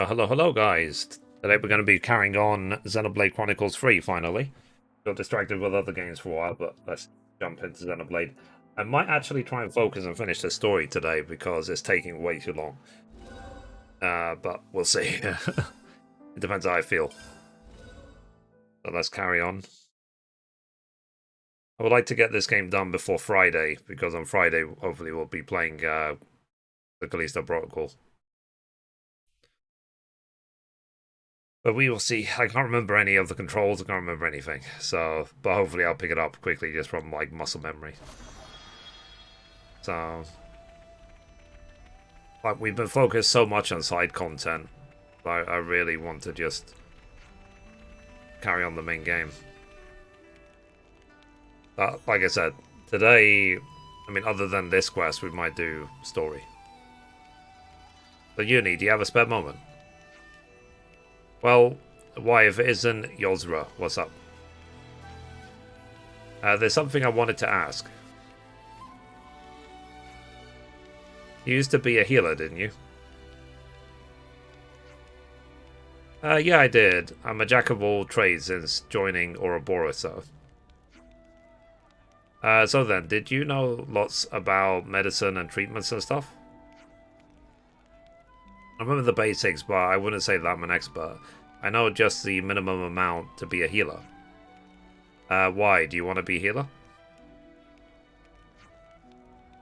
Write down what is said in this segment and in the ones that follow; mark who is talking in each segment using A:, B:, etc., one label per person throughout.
A: Hello guys. Today we're going to be carrying on Xenoblade Chronicles 3 finally. Got distracted with other games for a while, but let's jump into Xenoblade. I might actually try and focus and finish the story today because it's taking way too long. But we'll see. It depends how I feel. So let's carry on. I would like to get this game done before Friday, because on Friday hopefully we'll be playing the Callisto Protocol. But we will see. I can't remember any of the controls. I can't remember anything. So, but hopefully I'll pick it up quickly just from like muscle memory. So, like we've been focused so much on side content. I really want to just carry on the main game. But like I said, today, I mean, other than this quest, we might do story. So, Uni, do you have a spare moment? Well, why, if it isn't Yozra, what's up? There's something I wanted to ask. You used to be a healer, didn't you? Yeah, I did. I'm a jack of all trades since joining Ouroboros, so. So then, did you know lots about medicine and treatments and stuff? I remember the basics, but I wouldn't say that I'm an expert. I know just the minimum amount to be a healer. Why? Do you want to be a healer?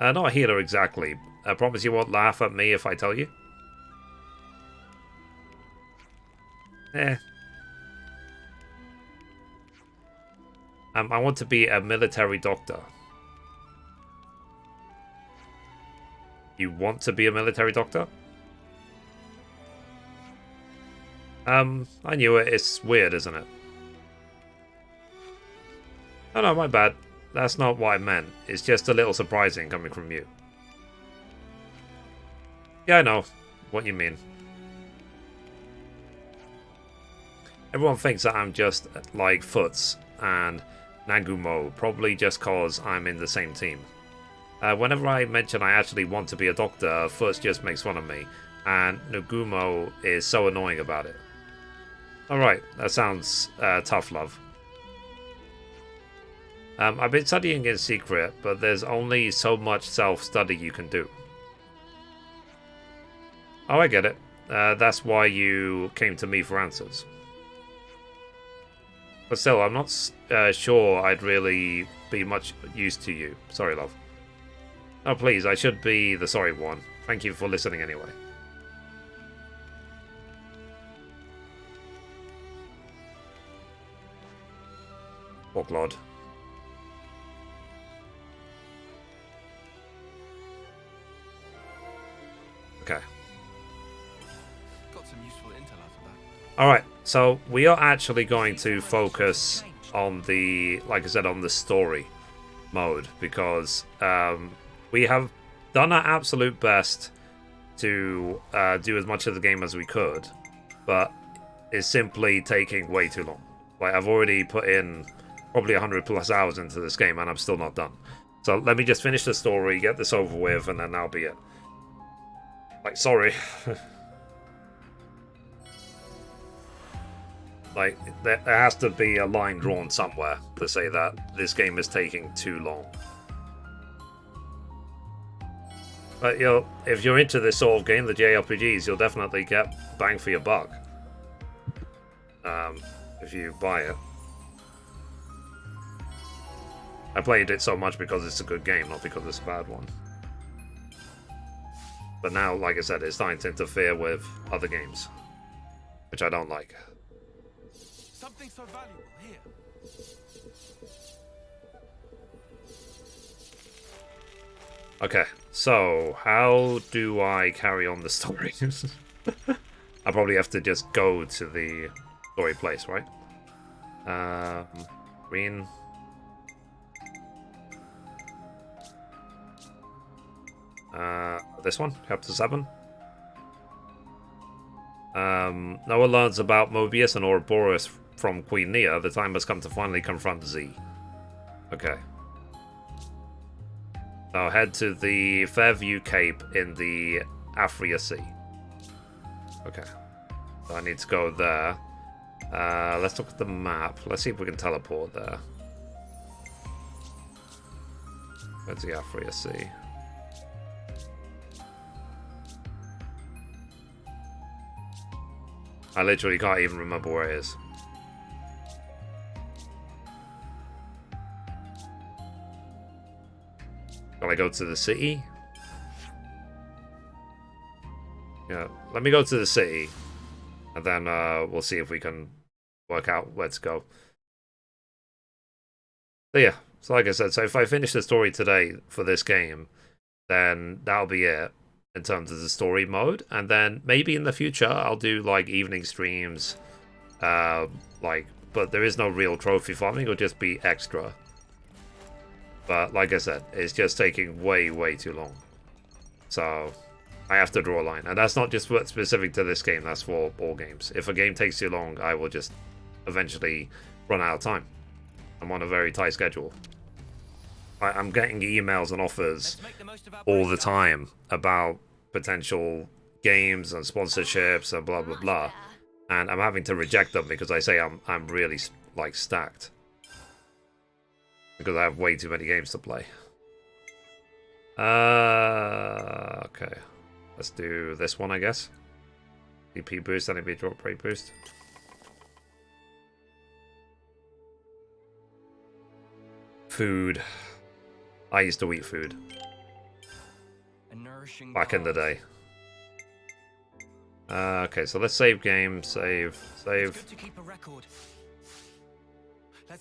A: Not a healer exactly. I promise you won't laugh at me if I tell you. Eh. I want to be a military doctor. You want to be a military doctor? I knew it. It's weird, isn't it? Oh no, my bad. That's not what I meant. It's just a little surprising coming from you. Yeah, I know what you mean. Everyone thinks that I'm just like Foots and Nagumo, probably just cause I'm in the same team. Whenever I mention I actually want to be a doctor, Foots just makes fun of me, and Nagumo is so annoying about it. Alright, that sounds tough love. I've been studying in secret, but there's only so much self-study you can do. Oh, I get it. That's why you came to me for answers. But still, I'm not sure I'd really be much use to you. Sorry, love. Oh, please, I should be the sorry one. Thank you for listening anyway. Lord. Okay.
B: Got some useful intel out of that.
A: Alright, so we are actually going to focus on the, like I said, on the story mode, because we have done our absolute best to do as much of the game as we could, but it's simply taking way too long. Like, I've already put in probably 100 plus hours into this game and I'm still not done. So let me just finish the story, get this over with, and then that'll be it. Like, sorry. Like, there has to be a line drawn somewhere to say that this game is taking too long. But, you know, if you're into this sort of game, the JRPGs, you'll definitely get bang for your buck. If you buy it. I played it so much because it's a good game, not because it's a bad one. But now, like I said, it's starting to interfere with other games, which I don't like.
B: Something so valuable here.
A: Okay, so how do I carry on the story? I probably have to just go to the story place, right? Green. This one, chapter 7. Noah learns about Mobius and Ouroboros from Queen Nia. The time has come to finally confront Z. Okay. So head to the Fairview Cape in the Afria Sea. Okay. So I need to go there. Let's look at the map. Let's see if we can teleport there. Where's the Afria Sea? I literally can't even remember where it is. Shall I go to the city? Yeah, let me go to the city. And then we'll see if we can work out where to go. So yeah, so like I said, so if I finish the story today for this game, then that'll be it in terms of the story mode. And then maybe in the future I'll do like evening streams, but there is no real trophy farming, it'll just be extra. But like I said, it's just taking way too long. So I have to draw a line. And that's not just specific to this game, that's for all games. If a game takes too long, I will just eventually run out of time. I'm on a very tight schedule. I'm getting emails and offers all the time about potential games and sponsorships and blah blah blah, and I'm having to reject them because I say I'm really like stacked because I have way too many games to play. Okay, let's do this one, I guess. DP boost, enemy drop rate boost. Food. I used to eat food back in the day. Okay, so let's save game, save.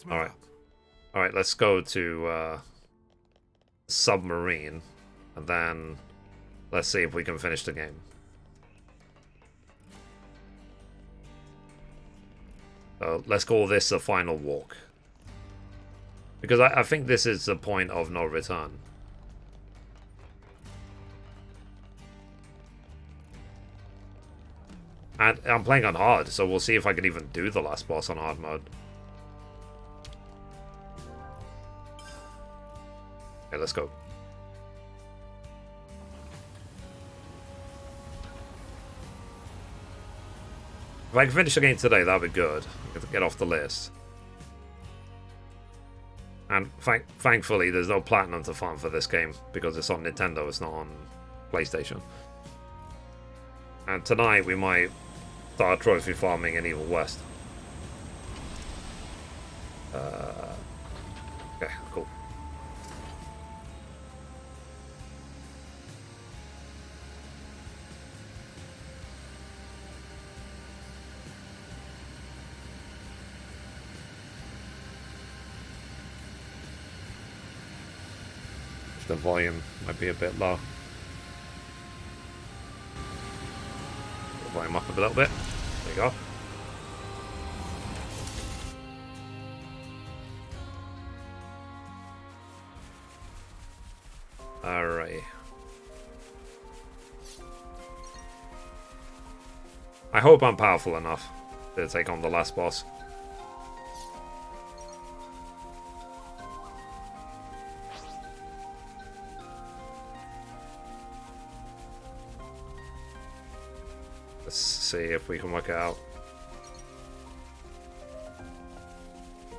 A: Alright, let's go to submarine, and then let's see if we can finish the game. So let's call this the final walk. Because I think this is the point of no return. And I'm playing on hard, so we'll see if I can even do the last boss on hard mode. Okay, let's go. If I can finish the game today, that'd be good. Get off the list. And thankfully, there's no platinum to farm for this game because it's on Nintendo, it's not on PlayStation. And tonight we might start trophy farming in Evil West. Okay, cool. The volume might be a bit low. Put the volume up a little bit. There you go. Alright. I hope I'm powerful enough to take on the last boss. Let's see if we can work it out.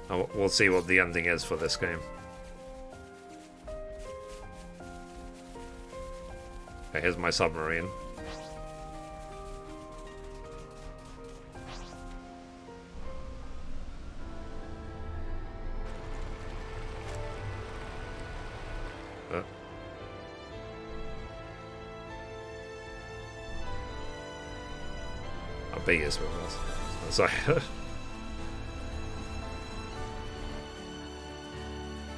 A: Oh, we'll see what the ending is for this game. Okay, here's my submarine. B is with us. Sorry.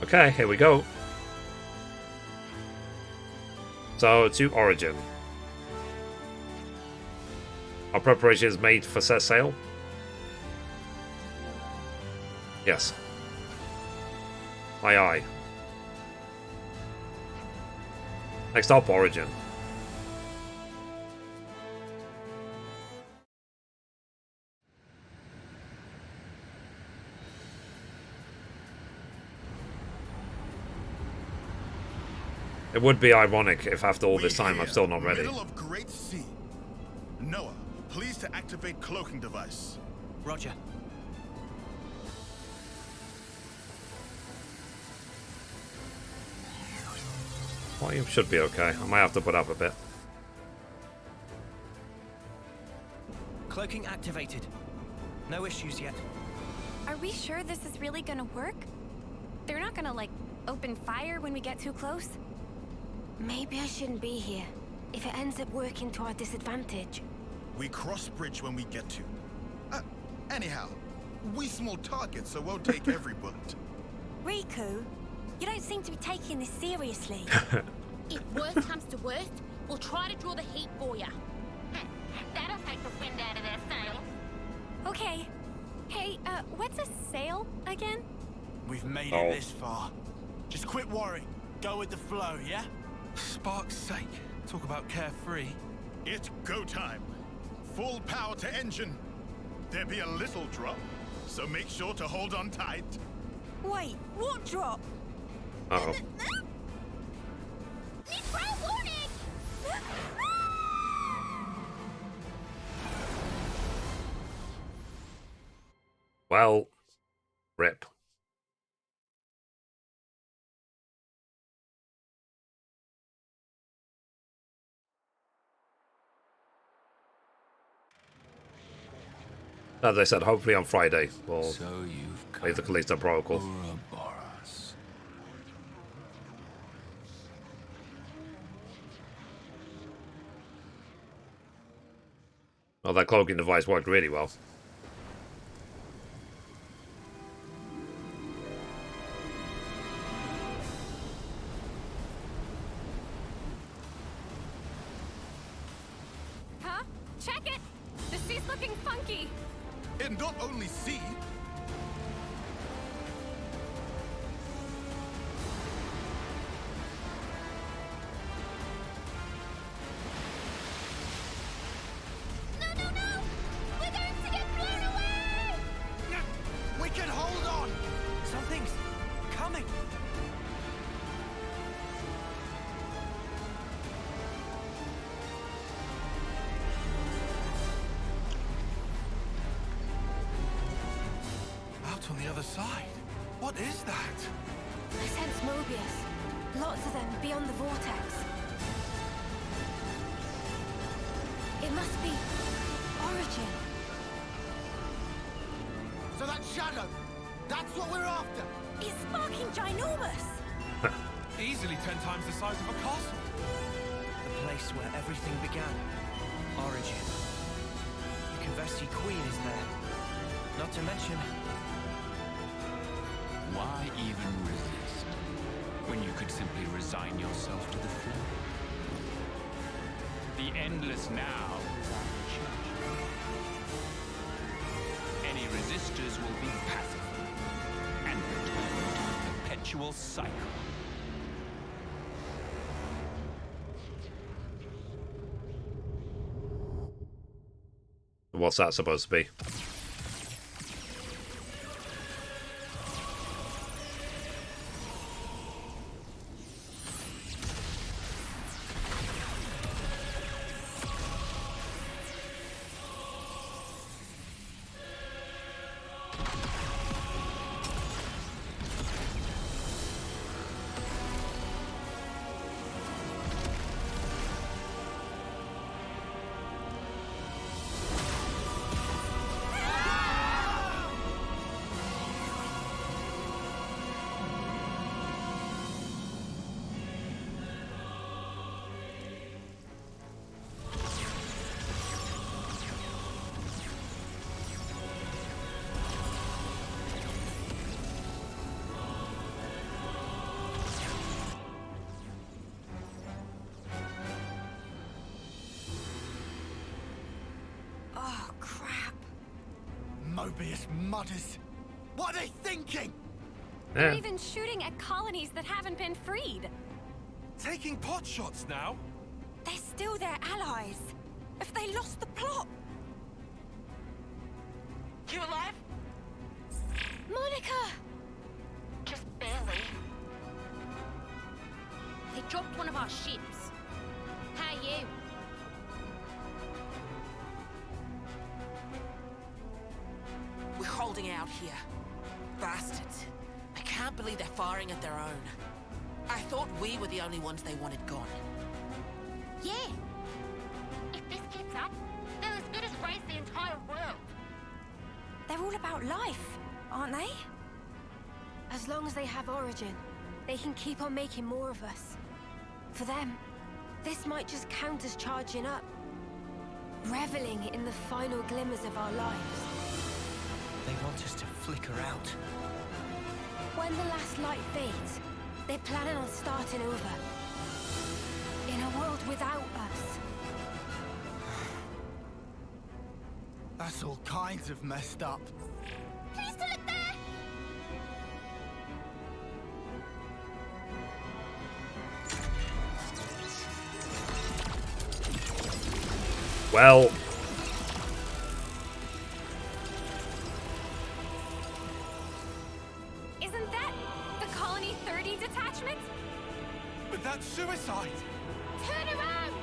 A: Okay, here we go. So, to Origin. Our preparations made for set sail? Yes. Aye aye. Next up, Origin. It would be ironic if after all this time I'm still not ready.
C: Middle of Great Sea. Noah, Please to activate cloaking device.
D: Roger.
A: Volume should be okay. I might have to put up a bit.
D: Cloaking activated. No issues yet.
E: Are we sure this is really gonna work? They're not gonna, like, open fire when we get too close?
F: Maybe I shouldn't be here, if it ends up working to our disadvantage.
C: We cross bridge when we get to. Anyhow, we small targets, so we'll take every bullet.
F: Riku, you don't seem to be taking this seriously.
G: If worst comes to worst, we'll try to draw the heat for you. That'll take the wind out of their sails.
E: Okay. Hey, what's a sail again?
D: We've made
A: Oh.
D: it this far. Just quit worrying. Go with the flow, yeah?
B: Spark's sake. Talk about carefree.
C: It's go time. Full power to engine. There be a little drop, so make sure to hold on tight.
F: Wait, what drop?
A: Uh-oh.
G: Mithrie, warning!
A: Well, rip. As I said, hopefully on Friday we'll
B: So you've
A: play the Callisto Protocol.
B: Ouroboros.
A: Well, that cloaking device worked really well.
E: Huh? Check it! The sea's looking funky!
C: And not only see,
G: No, no, no! We're going to get blown away!
D: We can hold on! Something's coming!
B: Out on the other side. What is that?
F: I sense Mobius. Lots of them beyond the vortex. It must be Origin.
D: So that shadow, that's what we're after!
F: It's sparking ginormous.
B: Easily 10 times the size of a castle.
D: The place where everything began. Origin. The Kavesi Queen is there. Not to mention...
H: Why even resist, when you could simply resign yourself to the flow? The endless now won't change. Any resistors will be pacified and return to the perpetual cycle.
A: What's that supposed to be?
F: Oh, crap.
D: Mobius mudders. What are they thinking?
E: They're
A: Yeah.
E: even shooting at colonies that haven't been freed!
B: Taking pot shots now?
F: They're still their allies. If they lost the plot.
G: You alive?
F: Monica!
G: Just barely. They dropped one of our ships. How are you?
I: holding out here. Bastards. I can't believe they're firing at their own. I thought we were the only ones they wanted gone.
G: Yeah. If this keeps up, they'll as good as raise the entire world.
E: They're all about life, aren't they?
F: As long as they have Origin, they can keep on making more of us. For them, this might just count as charging up. Reveling in the final glimmers of our lives.
D: They want us to flicker out.
F: When the last light fades, they're planning on starting over. In a world without us.
J: That's all kinds of messed up.
G: Please still look there!
A: Well,
E: Isn't that the Colony 30 detachment?
B: But that's suicide!
G: Turn around!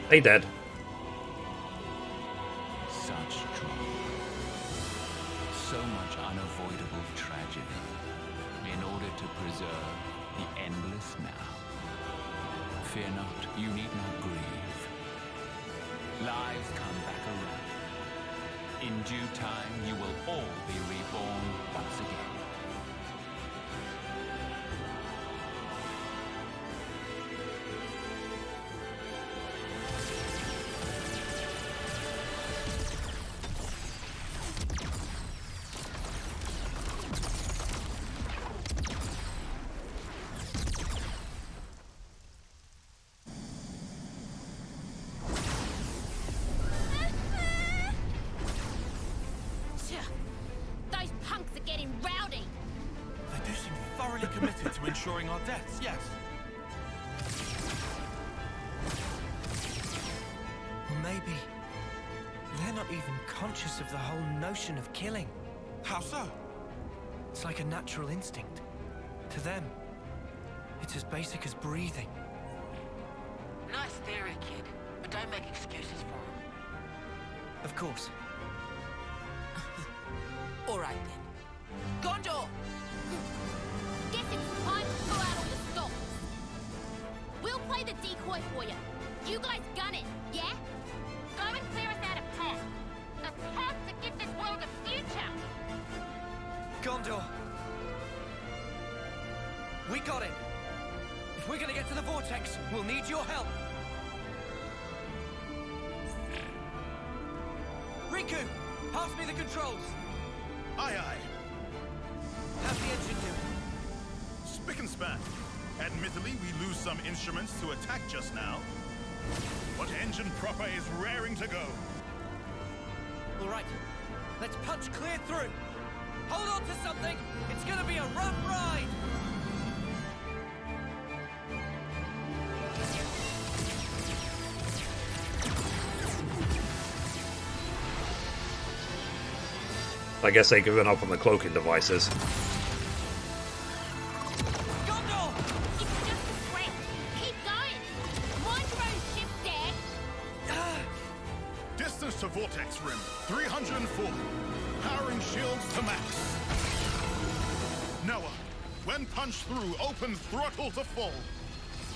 A: they dead.
H: Such trauma. So much unavoidable tragedy. In order to preserve the endless now. Fear not, you need not grieve. Lives come back around. In due time, you will all be reborn once again.
G: Those punks are getting rowdy.
B: They do seem thoroughly committed to ensuring our deaths, yes.
D: Or maybe they're not even conscious of the whole notion of killing.
B: How so?
D: It's like a natural instinct. To them, it's as basic as breathing.
I: Nice theory, kid. But don't make excuses for them.
D: Of course.
I: All right then. Gondor!
G: Guess it's time to pull out all the stops. We'll play the decoy for you. You guys gun it, yeah? Go and clear us out a path. A path to give this world a future.
D: Gondor! We got it! If we're gonna get to the Vortex, we'll need your help! Riku! Pass me the controls!
C: Aye, aye.
D: How's the engine doing?
C: Spick and span. At Mithrie, we lose some instruments to attack just now. But engine proper is raring to go.
D: All right, let's punch clear through. Hold on to something. It's gonna be a rough ride.
A: I guess they've given up on the cloaking devices.
D: Gondor!
G: It's just a threat. Keep going. Mind your own ship, Dad.
C: Distance to Vortex Rim, 340. Powering shields to max. Noah, when punched through, open throttle to full.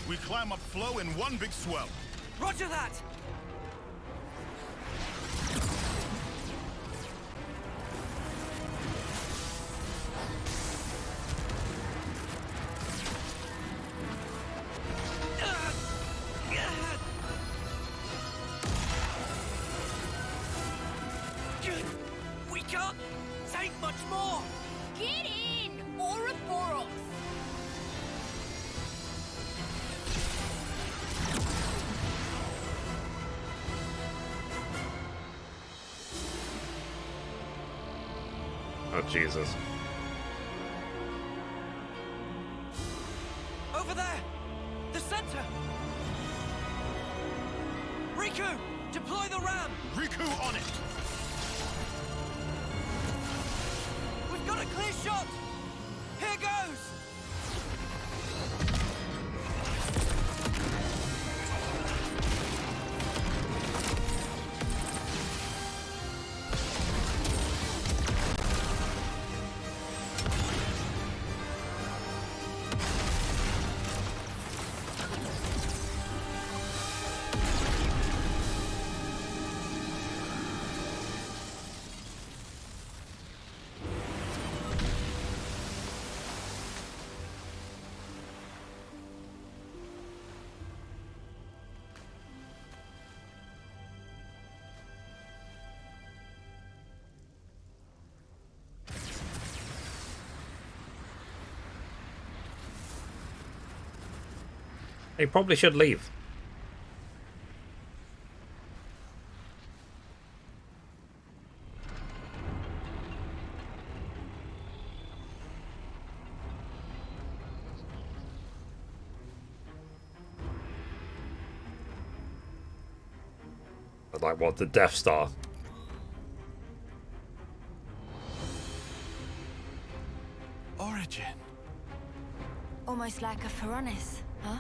C: We climb up flow in one big swell.
D: Roger that! We can't take much more!
G: Get in, Ouroboros.
A: Oh, Jesus.
D: Over there! The center! Riku! Deploy the ram!
C: Riku on it!
D: We've got to Clear shot! Here goes!
A: They probably should leave. Like what, the Death Star?
J: Origin.
F: Almost like a Pharaonis, huh?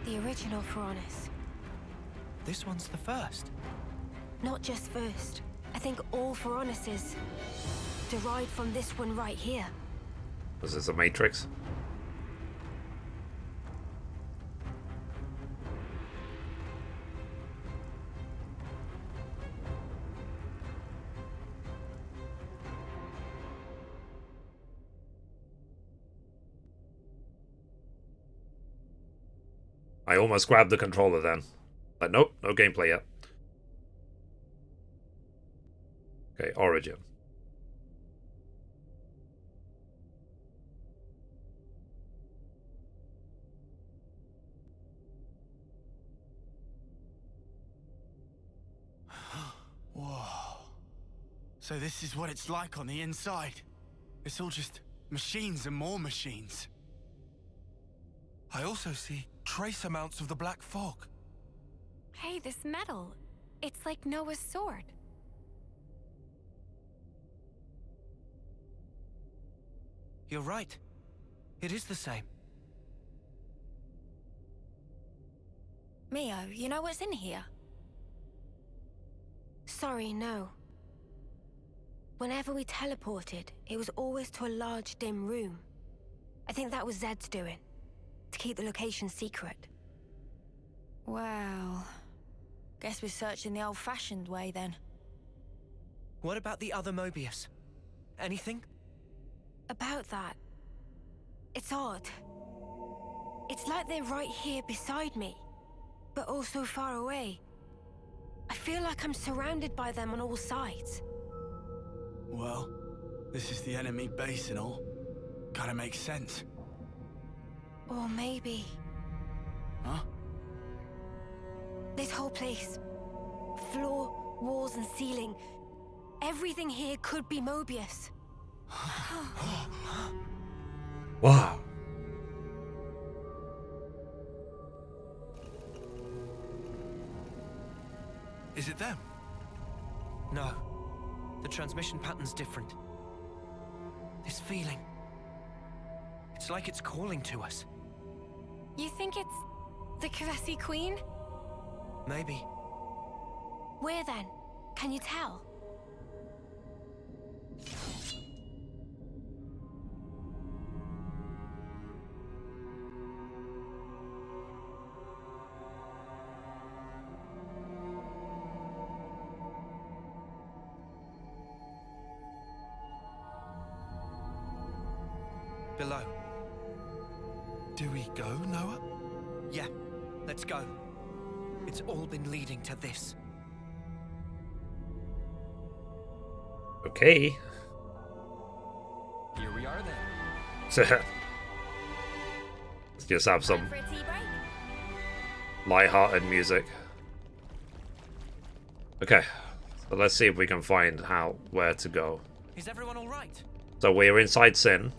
F: The original Pharaonis.
D: This one's the first.
F: Not just first. I think all Pharaonises derived from this one right here.
A: Was this a Matrix? I almost grabbed the controller then. But nope, no gameplay yet. Okay, Origin.
J: Whoa. So this is what it's like on the inside. It's all just machines and more machines.
B: I also see trace amounts of the black fog.
E: Hey, this metal. It's like Noah's sword.
D: You're right. It is the same.
F: Mio, you know what's in here? Sorry, no. Whenever we teleported, it was always to a large, dim room. I think that was Zed's doing, to keep the location secret.
K: Well, guess we're searching the old-fashioned way then.
D: What about the other Mobius? Anything?
F: About that, it's odd. It's like they're right here beside me, but also far away. I feel like I'm surrounded by them on all sides.
J: Well, this is the enemy base and all. Kinda makes sense.
F: Or maybe...
J: Huh?
F: This whole place, floor, walls and ceiling, everything here could be Mobius.
A: Wow.
B: Is it them?
D: No. The transmission pattern's different. This feeling. It's like it's calling to us.
E: You think it's the Kavesi Queen?
D: Maybe.
F: Where then? Can you tell?
D: Below.
B: Do we go, Noah?
D: Yeah, let's go. It's all been leading to this.
A: Okay.
H: Here we are then.
A: Let's just have some
E: Time for a tea break?
A: light-hearted music. Okay, so let's see if we can find where to go.
D: Is everyone all right?
A: So we're inside Sin,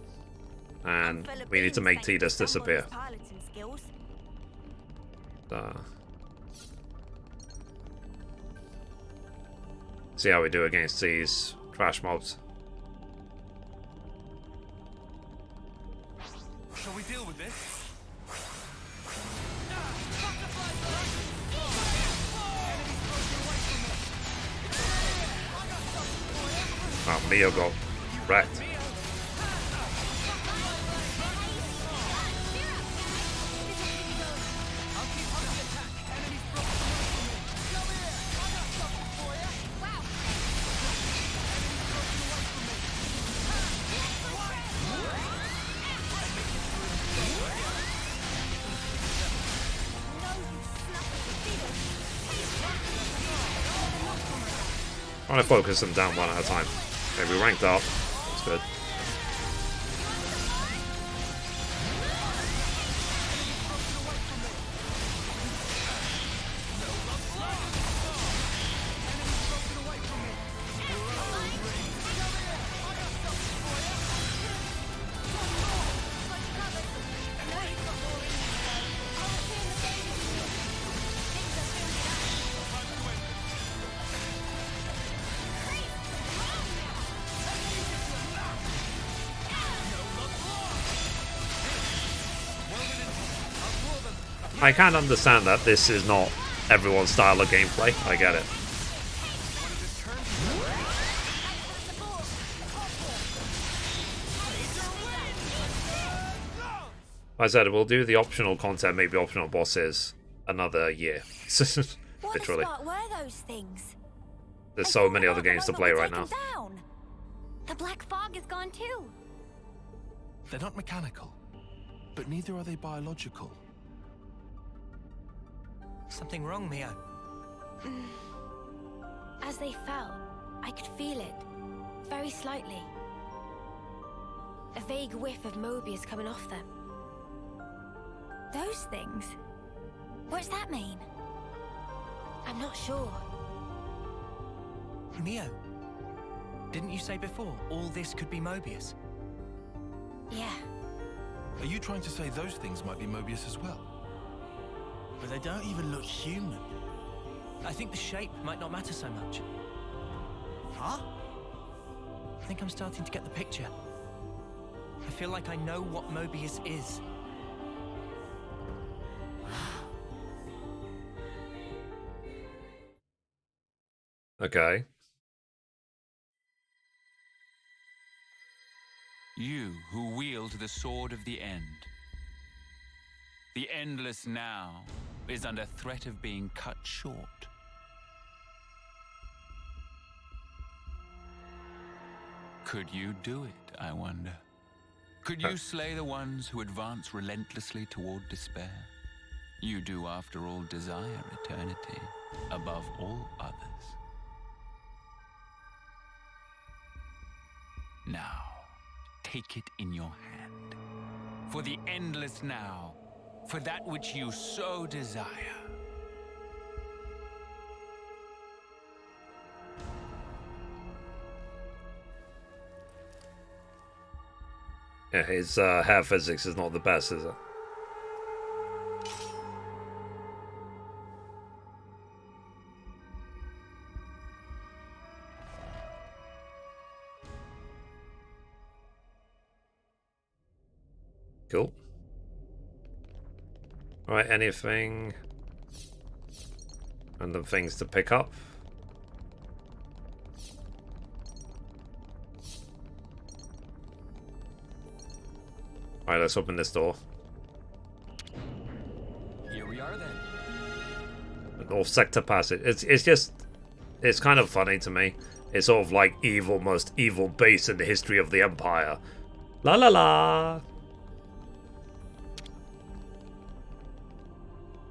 A: and
E: Full of
A: we need to
E: beans,
A: make
E: thanks to
A: Tidus disappear.
E: someone's piloting skills.
A: See how we do against these trash mobs. Wow, Mio got wrecked. I'm gonna focus them down one at a time. Okay, we ranked up. That's good. I can understand that this is not everyone's style of gameplay. I get it. I said we'll do the optional content, maybe optional bosses, another year. Literally.
K: What were those things?
A: There's so many other games to play right now.
E: The black fog is gone too.
B: They're not mechanical, but neither are they biological.
D: Something wrong, Mio?
F: As they fell, I could feel it. Very slightly. A vague whiff of Mobius coming off them.
K: Those things? What's that mean?
F: I'm not sure.
D: Mio, didn't you say before all this could be Mobius?
F: Yeah.
B: Are you trying to say those things might be Mobius as well?
J: But they don't even look human.
D: I think the shape might not matter so much.
J: Huh?
D: I think I'm starting to get the picture. I feel like I know what Mobius is.
A: Okay.
H: You who wield the sword of the end. The endless now is under threat of being cut short. Could you do it, I wonder? Could you slay the ones who advance relentlessly toward despair? You do, after all, desire eternity above all others. Now, take it in your hand. For the endless now, for that which you so desire.
A: Yeah, his hair physics is not the best, is it? Cool. Right, anything? Random things to pick up. Alright, let's open this door.
D: Here we are then.
A: North Sector Passage. It's kind of funny to me. It's sort of like most evil base in the history of the Empire. La la la!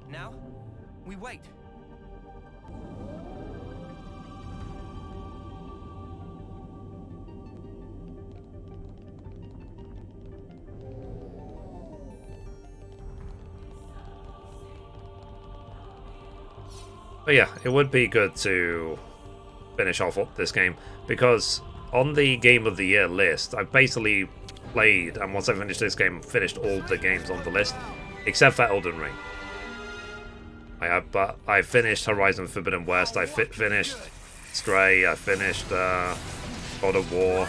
D: Now, we wait.
A: But yeah, it would be good to finish off this game, because on the Game of the Year list, I've basically played, and once I finished this game, finished all the games on the list, except for Elden Ring. I finished Horizon Forbidden West, I finished Stray, I finished God of War.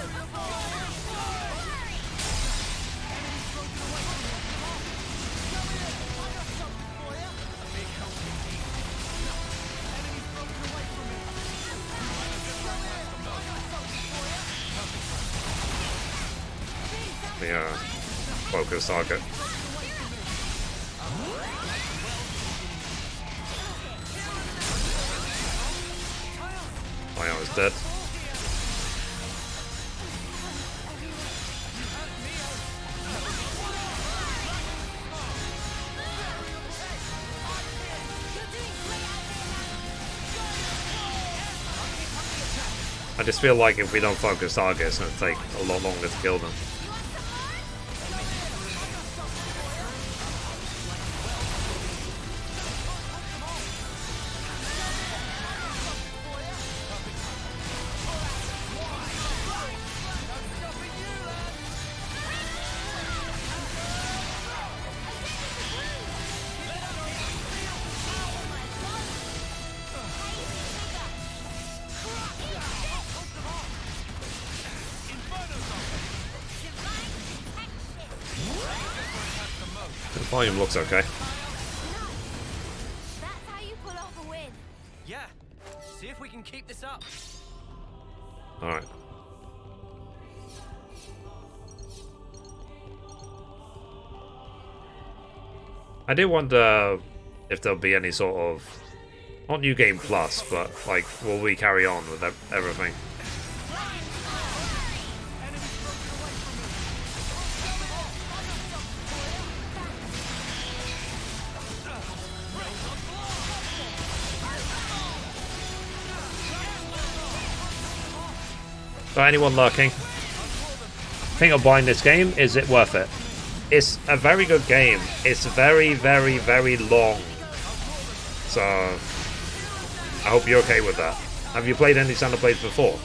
A: my focus target. I was dead. I just feel like if we don't focus targets, it's going to take a lot longer to kill them. The volume looks okay.
F: That's how you pull off a win.
D: Yeah. See if we can keep this up.
A: Alright. I do wonder if there'll be any sort of, not New Game Plus, but like, will we carry on with everything? So anyone lurking, thing of buying this game, is it worth it? It's a very good game. It's very, very, very long. So I hope you're okay with that. Have you played any Xenoblade before?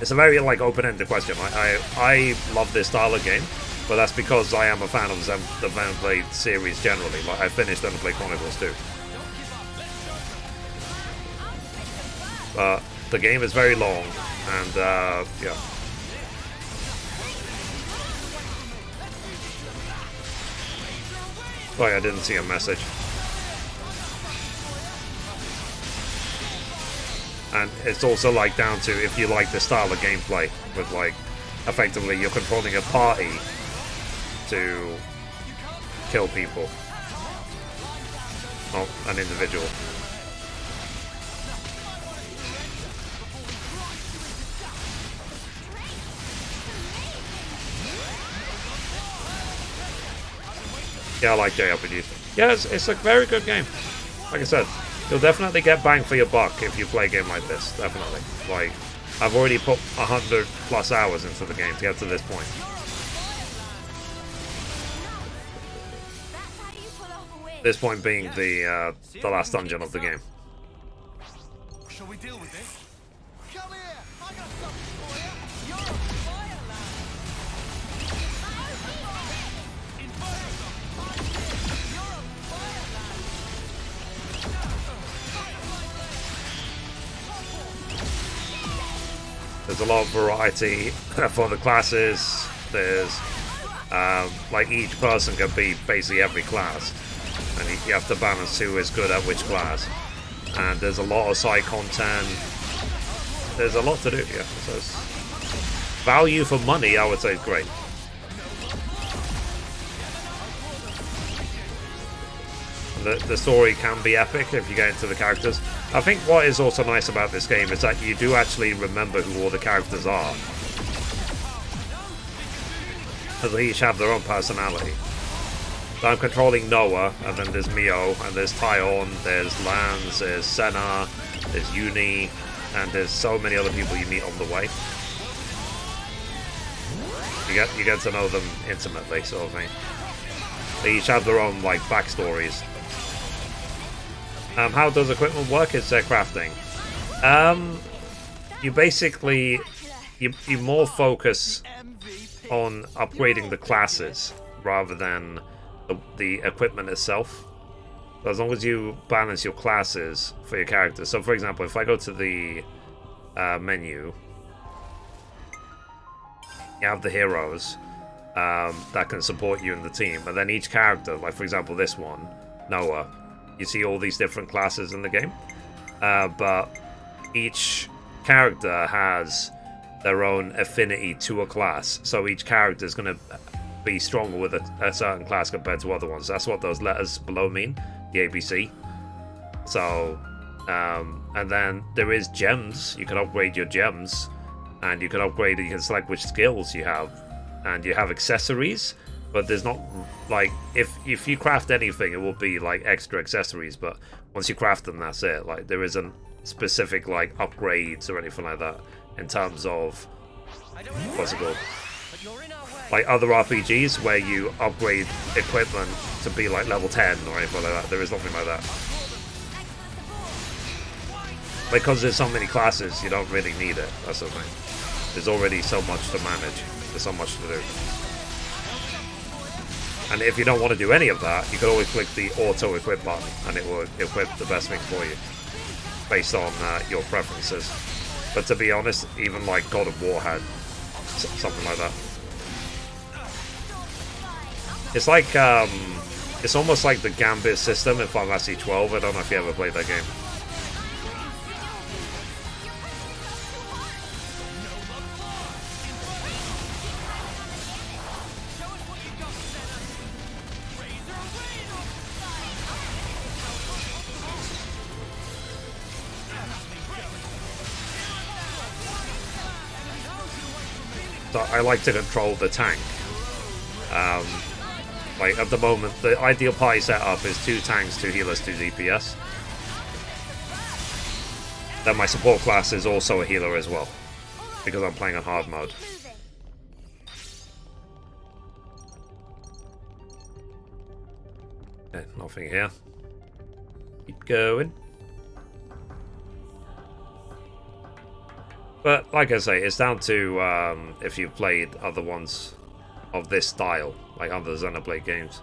A: It's a very like open-ended question. I love this style of game, but that's because I am a fan of the Xenoblade series generally. Like I finished Xenoblade Chronicles too. But the game is very long, and yeah. Sorry, I didn't see a message. And it's also like down to if you like the style of gameplay, with like effectively you're controlling a party to kill people, not an individual. Yeah, I like JRPGs. Yeah, it's a very good game. Like I said, you'll definitely get bang for your buck if you play a game like this. Definitely. Like, I've already put 100+ hours into the game to get to this point. This point being the last dungeon of the game.
B: Shall we deal with this?
C: Come here! I got something for you! You're on fire, lad!
A: There's a lot of variety for the classes. There's like each person can be basically every class, and you have to balance who is good at which class. And there's a lot of side content. There's a lot to do. Yeah, so it's value for money, I would say, is great. The story can be epic if you get into the characters. I think what is also nice about this game is that you do actually remember who all the characters are, as they each have their own personality. So I'm controlling Noah, and then there's Mio, and there's Tyon, there's Lance, there's Senna, there's Uni, and there's so many other people you meet on the way. You get to know them intimately, sort of thing. They each have their own like backstories. How does equipment work? It's their crafting. You basically you more focus on upgrading the classes rather than the equipment itself. So as long as you balance your classes for your characters. So for example, if I go to the menu, you have the heroes that can support you in the team, and then each character, like for example this one, Noah, you see all these different classes in the game, but each character has their own affinity to a class. So each character is going to be stronger with a certain class compared to other ones. That's what those letters below mean, the ABC. So, and then there is gems. You can upgrade your gems, and you can upgrade. You can select which skills you have, and you have accessories. But there's not like if you craft anything, it will be like extra accessories. But once you craft them, that's it. Like there isn't specific like upgrades or anything like that in terms of what's it called? Like other RPGs where you upgrade equipment to be like level 10 or anything like that. There is nothing like that. Because there's so many classes, you don't really need it. That's the thing. There's already so much to manage. There's so much to do. And if you don't want to do any of that, you can always click the auto equip button and it will equip the best thing for you based on your preferences. But to be honest, even like God of War had something like that. It's like, it's almost like the Gambit system in Final Fantasy 12. I don't know if you ever played that game. So I like to control the tank. Like at the moment, the ideal party setup is 2 tanks, 2 healers, 2 DPS. Then my support class is also a healer as well, because I'm playing on hard mode. Okay, nothing here. Keep going. But like I say, it's down to if you've played other ones of this style, like other Xenoblade games.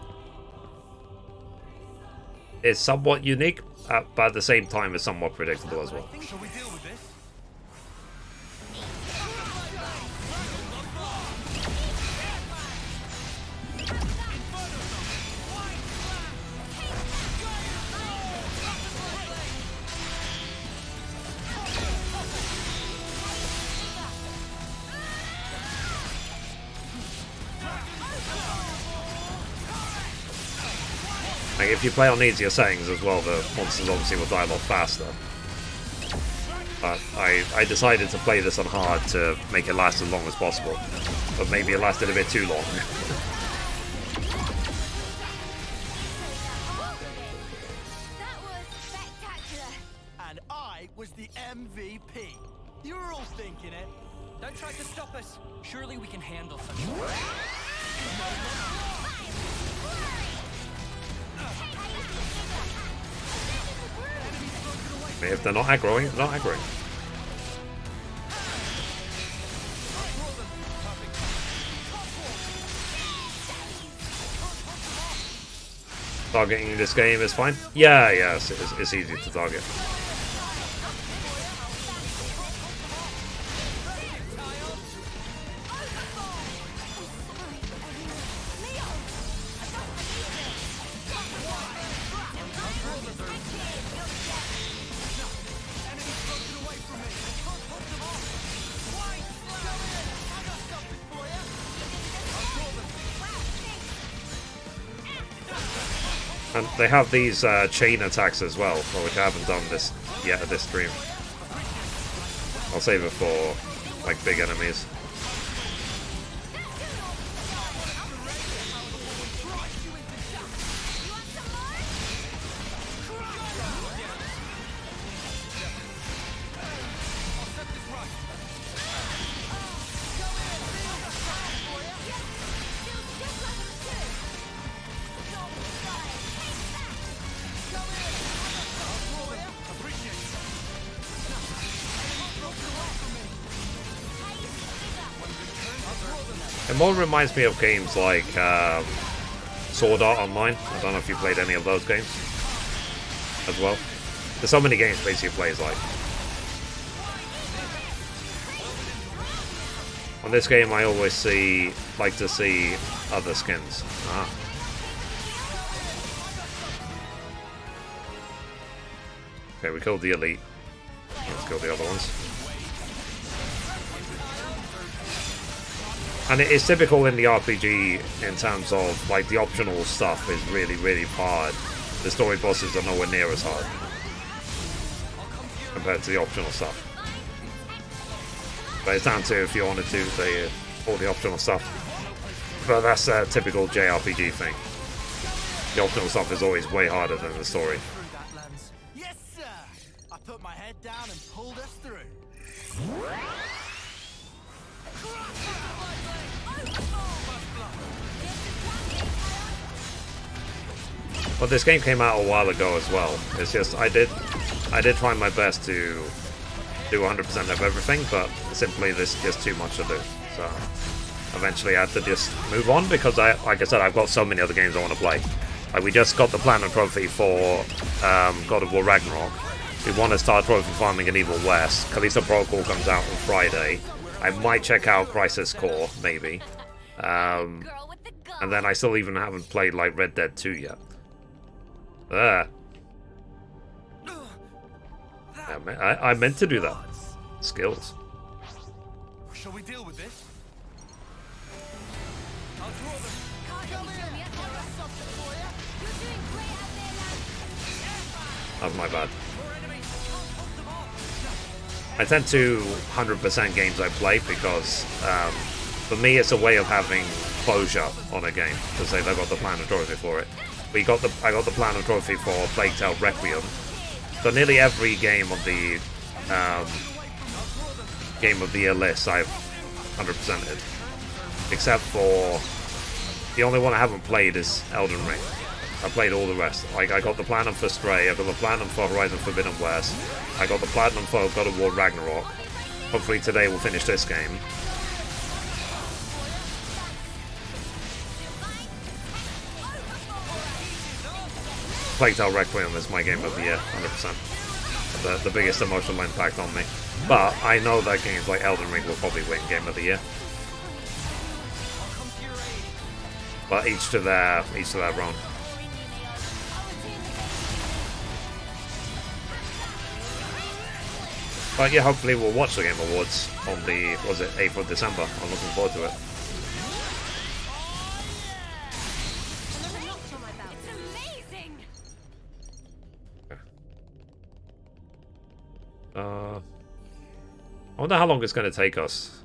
A: It's somewhat unique, but at the same time it's somewhat predictable as well.
B: Shall we deal with this?
A: Like if you play on easier settings as well, the monsters obviously will die a lot faster. But I decided to play this on hard to make it last as long as possible. But maybe it lasted a bit too long.
F: That was spectacular.
J: And I was the MVP. You were all thinking it.
D: Don't try to stop us. Surely we can handle such.
A: If they're not aggroing, they're not aggroing. Targeting this game is fine. Yeah, it's easy to target. And they have these chain attacks as well, which I haven't done this yet at this stream. I'll save it for like big enemies. It more reminds me of games like Sword Art Online. I don't know if you played any of those games as well. There's so many games basically plays like. On this game I always like to see other skins. Okay, we killed the elite. Let's kill the other ones. And it's typical in the RPG in terms of, like, the optional stuff is really, really hard. The story bosses are nowhere near as hard compared to the optional stuff. But it's down to if you want to do all the optional stuff. But that's a typical JRPG thing. The optional stuff is always way harder than the story.
J: Yes, sir. I put my head down and pulled us through.
A: But this game came out a while ago as well. It's just I did try my best to do 100% of everything, but simply there's just too much to do. So eventually I had to just move on because like I said, I've got so many other games I want to play. Like we just got the Platinum Trophy for God of War Ragnarok. We want to start trophy farming in Evil West. Callisto Protocol comes out on Friday. I might check out Crisis Core, maybe. And then I still even haven't played like Red Dead 2 yet. I meant to do that. Skills.
B: Shall we deal with this?
A: That's my bad. I tend to 100% games I play because for me it's a way of having closure on a game to say I got the Platinum Trophy for it. I got the Platinum Trophy for Plague Tale Requiem. So nearly every game of the Game of the Year list I've 100%ed. Except for the only one I haven't played is Elden Ring. I played all the rest. Like I got the Platinum for Stray, I got the Platinum for Horizon Forbidden West, I got the Platinum for God of War Ragnarok. Hopefully today we'll finish this game. Plague Tale Requiem is my game of the year, 100%. The biggest emotional impact on me. But I know that games like Elden Ring will probably win Game of the Year. But each to their own. But yeah, hopefully we'll watch the Game Awards on the, was it 8th of December? I'm looking forward to it. I wonder how long it's going to take us.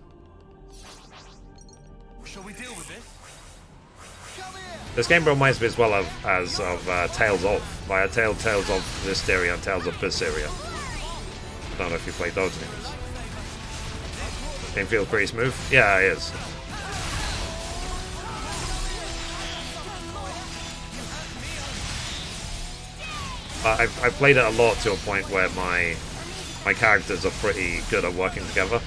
B: Shall we deal with this?
A: This game reminds me as well of Tales of. Like I Tales of Mysteria and Tales of Berseria. I don't know if you played those games. Game feels pretty smooth? Yeah, it is. I've played it a lot to a point where my characters are pretty good at working together.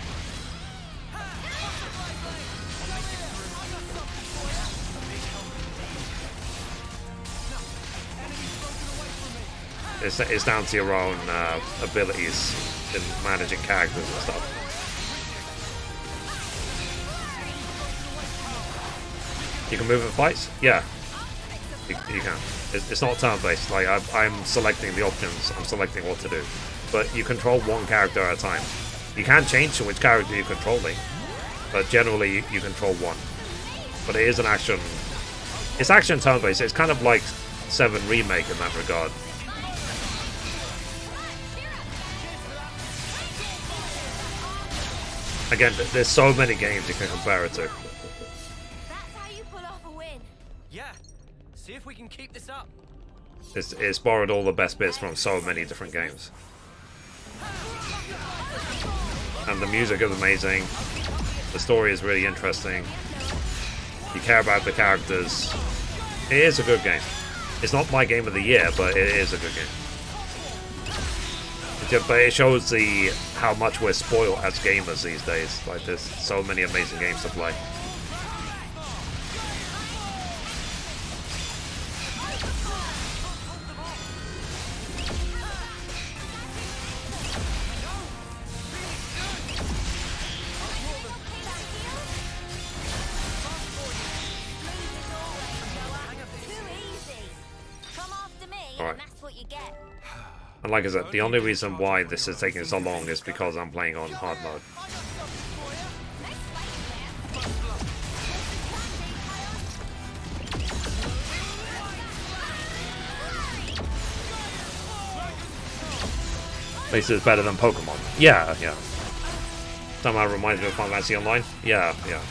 A: It's down to your own abilities in managing characters and stuff. You can move in fights? Yeah, you can. It's not turn-based. Like I'm selecting the options. I'm selecting what to do. But you control one character at a time. You can change to which character you're controlling, but generally you control one. But it is an action. It's action turn-based. It's kind of like 7 Remake in that regard. Again, there's so many games you can compare it to.
F: That's how you pull off a win.
D: Yeah. See if we can keep this up.
A: It's borrowed all the best bits from so many different games. And the music is amazing. The story is really interesting. You care about the characters. It is a good game. It's not my game of the year, but it is a good game. But it shows how much we're spoiled as gamers these days. Like there's so many amazing games to play. And like I said, the only reason why this is taking so long is because I'm playing on hard mode. Makes it better than Pokemon. Yeah, yeah. Somehow reminds me of Final Fantasy Online. Yeah, yeah.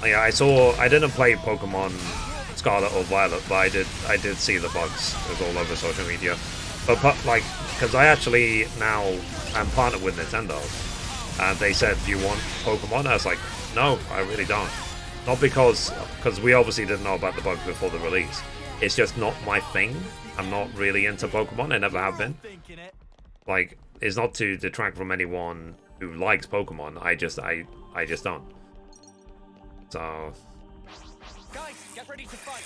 A: Yeah, I didn't play Pokemon Scarlet or Violet, but I did see the bugs. It was all over social media. But like, because I actually now am partnered with Nintendo, and they said, "Do you want Pokemon?" I was like, "No, I really don't." Not because we obviously didn't know about the bugs before the release. It's just not my thing. I'm not really into Pokemon. I never have been. Like, it's not to detract from anyone who likes Pokemon. I just don't. So.
D: Guys, get ready to fight.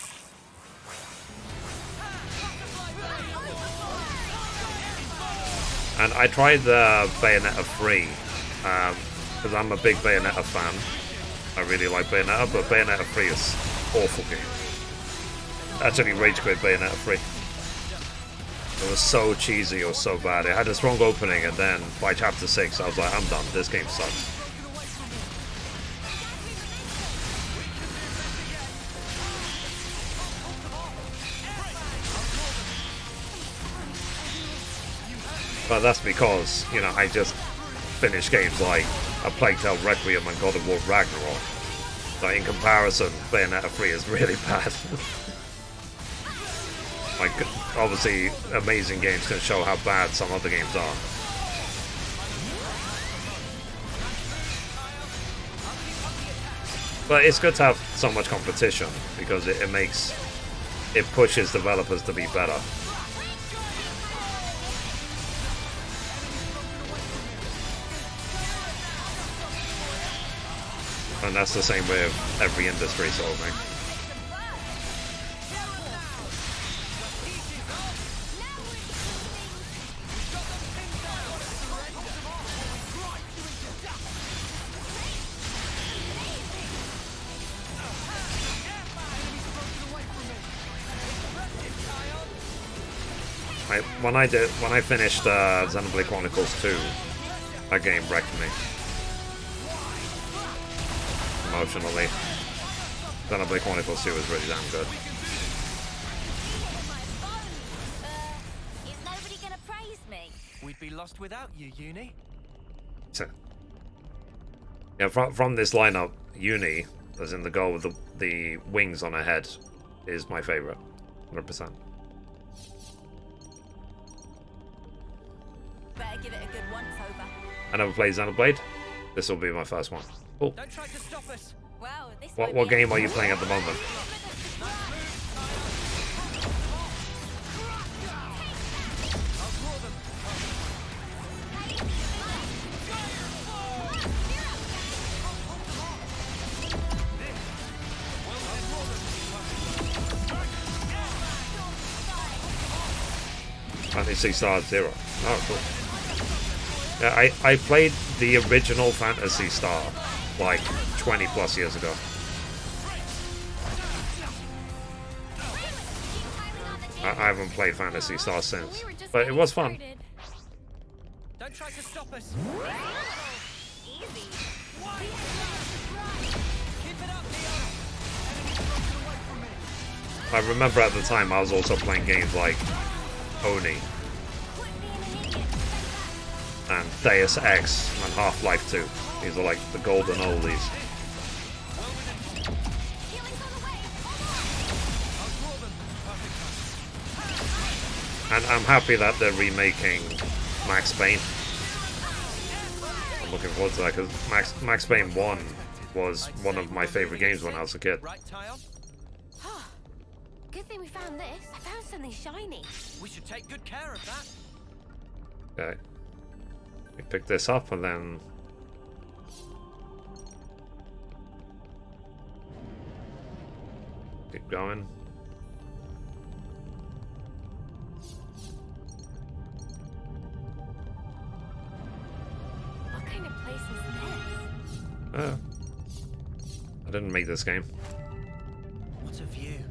A: And I tried the Bayonetta 3, because I'm a big Bayonetta fan. I really like Bayonetta, but Bayonetta 3 is awful game. Actually, rage quit Bayonetta 3. It was so cheesy or so bad. It had a strong opening, and then by chapter 6, I was like, I'm done. This game sucks. But that's because, you know, I just finished games like A Plague Tale Requiem and God of War Ragnarok. So in comparison, Bayonetta 3 is really bad. Like, obviously, amazing games can show how bad some other games are. But it's good to have so much competition, because it pushes developers to be better. And that's the same with every industry, sort of thing. When I finished Xenoblade Chronicles 2, that game wrecked me. Emotionally. Xenoblade Chronicles 2 was really damn good.
G: Is nobody gonna praise me?
D: We'd be lost without you, Uni.
A: Yeah, from this lineup, Uni, as in the girl with the wings on her head, is my favorite. 100%.
G: Better give it a good once over.
A: I never played Xenoblade. This will be my first one. Cool.
D: Don't try to stop us.
G: Well, this
A: What game are you playing at the moment? Fantasy Star Zero. Oh, cool. Yeah, I played the original Phantasy Star like 20 plus years ago. I haven't played Phantasy Star since, but it was fun.
D: Don't try to stop us.
G: Easy.
D: Keep it up, Leon.
A: I remember at the time I was also playing games like Oni and Deus Ex and Half-Life 2. These are like the golden oldies. And I'm happy that they're remaking Max Payne. I'm looking forward to that, because Max Payne 1 was one of my favorite games when I was a kid.
D: Right, Tyon?
F: Good thing we found this. I found something shiny.
D: We should take good care of that.
A: Okay. We pick this up and then... keep going.
F: What kind of place is this?
A: I didn't make this game.
D: What a view.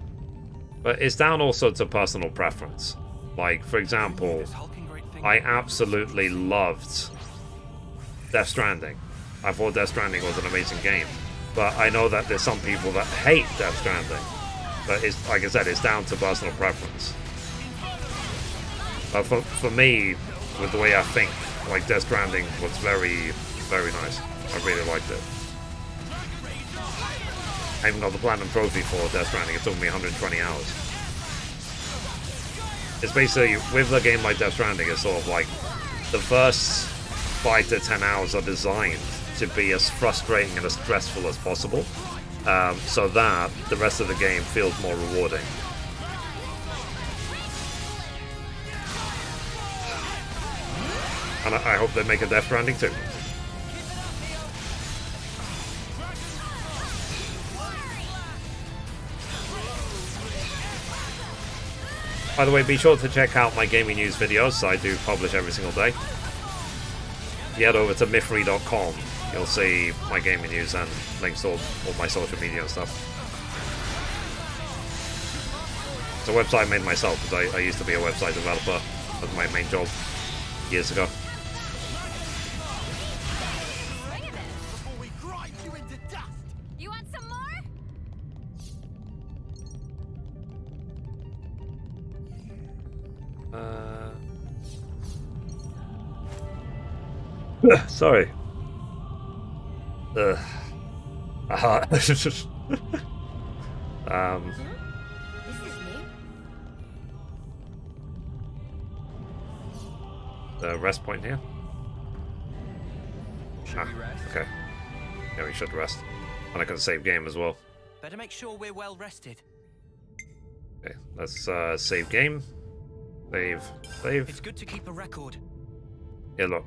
A: But it's down also to personal preference. Like, for example, I absolutely loved Death Stranding. I thought Death Stranding was an amazing game. But I know that there's some people that hate Death Stranding. But it's, like I said, it's down to personal preference. But for me, with the way I think, like Death Stranding was very, very nice. I really liked it. I even got the Platinum Trophy for Death Stranding. It took me 120 hours. It's basically, with a game like Death Stranding, it's sort of like the first 5 to 10 hours are designed to be as frustrating and as stressful as possible, so that the rest of the game feels more rewarding. And I hope they make a Death Stranding too. By the way, be sure to check out my gaming news videos. I do publish every single day. If you head over to Mithrie.com, you'll see my gaming news and links to all my social media and stuff. It's a website I made myself because I used to be a website developer. That was my main job years ago.
E: You want some more?
A: Sorry.
E: This is new.
A: The rest point here. Okay. Yeah, we should rest. And I can save game as well.
D: Better make sure we're well rested.
A: Okay, let's save game. Save.
D: It's good to keep a record.
A: Yeah, look.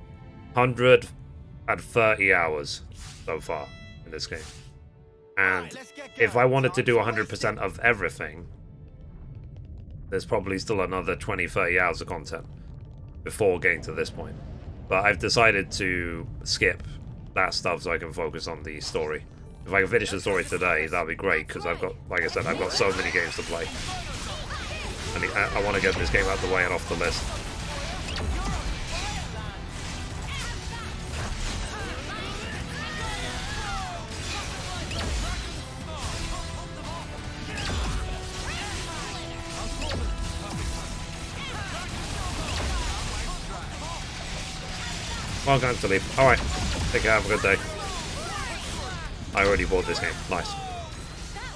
A: 130 hours so far in this game. And if I wanted to do 100% of everything, there's probably still another 20-30 hours of content before getting to this point. But I've decided to skip that stuff so I can focus on the story. If I can finish the story today, that'd be great, because I've got, like I said, I've got so many games to play. And I want to get this game out of the way and off the list. Well, I'm going to leave. Alright. Take care, have a good day. I already bought this game. Nice.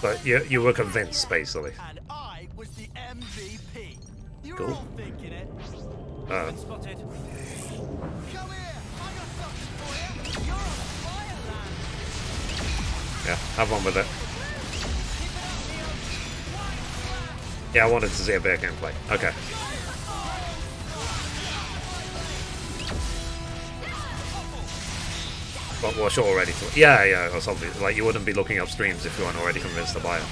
A: But you were convinced, basically.
J: And I was the MVP. You're
A: Cool.
J: all thinking it.
D: Spotted.
J: Come here. I got something for you. You're on fire, man.
A: Yeah, have fun with it. Yeah, I wanted to see a bit of gameplay. Okay. But was you're already to, yeah, or something. Like, you wouldn't be looking up streams if you weren't already convinced to buy it.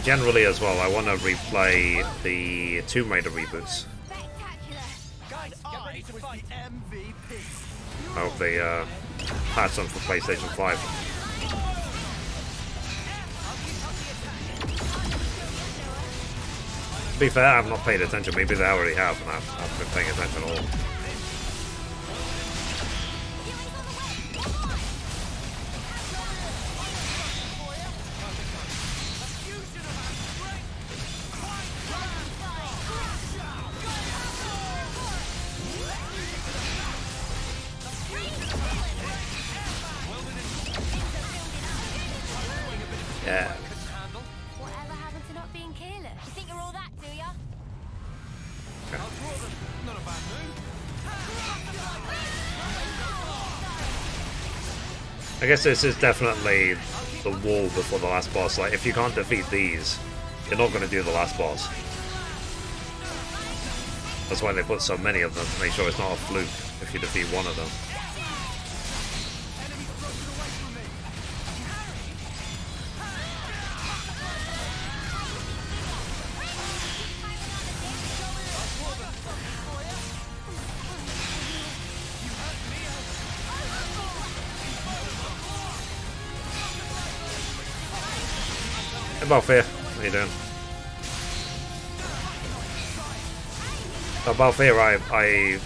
A: Generally as well, I want to replay the Tomb Raider reboots.
J: Guys, get ready to fight. MVP.
A: I hope they patch them for PlayStation 5. To be fair, I've not paid attention. Maybe they already have, and I've been paying attention at all. Yeah.
E: Whatever happened to not being careless?
G: You think you're all that, do ya?
J: Not a bad move.
A: I guess this is definitely the wall before the last boss. Like, if you can't defeat these, you're not going to do the last boss. That's why they put so many of them, to make sure it's not a fluke if you defeat one of them. Hey, Balthier. How you doing? Balthier, I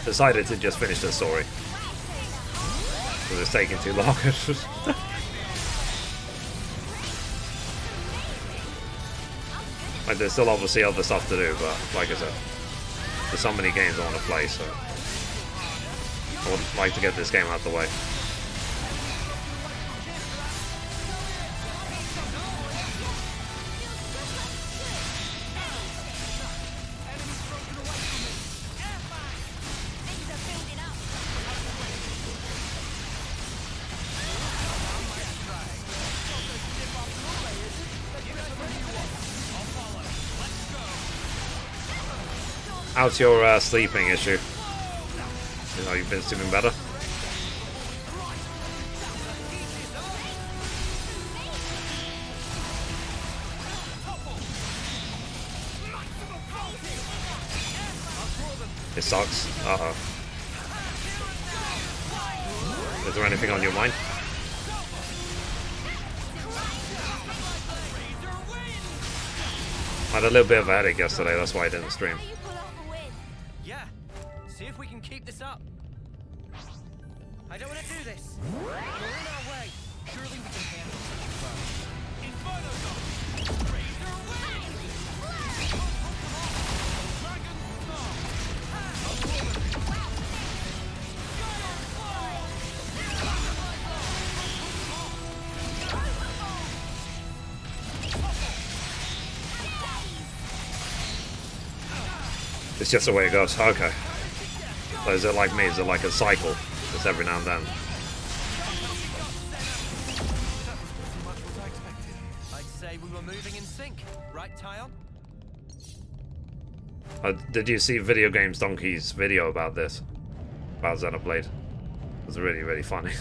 A: decided to just finish the story. Because it's taking too long. Like, there's still obviously other stuff to do, but like I said, there's so many games I want to play, so I would like to get this game out of the way. How's your sleeping issue? You know, you've been sleeping better? It sucks. Uh-oh. Is there anything on your mind? I had a little bit of a headache yesterday, that's why I didn't stream.
D: Yeah. See if we can keep this up. I don't want to do this. You're in our way. Surely we can handle such a foe. Inferno Zone! Razor Wing! Dragon
A: It's just the way it goes. Okay. So is it like me? Is it like a cycle? Just every now and then?
D: I'd say we were moving in sync, right, Tyon?
A: Did you see Video Games Donkey's video about this? About Xenoblade? It was really, really funny.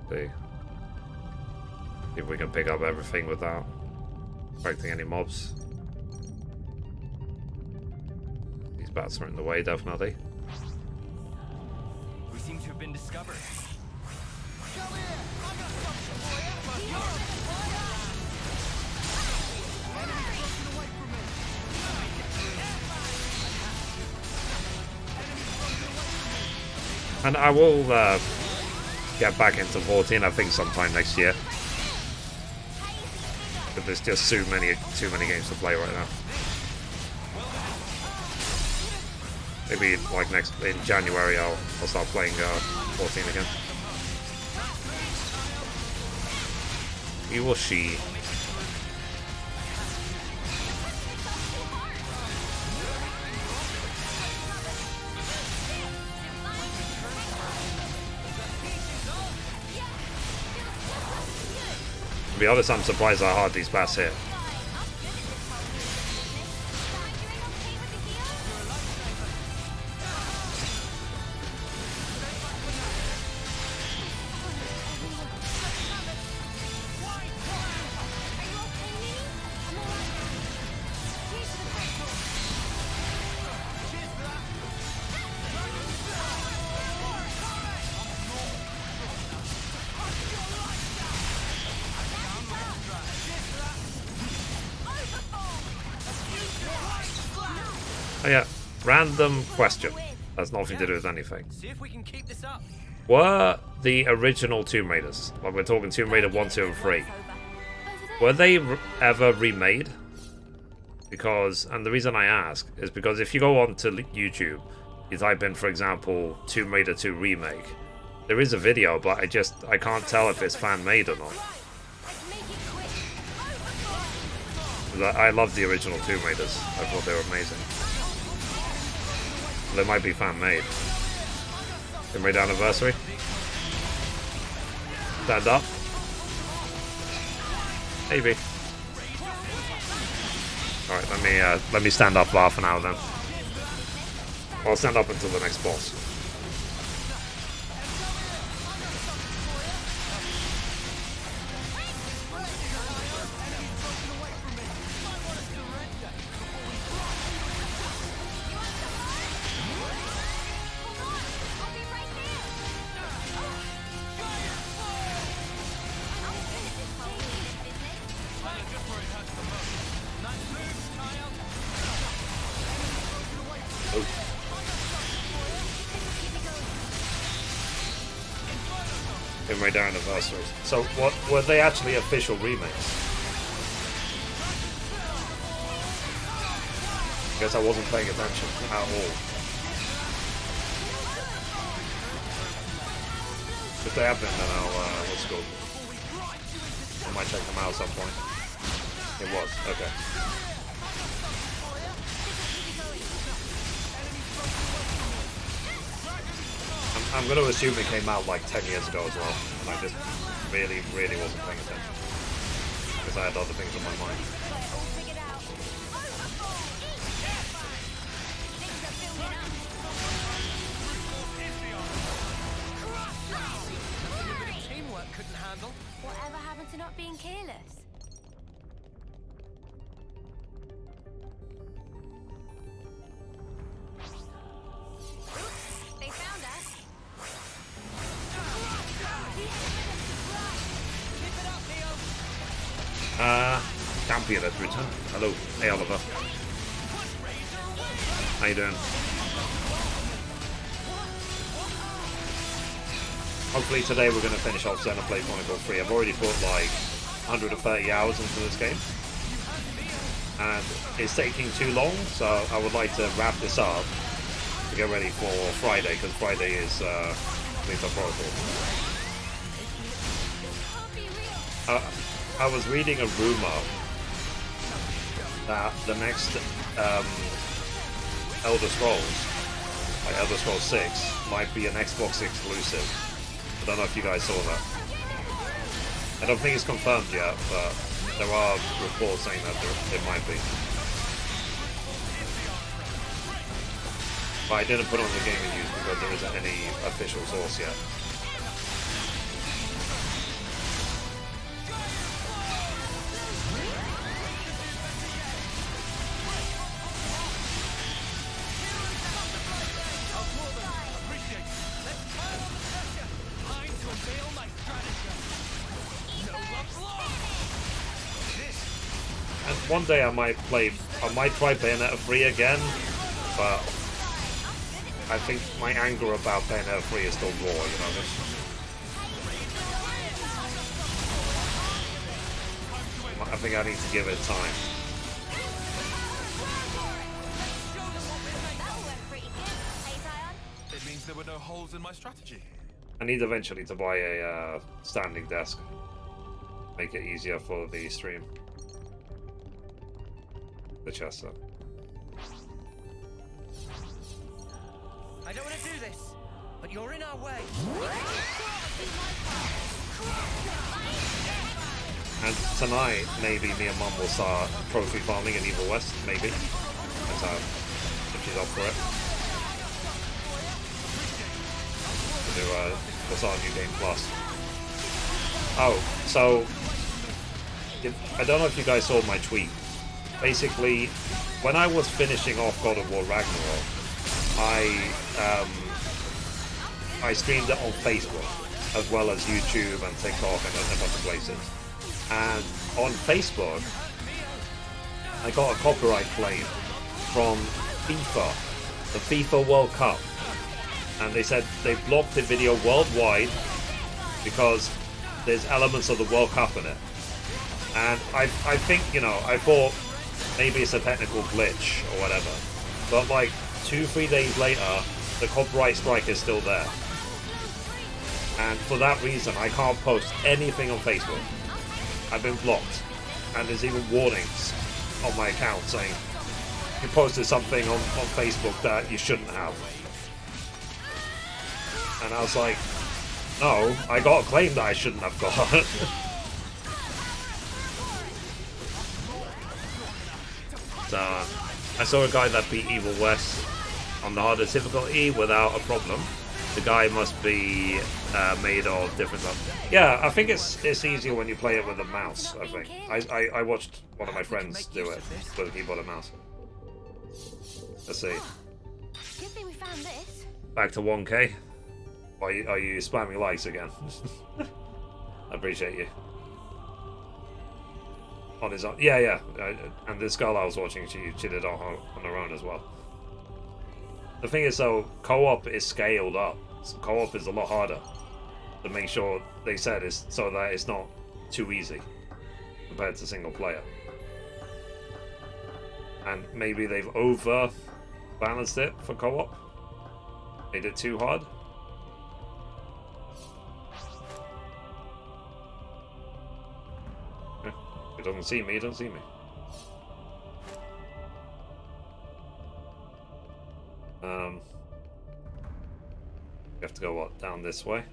A: See if we can pick up everything without affecting any mobs. These bats are in the way, definitely.
D: We seem to have been discovered.
A: And I will get back into 14, I think, sometime next year. But there's just too many games to play right now. Maybe like in January I'll start playing 14 again. He or she. To be honest, I'm surprised how hard these bats hit. Oh yeah, random question. Has nothing to do with anything.
D: See if we can keep this up.
A: Were the original Tomb Raiders, like we're talking Tomb Raider 1, 2, and 3, were they ever remade? Because, and the reason I ask is because if you go on to YouTube, you type in, for example, Tomb Raider 2 Remake, there is a video, but I can't tell if it's fan-made or not. I love the original Tomb Raiders. I thought they were amazing. They might be fan-made. Tomb Raider Anniversary. Stand up. Maybe. Alright, let me stand up for half an hour then. I'll stand up until the next boss. Tomb Raider Anniversaries. So, what were they actually official remakes? I guess I wasn't paying attention at all. If they have been, then I'll let's go. I might check them out at some point. It was, okay. I'm going to assume it came out like 10 years ago as well, and I just really wasn't paying attention. Because I had other things on my mind.
D: Teamwork couldn't handle.
F: Whatever happened to not being careless? They found us.
A: Champion has returned. Hello. Hey, Oliver. How you doing? Hopefully today we're going to finish off Xenoblade Chronicles 3. I've already put like 130 hours into this game. And it's taking too long, so I would like to wrap this up to get ready for Friday, because Friday is Lethal Protocol. I was reading a rumor that the next Elder Scrolls, like Elder Scrolls 6, might be an Xbox exclusive. I don't know if you guys saw that. I don't think it's confirmed yet, but there are reports saying that it might be. But I didn't put on the gaming news because there isn't any official source yet. And one day I might try Bayonetta 3 again, but I think my anger about Bayonetta 3 is still raw, you know this. I think I need to give it time.
B: It means there were no holes in my strategy.
A: I need eventually to buy a standing desk. Make it easier for the stream. The chest up.
D: I don't want to do this, but you're in our way.
A: And tonight, maybe me and Mum will start trophy farming in Evil West, maybe. That's how, if she's up for it. We'll start a new game plus. Oh, so I don't know if you guys saw my tweet. Basically, when I was finishing off God of War Ragnarok, I streamed it on Facebook, as well as YouTube and TikTok and a bunch of places. And on Facebook, I got a copyright claim from FIFA, the FIFA World Cup. And they said they blocked the video worldwide because there's elements of the World Cup in it. And I think, you know, I thought maybe it's a technical glitch or whatever. But like 2-3 days later, the copyright strike is still there. And for that reason, I can't post anything on Facebook. I've been blocked. And there's even warnings on my account saying you posted something on Facebook that you shouldn't have. And I was like, no, I got a claim that I shouldn't have got. So, I saw a guy that beat Evil West on the hardest difficulty without a problem. The guy must be made of different stuff. Yeah, I think it's easier when you play it with a mouse, I think. I watched one of my friends do it with a keyboard and mouse. Let's see.
F: Good thing we found this.
A: Back to 1K. Are you spamming likes again? I appreciate you. On his own. Yeah. And this girl I was watching, she did it on her own as well. The thing is, though, co-op is scaled up. So co-op is a lot harder. to make sure they said is so that it's not too easy compared to single player. And maybe they've over balanced it for co-op. Made it too hard. It doesn't see me, it doesn't see me. We have to go what? Down this way?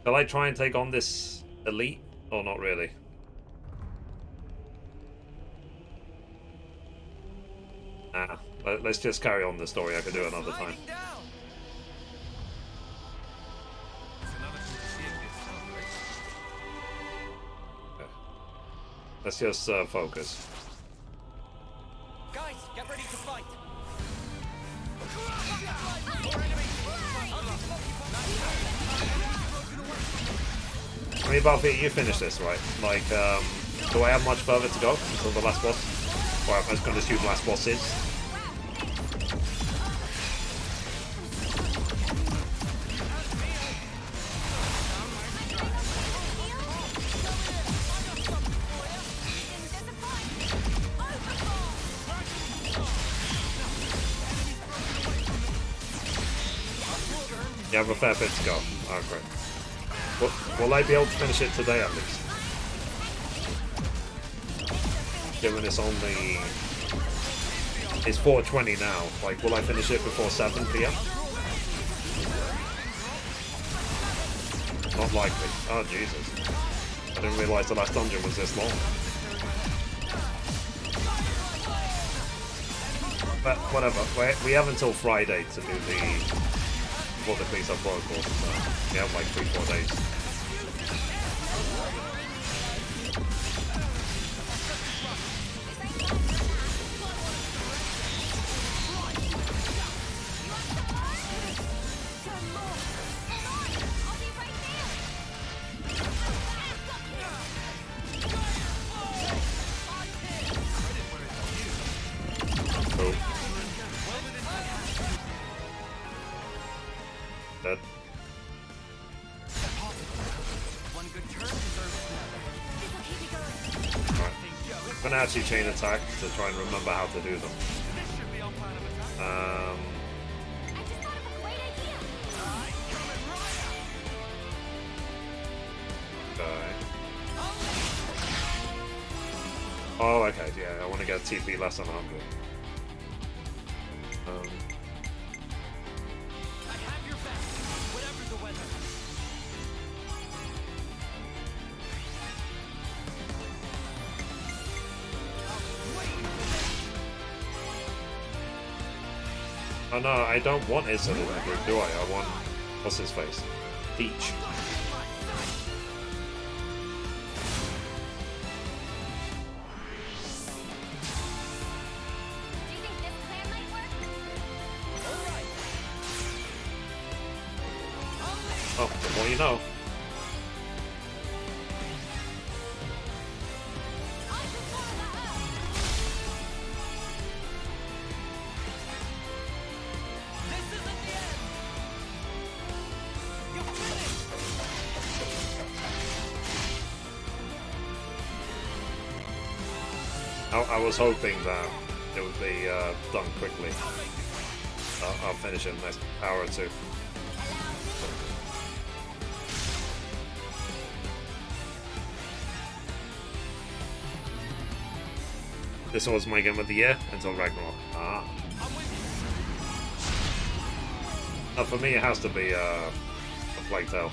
A: Shall I try and take on this elite? Or not really? Nah, let's just carry on the story. I could do it another time. Okay. Let's just focus.
D: Guys, get ready to fight.
A: I mean, Buffy, you finish this, right? Like, do I have much further to go until the last boss? Or am I just going to assume the last boss is? You have a fair bit to go. Oh, great. Will I be able to finish it today at least? Given it's only... It's 4:20 now. Like, will I finish it before 7 PM? Not likely. Oh, Jesus. I didn't realise the last dungeon was this long. But whatever. We have until Friday to do the... Before the police have protocols, so we have like 3-4 days. Dead. Alright. I'm gonna actually chain attack to try and remember how to do them. Okay. Oh, okay, yeah, I want to get TP less than 100. Oh no, I don't want Izzo in the group, do I? I want... What's his face? Peach. Oh, the more you know. I was hoping that it would be done quickly. I'll finish it in the next hour or two. This was my game of the year until Ragnarok. Ah. Oh, for me, it has to be a Plague Tale.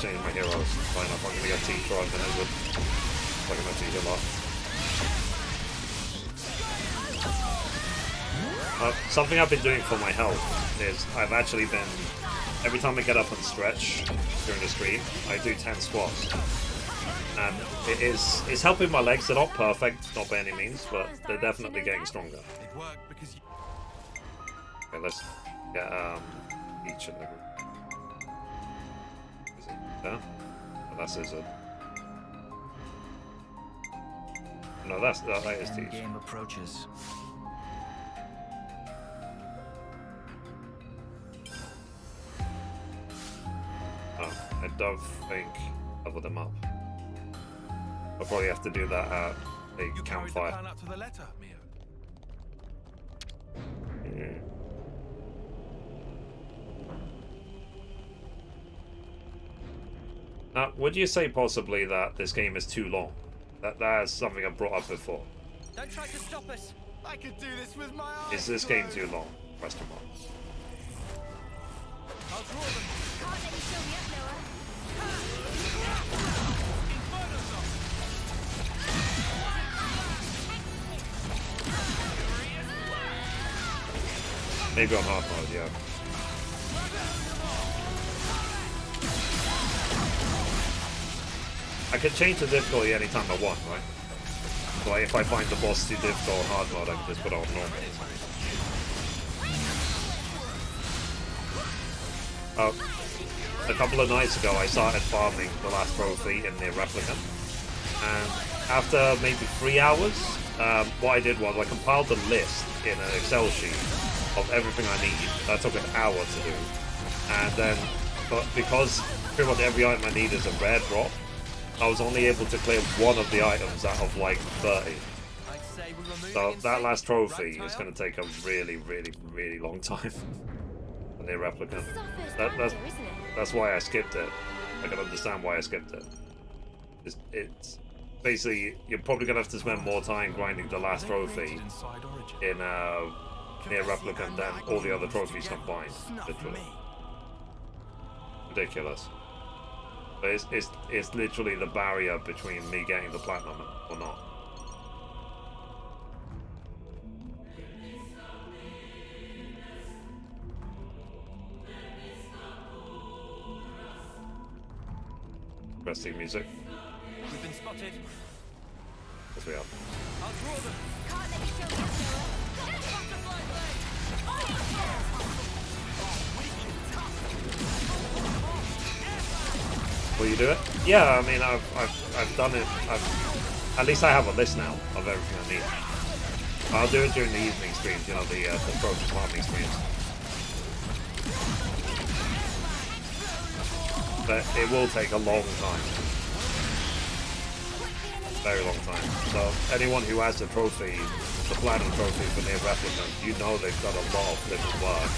A: Change my heroes. Fine enough, I'm gonna get Teach rather than Edward. I'm gonna Teach a lot. Something I've been doing for my health is I've actually been, every time I get up and stretch during the stream, I do 10 squats. And it's helping my legs. They're not perfect, not by any means, but they're definitely getting stronger.
B: It worked because you...
A: Okay, let's get each of them. Is it there? Oh, that's it. No, that is teach.
D: Game approaches.
A: Oh, I don't think level them up. I'll probably have to do that at a
B: You carried the
A: campfire.
B: plan up to the letter, Mio.
A: Yeah. Now, would you say possibly that this game is too long? That's something I've brought up before.
D: Don't try to stop us.
J: I could do this with my eyes.
A: Is this game too long? Question mark.
D: I'll draw them.
F: Can't let you show me up, Noah.
A: Maybe on hard mode, yeah. I can change the difficulty anytime I want, right? So like if I find the boss too difficult on hard mode, I can just put it on normal. A couple of nights ago, I started farming the last trophy in the replicant, and after maybe 3 hours, what I did was I compiled the list in an Excel sheet of everything I need. That took an hour to do, and then, but because pretty much every item I need is a rare drop, I was only able to clear one of the items out of like 30. So that last trophy is going to take a really, really, really long time. On the replicant. That's why I skipped it. I can understand why I skipped it. It's basically, you're probably going to have to spend more time grinding the last trophy in near replicant than all the other trophies combined. Literally. Ridiculous. But it's literally the barrier between me getting the platinum or not. Interesting music.
D: We've been spotted.
A: Yes, we are.
D: I'll draw them.
F: Can't let you show me up,
A: Will you do it? Yeah, I mean, I've done it. At least I have a list now of everything I need. I'll do it during the evening streams, you know, the trophy farming streams. But it will take a long time. Very long time. So anyone who has the trophy, the platinum trophy for near replicant, you know they've done a lot of different work.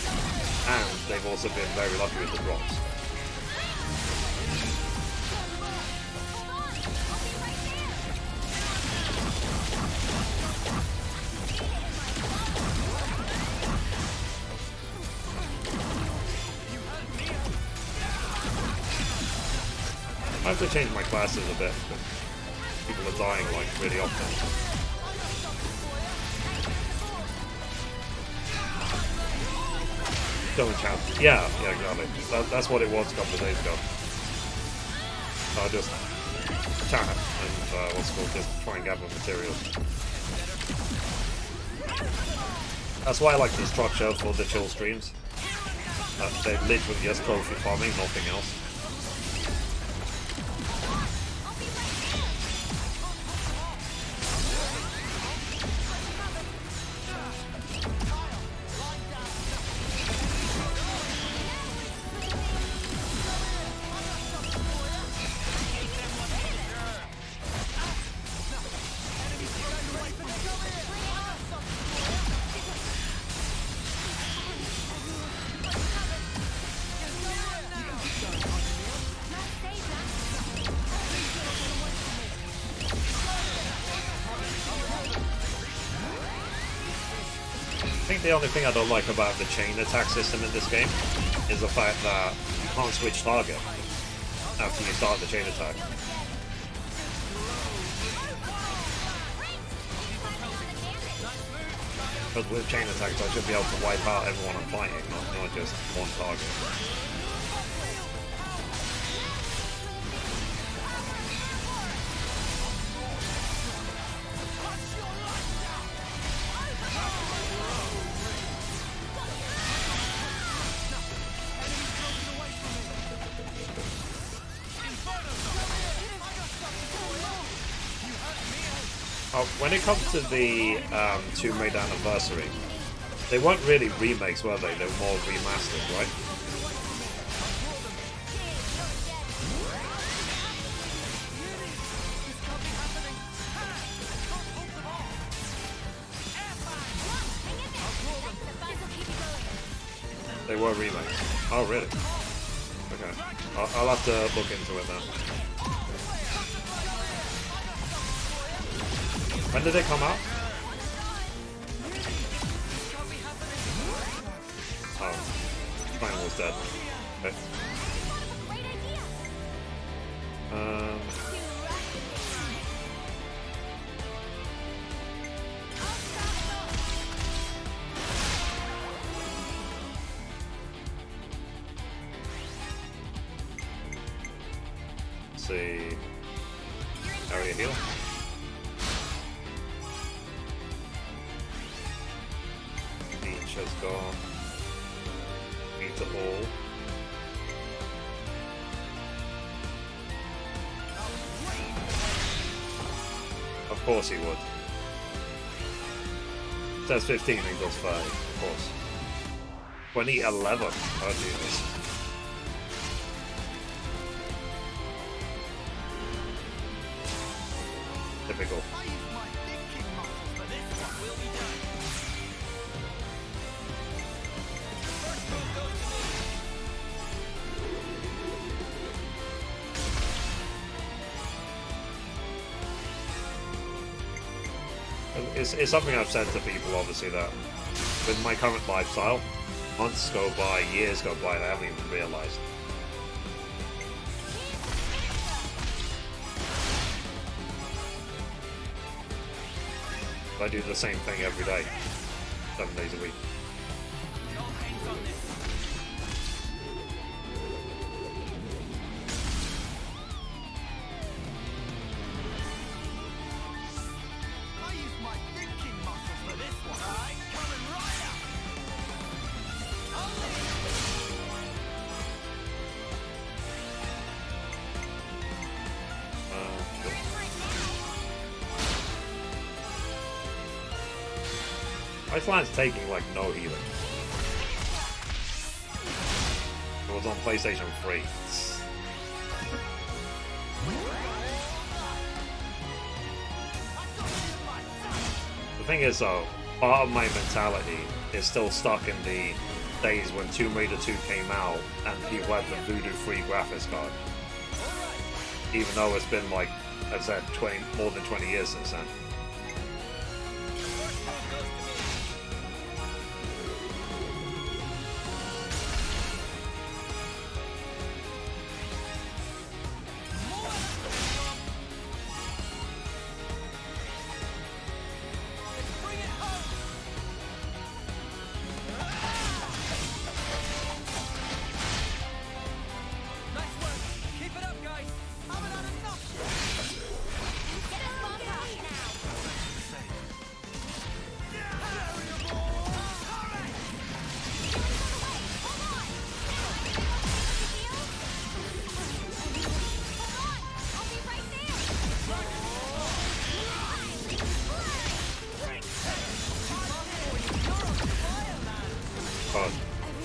A: And they've also been very lucky with the drops. I have to change my classes a bit because people are dying like really often. Go and chat. Yeah, exactly. That's what it was a couple of days ago. So I just chat and what's it called, just try and gather materials. That's why I like the structure for the chill streams. They're literally just trophy farming, nothing else. I think the only thing I don't like about the chain attack system in this game is the fact that you can't switch target after you start the chain attack. Because with chain attacks I should be able to wipe out everyone I'm fighting, not just one target. when it comes to the Tomb Raider anniversary, they weren't really remakes, were they? They were more remasters, right? They were remakes. Oh, really? Okay. I'll have to look into it now. When did they come out? Oh, mine was dead. Okay. Let's see. Area heal. Each has gone. Need to all. Of course he would. Says 15 and goes 5, of course. 2011. Oh Jesus. Typical. It's something I've said to people, obviously, that with my current lifestyle, months go by, years go by, and I haven't even realised. I do the same thing every day, 7 days a week. Iceland's taking like no healing. It was on PlayStation 3. The thing is though, part of my mentality is still stuck in the days when Tomb Raider 2 came out and people had the Voodoo free graphics card. Even though it's been like, as I said, more than 20 years since then.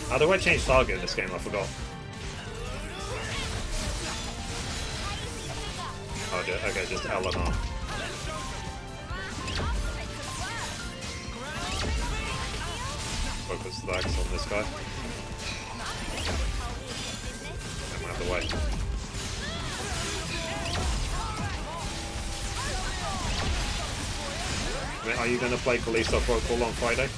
A: How do I change target in this game? I forgot. Oh, okay, just L and R. Focus the axe on this guy. I'm out of the way. I mean, are you going to play Callisto Protocol on Friday?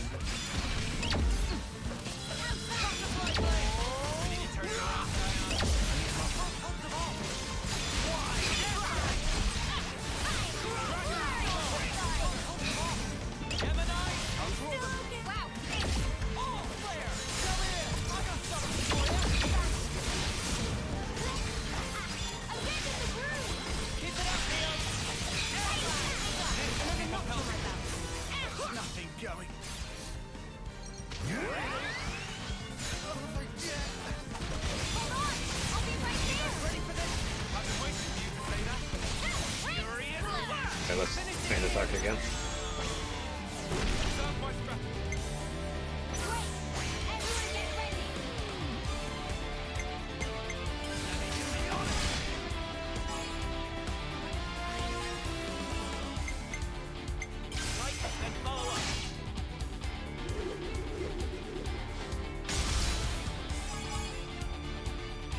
A: attack again.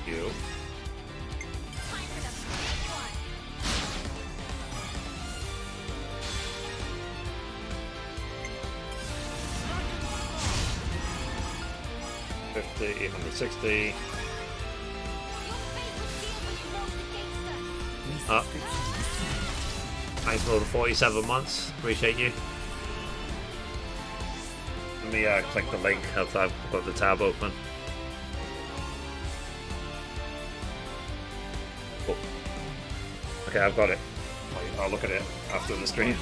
A: You. 50, 160. Up. Thanks for the 47 months. Appreciate you. Let me click the link as I've got the tab open. Oh. Okay, I've got it. I'll look at it after the stream.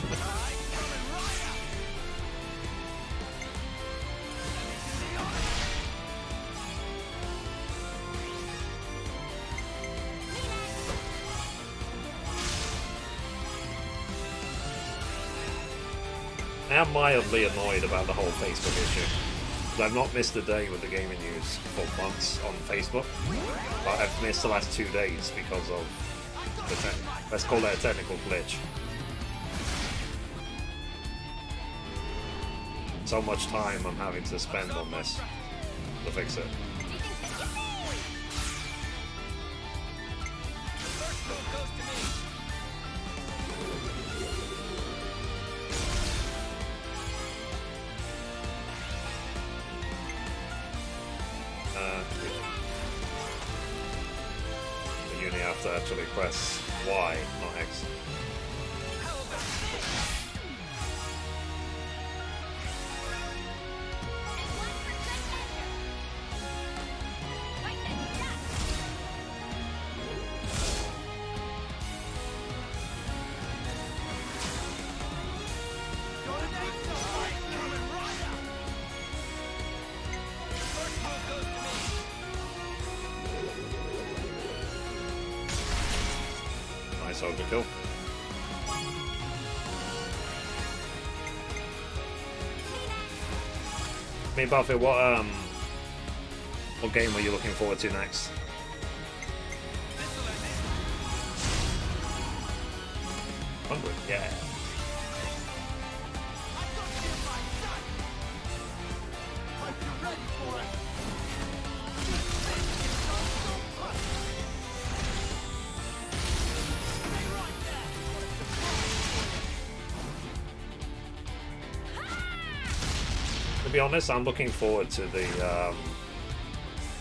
A: I am mildly annoyed about the whole Facebook issue. Because I've not missed a day with the gaming news for months on Facebook. But I've missed the last 2 days because of the let's call that a technical glitch. So much time I'm having to spend on this to fix it. You only have to actually press Y, not X. Nice overkill. I mean, Buffy, what game were you looking forward to next? Hungry, yeah. To be honest, I'm looking forward to the,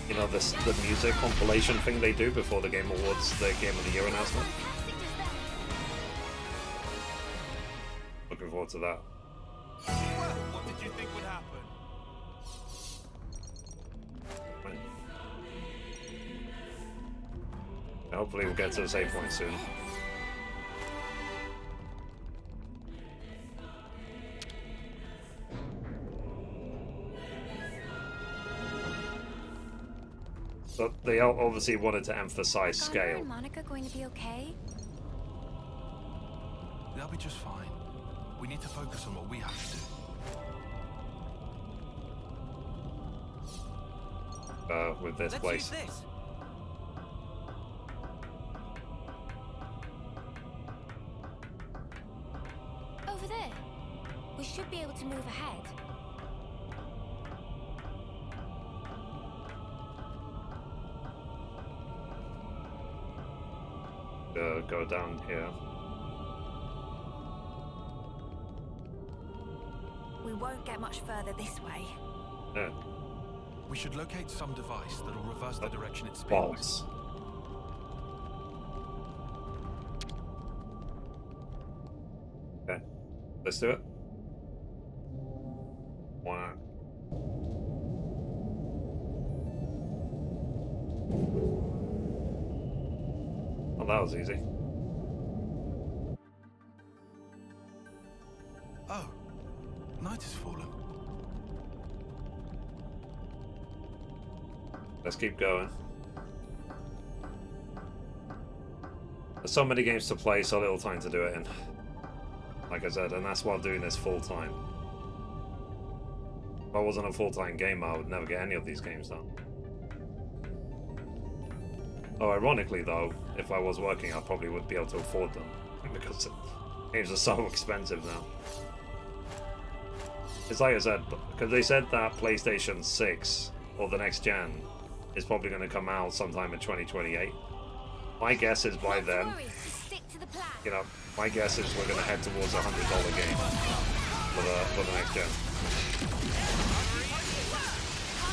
A: you know, the music compilation thing they do before the Game Awards, the Game of the Year announcement. Looking forward to that.
B: Well, what did you think would happen?
A: Hopefully we'll get to the save point soon. But they obviously wanted to emphasize
E: Connor
A: scale.
E: and Monica going to be okay?
B: They'll be just fine. We need to focus on what we have to do.
A: With this place.
D: Let's use this.
E: Over there. We should be able to move ahead.
A: Go down here.
K: We won't get much further this way.
A: Yeah.
B: We should locate some device that'll reverse the direction it's spins.
A: Bolts. Okay, let's do it. Wow. Well, that was easy.
B: Oh, night has fallen.
A: Let's keep going. There's so many games to play, so little time to do it in. Like I said, and that's while doing this full time. If I wasn't a full-time gamer, I would never get any of these games done. Oh, ironically though, if I was working, I probably wouldn't be able to afford them because games are so expensive now. It's like I said, because they said that PlayStation 6 or the next gen is probably going to come out sometime in 2028. My guess is by then, you know, my guess is we're going to head towards a $100 game for the next gen.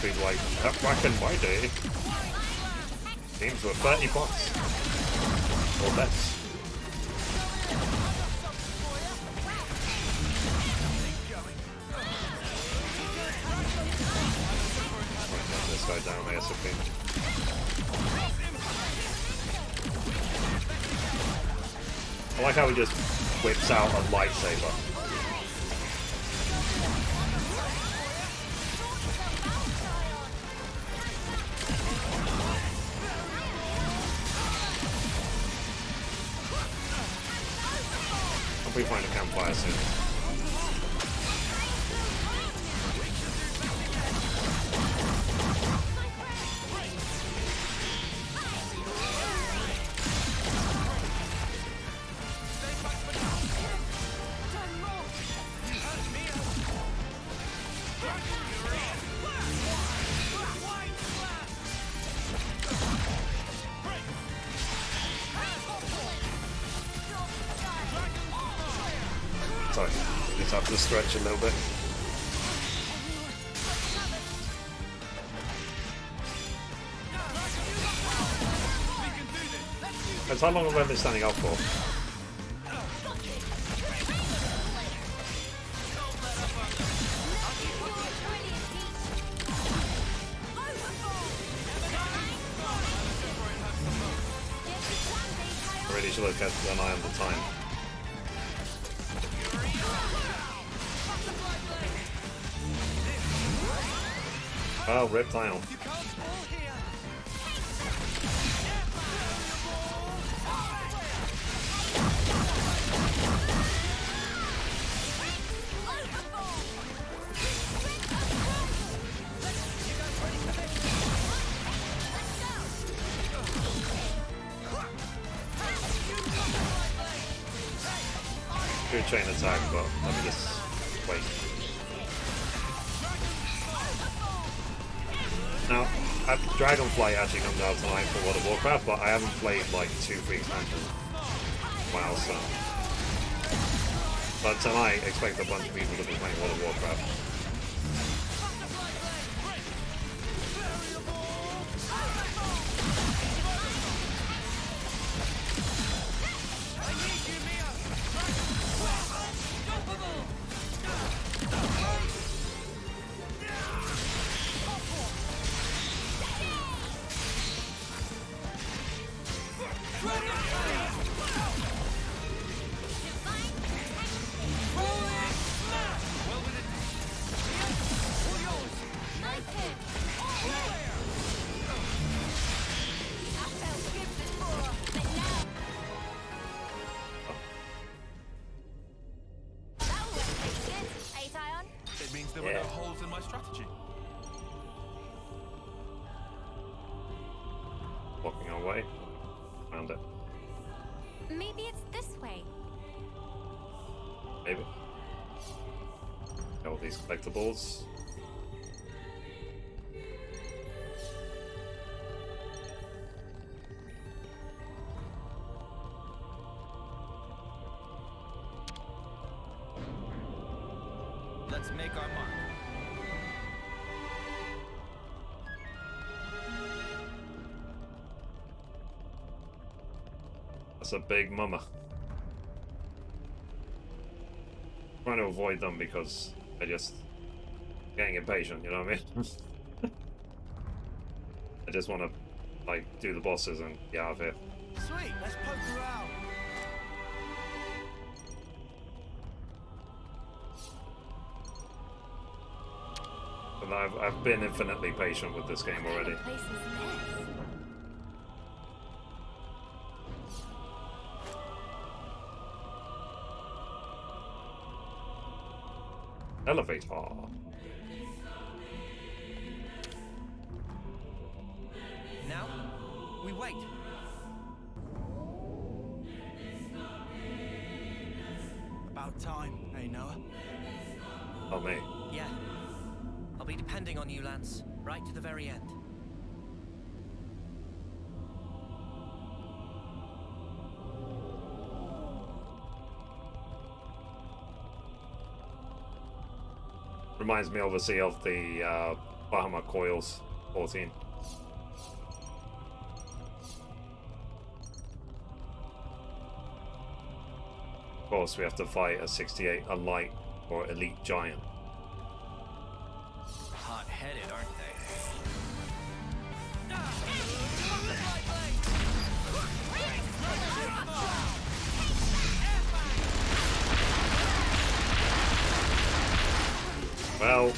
A: Be like, back in my day, games were $30 or less. This guy down ASAP. I like how he just whips out a lightsaber. Hope we find a campfire soon. Sorry, just have to stretch a little bit. That's how long have I been standing up for? I really should have kept an eye on the time. Oh, reptile. Good chain attack, but let me just wait. Now, Dragonflight actually comes out tonight for World of Warcraft, but I haven't played like 2-3 expansions. Wow, so. But tonight, expect a bunch of people to be playing World of Warcraft.
B: It means there were no holes in my strategy.
A: Walking our way. Found it.
E: Maybe it's this way.
A: Maybe. All these collectibles.
D: Let's make our mark.
A: That's a big mama. Trying to avoid them because I just getting impatient, you know what I mean? I just want to like do the bosses and get out of here.
J: Sweet, let's poke around.
A: And I've been infinitely patient with this game already.
E: What place is this?
A: Elevator.
D: Now, we wait.
J: About time, hey Noah?
A: Oh, me.
D: Yeah. I'll be depending on you, Lance, right to the very end.
A: Reminds me, obviously, of the Bahama Coils 14. Of course, we have to fight a 68, a light or elite giant.
D: Hot-headed, aren't they?
A: Well,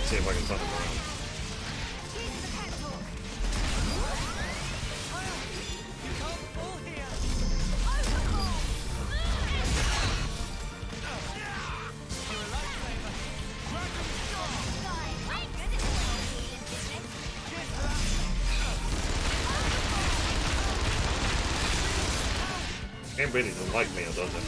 A: see if I can turn them around. Game really doesn't like me, does it?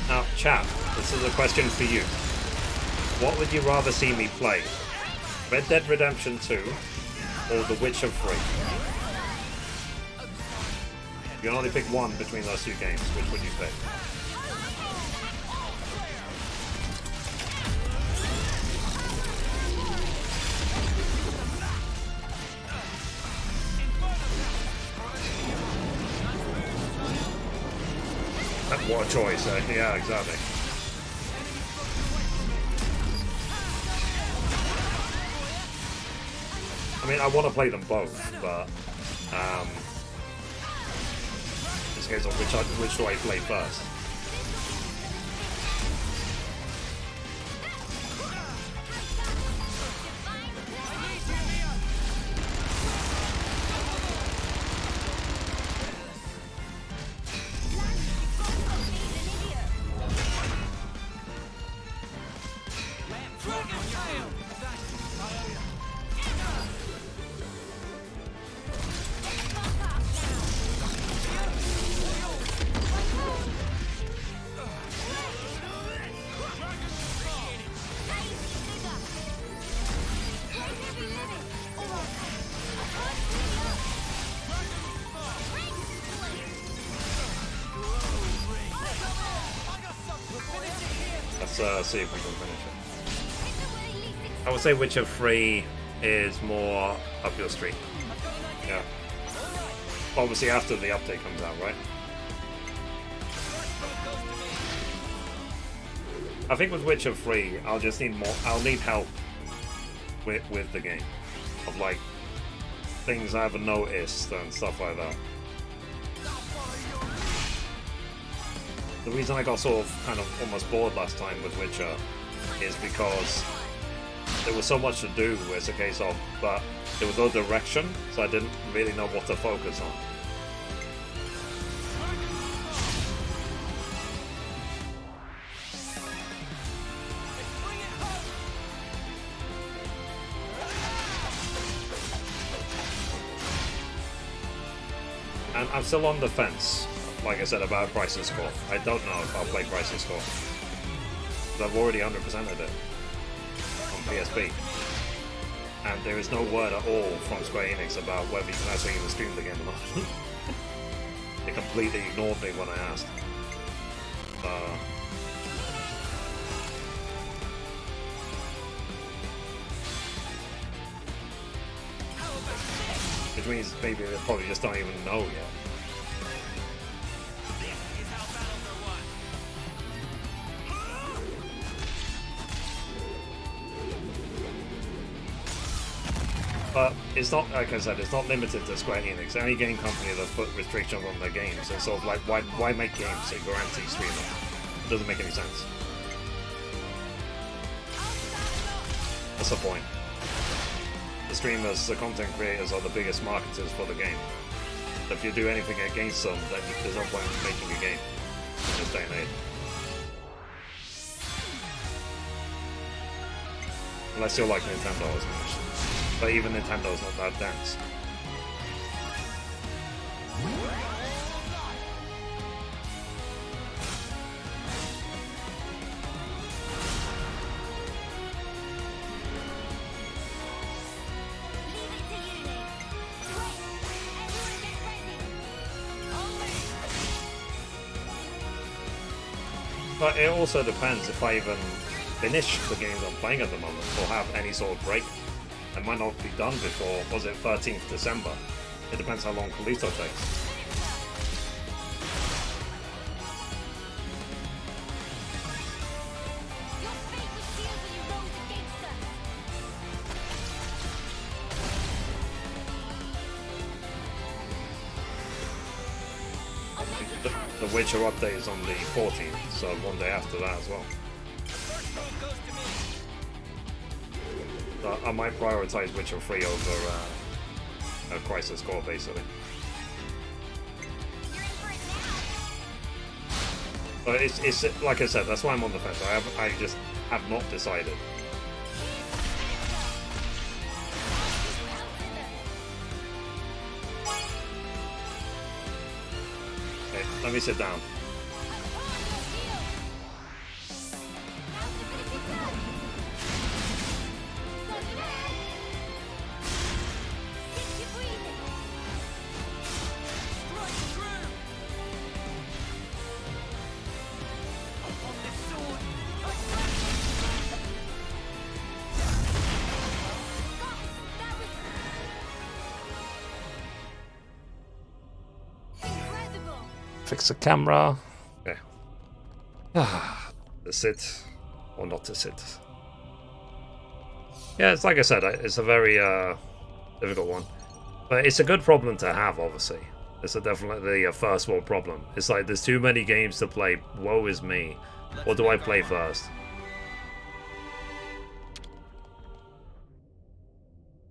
A: Now, chat, this is a question for you. What would you rather see me play? Red Dead Redemption 2 or The Witcher 3? You can only pick one between those two games. Which would you pick? What a choice, yeah, exactly. I mean, I want to play them both, but this case of which do I play first? Let's see if we can finish it. I would say Witcher 3 is more up your street. Yeah. Obviously after the update comes out, right? I think with Witcher 3, I'll just need more. I'll need help with the game, of like things I haven't noticed and stuff like that. The reason I got sort of kind of almost bored last time with Witcher is because there was so much to do as a case of, but there was no direction, so I didn't really know what to focus on. And I'm still on the fence, like I said, about Crisis Core. I don't know if I'll play Crisis Core. I've already 100%ed it on PSP. And there is no word at all from Square Enix about whether you can actually even stream the game or not. They completely ignored me when I asked. Which means maybe they probably just don't even know yet. But it's not, like I said, it's not limited to Square Enix. Any game company that's put restrictions on their games, it's sort of like, why make games if you're anti-streamer? It doesn't make any sense. What's the point? The streamers, the content creators are the biggest marketers for the game. If you do anything against them, then there's no point in making a game in this day and age. Unless you're like Nintendo as much. But even Nintendo's not that dense. But it also depends if I even finish the games I'm playing at the moment or have any sort of break. It might not be done before, was it 13th December? It depends how long Kalito takes. The Witcher update is on the 14th, so one day after that as well. So I might prioritize Witcher 3 over Crisis Core, basically. So it's like I said, that's why I'm on the fence. I just have not decided. Okay, let me sit down. Fix the camera. Okay. To sit or not to sit. Yeah, it's like I said, it's a very difficult one. But it's a good problem to have, obviously. It's definitely a first world problem. It's like there's too many games to play. Woe is me. What do I play first?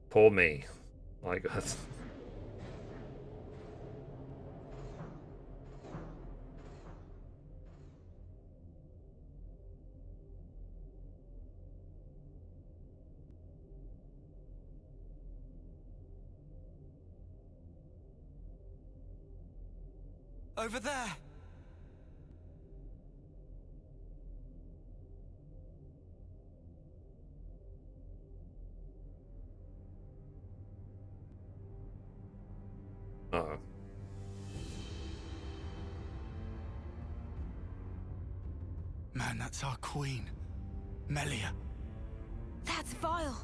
A: Poor me. My God.
D: Over there!
A: Uh-oh.
J: Man, that's our queen. Melia.
F: That's vile.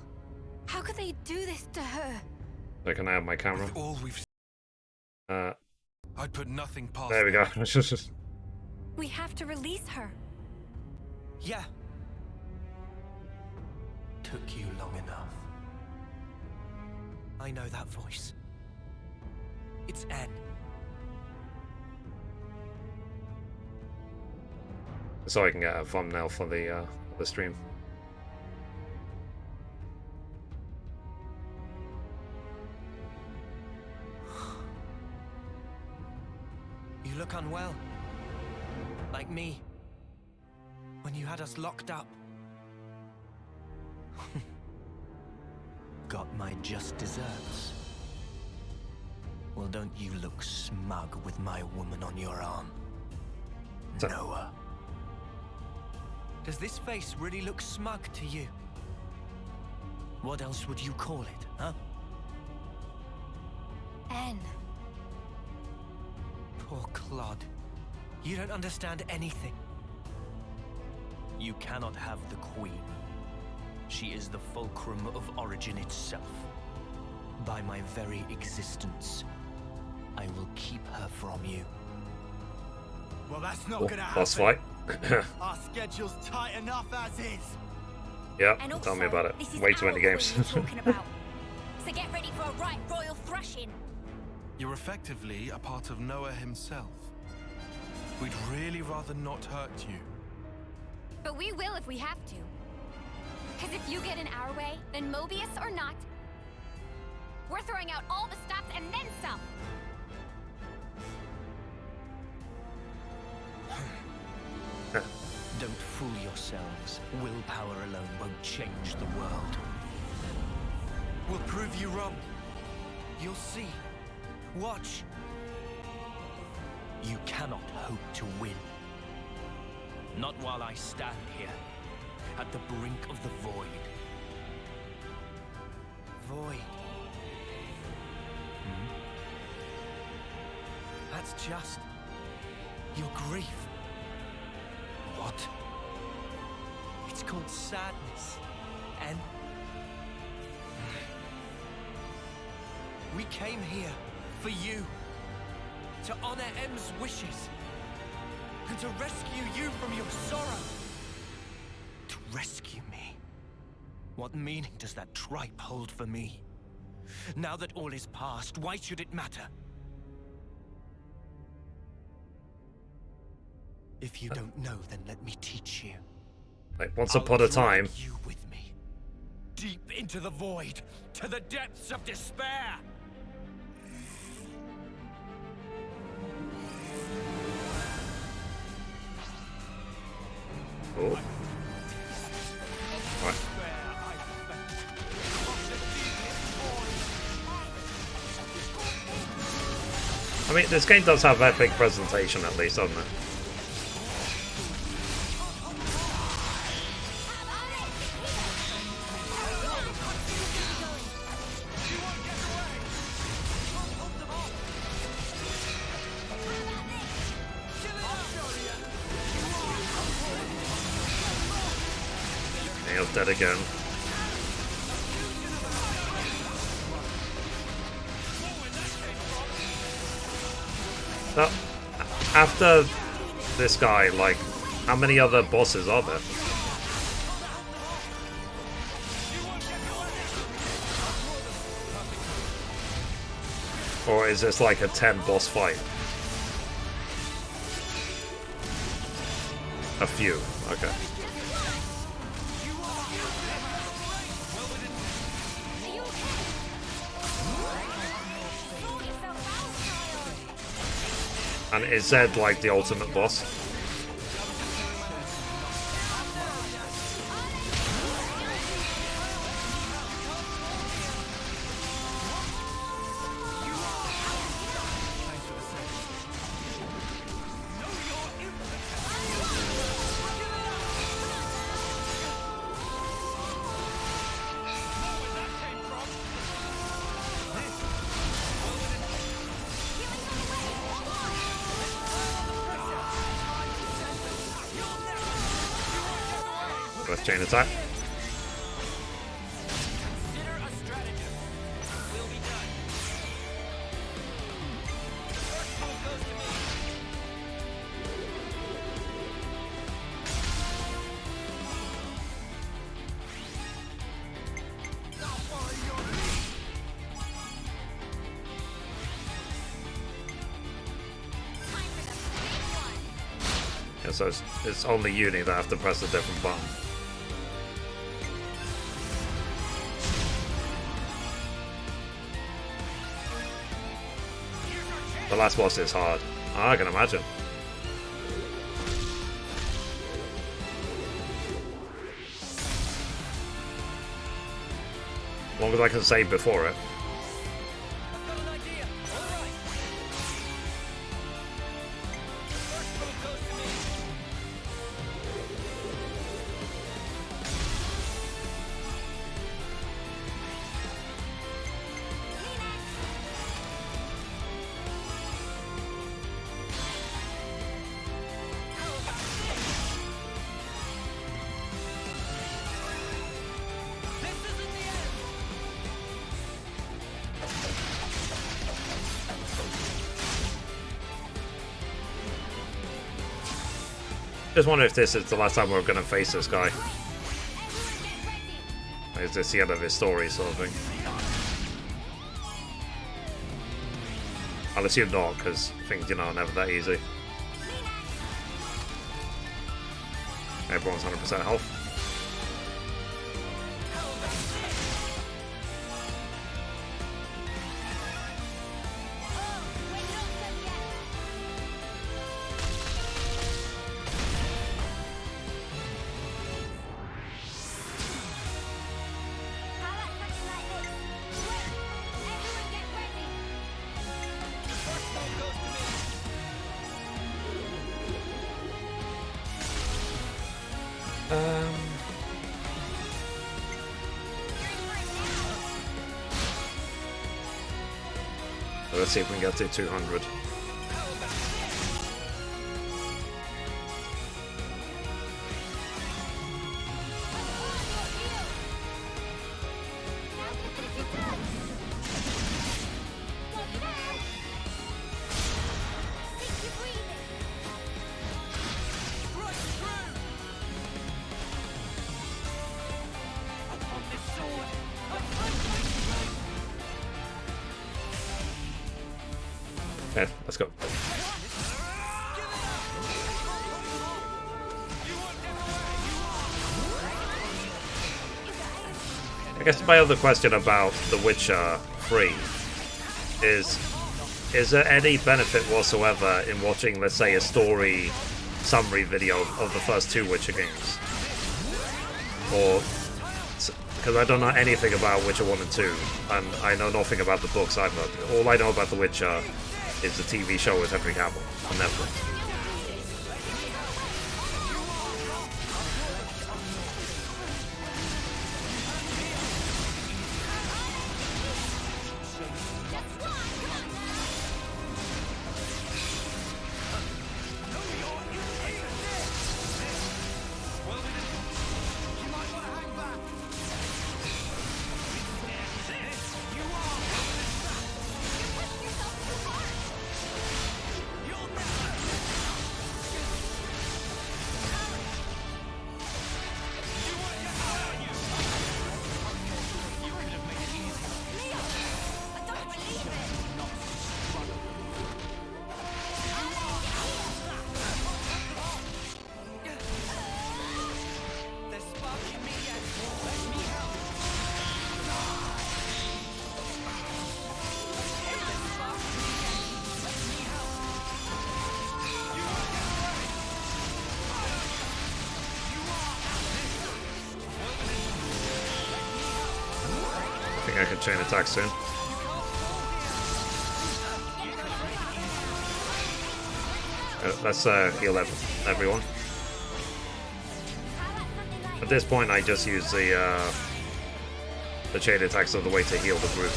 F: How could they do this to her?
A: So can I have my camera?
B: With all we've I'd put nothing past
A: There we go.
E: We have to release her.
D: Yeah. Took you long enough. I know that voice. It's N.
A: So I can get a thumbnail for the stream.
D: You look unwell. Like me. When you had us locked up. Got my just desserts. Well, don't you look smug with my woman on your arm. Noah. Does this face really look smug to you? What else would you call it, huh?
F: N.
D: Poor Clod. You don't understand anything. You cannot have the Queen. She is the fulcrum of Origin itself. By my very existence, I will keep her from you.
J: Well, that's not gonna happen.
A: Boss fight.
J: Our schedule's tight enough as is.
A: Yeah,
E: And
A: tell me
E: also,
A: about it.
E: this is
A: Way too
E: our
A: many games.
E: queen you're talking about.
G: So get ready for a right royal thrashing.
B: You're effectively a part of Noah himself. We'd really rather not hurt you.
E: But we will if we have to. Because if you get in our way, then Mobius or not, we're throwing out all the stops and then some.
D: Don't fool yourselves. Willpower alone won't change the world. We'll prove you wrong. You'll see. Watch. You cannot hope to win. Not while I stand here, at the brink of the void. Void. That's just your grief. What? It's called sadness. And we came here for you. To honor M's wishes. And to rescue you from your sorrow. To rescue me. What meaning does that tripe hold for me? Now that all is past, why should it matter? If you don't know, then let me teach you.
A: Like once upon a time.
D: You with me. Deep into the void, to the depths of despair.
A: Oh. Right. I mean, this game does have epic presentation at least, doesn't it? Dead again. Now, after this guy, like, how many other bosses are there? Or is this like a 10 boss fight? A few, okay. And is Zed like the ultimate boss? First chain attack. Yeah, so it's only Uni that have to press a different button. The last boss is hard. I can imagine. As long as I can save before it. Just wonder if this is the last time we're going to face this guy. Is this the end of his story, sort of thing? I'll assume not, because things, you know, are never that easy. Everyone's 100% health. Let's see if we can get to 200. Yeah, let's go. I guess my other question about The Witcher 3 is there any benefit whatsoever in watching, let's say, a story summary video of the first 2 Witcher games? Or, because I don't know anything about Witcher 1 and 2, and I know nothing about the books either. All I know about The Witcher is the TV show with Henry Cavill on Netflix. I can chain attack soon. Let's heal everyone. At this point, I just use the chain attacks as the way to heal the group.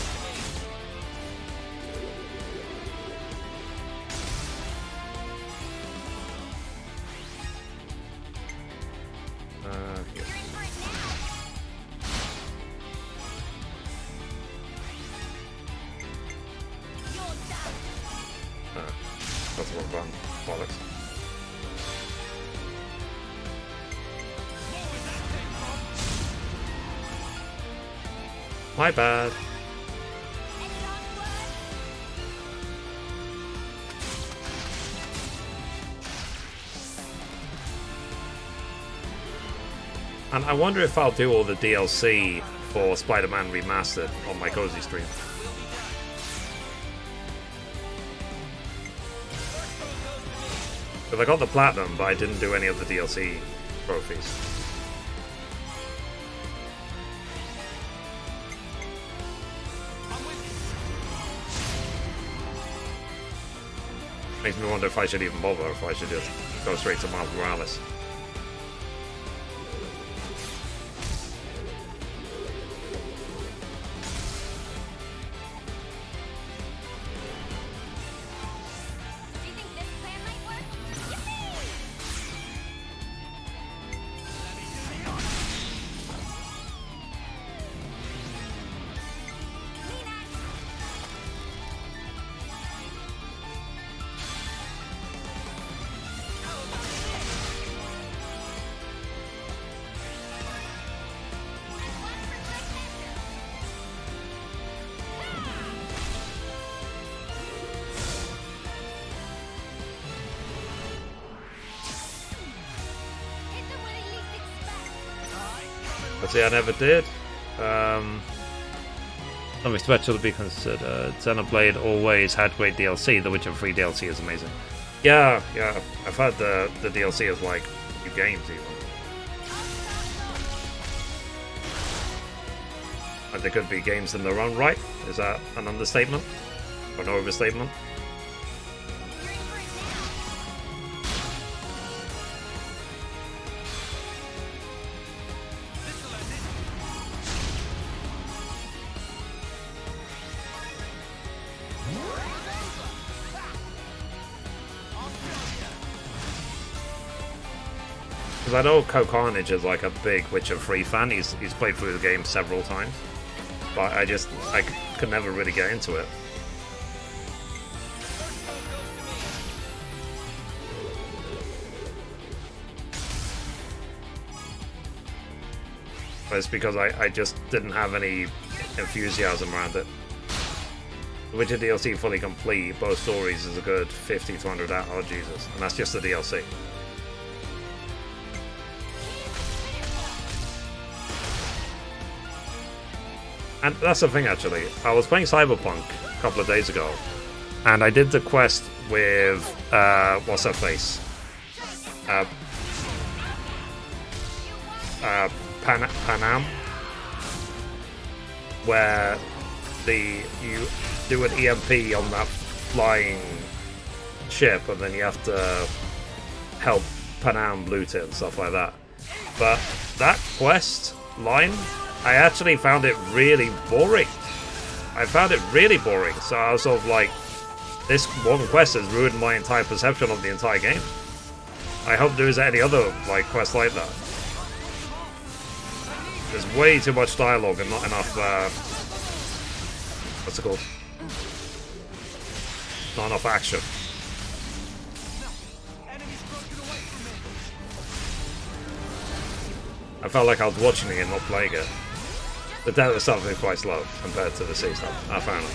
A: That's a lot of bollocks. My bad. And I wonder if I'll do all the DLC for Spider-Man Remastered on my Cozy stream. Because I got the Platinum, but I didn't do any of the DLC trophies. Makes me wonder if I should even bother, or if I should just go straight to Miles Morales. But see, I never did. Something special to be considered. Xenoblade always had great DLC. The Witcher 3 DLC is amazing. Yeah, I've had the DLC of like new games even. Like there could be games in their own right. Is that an understatement? Or an overstatement? Because I know Carnage is like a big Witcher 3 fan. He's played through the game several times. But I could never really get into it. But it's because I just didn't have any enthusiasm around it. The Witcher DLC fully complete, both stories is a good 50 to 100 hours. Oh Jesus, and that's just the DLC. And that's the thing, actually. I was playing Cyberpunk a couple of days ago, and I did the quest with what's her face? Panam, where you do an EMP on that flying ship, and then you have to help Panam loot it and stuff like that. But that quest line, I actually found it really boring. I found it really boring, so I was sort of like, this one quest has ruined my entire perception of the entire game. I hope there is any other like quest like that. There's way too much dialogue and not enough, what's it called? Not enough action. I felt like I was watching it and not playing it. The depth of stuff is quite slow compared to the sea stuff, I found it.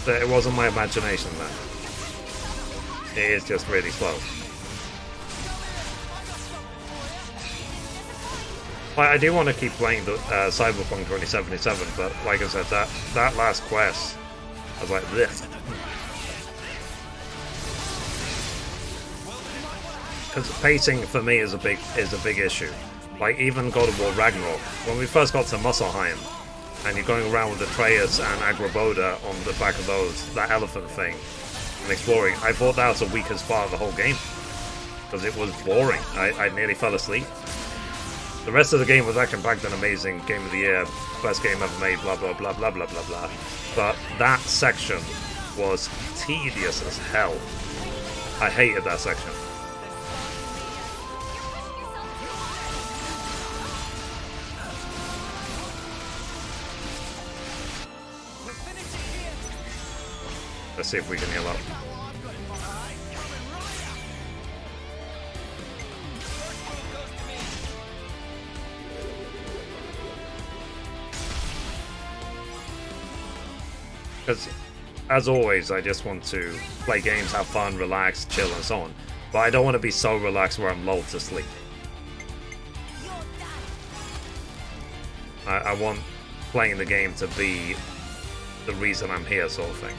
A: It wasn't my imagination then. It is just really slow. I do want to keep playing the Cyberpunk 2077, but like I said, that last quest, I was like, this. Because pacing for me is a big issue. Like even God of War Ragnarok, when we first got to Muspelheim, and you're going around with Atreus and Agraboda on the back of that elephant thing, and exploring, I thought that was the weakest part of the whole game. Because it was boring. I nearly fell asleep. The rest of the game was action-packed and amazing, game of the year, best game ever made, blah blah blah blah blah blah blah. But that section was tedious as hell. I hated that section. Let's see if we can heal up. Because, as always, I just want to play games, have fun, relax, chill, and so on. But I don't want to be so relaxed where I'm lulled to sleep. I want playing the game to be the reason I'm here, sort of thing.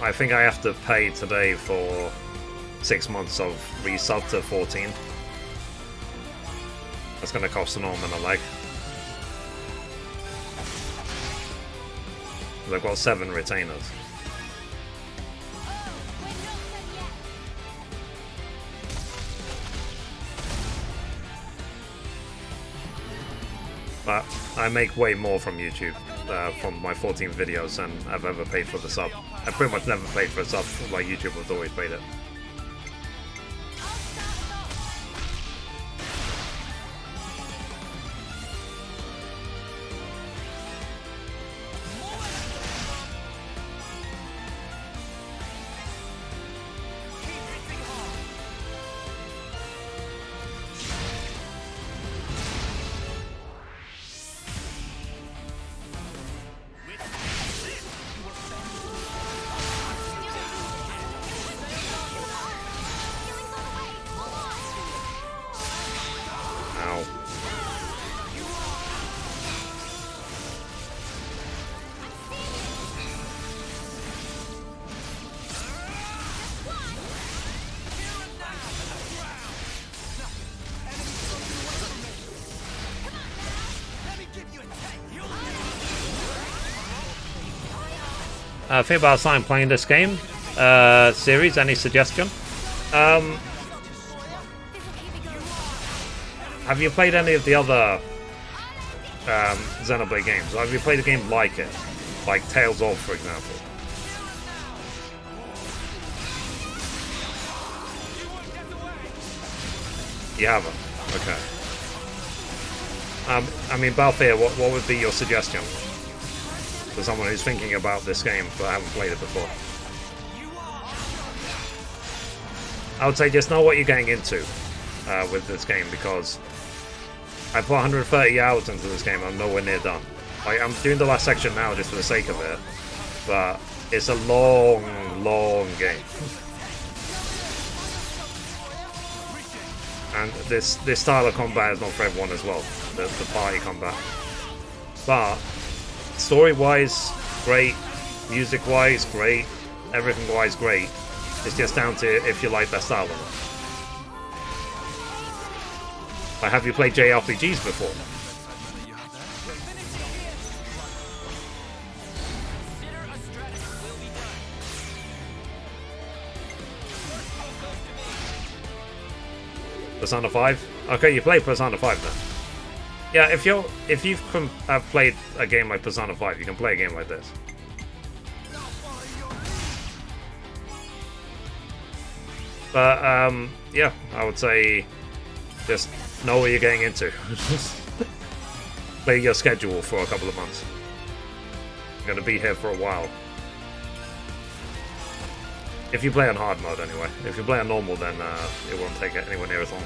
A: I think I have to pay today for 6 months of resub to 14. That's going to cost an arm and a leg. I've got 7 retainers. But I make way more from YouTube, from my 14 videos, than I've ever paid for the sub. I pretty much never paid for a sub, like YouTube has always paid it. Think about time playing this game series. Any suggestion? Have you played any of the other Xenoblade games? Have you played a game like it, like Tales of, for example? You haven't. Okay. I mean, Balthier, what would be your suggestion for someone who's thinking about this game but haven't played it before? I would say just know what you're getting into with this game, because I put 130 hours into this game. I'm nowhere near done. Like, I'm doing the last section now just for the sake of it, but it's a long game. And this style of combat is not for everyone as well, the party combat. But story-wise, great. Music-wise, great. Everything-wise, great. It's just down to if you like that style or not. Like, have you played JRPGs before? Persona 5? Okay, you play Persona 5 then. Yeah, if you've played a game like Persona 5, you can play a game like this. But yeah, I would say just know what you're getting into. Play your schedule for a couple of months. You're gonna be here for a while. If you play on hard mode, anyway. If you play on normal, then it won't take it anywhere near as long.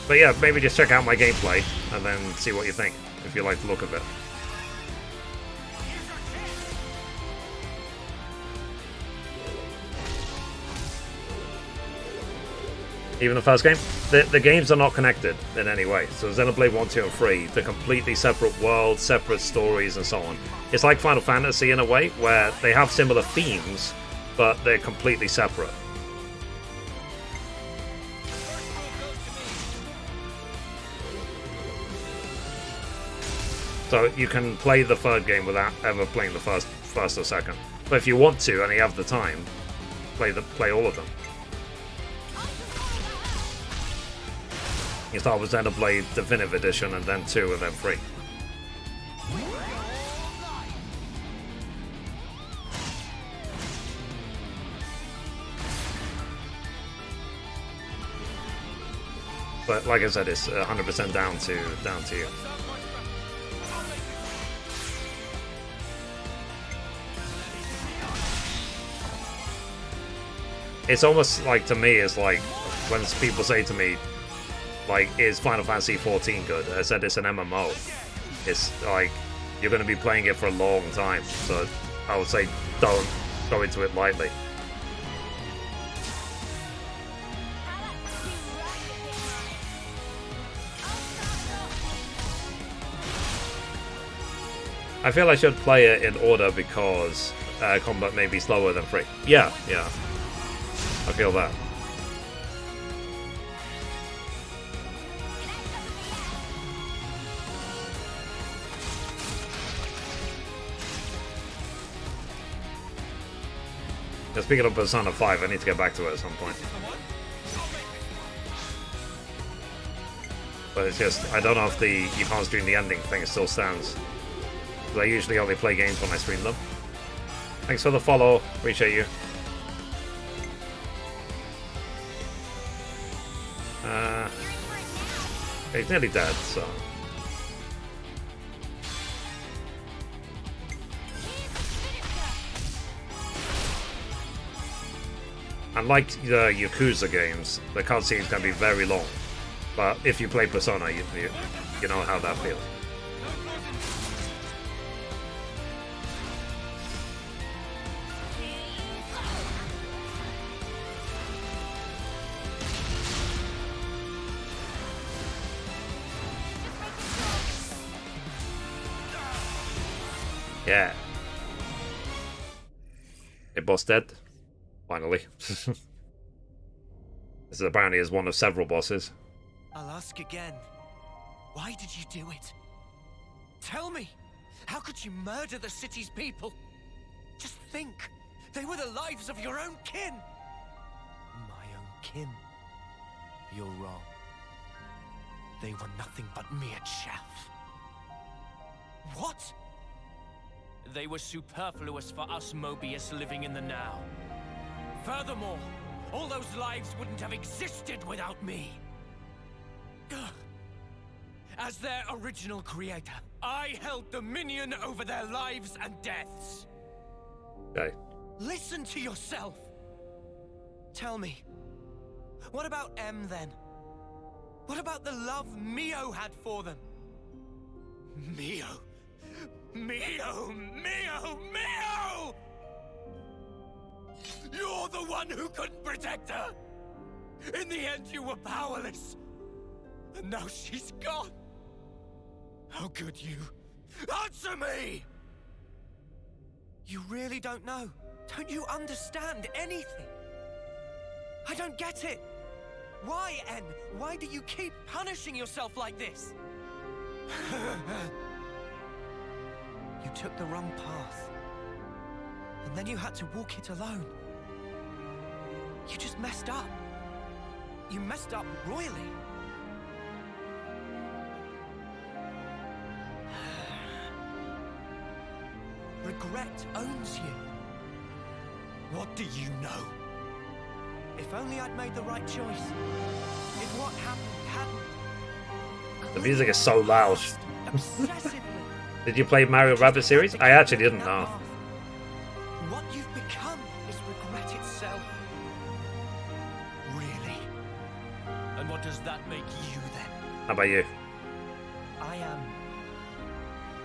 A: But yeah, maybe just check out my gameplay and then see what you think, if you like the look of it. Even the first game, the games are not connected in any way. So Xenoblade 1, 2, and 3, they're completely separate worlds, separate stories, and so on. It's like Final Fantasy in a way, where they have similar themes, but they're completely separate. So you can play the third game without ever playing the first or second. But if you want to, and you have the time, play all of them. You start with Xenoblade Definitive Edition, and then 2, and then 3. But like I said, it's 100% down to you. It's almost like, to me, it's like when people say to me, like, is Final Fantasy 14 good? I said it's an MMO. It's like, you're going to be playing it for a long time. So I would say don't go into it lightly. I feel I should play it in order because combat may be slower than 3. Yeah. I feel that. Speaking of Persona 5, I need to get back to it at some point. But it's just, I don't know if the you can't stream the ending thing still stands. Because I usually only play games when I stream them. Thanks for the follow, appreciate you. He's nearly dead, so. Unlike the Yakuza games, the cutscenes can be very long. But if you play Persona, you know how that feels. Yeah. A boss dead. Finally. This is apparently is one of several bosses.
D: I'll ask again. Why did you do it? Tell me! How could you murder the city's people? Just think! They were the lives of your own kin! My own kin? You're wrong. They were nothing but mere chaff. What? They were superfluous for us Mobius living in the now. Furthermore, all those lives wouldn't have existed without me. As their original creator, I held dominion over their lives and deaths.
A: Okay.
D: Listen to yourself. Tell me, what about M then? What about the love Mio had for them? Mio! Mio! Mio! Mio! You're the one who couldn't protect her! In the end, you were powerless. And now she's gone. How could you? Answer me! You really don't know. Don't you understand anything? I don't get it. Why, N? Why do you keep punishing yourself like this? You took the wrong path. And then you had to walk it alone. You just messed up. You messed up royally. Regret owns you. What do you know? If only I'd made the right choice. If what happened hadn't...
A: The music is so loud.
D: Obsessively.
A: Did you play Mario Rabbit series? I actually didn't know.
D: What you've become is regret itself. Really? And what does that make you then?
A: How about you?
D: I am.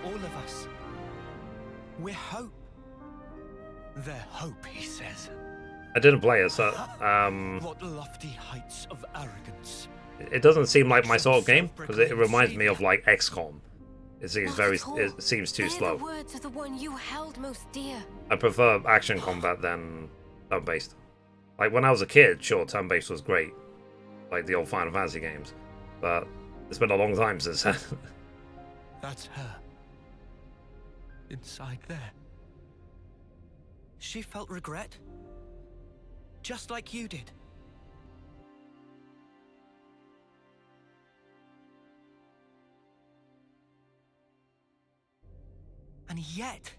D: All of us. We're hope. They're hope, he says.
A: I didn't play it, so
D: What lofty heights of arrogance.
A: it doesn't seem like my sort of game because it reminds me of like XCOM. It seems it seems too slow.
F: The words of the one you held most dear.
A: I prefer action combat than turn-based. Like when I was a kid, sure, turn-based was great, like the old Final Fantasy games. But it's been a long time since then.
D: That's her. Inside there. She felt regret. Just like you did. And yet,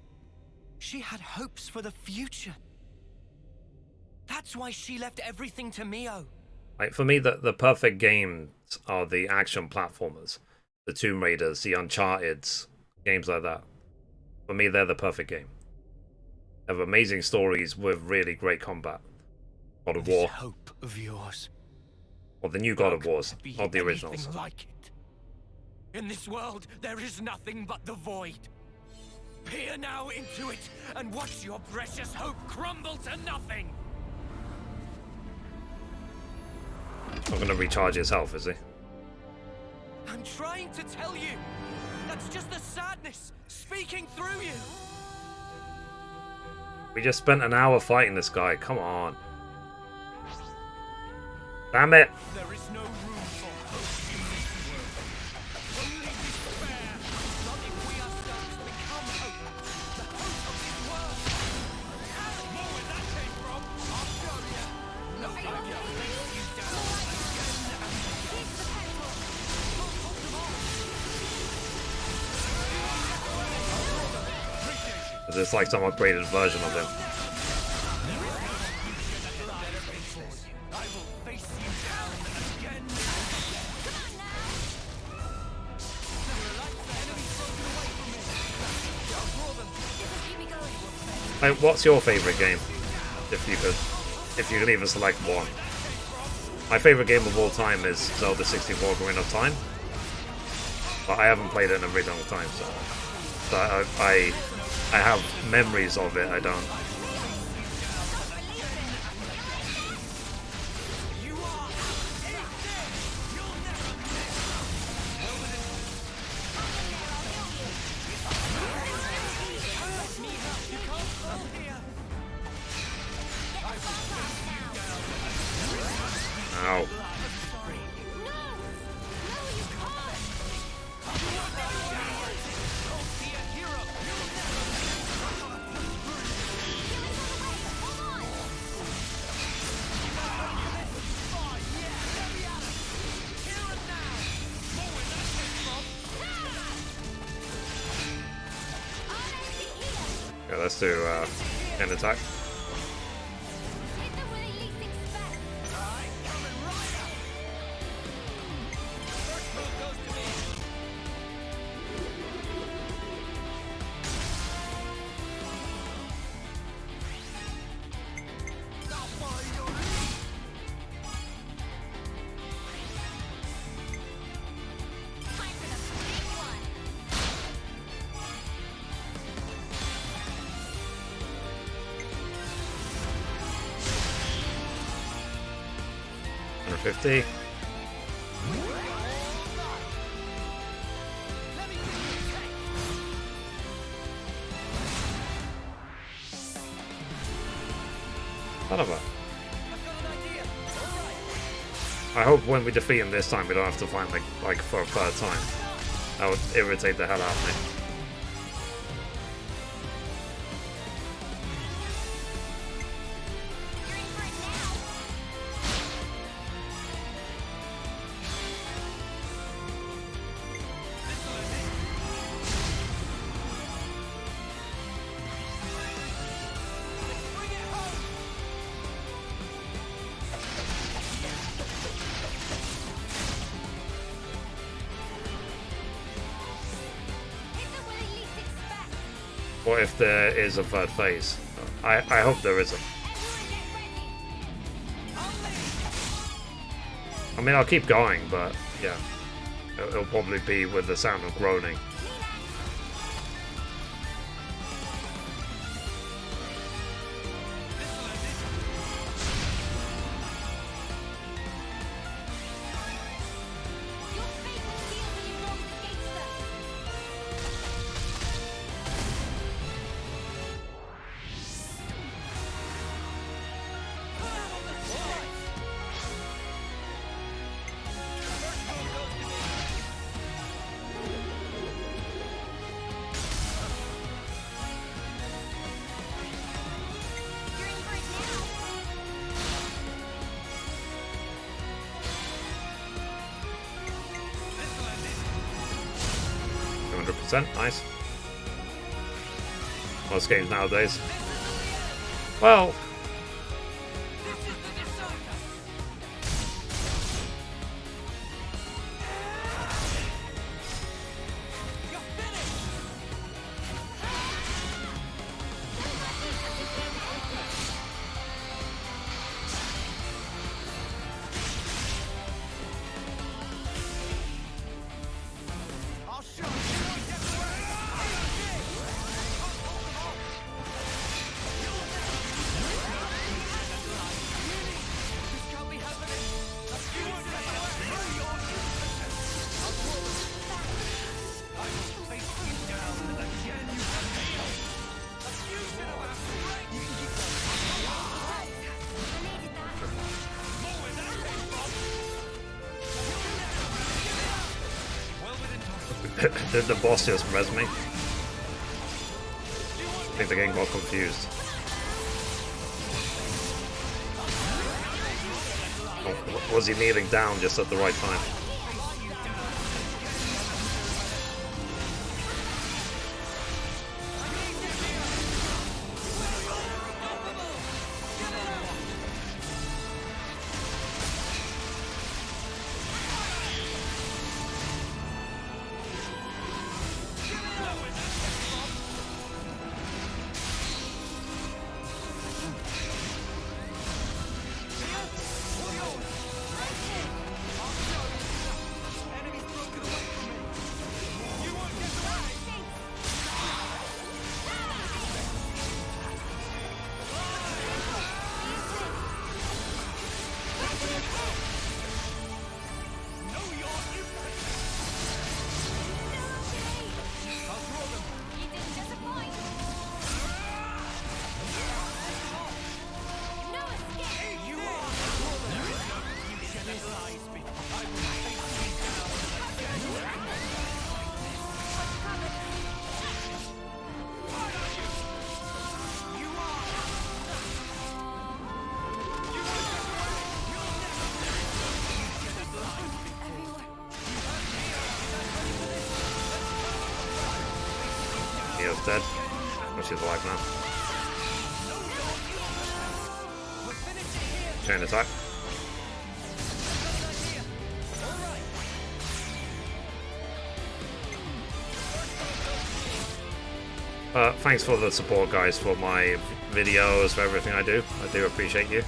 D: she had hopes for the future. That's why she left everything to Mio.
A: Like for me, the perfect games are the action platformers, the Tomb Raiders, the Uncharted's, games like that. For me, they're the perfect game. They have amazing stories with really great combat. God of War.
D: This hope of yours.
A: Or the new God of Wars, not the originals.
D: Like it. In this world, there is nothing but the void. Peer now into it and watch your precious hope crumble to nothing.
A: Not going to recharge his health, is he?
D: I'm trying to tell you. That's just the sadness speaking through you.
A: We just spent an hour fighting this guy. Come on. Damn it.
D: There is no room for hope in this world. Only despair. Not if we ourselves become hope. The hope of this world. More where that came from. I'll show you. No, I will face you down again and again.
A: Because it's like some upgraded version of him. Like, what's your favorite game? If you could even select one. My favorite game of all time is Zelda 64: Ocarina of Time, but I haven't played it in a very long time, so I have memories of it. I don't. Ow. Yeah, let's do an attack. $150. Son of a. I hope when we defeat him this time we don't have to find like for a third time. That would irritate the hell out of me. What if there is a third phase? I hope there isn't. I mean, I'll keep going, but yeah. It'll probably be with the sound of groaning. Nice. Most games nowadays. Well, did the boss just res me? I think the game got confused. Or was he kneeling down just at the right time? She's dead. Oh, she's alive now. Chain attack. Thanks for the support, guys, for my videos, for everything I do. I do appreciate you.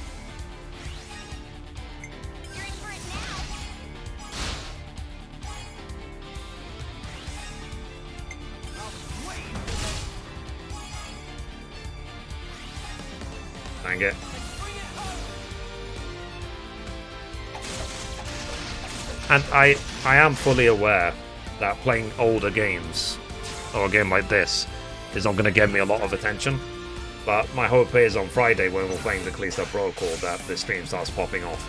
A: Dang it. And I am fully aware that playing older games, or a game like this, is not going to get me a lot of attention. But my hope is on Friday, when we're playing the Callisto Protocol, that the stream starts popping off.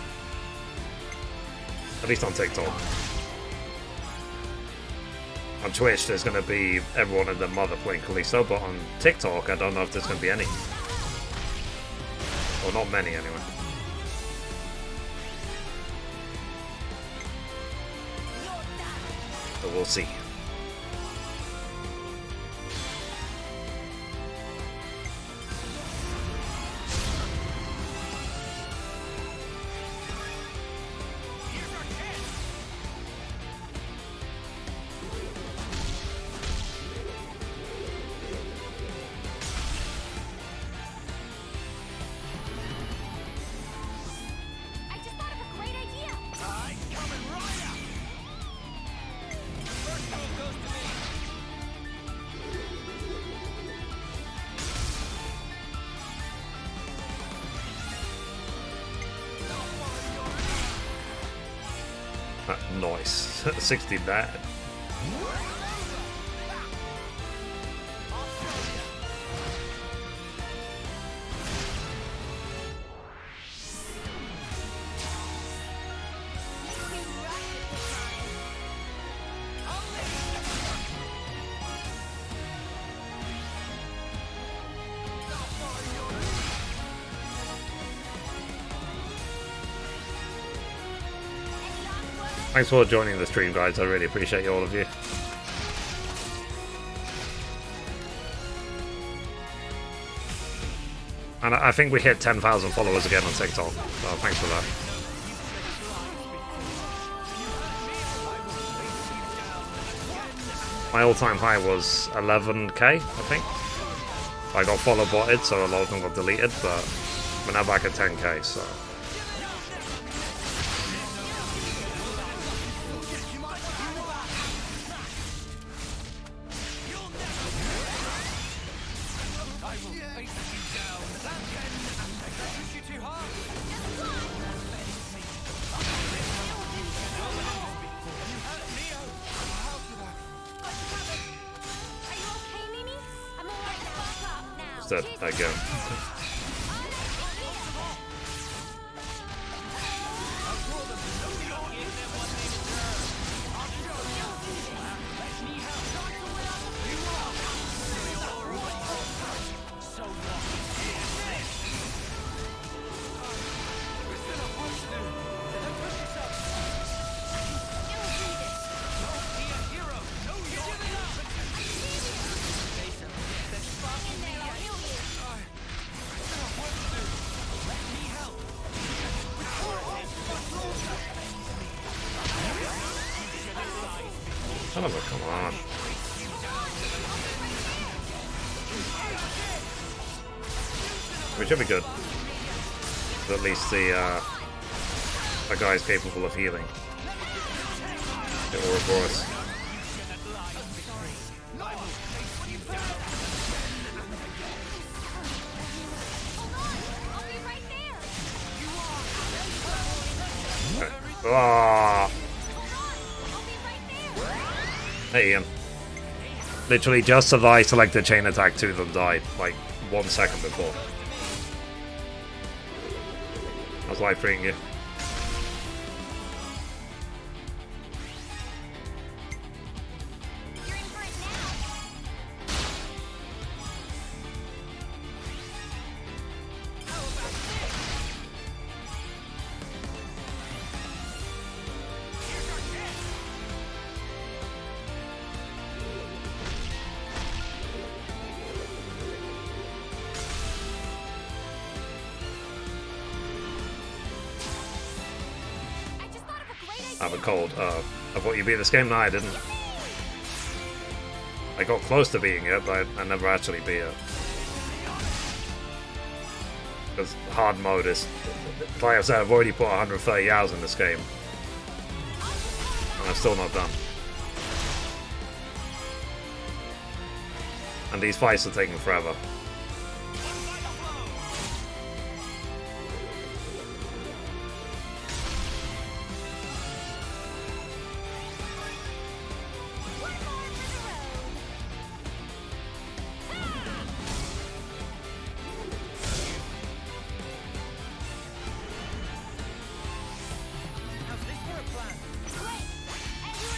A: At least on TikTok. On Twitch, there's going to be everyone and their mother playing Callisto, but on TikTok, I don't know if there's going to be any. Or not many, anyway. So we'll see. Nice. 60 bad. Thanks for joining the stream, guys. I really appreciate all of you. And I think we hit 10,000 followers again on TikTok, so thanks for that. My all-time high was 11k, I think. I got follow botted, so a lot of them got deleted, but we're now back at 10k, so... There I go. Son of a, come on. We should be good. But at least the guy's capable of healing. It will report us. Okay. Ah. Hey Ian. Literally just as I selected chain attack, two of them died, like 1 second before. I was live freeing you. have a cold. I thought you beat this game. No, I didn't. I got close to beating it, but I never actually beat it. Because hard mode is, like I said, I've already put 130 hours in this game, and I'm still not done. And these fights are taking forever.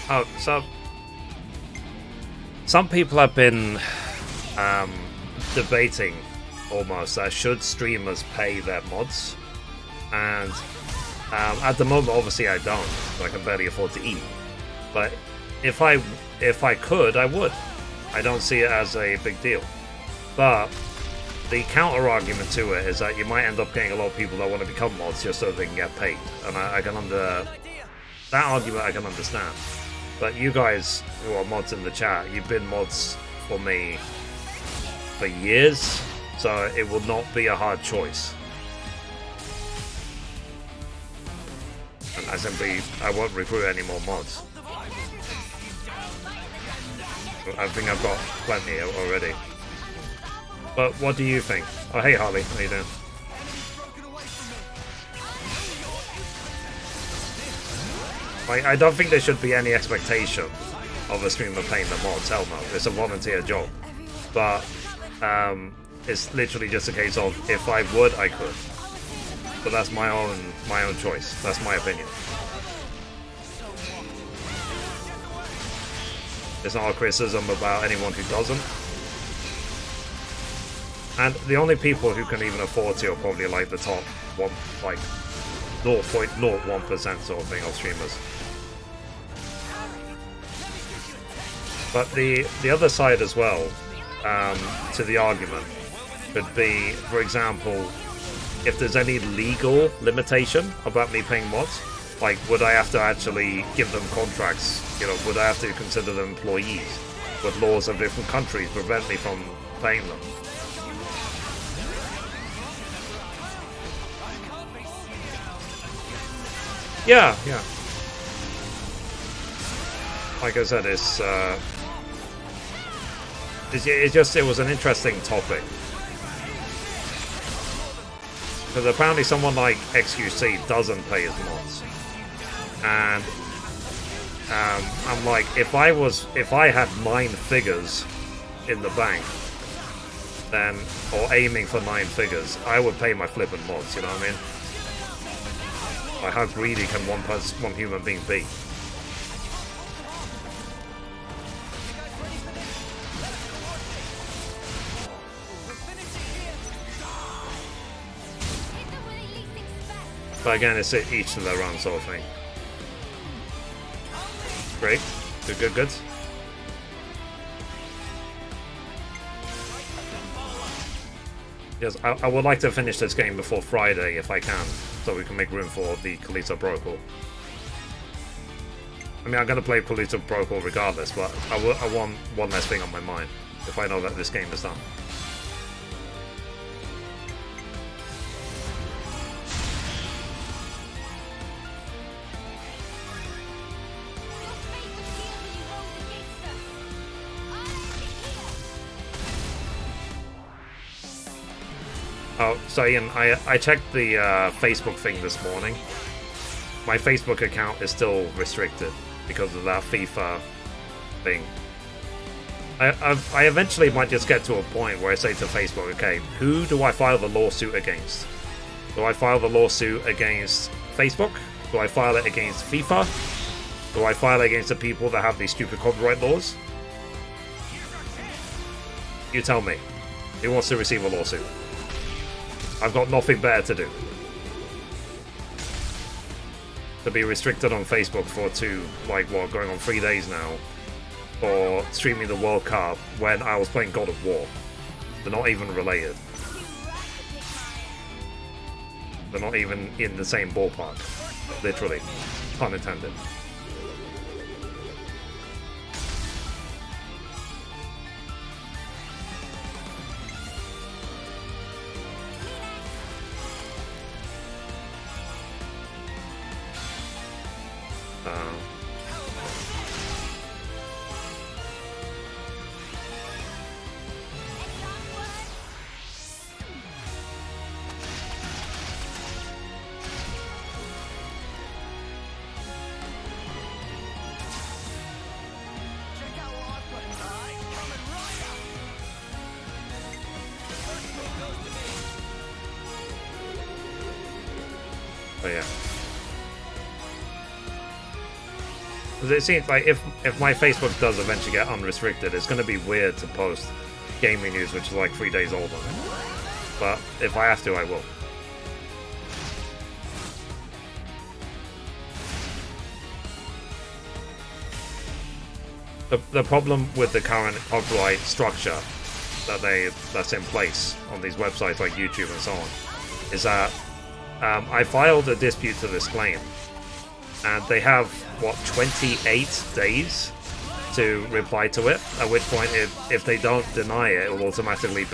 A: Oh, so some people have been debating almost should streamers pay their mods, and at the moment obviously I don't. I can barely afford to eat, but if I could, I would. I don't see it as a big deal, but the counter argument to it is that you might end up getting a lot of people that want to become mods just so they can get paid, and I can that argument I can understand. But you guys who are mods in the chat, you've been mods for me for years, so it will not be a hard choice. And I won't recruit any more mods. I think I've got plenty already. But what do you think? Oh, hey Harley, how you doing? I don't think there should be any expectation of a streamer paying the mods. Hell no, it's a volunteer job. But it's literally just a case of if I would, I could. But that's my own choice. That's my opinion. It's not a criticism about anyone who doesn't. And the only people who can even afford to are probably like the top one, like 0.01% sort of thing of streamers. But the other side as well, to the argument, could be, for example, if there's any legal limitation about me paying mods, like would I have to actually give them contracts? You know, would I have to consider them employees? Would laws of different countries prevent me from paying them? Yeah. Like I said, it was an interesting topic. Because apparently someone like XQC doesn't pay his mods. And I'm like, if I had 9 figures in the bank, then, or aiming for 9 figures, I would pay my flippin' mods, you know what I mean? Like, how greedy can one human being be? But again, it's each to their own sort of thing. Great. Good. Yes, I would like to finish this game before Friday if I can, so we can make room for the Callisto Protocol. I mean, I'm going to play Callisto Protocol regardless, but I want one less thing on my mind if I know that this game is done. Oh, so Ian, I checked the Facebook thing this morning. My Facebook account is still restricted because of that FIFA thing. I eventually might just get to a point where I say to Facebook, okay, who do I file the lawsuit against? Do I file the lawsuit against Facebook? Do I file it against FIFA? Do I file it against the people that have these stupid copyright laws? You tell me. Who wants to receive a lawsuit? I've got nothing better to do. To be restricted on Facebook for going on 3 days now for streaming the World Cup when I was playing God of War. They're not even related. They're not even in the same ballpark. Literally. Pun intended. But yeah. It seems like if my Facebook does eventually get unrestricted, it's going to be weird to post gaming news which is like 3 days old on it. But if I have to, I will. The problem with the current copyright structure that's in place on these websites like YouTube and so on is that I filed a dispute to this claim, and they have, what, 28 days to reply to it, at which point if they don't deny it, it will automatically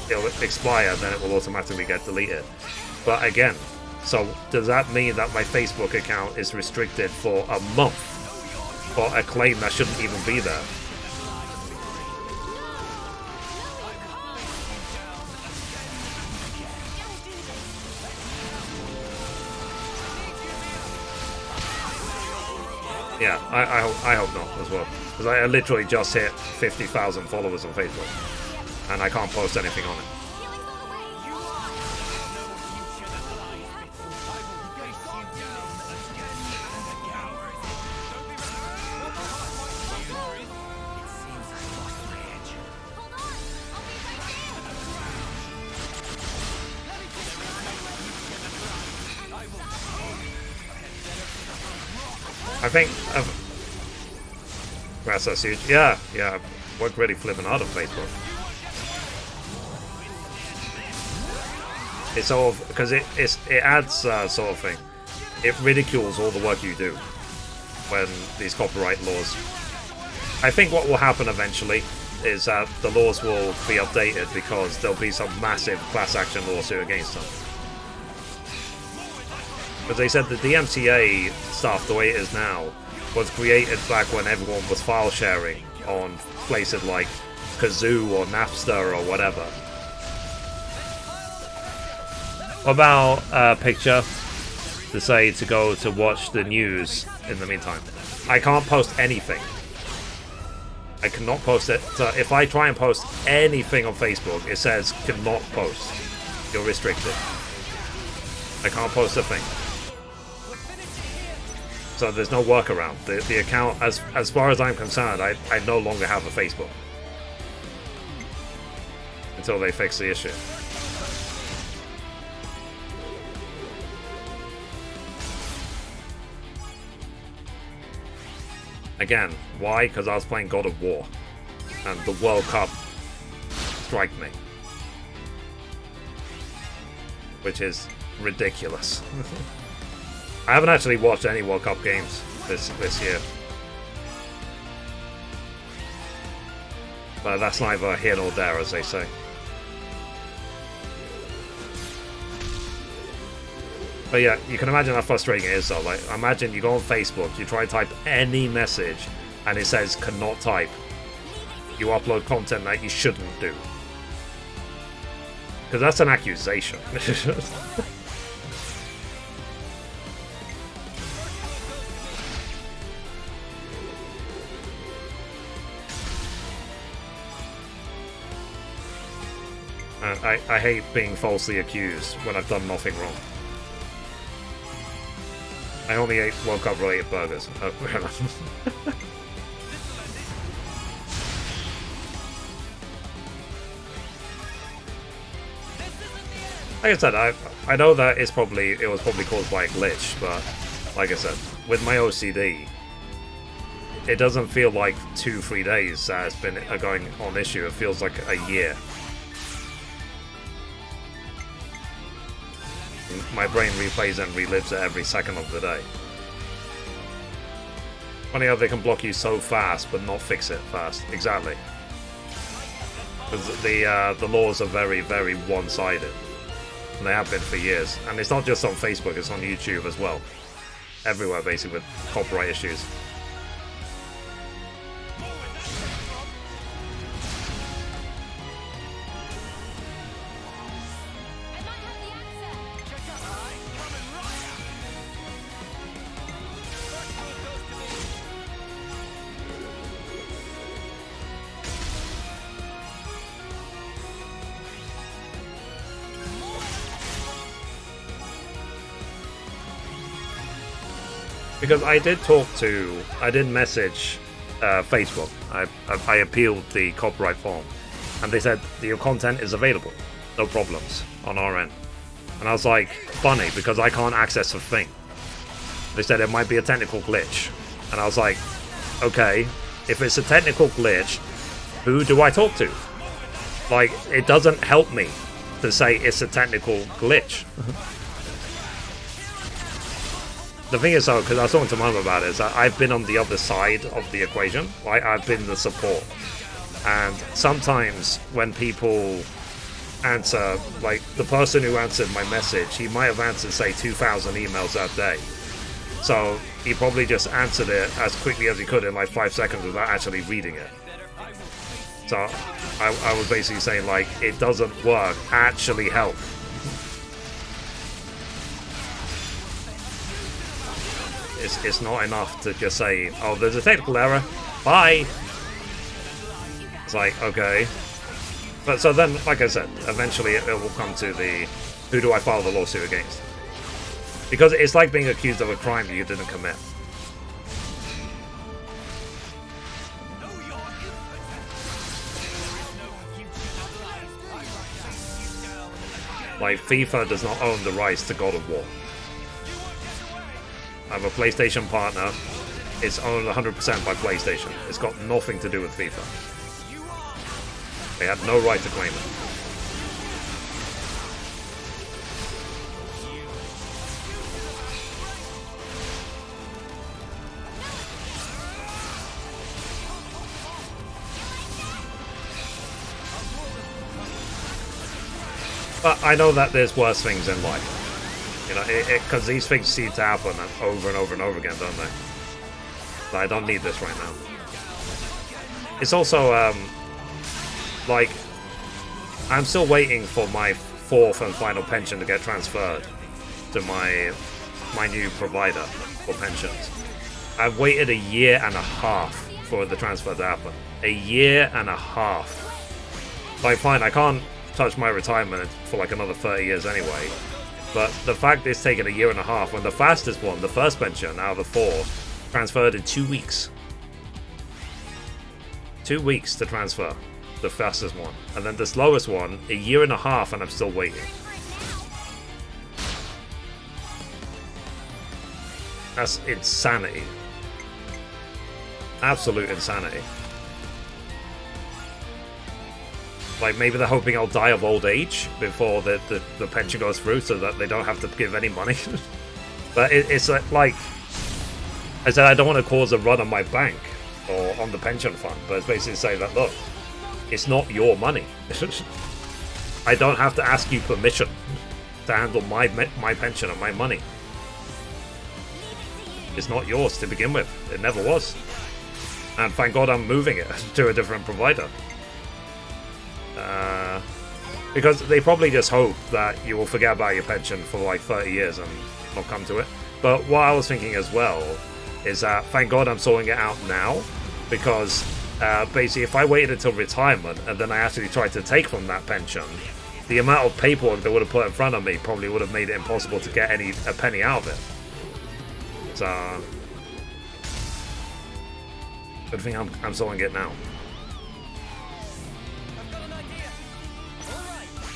A: it'll expire, and then it will automatically get deleted. But again, so does that mean that my Facebook account is restricted for a month for a claim that shouldn't even be there? Yeah, I hope not as well, because I literally just hit 50,000 followers on Facebook, and I can't post anything on it. I think that's huge. Yeah, we're really flipping out of Facebook. It's sort of because it adds sort of thing. It ridicules all the work you do when these copyright laws. I think what will happen eventually is that the laws will be updated because there'll be some massive class action lawsuit against them. Because they said the DMCA stuff, the way it is now, was created back when everyone was file sharing on places like Kazoo or Napster or whatever. What about a picture to say to go to watch the news in the meantime? I can't post anything. I cannot post it. So if I try and post anything on Facebook, it says cannot post. You're restricted. I can't post a thing. So there's no workaround. The account, as far as I'm concerned, I no longer have a Facebook until they fix the issue. Again, why? Because I was playing God of War, and the World Cup striked me, which is ridiculous. I haven't actually watched any World Cup games this year. But that's neither here nor there, as they say. But yeah, you can imagine how frustrating it is though. Like, imagine you go on Facebook, you try and type any message, and it says cannot type. You upload content that you shouldn't do. Because that's an accusation. I hate being falsely accused when I've done nothing wrong. I only ate World Cup related burgers. Oh, fair enough. Like I said, I know that it was probably caused by a glitch, but like I said, with my OCD, it doesn't feel like 2-3 days that it's been a going on issue. It feels like a year. My brain replays and relives it every second of the day. Funny how they can block you so fast but not fix it fast. Exactly. Because the laws are very, very one-sided. And they have been for years. And it's not just on Facebook, it's on YouTube as well. everywhere basically with copyright issues. Because I did message Facebook. I appealed the copyright form, and they said your content is available, no problems on our end. And I was like, funny, because I can't access the thing. They said it might be a technical glitch, and I was like, okay, if it's a technical glitch, who do I talk to? Like, it doesn't help me to say it's a technical glitch. The thing is, though, because I was talking to Mum about it, is that I've been on the other side of the equation. Like, I've been the support. And sometimes when people answer, like, the person who answered my message, he might have answered, say, 2,000 emails that day. So he probably just answered it as quickly as he could in, like, 5 seconds without actually reading it. So I was basically saying, like, it doesn't work. Actually help. It's not enough to just say, oh, there's a technical error, bye. It's like, okay. But so then, like I said, eventually it will come to the, who do I file the lawsuit against? Because it's like being accused of a crime you didn't commit. Like, FIFA does not own the rights to God of War. I have a PlayStation partner. It's owned 100% by PlayStation. It's got nothing to do with FIFA. They had no right to claim it. But I know that there's worse things in life. You know, because these things seem to happen over and over and over again, don't they? But I don't need this right now. It's also, like, I'm still waiting for my 4th and final pension to get transferred to my new provider for pensions. I've waited 1.5 years for the transfer to happen. 1.5 years. Like, fine, I can't touch my retirement for like another 30 years anyway. But the fact it's taken 1.5 years, when the fastest one, the first pension out of the 4, transferred in 2 weeks. 2 weeks to transfer, the fastest one. And then the slowest one, 1.5 years, and I'm still waiting. That's insanity. Absolute insanity. Like, maybe they're hoping I'll die of old age before the pension goes through so that they don't have to give any money. But it's like, I said, I don't want to cause a run on my bank or on the pension fund, but it's basically saying that, look, it's not your money. I don't have to ask you permission to handle my pension and my money. It's not yours to begin with. It never was. And thank God I'm moving it to a different provider. Because they probably just hope that you will forget about your pension for like 30 years and not come to it. But what I was thinking as well is that thank God I'm sorting it out now, because basically if I waited until retirement and then I actually tried to take from that pension, the amount of paperwork they would have put in front of me probably would have made it impossible to get a penny out of it. So good thing I'm sorting it now.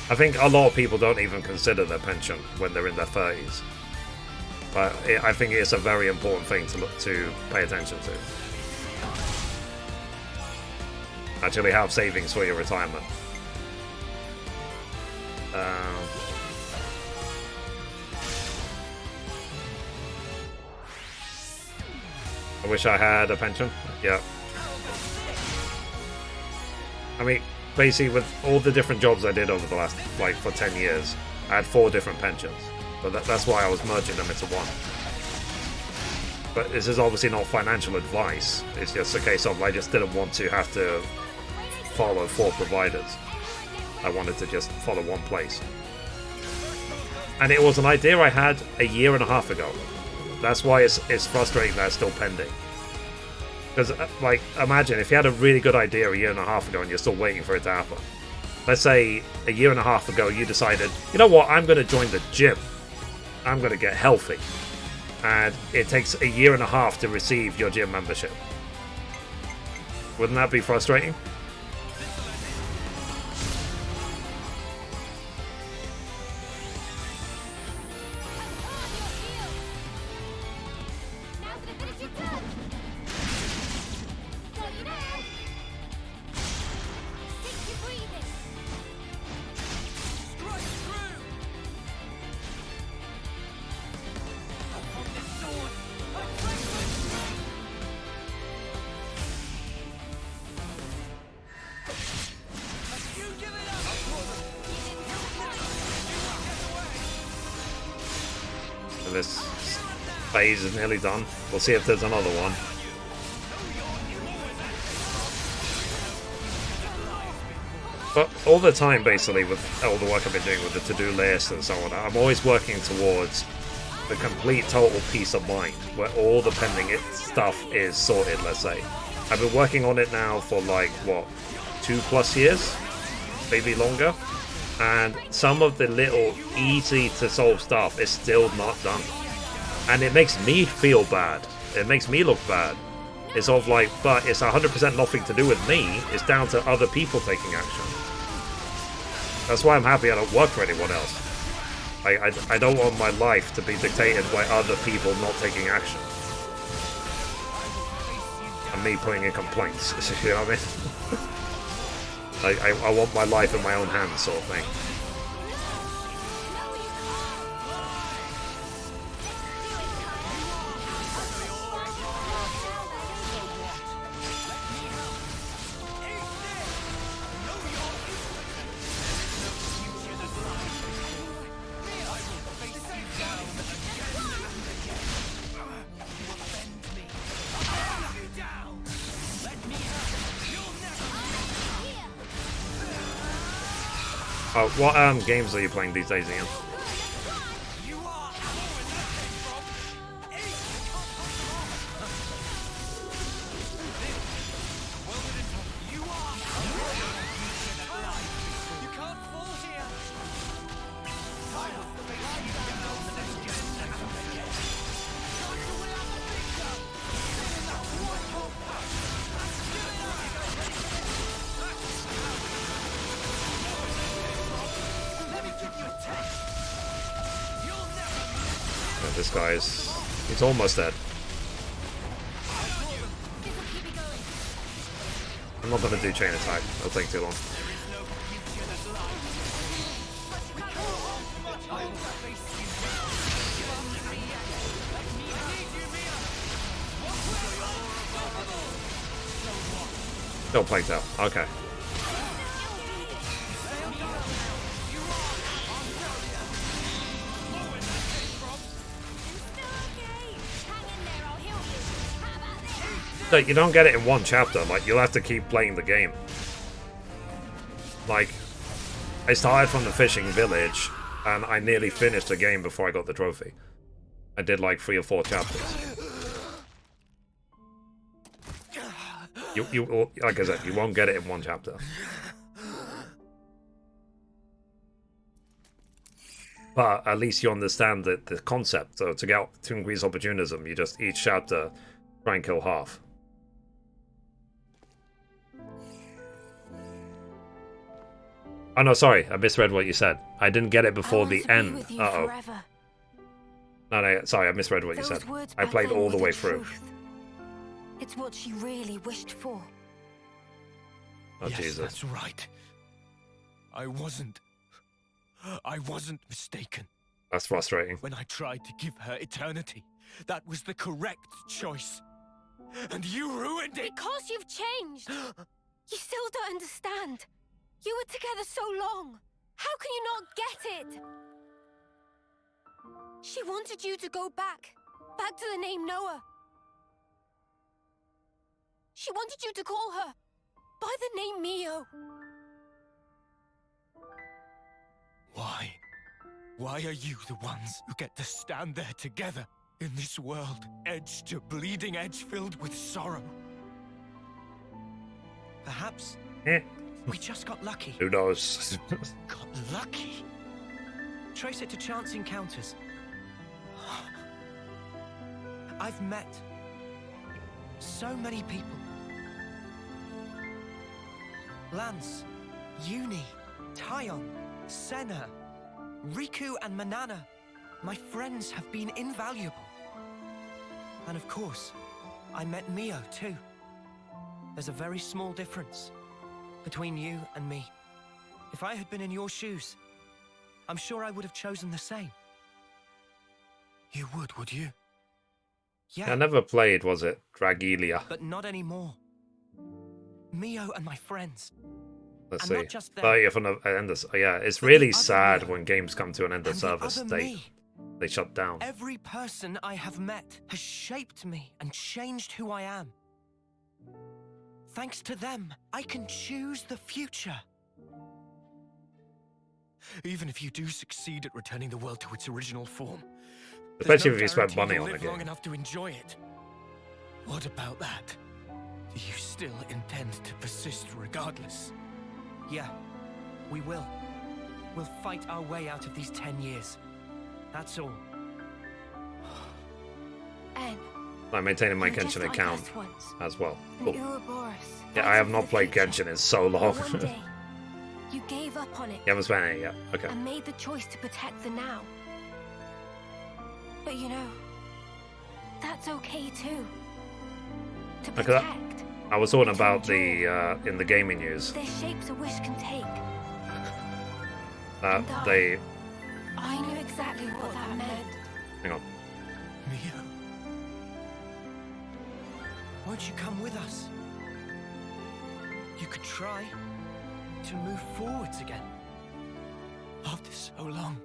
A: I think a lot of people don't even consider their pension when they're in their 30s. But I think it's a very important thing to pay attention to. Actually have savings for your retirement. I wish I had a pension. Yeah. I mean, basically, with all the different jobs I did over the last, like, for 10 years, I had 4 different pensions. But that's why I was merging them into one. But this is obviously not financial advice. It's just a case of I just didn't want to have to follow 4 providers. I wanted to just follow one place. And it was an idea I had a year and a half ago. That's why it's frustrating that it's still pending. Because, like, imagine if you had a really good idea a year and a half ago and you're still waiting for it to happen. Let's say a year and a half ago you decided, you know what, I'm going to join the gym. I'm going to get healthy. And it takes a year and a half to receive your gym membership. Wouldn't that be frustrating? This phase is nearly done. We'll see if there's another one. But all the time, basically, with all the work I've been doing with the to-do list and so on, I'm always working towards the complete total peace of mind, where all the pending stuff is sorted, let's say. I've been working on it now for, like, what, 2+ years? Maybe longer? And some of the little easy-to-solve stuff is still not done. And it makes me feel bad. It makes me look bad. It's sort of like, but it's 100% nothing to do with me. It's down to other people taking action. That's why I'm happy I don't work for anyone else. I don't want my life to be dictated by other people not taking action. And me putting in complaints, you know what I mean? I want my life in my own hands, sort of thing. What games are you playing these days, Ian? This guy's... he's almost dead. I'm not gonna do chain attack. It'll take too long. Still planked out. Okay. No, you don't get it in one chapter. Like, you'll have to keep playing the game. Like, I started from the fishing village, and I nearly finished the game before I got the trophy. I did like 3 or 4 chapters. You like I said, you won't get it in one chapter. But at least you understand the concept. So to increase opportunism, you just each chapter try and kill half. Oh no, sorry, I misread what you said. I didn't get it before the end. Uh-oh. No, sorry, I misread what you said. I played all the way through.
F: It's what she really wished for.
A: Oh,
J: yes,
A: Jesus.
J: That's right. I wasn't mistaken.
A: That's frustrating.
J: When I tried to give her eternity, that was the correct choice. And you ruined it!
F: Because you've changed! You still don't understand. You were together so long. How can you not get it? She wanted you to go back to the name Noah. She wanted you to call her by the name Mio.
J: Why? Why are you the ones who get to stand there together in this world, edge to bleeding edge, filled with sorrow? Perhaps we just got lucky.
A: Who knows?
J: Got lucky? Trace it to chance encounters. I've met so many people. Lance, Uni, Tyon, Senna, Riku and Manana. My friends have been invaluable. And of course, I met Mio too. There's a very small difference between you and me. If I had been in your shoes, I'm sure I would have chosen the same.
B: You would you?
J: Yeah.
A: I never played, was it? Dragilia.
J: But not anymore. Mio and my friends.
A: Let's
J: and
A: see.
J: not just them.
A: 30th on the end of, yeah, it's
J: But
A: really
J: the other
A: sad
J: Mio
A: when games come to an end of
J: and the
A: service.
J: other
A: They
J: me.
A: shut down.
J: Every person I have met has shaped me and changed who I am. Thanks to them, I can choose the future. Even if you do succeed at returning the world to its original form,
A: Especially
J: there's
A: if you spend
J: guarantee
A: money
J: you'll
A: on a
J: live
A: game.
J: long enough to enjoy it. What about that? Do you still intend to persist regardless? Yeah, we will. We'll fight our way out of these 10 years. That's all.
F: And
A: I'm maintaining my
F: you're just
A: Genshin
F: like
A: account
F: us once.
A: as well.
F: An
A: Cool.
F: Ouroboros
A: Yeah, I
F: fighting
A: have
F: for
A: not
F: the
A: played
F: future.
A: Genshin in so long.
F: But one day, you gave up on it
A: You haven't spent any yet. Okay.
F: and made the choice to protect the now. But you know, that's okay too. To
A: Look at that.
F: protect.
A: I was talking
F: and to
A: about
F: enjoy.
A: the in the gaming news
F: There's shapes a wish can take.
A: that
F: And
A: they.
F: I knew exactly what that meant.
A: Hang on.
J: Mio, won't you come with us? You could try to move forwards again. After so long.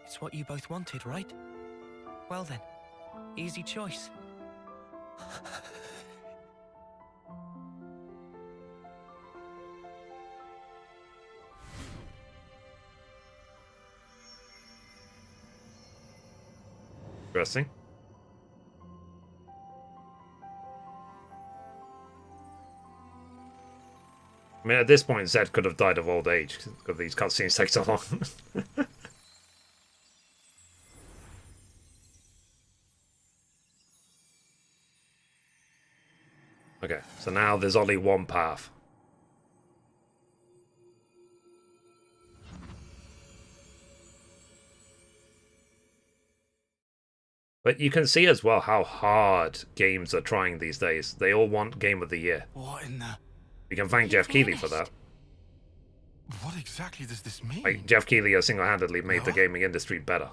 J: It's what you both wanted, right? Well then, easy choice.
A: Interesting. I mean, at this point, Zed could have died of old age because these cutscenes take so long. Okay, so now there's only one path. But you can see as well how hard games are trying these days. They all want Game of the Year.
B: What in the...
A: You can thank Jeff Keighley for that.
B: What exactly does this mean?
A: Like, Jeff Keighley has single-handedly made the
B: What?
A: gaming industry better.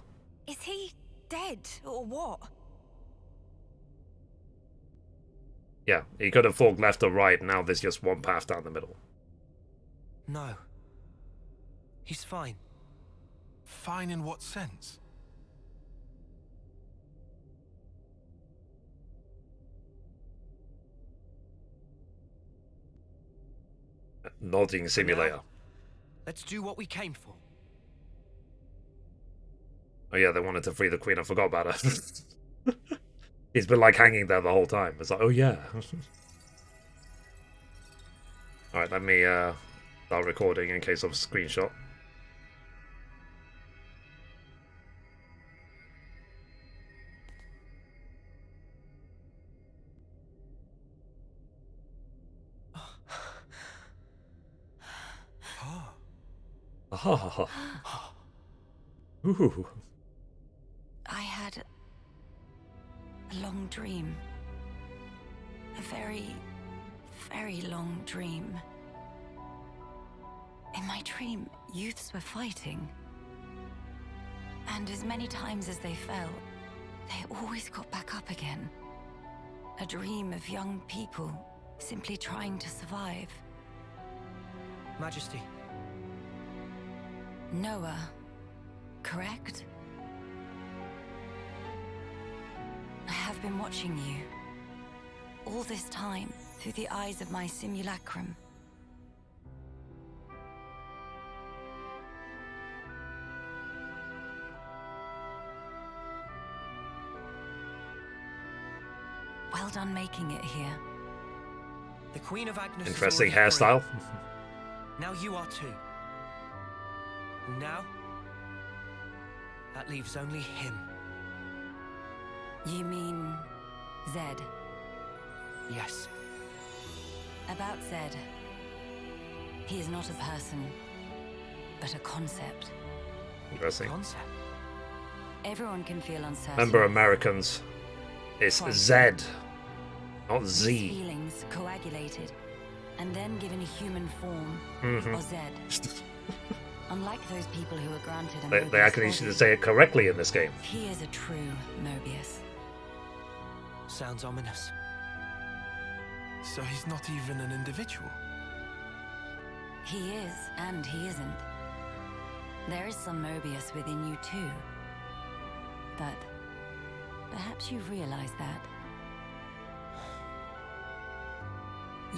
K: Is he dead or what?
A: Yeah, he could have forked left or right, now there's just one path down the middle.
J: No. He's fine.
B: Fine in what sense?
A: Nodding simulator.
J: Let's do what we came for.
A: Oh yeah, they wanted to free the queen, I forgot about her. He's been like hanging there the whole time. It's like, oh yeah. Alright, let me start recording in case of a screenshot. Ah. Ooh.
K: I had a long dream. A very, very long dream. In my dream, youths were fighting. And as many times as they fell, they always got back up again. A dream of young people simply trying to survive.
J: Majesty,
K: Noah, correct? I have been watching you all this time. through the eyes of my simulacrum. Well done making it here.
J: The Queen of Agnes.
A: Interesting
J: is already
A: hairstyle.
J: free. Now you are too. And now, that leaves only him.
K: You mean Zed?
J: Yes.
K: About Zed. He is not a person, but a concept.
A: Interesting.
J: Concept.
K: Everyone can feel uncertain.
A: Remember, Americans, it's
K: Fine.
A: Z, not
K: These
A: Z.
K: feelings coagulated, and then given a human form, or Zed. Unlike those people who are granted a
A: They
K: Mobius
A: actually
K: body,
A: should say it correctly in this game.
K: he is a true Mobius.
J: Sounds ominous.
B: So he's not even an individual.
K: He is, and he isn't. There is some Mobius within you too. But perhaps you've realized that.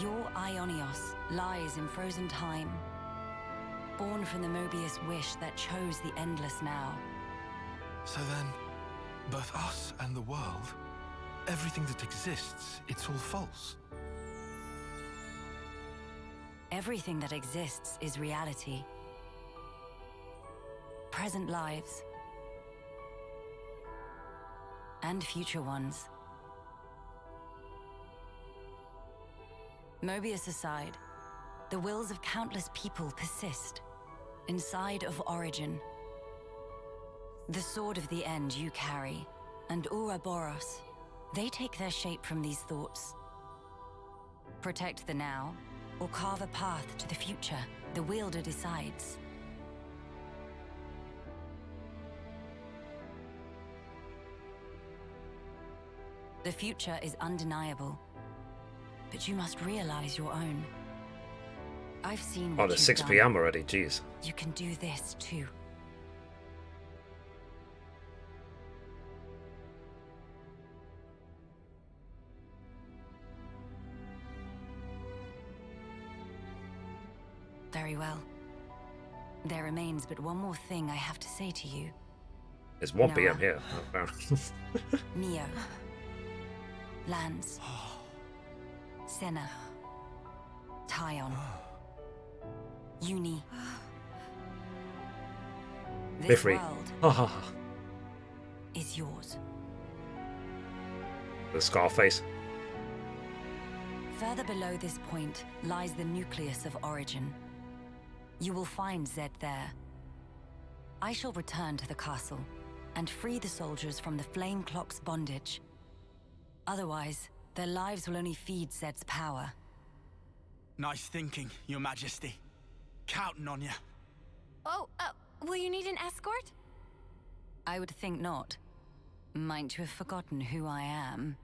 K: Your Ionios lies in frozen time, born from the Mobius wish that chose the endless now.
B: So then, both us and the world, everything that exists, it's all false.
K: Everything that exists is reality. Present lives. And future ones. Mobius aside, the wills of countless people persist inside of Origin. The sword of the end you carry, and Ouroboros, they take their shape from these thoughts. Protect the now, or carve a path to the future, the wielder decides. The future is undeniable, but you must realize your own. I've seen what
A: Oh, it's
K: you've
A: 6
K: done.
A: p.m. already, jeez.
K: You can do this too. Very well. There remains but one more thing I have to say to you.
A: It's 1
K: Noah.
A: p.m. here. Oh, fair enough.
K: Mio. Lands. Senna. Tyon. Uni. This
A: Mithrie.
K: world
A: Ha ha ha.
K: is yours.
A: The Scarface.
K: Further below this point lies the nucleus of Origin. You will find Zed there. I shall return to the castle and free the soldiers from the Flame Clock's bondage. Otherwise, their lives will only feed Zed's power.
L: Nice thinking, Your Majesty. Counting on you.
E: Oh, will you need an escort?
K: I would think not. Might you have forgotten who I am?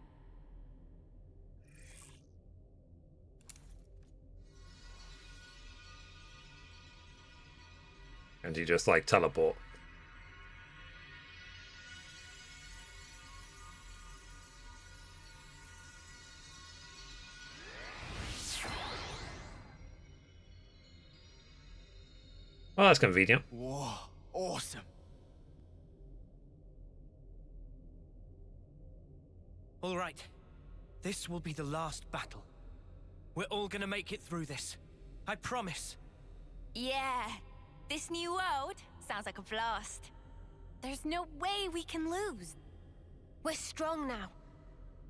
A: And you just like teleport. Well, that's convenient.
L: Whoa, awesome.
J: All right. This will be the last battle. We're all gonna make it through this. I promise.
E: Yeah. This new world sounds like a blast. There's no way we can lose.
F: We're strong now.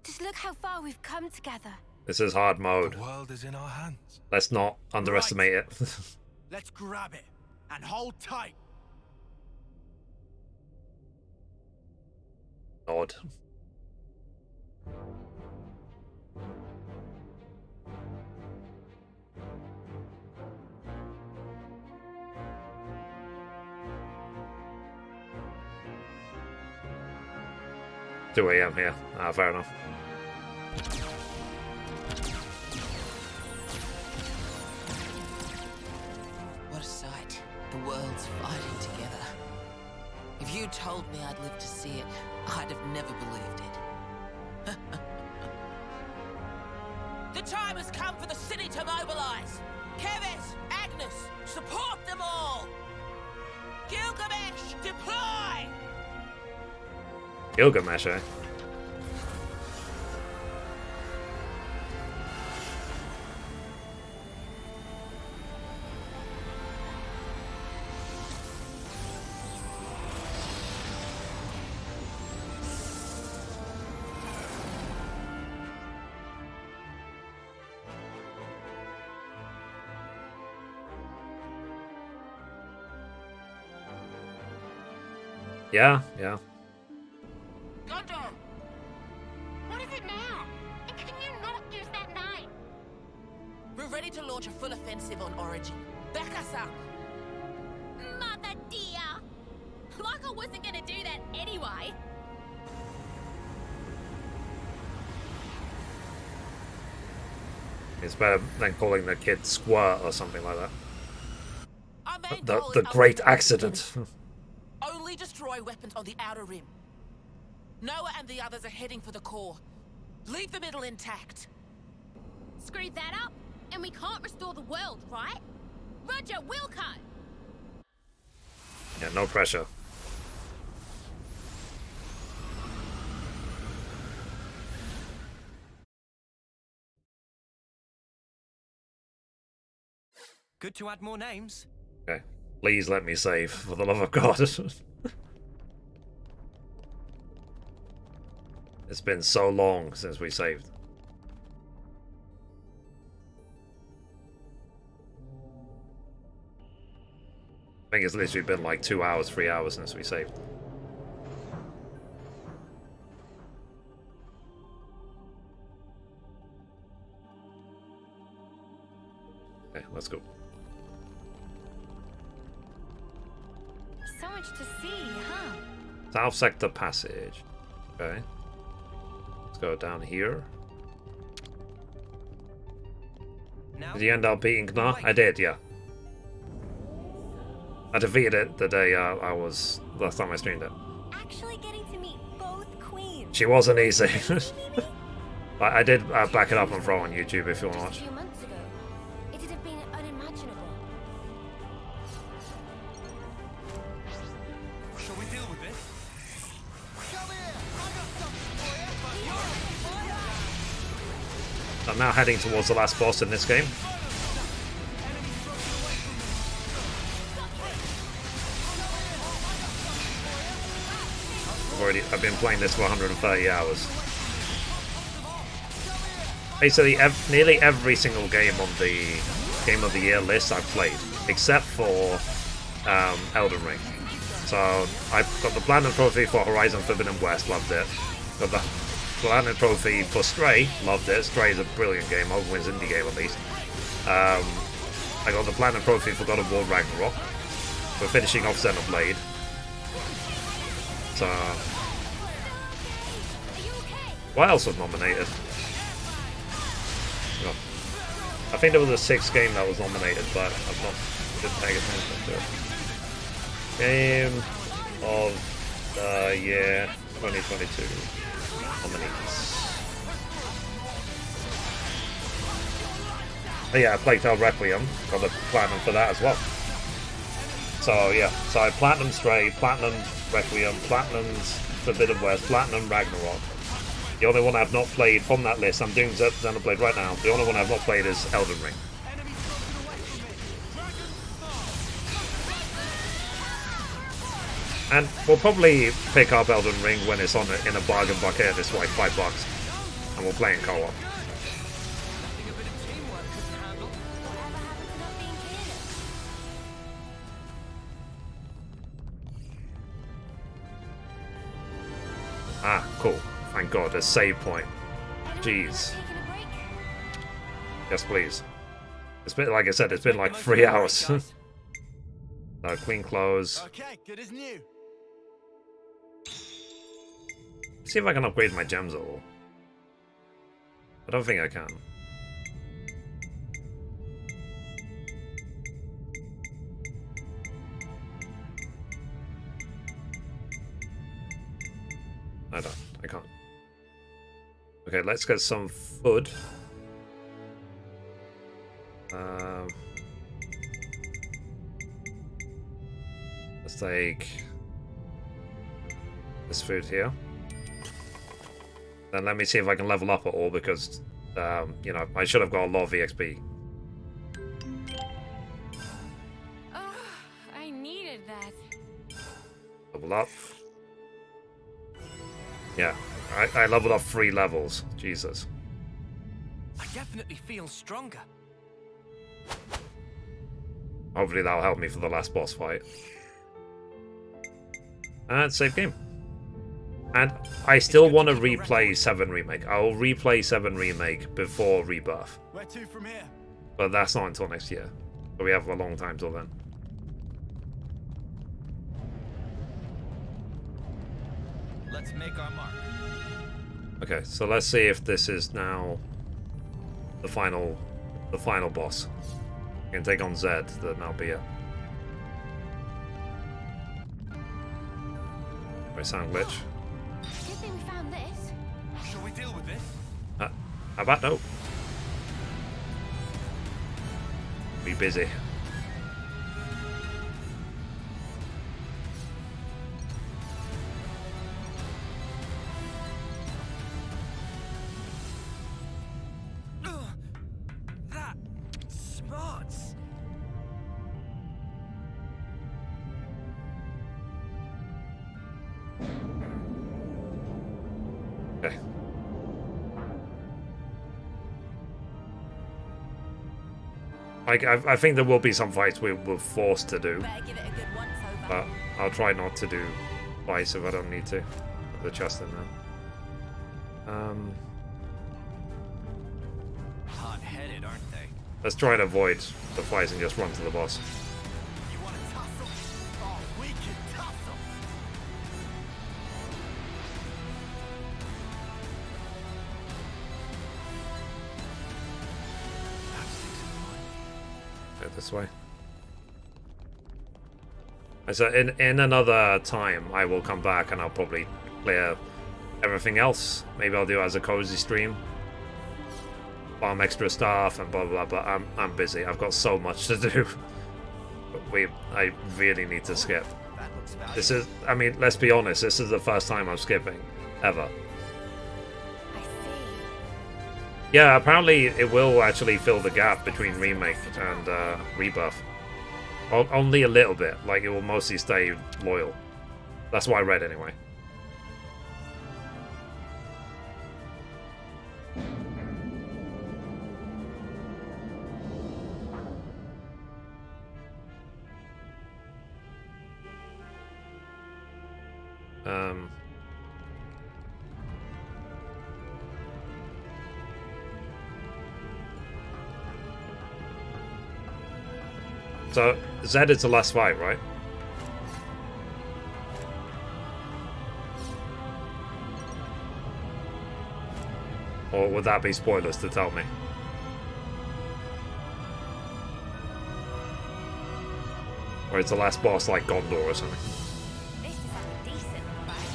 F: Just look how far we've come together.
A: This is hard mode.
B: The world is in our hands.
A: Let's not underestimate it.
L: Let's grab it and hold tight.
A: Odd. Two a.m. here. Ah, fair enough.
I: What a sight. The world's fighting together. If you told me I'd live to see it, I'd have never believed it. The time to mobilize. Kevis, Agnes, support them all. Gilgamesh, deploy!
A: Gilgamesh, eh? Yeah, yeah.
G: Gondor! What is it now? And can you not use that knife?
I: We're ready to launch a full offensive on Origin. Back us up.
G: Mother dear! Like I wasn't gonna do that anyway.
A: It's better than calling the kid Squirt or something like that.
I: Our main
A: The
I: goal is
A: great
I: ultimately
A: accident.
I: only destroy weapons on the outer rim. Noah and the others are heading for the core. Leave the middle intact.
G: Screw that up, and we can't restore the world, right? Roger, Wilco!
A: Yeah, no pressure.
J: Good to add more names.
A: Okay. Please let me save, for the love of God. It's been so long since we saved. I think it's literally been like 2 hours, 3 hours since we saved. Okay, let's go.
F: So much to see, huh?
A: South Sector Passage. Okay. Let's go down here.
J: Now,
A: Did you end up beating Gnar? I did, yeah. I defeated it the day last time I streamed it.
F: Actually getting to meet both queens.
A: She wasn't easy. I did back it up and throw on YouTube if you want to
F: Just a
A: watch.
F: few months ago, it'd have been unimaginable.
J: shall we deal with this?
A: I'm now heading towards the last boss in this game. I've been playing this for 130 hours. Basically, nearly every single game on the Game of the Year list I've played, except for Elden Ring. So I got the Platinum Trophy for Horizon Forbidden West, loved it. Got the Platinum Trophy for Stray, loved it. Stray is a brilliant game, Overwin's indie game at least. I got the Platinum Trophy for God of War Ragnarok, for finishing off Xenoblade. So, what else was nominated? Oh, I think there was a 6th game that was nominated, but I've not been paying attention to it. Game of the Year 2022 nominees. Oh yeah, Plague Tale Requiem, got the platinum for that as well. So yeah, so I platinum Stray, platinum Requiem, platinum Forbidden West, platinum Ragnarok. The only one I've not played from that list, I'm doing Xenoblade right now, the only one I've not played is Elden Ring. And we'll probably pick up Elden Ring when it's on in a bargain bucket. It's like $5, and we'll play in co-op. Ah, cool. Thank God, a save point. Jeez. Yes, please. It's been, like I said, it's been like 3 hours. Clean clothes.
L: Okay, good as new.
A: See if I can upgrade my gems at all. I don't think I can. I can't. Okay, let's get some food. Let's take this food here. Then let me see if I can level up at all, because, you know, I should have got a lot of EXP.
E: Oh, I needed that.
A: Level up. Yeah, I leveled up 3 levels. Jesus.
J: I definitely feel stronger.
A: Hopefully that'll help me for the last boss fight. And save game. And I still want to replay 7 Remake. I will replay 7 Remake before Rebirth.
L: Where to from here?
A: But that's not until next year. So we have a long time till then.
D: Let's make our mark.
A: Okay, so let's see if this is now the final boss. I can take on Zed, then that'll be it. My sound glitch.
G: Good thing we found this.
B: Shall we deal with this?
A: How about no? Be busy.
J: That smarts.
A: Okay. I think there will be some fights we're forced to do,
G: Better give it a good once over.
A: but I'll try not to do fights if I don't need to. Put the chest in there.
D: Hot-headed, aren't they?
A: Let's try to avoid the fights and just run to the boss.
L: You want to tussle? Oh, we can tussle.
A: Go this way. So in another time, I will come back and I'll probably clear everything else. Maybe I'll do it as a cozy stream. Farm extra stuff and blah blah blah. I'm busy. I've got so much to do. I really need to skip.
D: That looks valuable.
A: This is, I mean, let's be honest. This is the first time I'm skipping ever.
E: I see.
A: Yeah, apparently it will actually fill the gap between Remake and Rebirth. Only a little bit. Like, it will mostly stay loyal. That's what I read anyway. So, Zed is the last fight, right? Or would that be spoilers to tell me? Or it's the last boss like Gondor or something?
E: This is a decent fight.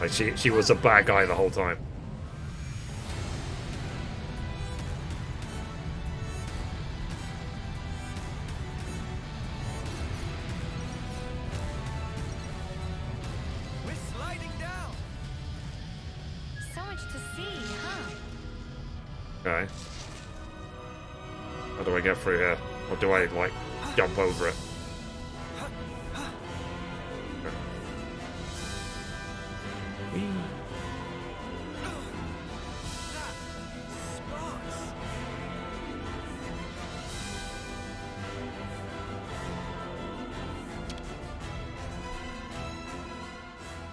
A: Like she was a bad guy the whole time.
J: We're sliding down.
E: So much to see, huh?
A: Okay. How do I get through here? Or do I, like, jump over it?
J: Smarts.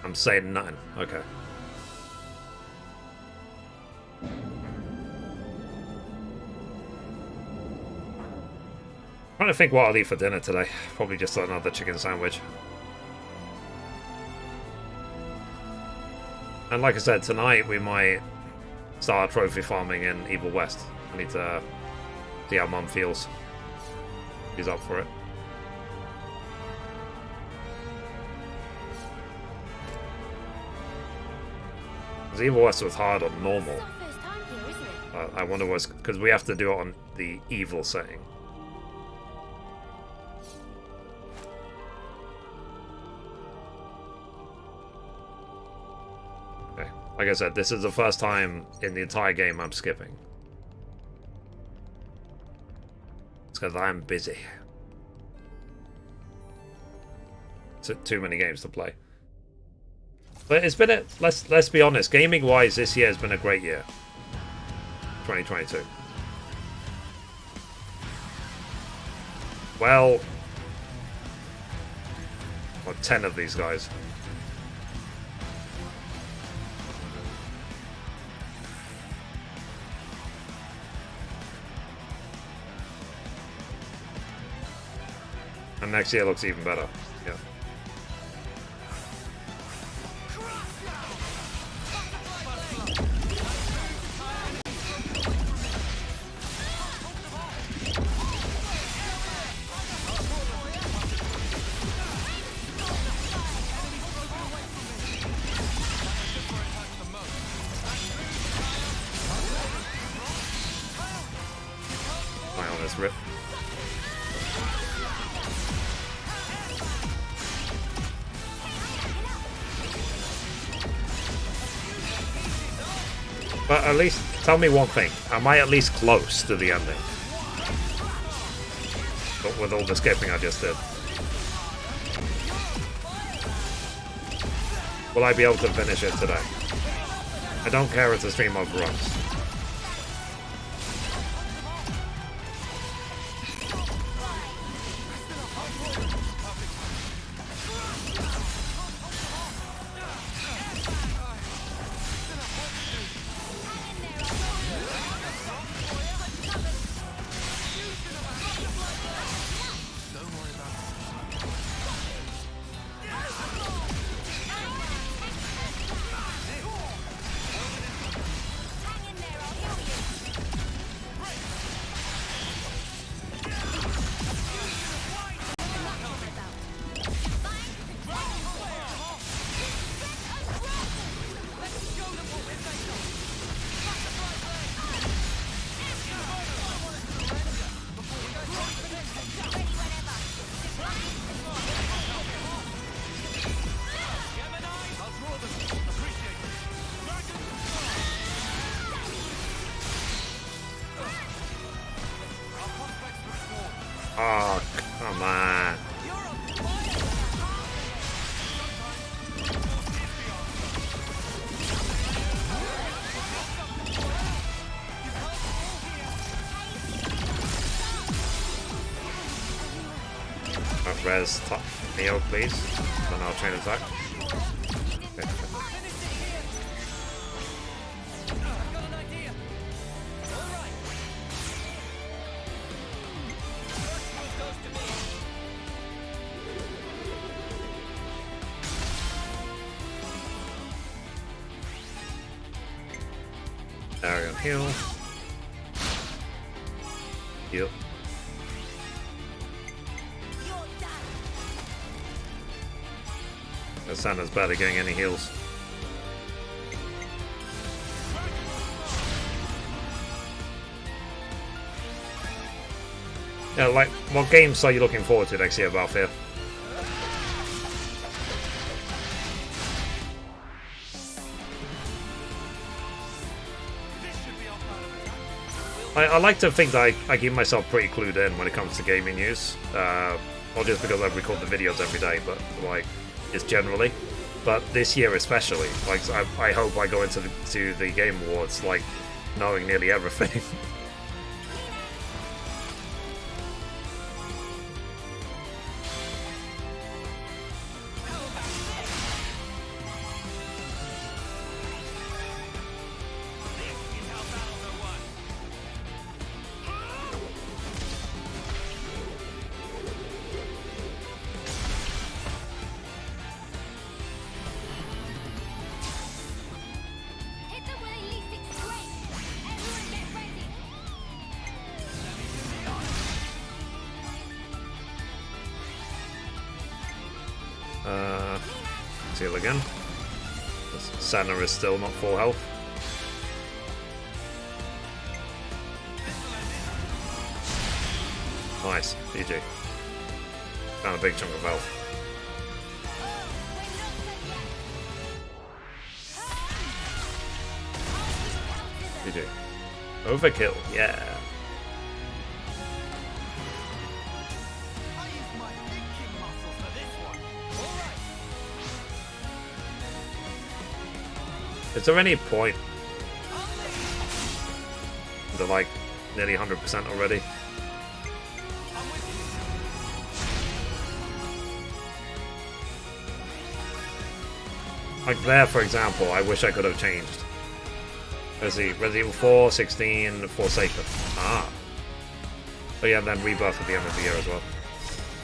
A: I'm saying nothing. Okay. Trying to think what I'll eat for dinner today. Probably just another chicken sandwich. And like I said, tonight we might start trophy farming in Evil West. I need to see how Mum feels. She's up for it. Because Evil West was hard on normal.
G: This is our first time here, isn't it?
A: But I wonder what's... because we have to do it on the evil setting. Okay. Like I said, this is the first time in the entire game I'm skipping. It's because I'm busy. Too many games to play. But it's been a... let's be honest, gaming-wise, this year has been a great year. 2022. Well, 10 of these guys. And next year looks even better. Yeah. Rip. But at least tell me one thing. Am I at least close to the ending? But with all the skipping I just did. Will I be able to finish it today? I don't care if the stream overruns. Oh, come on. Res top Neo, please. Then I'll chain attack. Okay. There we go. Heal. Heal. Santa's barely getting any heals. Yeah, like, what games are you looking forward to next year, Valfir? I like to think that I keep myself pretty clued in when it comes to gaming news. Not just because I record the videos every day, but like, just generally. But this year especially, like, I hope I go into the Game Awards like knowing nearly everything. Heal again. Senna is still not full health. Nice. GG. Found a big chunk of health. GG. Overkill, yeah. Is there any point? They're like nearly 100% already. Like there, for example, I wish I could have changed. Resident Evil 4, 16, Forsaken. Ah. Oh yeah, and then Rebirth at the end of the year as well.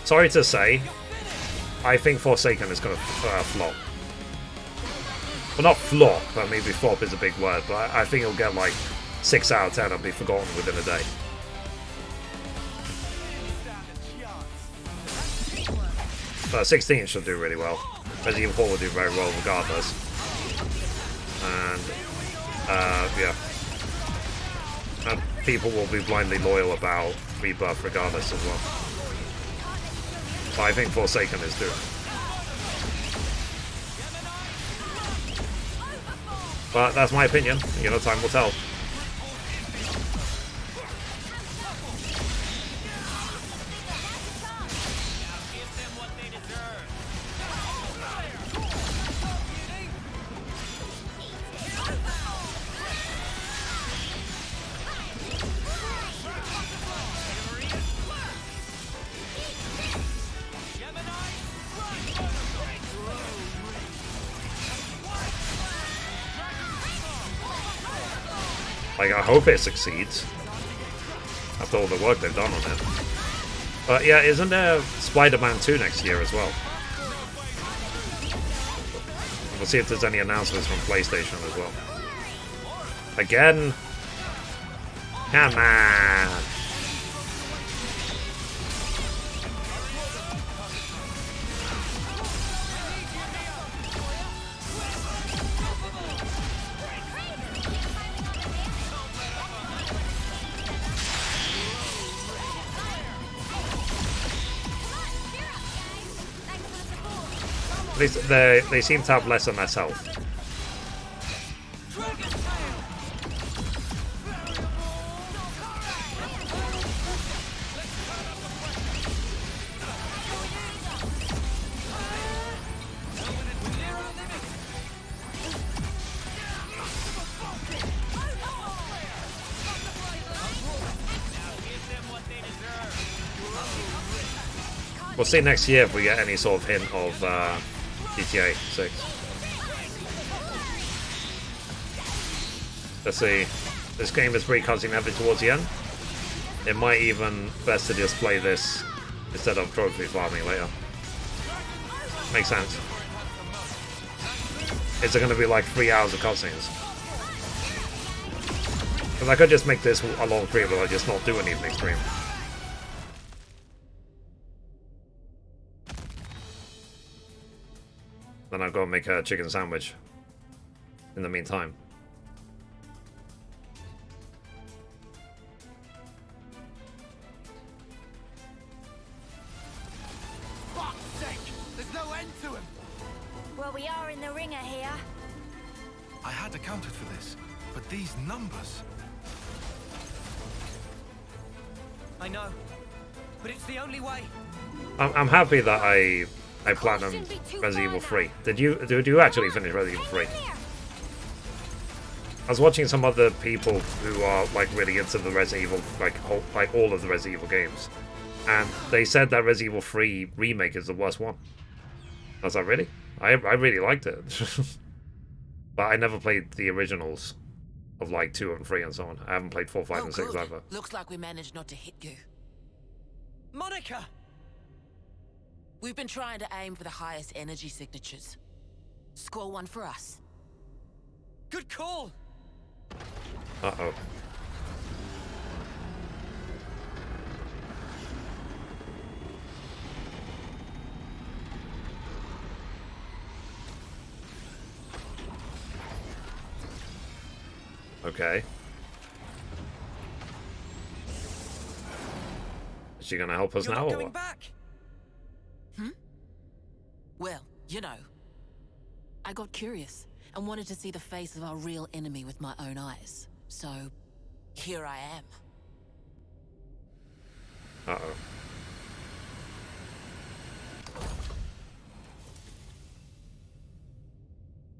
A: Sorry to say, I think Forsaken is going to flop. Well, not flop, but maybe flop is a big word, but I think it'll get like 6 out of 10 and be forgotten within a day. But 16 should do really well. Resident Evil 4 will do very well regardless. And yeah. And people will be blindly loyal about Rebirth regardless as well. But I think Forsaken is due. But that's my opinion. You know, time will tell. Like, I hope it succeeds after all the work they've done on it. But yeah, isn't there Spider-Man 2 next year as well? We'll see if there's any announcements from PlayStation as well. Again? Come on! They seem to have less and less health. We'll see next year if we get any sort of hint of GTA 6. Let's see. This game is pretty cutscene heavy towards the end. It might even best to just play this instead of trophy farming later. Makes sense. Is it going to be like 3 hours of cutscenes? Because I could just make this a long stream, but I just not do an evening stream. Then I'll go and make a chicken sandwich in the meantime.
L: Fuck's sake! There's no end to him!
F: Well, we are in the ringer here.
B: I had accounted for this, but these numbers...
J: I know, but it's the only way.
A: I'm happy that I platinumed Resident Evil 3. Did you actually finish Resident Evil 3? I was watching some other people who are like really into the Resident Evil, like all of the Resident Evil games, and they said that Resident Evil 3 remake is the worst one. I was like, really? I really liked it, but I never played the originals of like 2 and 3 and so on. I haven't played 4, 5, and 6
I: good.
A: either.
I: Looks like we managed not to hit you.
J: Monica!
I: We've been trying to aim for the highest energy signatures. Score one for us.
J: Good call!
A: Uh-oh. Okay. She gonna help us
J: You're
A: now
J: not
A: or
J: going
A: what?
J: back.
I: Well, you know, I got curious and wanted to see the face of our real enemy with my own eyes. So, here I am.
A: Uh-oh.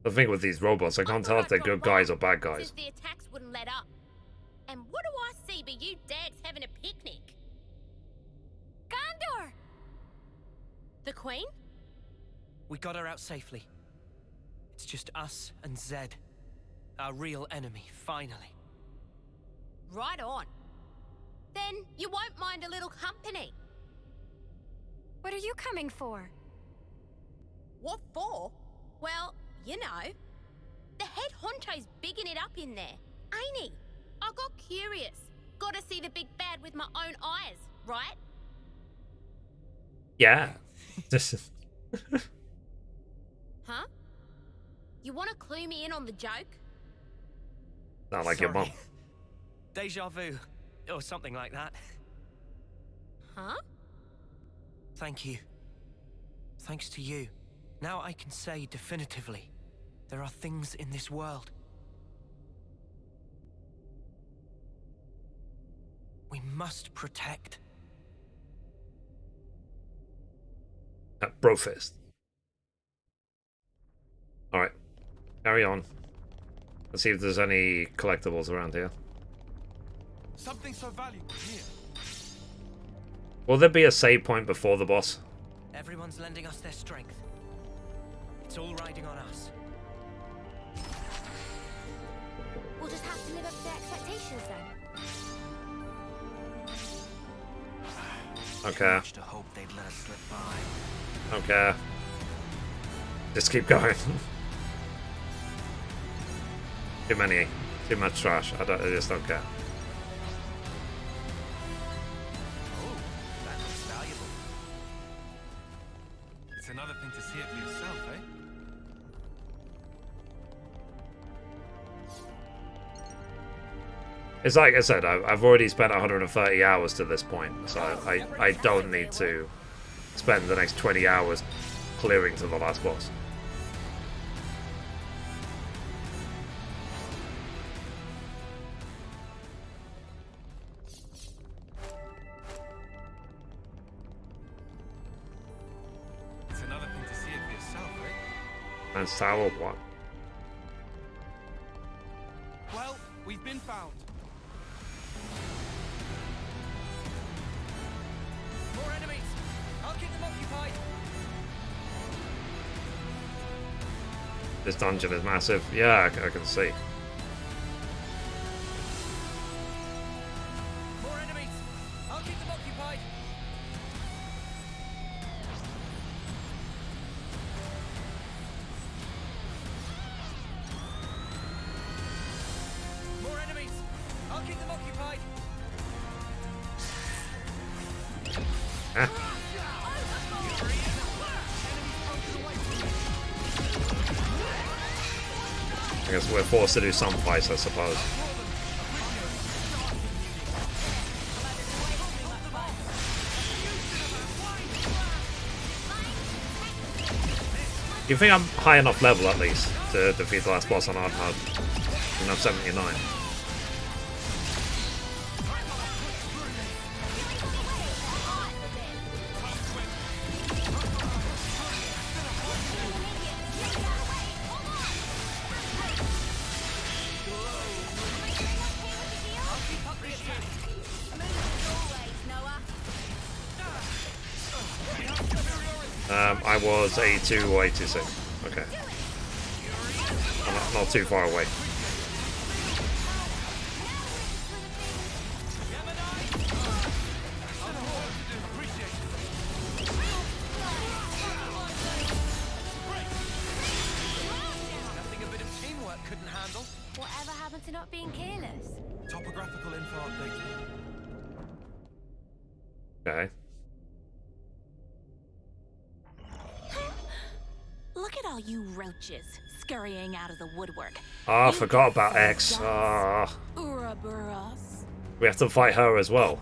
A: The thing with these robots, I can't tell if they're good guys or bad guys.
G: Since the attacks wouldn't let up. And what do I see but you dags having a picnic?
E: Gondor!
G: The Queen?
J: We got her out safely. It's just us and Zed. Our real enemy, finally.
G: Right on. Then you won't mind a little company.
E: What are you coming for?
G: What for? Well, you know. The head honcho's bigging it up in there, ain't he? I got curious. Gotta see the big bad with my own eyes, right?
A: Yeah. This is...
G: Huh? You wanna clue me in on the joke?
A: Not like your mom.
J: Sorry. Deja vu, or something like that.
G: Huh?
J: Thank you. Thanks to you, now I can say definitively, there are things in this world we must protect.
A: Brofist. Alright. Carry on. Let's see if there's any collectibles around here.
B: Something so valuable here.
A: Will there be a save point before the boss?
J: Everyone's lending us their strength. It's all riding on us.
F: We'll just have to live up to their expectations then.
A: Okay.
J: Much to hope they'd let us slip by.
A: Okay. Just keep going. Too much trash. I just don't care.
J: Oh, that looks valuable.
B: It's another thing to see it for yourself, eh?
A: It's like I said, I've already spent 130 hours to this point, so I don't need to spend the next 20 hours clearing to the last boss.
B: It's another thing to see it for yourself, eh?
A: And sour what?
L: Well, we've been found.
J: More enemies! I'll keep them occupied!
A: This dungeon is massive. Yeah, I can see.
J: More enemies! I'll keep them occupied! More enemies! I'll keep them occupied!
A: Ah. I guess we're forced to do some fights, I suppose. You think I'm high enough level at least to defeat the last boss on hard mode? And I'm 79. I was 82 or 86. Okay. I'm not too far away.
J: Nothing a bit of teamwork couldn't handle.
F: Whatever happened to not being careless?
B: Topographical info updated.
A: Okay.
G: Look at all you roaches scurrying out of the woodwork.
A: Ah, I
G: You
A: forgot about
G: so
A: X.
G: dumb.
A: Ah,
G: Ouroboros.
A: we have to fight her as well.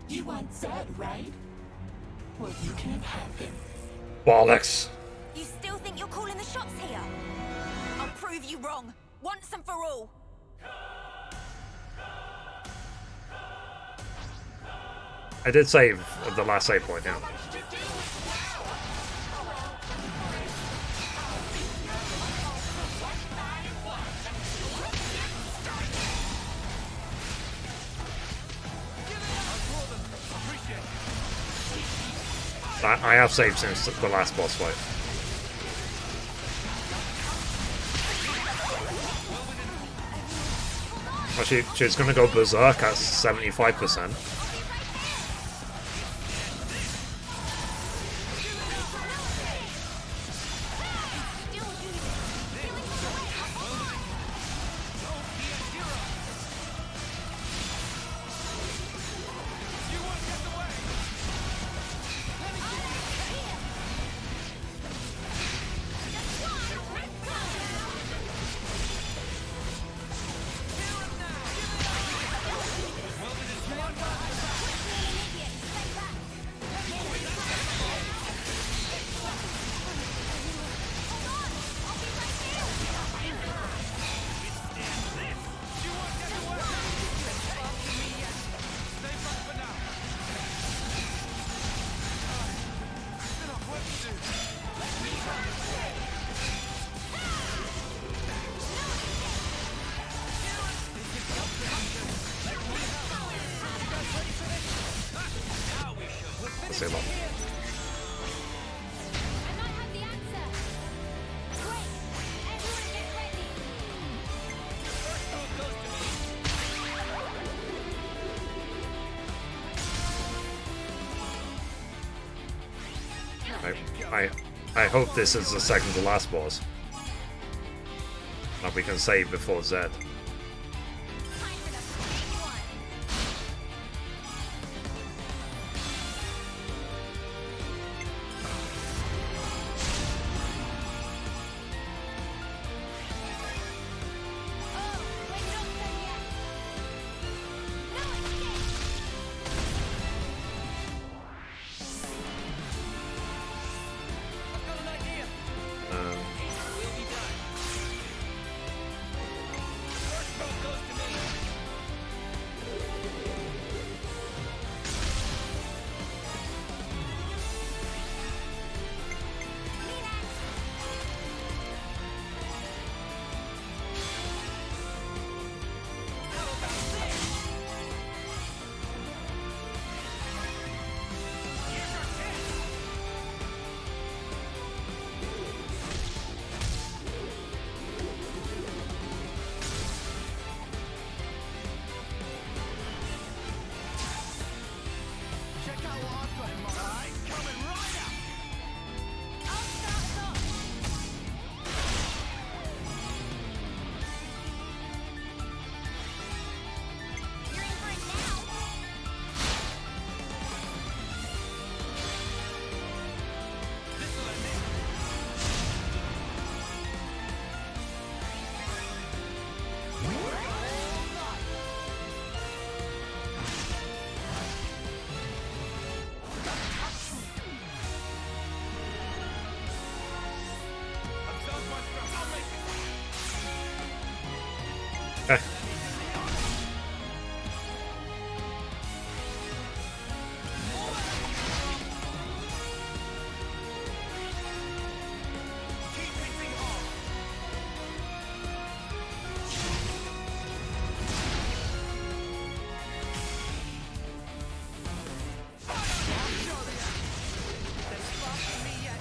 M: You want Zed, right? Well, you can't have him.
A: Bollocks.
K: You still think you're calling the shots here? I'll prove you wrong, once and for all.
A: I did save at the last save point, yeah. I have saved since the last boss fight. Well, she's gonna go berserk at 75%. Say a lot. I hope this is the second to last boss. That we can save before Zed.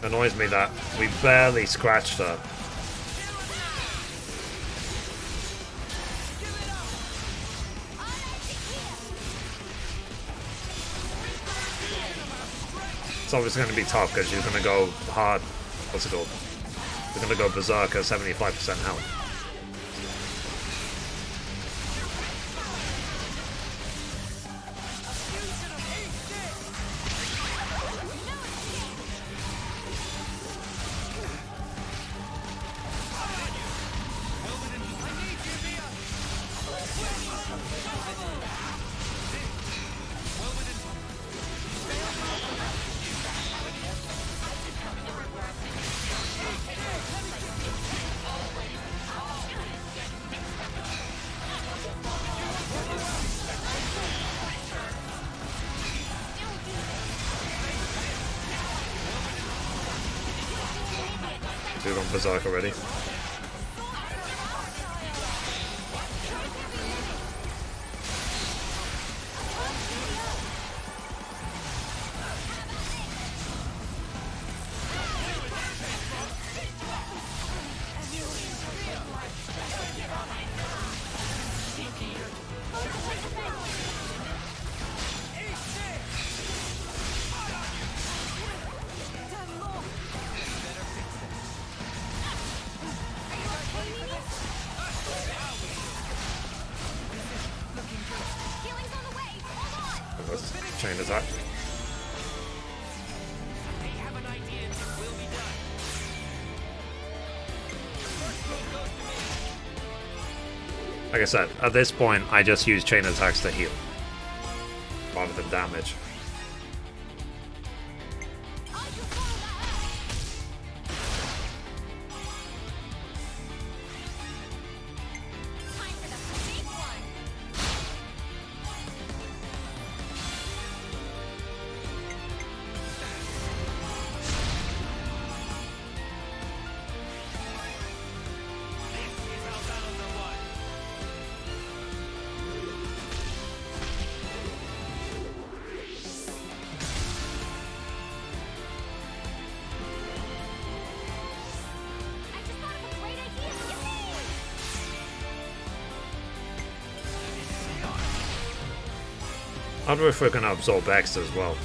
A: Annoys me that we barely scratched her. It's obviously going to be tough because she's going to go hard. What's it called? She's going to go berserk at 75% health. Dude on Berserk already. Chain attack. Like I said, at this point, I just use chain attacks to heal rather than damage. I wonder if we're going to absorb X as well.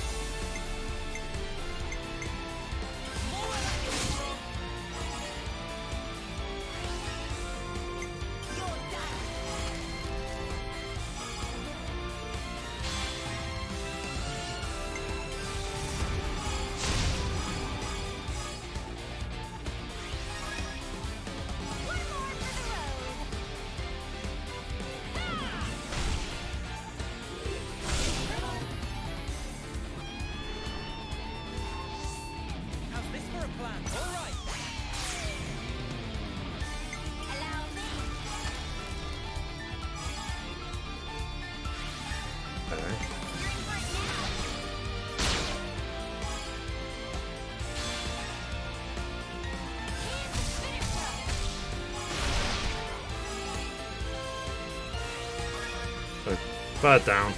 A: Third down.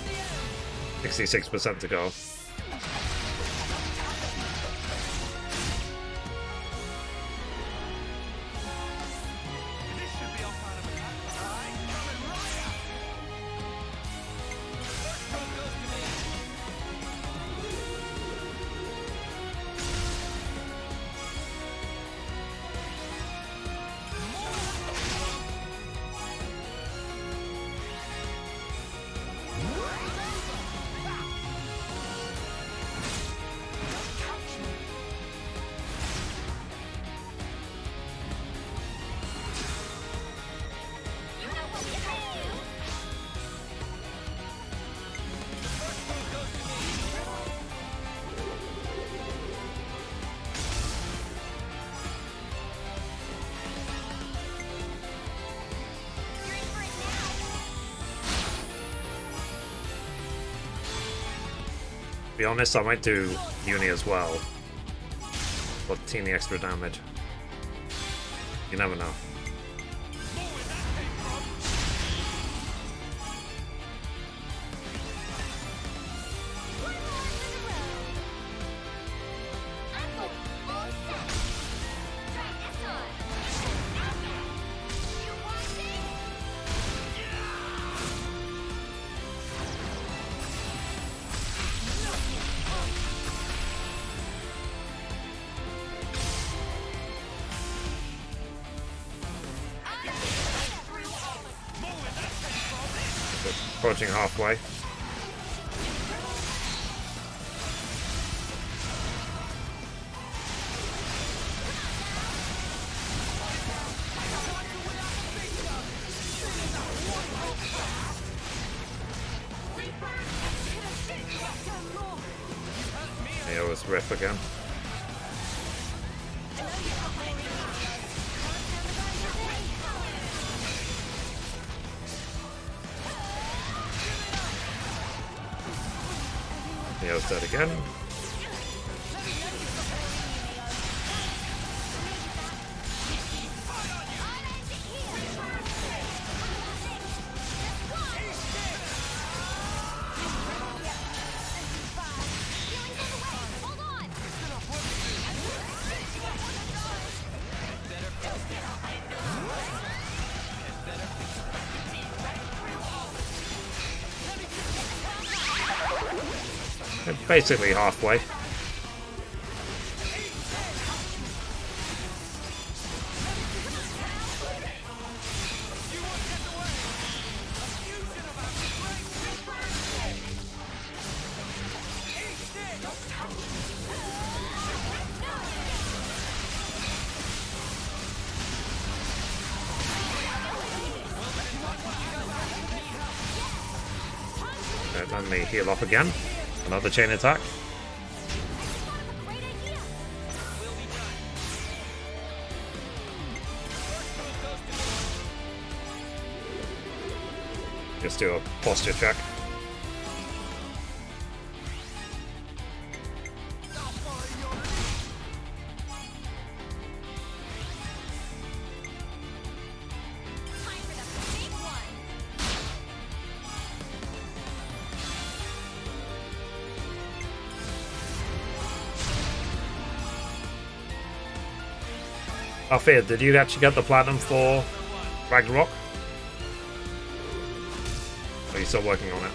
A: 66% to go. To be honest, I might do Uni as well. For teeny extra damage. You never know. Approaching halfway. Yeah, it was Riff again. Neo's dead again. Basically halfway. Okay, let me heal up again. Another chain attack. Just do a posture check. Alfia, did you actually get the platinum for Ragnarok? Or are you still working on it?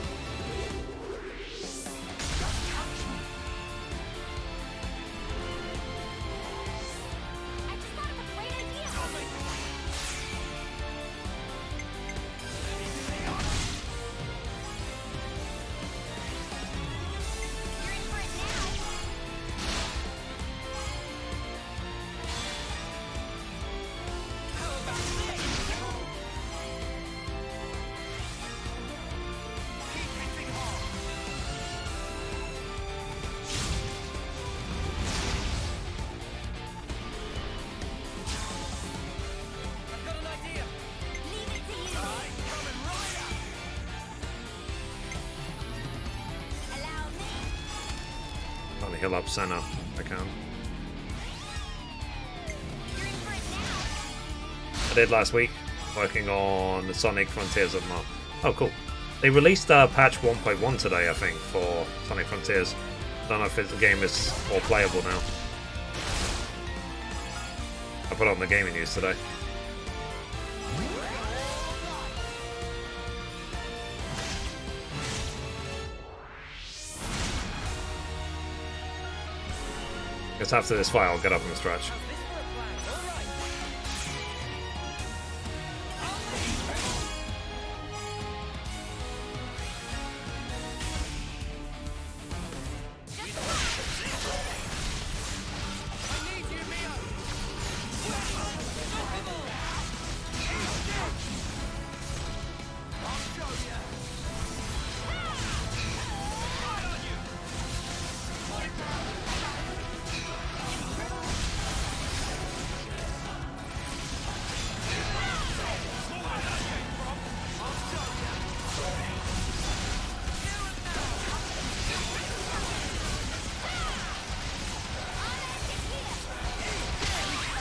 A: Heal up Senna if I can. I did last week, working on the Sonic Frontiers of Mars. Oh, cool. They released patch 1.1 today, I think, for Sonic Frontiers. I don't know if the game is all playable now. I put it on the gaming news today. Guess after this fight, I'll get up and stretch.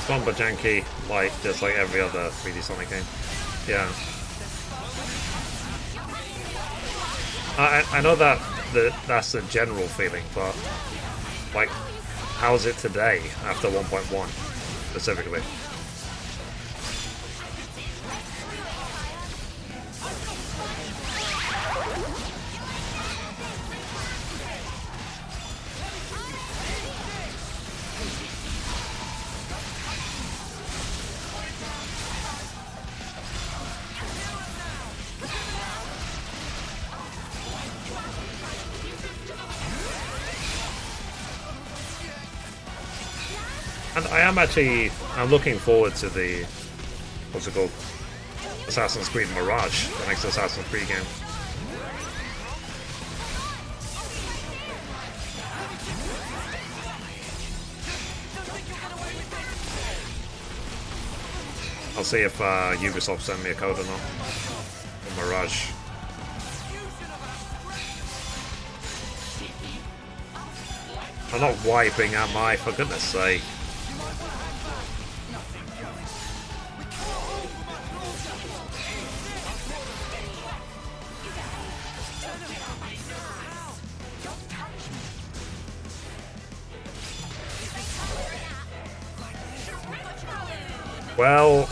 A: Fun but janky, like just like every other 3D Sonic game. Yeah. I know that's the general feeling, but like, how's it today after 1.1 specifically? And I'm looking forward to the, what's it called? Assassin's Creed Mirage, the next Assassin's Creed game. I'll see if Ubisoft send me a code or not. For Mirage. I'm not wiping out my, for goodness sake. Well,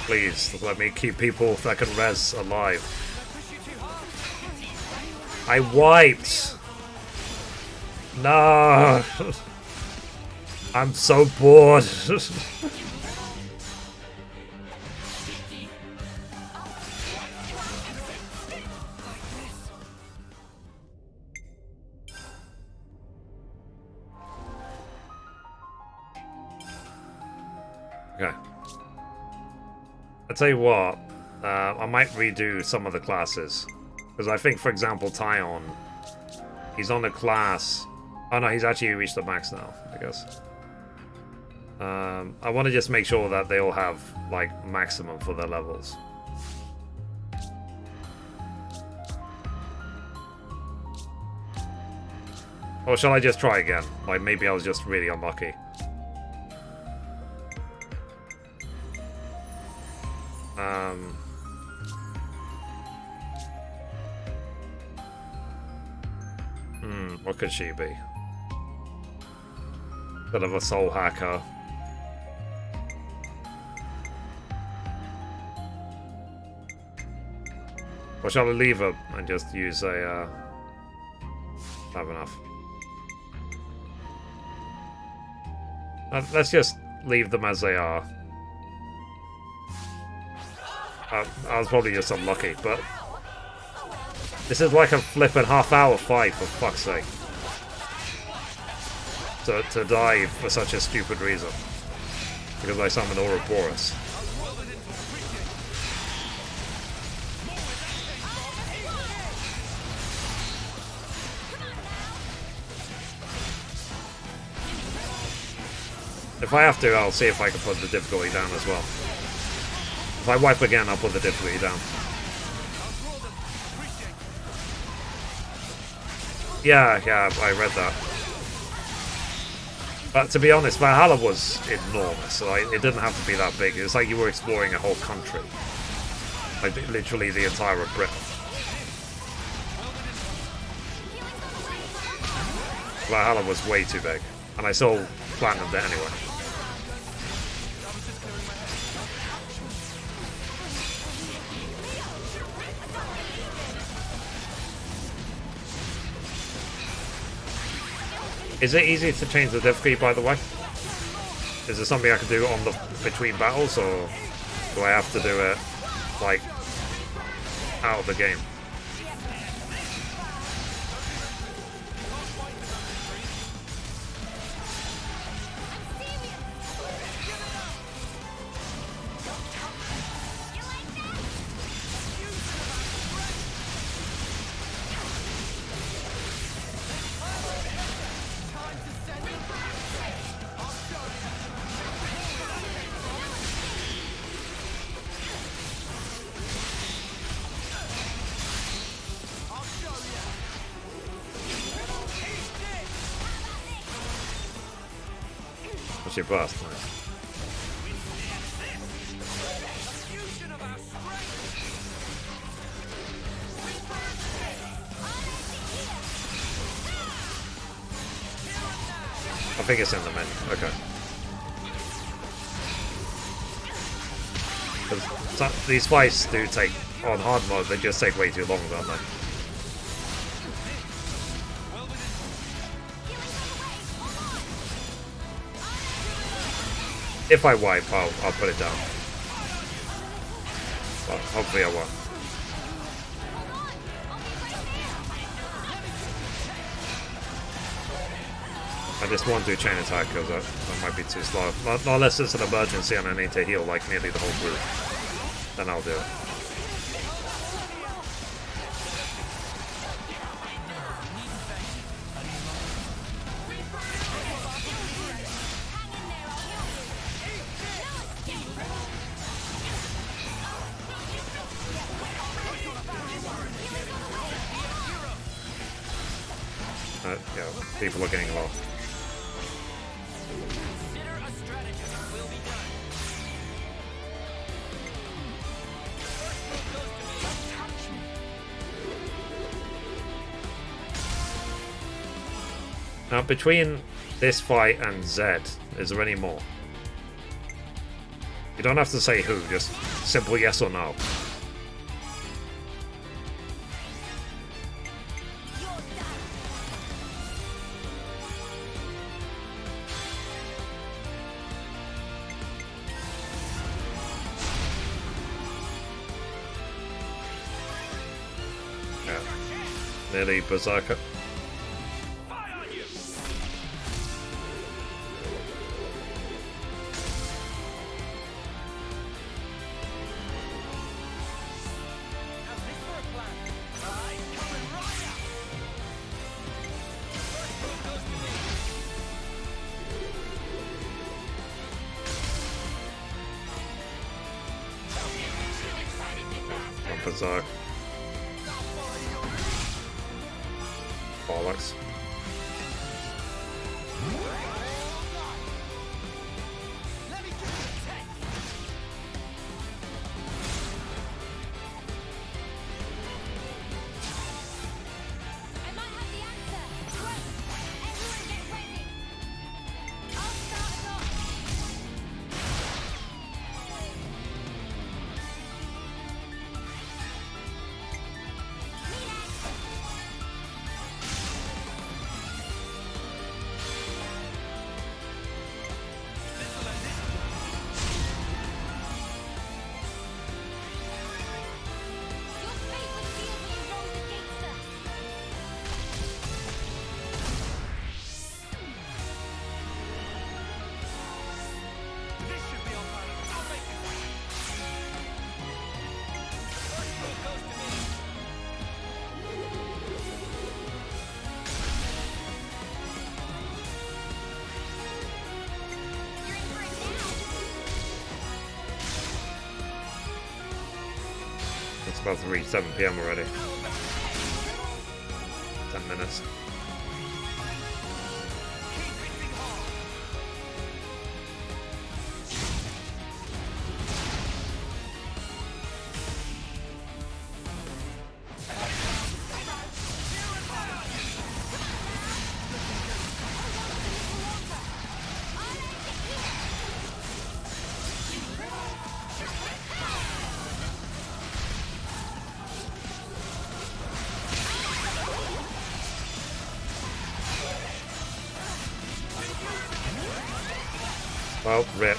A: Please, let me keep people that can res alive. I wiped! No! I'm so bored. Okay. I'll tell you what, I might redo some of the classes. Because I think, for example, Tyon, he's on a class... Oh no, he's actually reached the max now, I guess. I want to just make sure that they all have, like, maximum for their levels. Or shall I just try again? Like, maybe I was just really unlucky. What could she be? Bit of a soul hacker. Or shall I leave her and just use a, have enough. Let's just leave them as they are. I was probably just unlucky, but... This is like a flippin' half-hour fight, for fuck's sake. To die for such a stupid reason. Because I summoned Ouroboros. If I have to, I'll see if I can put the difficulty down as well. If I wipe again, I'll put the difficulty down. Yeah, I read that. But to be honest, Valhalla was enormous, so it didn't have to be that big. It was like you were exploring a whole country. Like, literally the entire of Britain. Valhalla was way too big. And I still platinumed it anyway. Is it easy to change the difficulty, by the way? Is there something I can do on the between battles, or do I have to do it, like, out of the game? Your bust. Nice. I think it's in the menu. Okay. Because these fights do take, on hard mode, they just take way too long, don't they? If I wipe, I'll put it down. Well, hopefully I won't. I just won't do chain attack because that might be too slow. Not unless it's an emergency and I need to heal like nearly the whole group. Then I'll do it. Yeah, people are getting low. Now, between this fight and Zed, is there any more? You don't have to say who, just simple yes or no. Yeah. Nearly berserker. Berserk. Bollocks. It's about to reach 7 PM already. 10 minutes. Well, rip.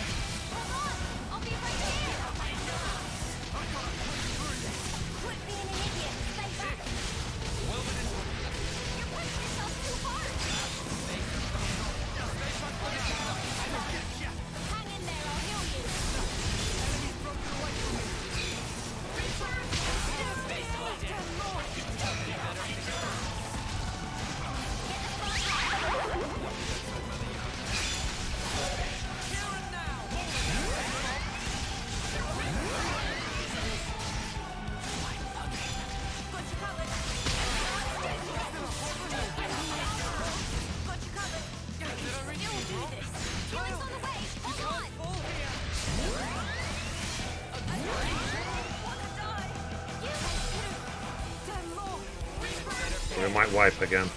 A: We might wipe again.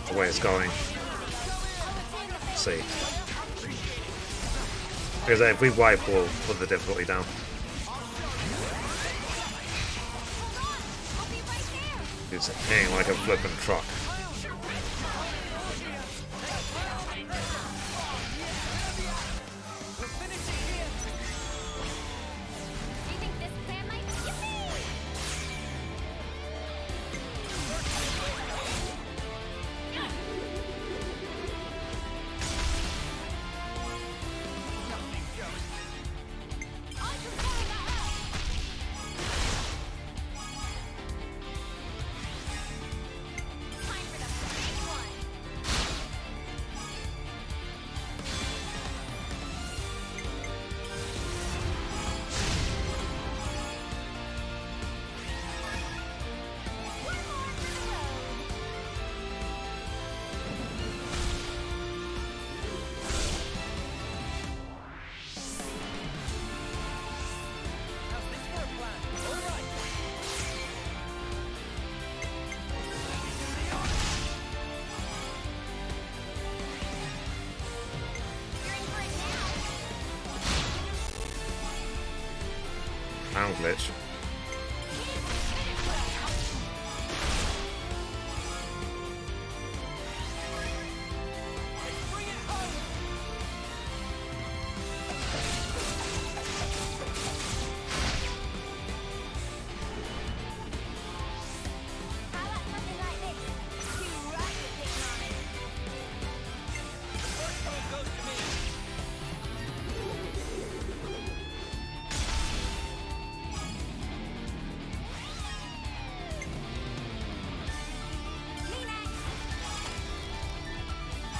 A: The way it's going. Let's see. Because if we wipe, we'll put the difficulty down. It's hitting like a flippin' truck. Sound glitch.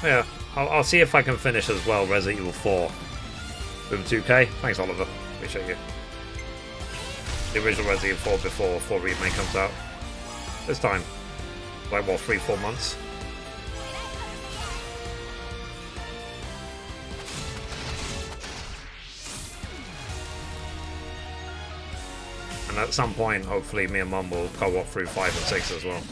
A: Yeah, I'll see if I can finish as well Resident Evil 4 with 2K. Thanks, Oliver. Appreciate you. The original Resident Evil 4 before 4 Remake comes out. This time. Like, what, 3-4 months? And at some point, hopefully, me and Mum will co-op through 5 and 6 as well.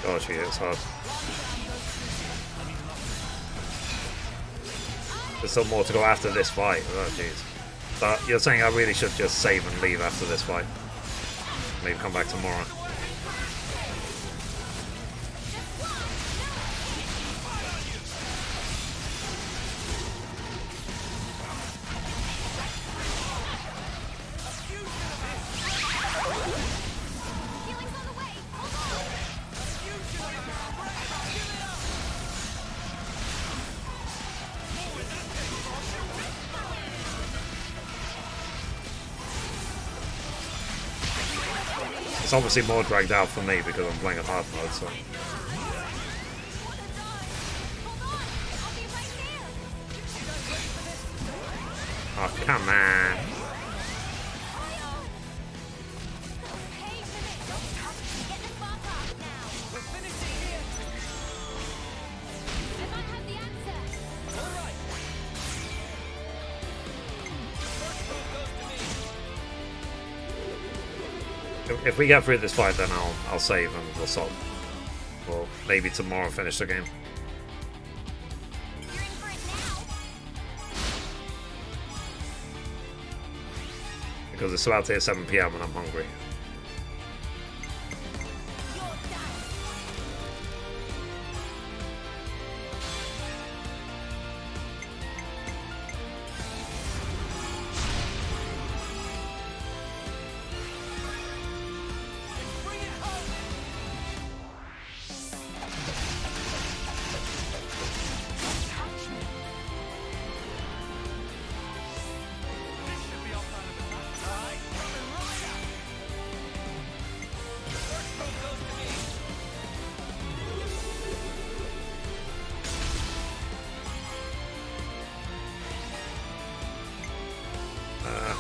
A: Gosh, yeah, it's hard. There's still more to go after this fight. Oh, jeez. But you're saying I really should just save and leave after this fight? Maybe come back tomorrow. It's obviously more dragged out for me because I'm playing a hard mode, so... Oh, come on! If we get through this fight, then I'll save and we'll sort. Well, maybe tomorrow finish the game. Because it's about to hit 7 PM and I'm hungry.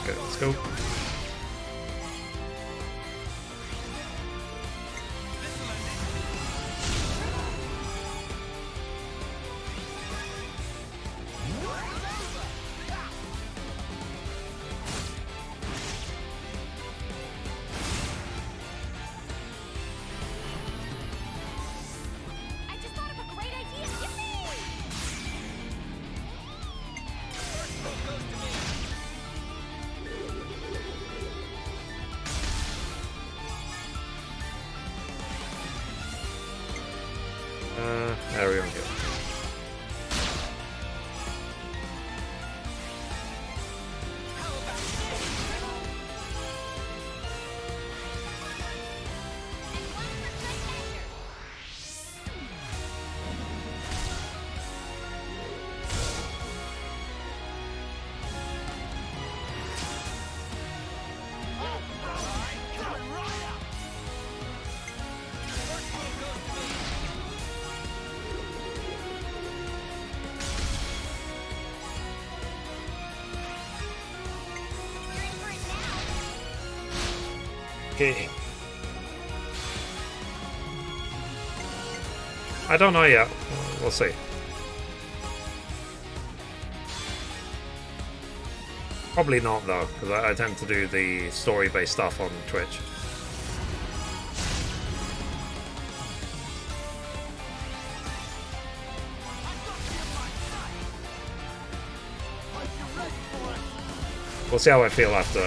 A: Okay, let's go. Area on here. Okay. I don't know yet. We'll see. Probably not though, because I tend to do the story-based stuff on Twitch. We'll see how I feel after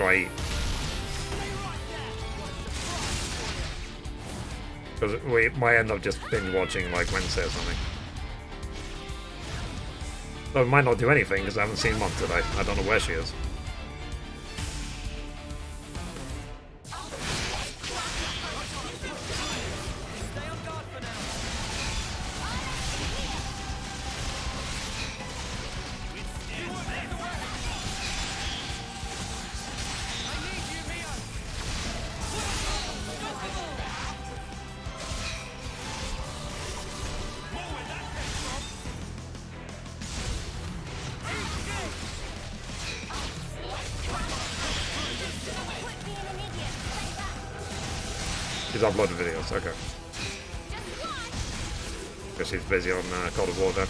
A: I eat. Because we might end up just binge watching like Wednesday or something. So we might not do anything because I haven't seen Mom today. I don't know where she is. She's uploaded videos, okay. Guess she's busy on God of War then.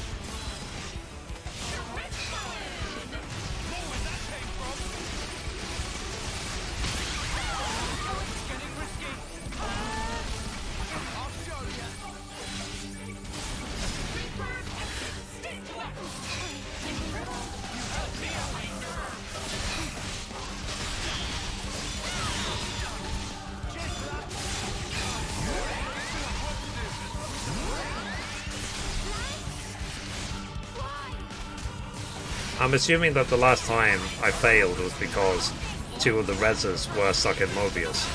A: I'm assuming that the last time I failed was because two of the reses were stuck in Mobius.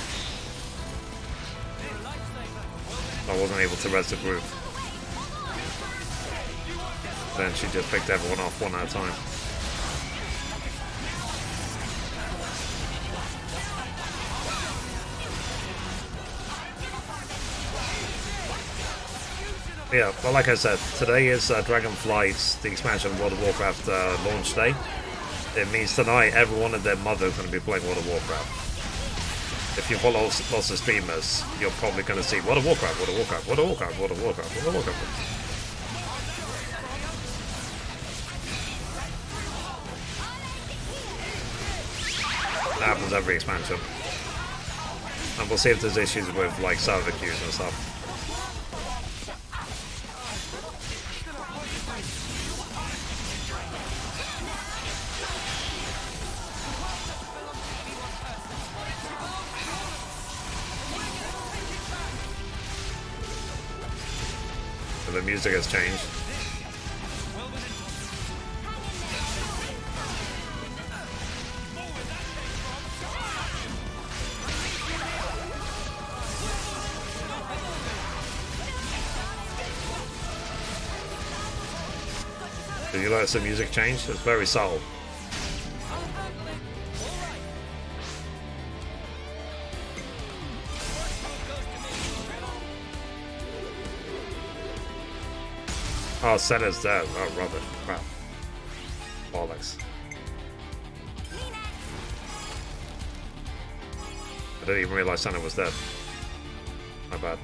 A: I wasn't able to res the group. Then she just picked everyone off one at a time. Yeah, well, like I said, today is Dragonflight's, the expansion of World of Warcraft launch day. It means tonight everyone and their mother are going to be playing World of Warcraft. If you follow lots of streamers, you're probably going to see World of Warcraft, World of Warcraft, World of Warcraft, World of Warcraft, World of Warcraft. That happens every expansion. And we'll see if there's issues with like server queues and stuff. The music has changed. Did you notice the music change? It's very subtle. Oh, Senna's dead. Oh, rubbish. Crap. Bollocks. I didn't even realize Senna was dead. My bad.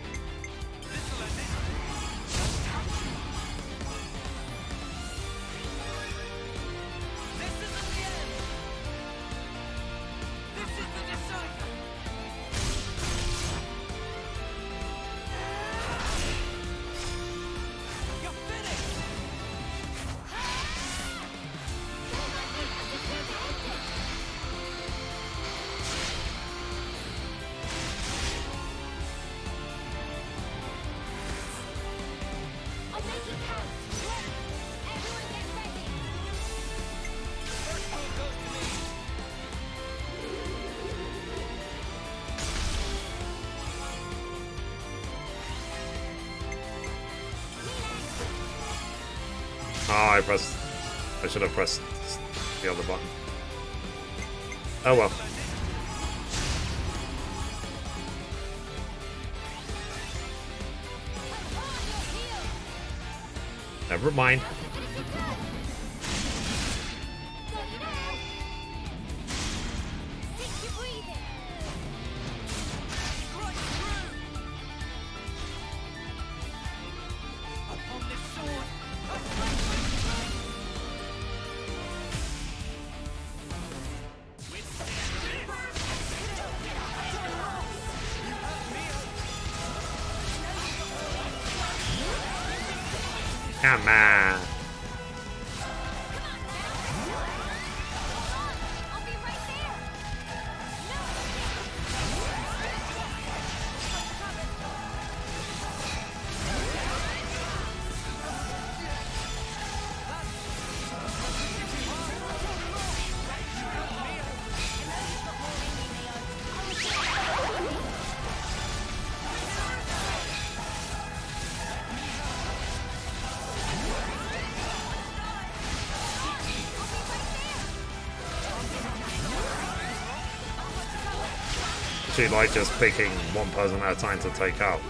A: Oh, I should have pressed the other button. Oh well. Never mind. Come on. She like just picking one person at a time to take out.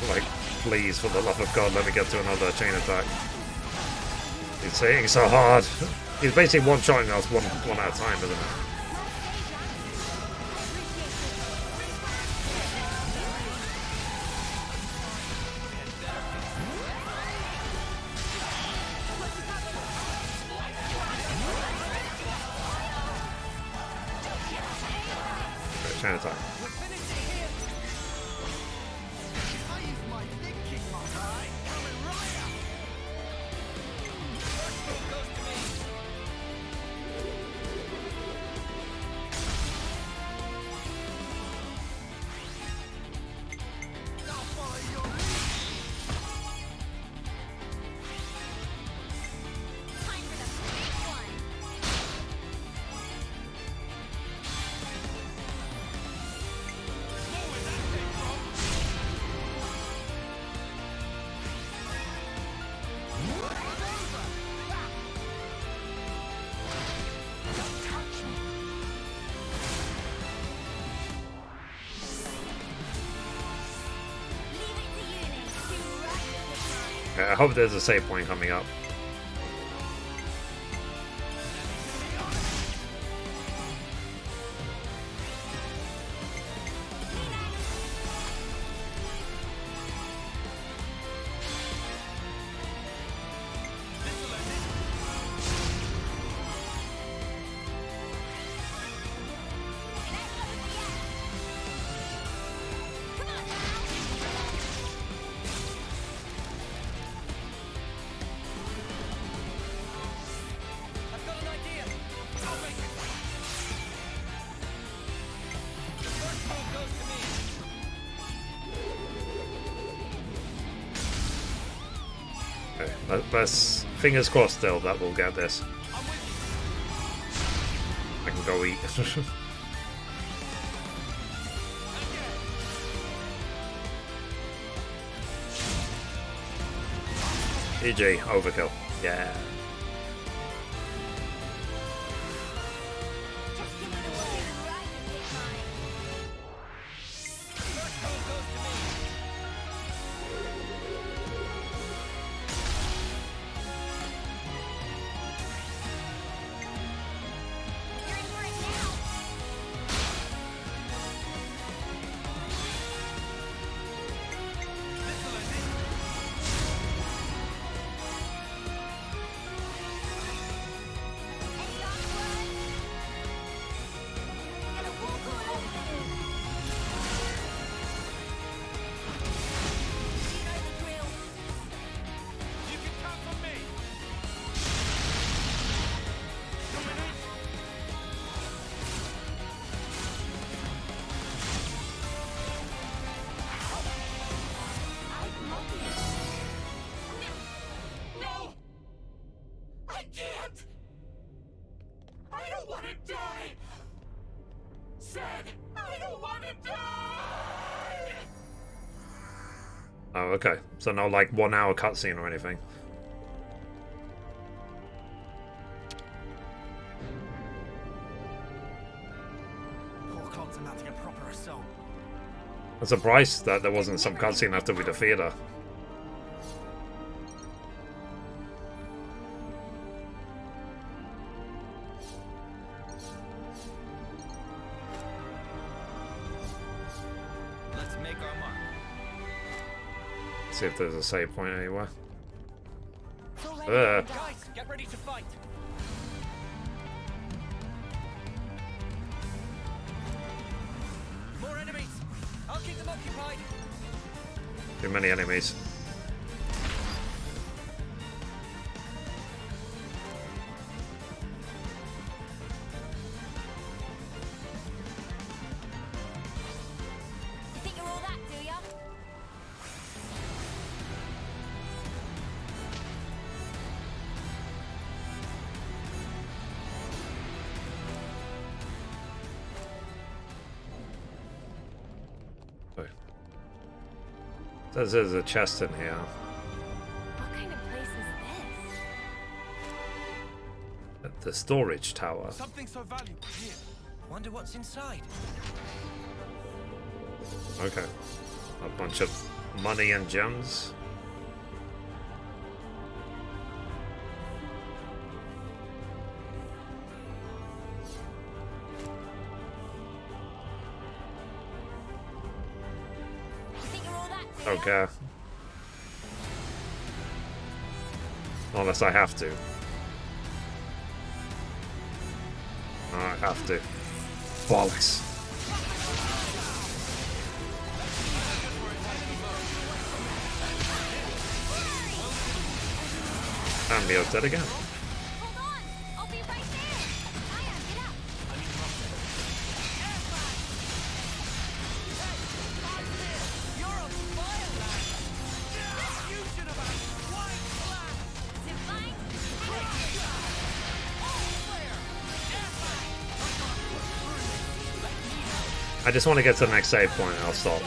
A: Like, please, for the love of God, let me get to another chain attack. He's hitting so hard. He's basically one-shotting us one at a time, isn't it? Right, chain attack. I hope there's a save point coming up. Let's fingers crossed still that we'll get this. I can go eat. GG, overkill. Yeah. Oh, okay. So no, like, 1 hour cutscene or anything. I'm surprised that there wasn't some cutscene after we defeated her. See if there's a save point anywhere.
D: Guys, get ready to fight. More enemies. I'll keep them occupied.
A: Too many enemies.
E: You think you're all that, do ya?
A: Says there's a chest in here.
E: What kind of place is this?
A: At the storage tower.
J: Something so valuable here. Wonder what's inside.
A: Okay. A bunch of money and gems.
E: You think you're all that, do ya?
A: Okay. Unless I have to. I have to. Bollocks. And Neo's dead again.
E: Hold on! I'll be right there! Ion, get up!
D: You're a fire lad. Fusion of a white flag.
E: Divine
A: I just want to get to the next save point and I'll stop.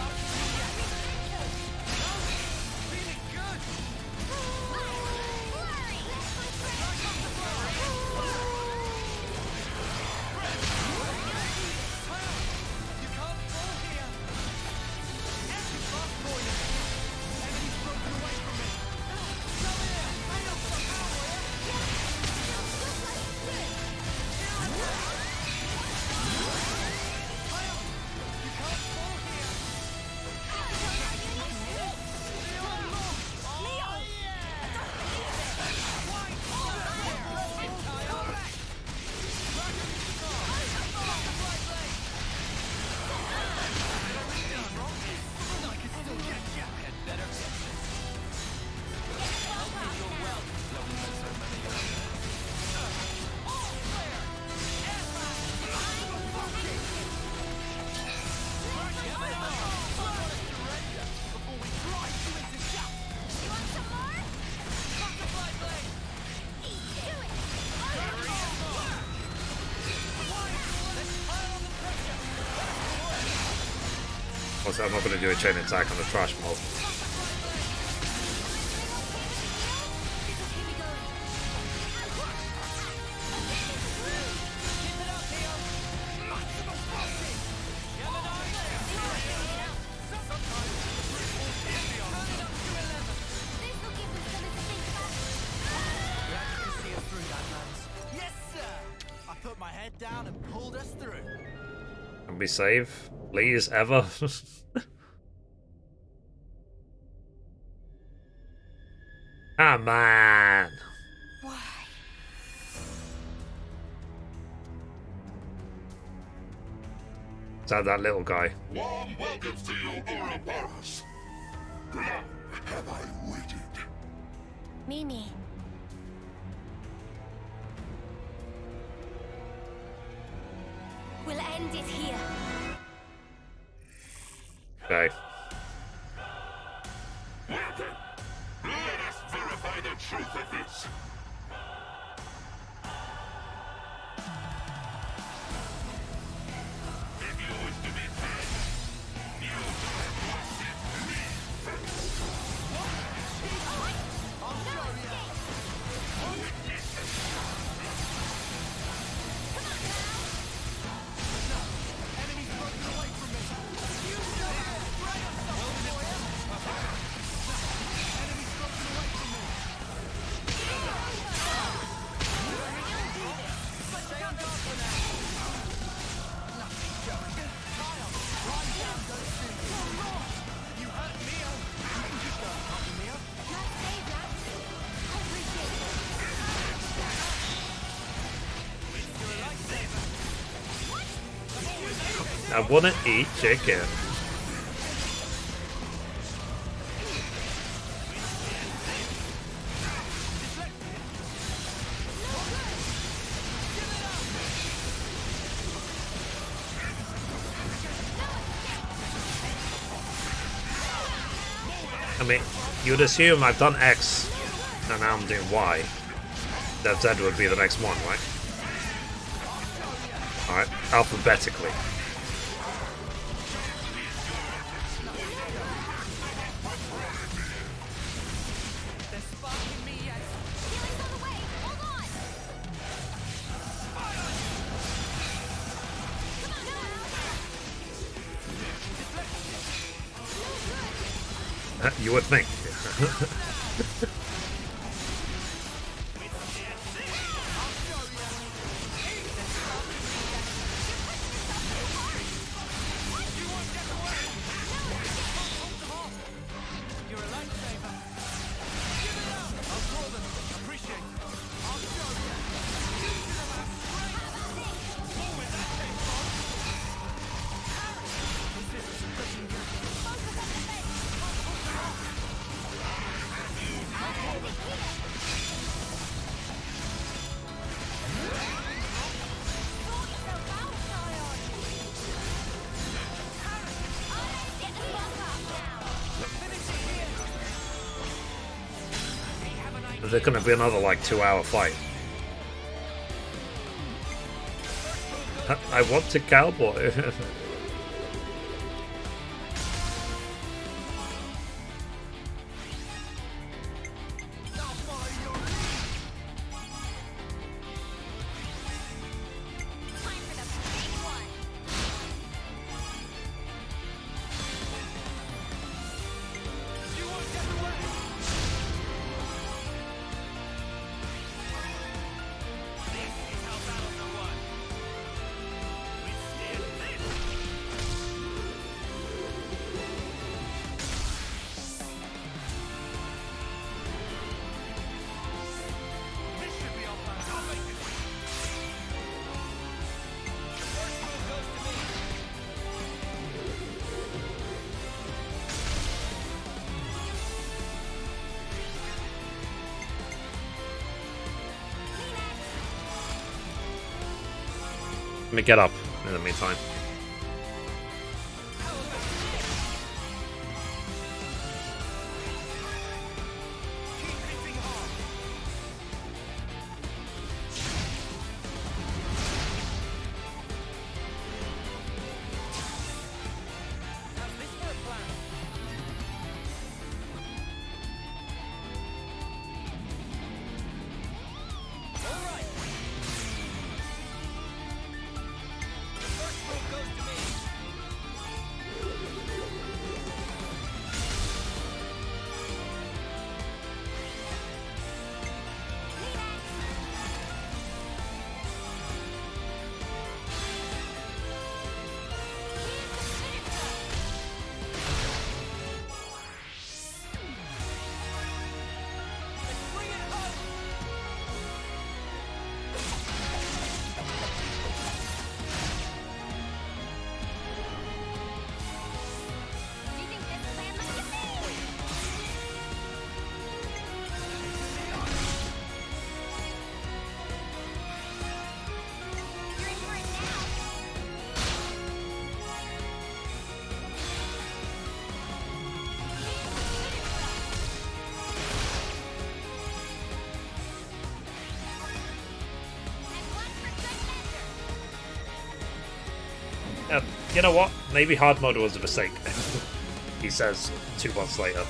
A: Also, I'm not going to do a chain attack on the trash mob.
L: Yes, sir. I put my head down and pulled us through.
A: Can we save? Please, ever? Ah, man.
F: Why?
A: Is that little guy?
C: Warm welcomes to you, Ouroboros. Long have I waited.
E: Mimi. We'll end it here.
A: Okay.
C: Welcome. Let us verify the truth of this. If you wish to be dead, you must worship me first.
D: I'll show you. Enemies broken away from me. You show them. Bring us something for you. Enemies broken away from me.
A: I wanna eat chicken. I mean, you'd assume I've done X and now I'm doing Y. That Z would be the next one, right? Alright, alphabetically. You would think. There's gonna be another like 2-hour fight. I want to cowboy. Let me get up in the meantime. You know what? Maybe hard mode was a mistake. He says 2 months later.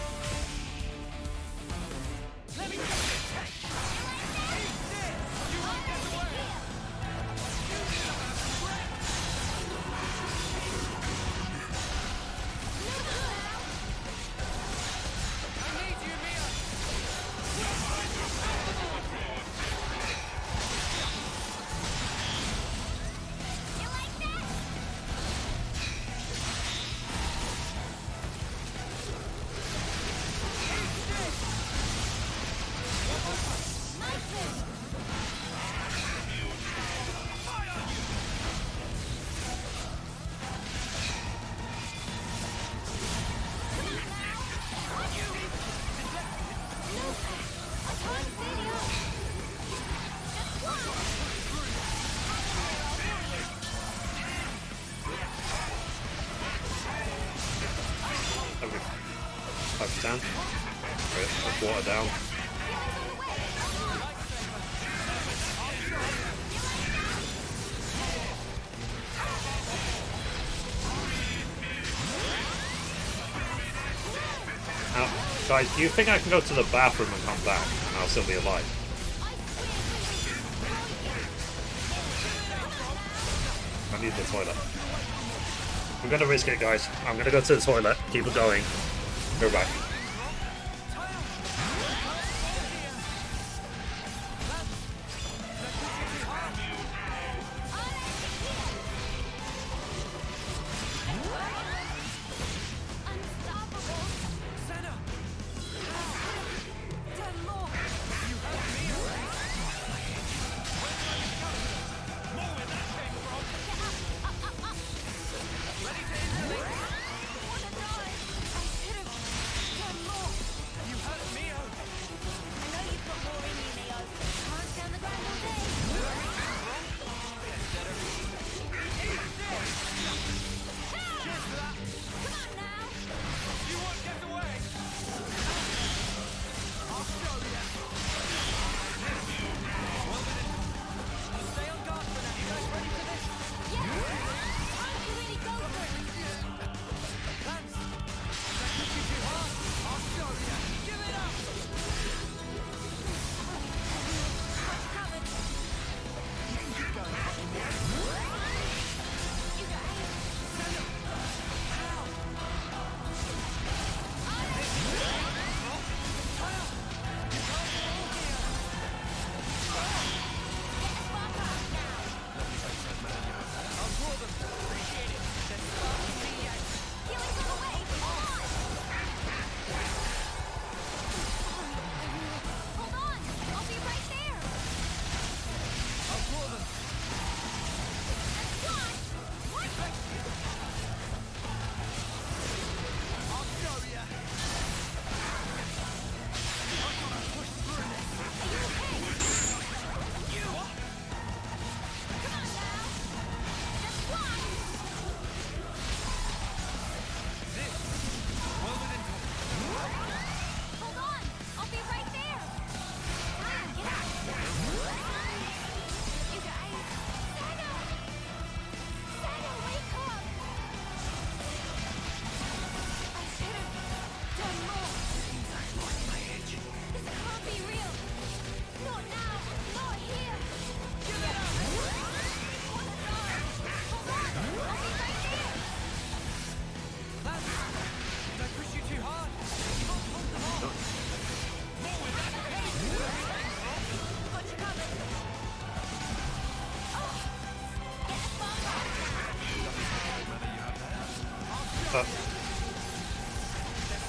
A: 10. Let's water down. Now, guys, do you think I can go to the bathroom and come back and I'll still be alive? I need the toilet. We're gonna risk it, guys. I'm gonna go to the toilet, keep it going, go back.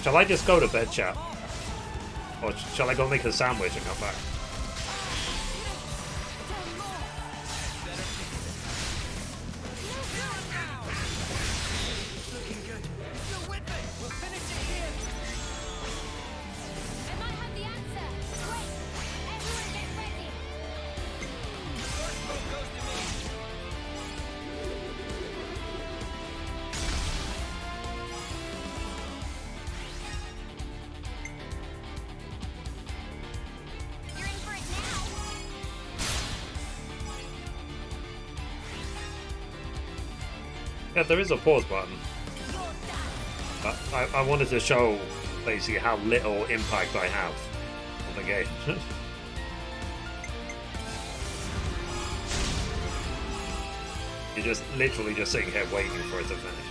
A: Shall I just go to bed, chat? Or shall I go make a sandwich and come back? Yeah, there is a pause button. But I wanted to show basically how little impact I have on the game. You're just literally just sitting here waiting for it to finish.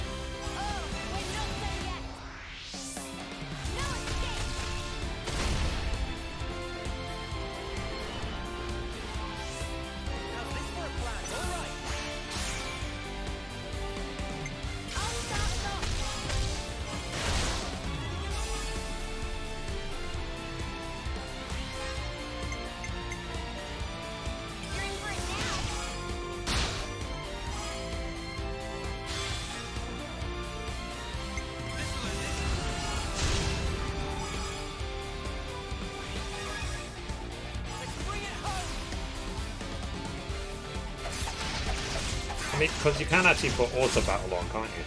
A: I mean, because you can actually put auto battle on, can't you?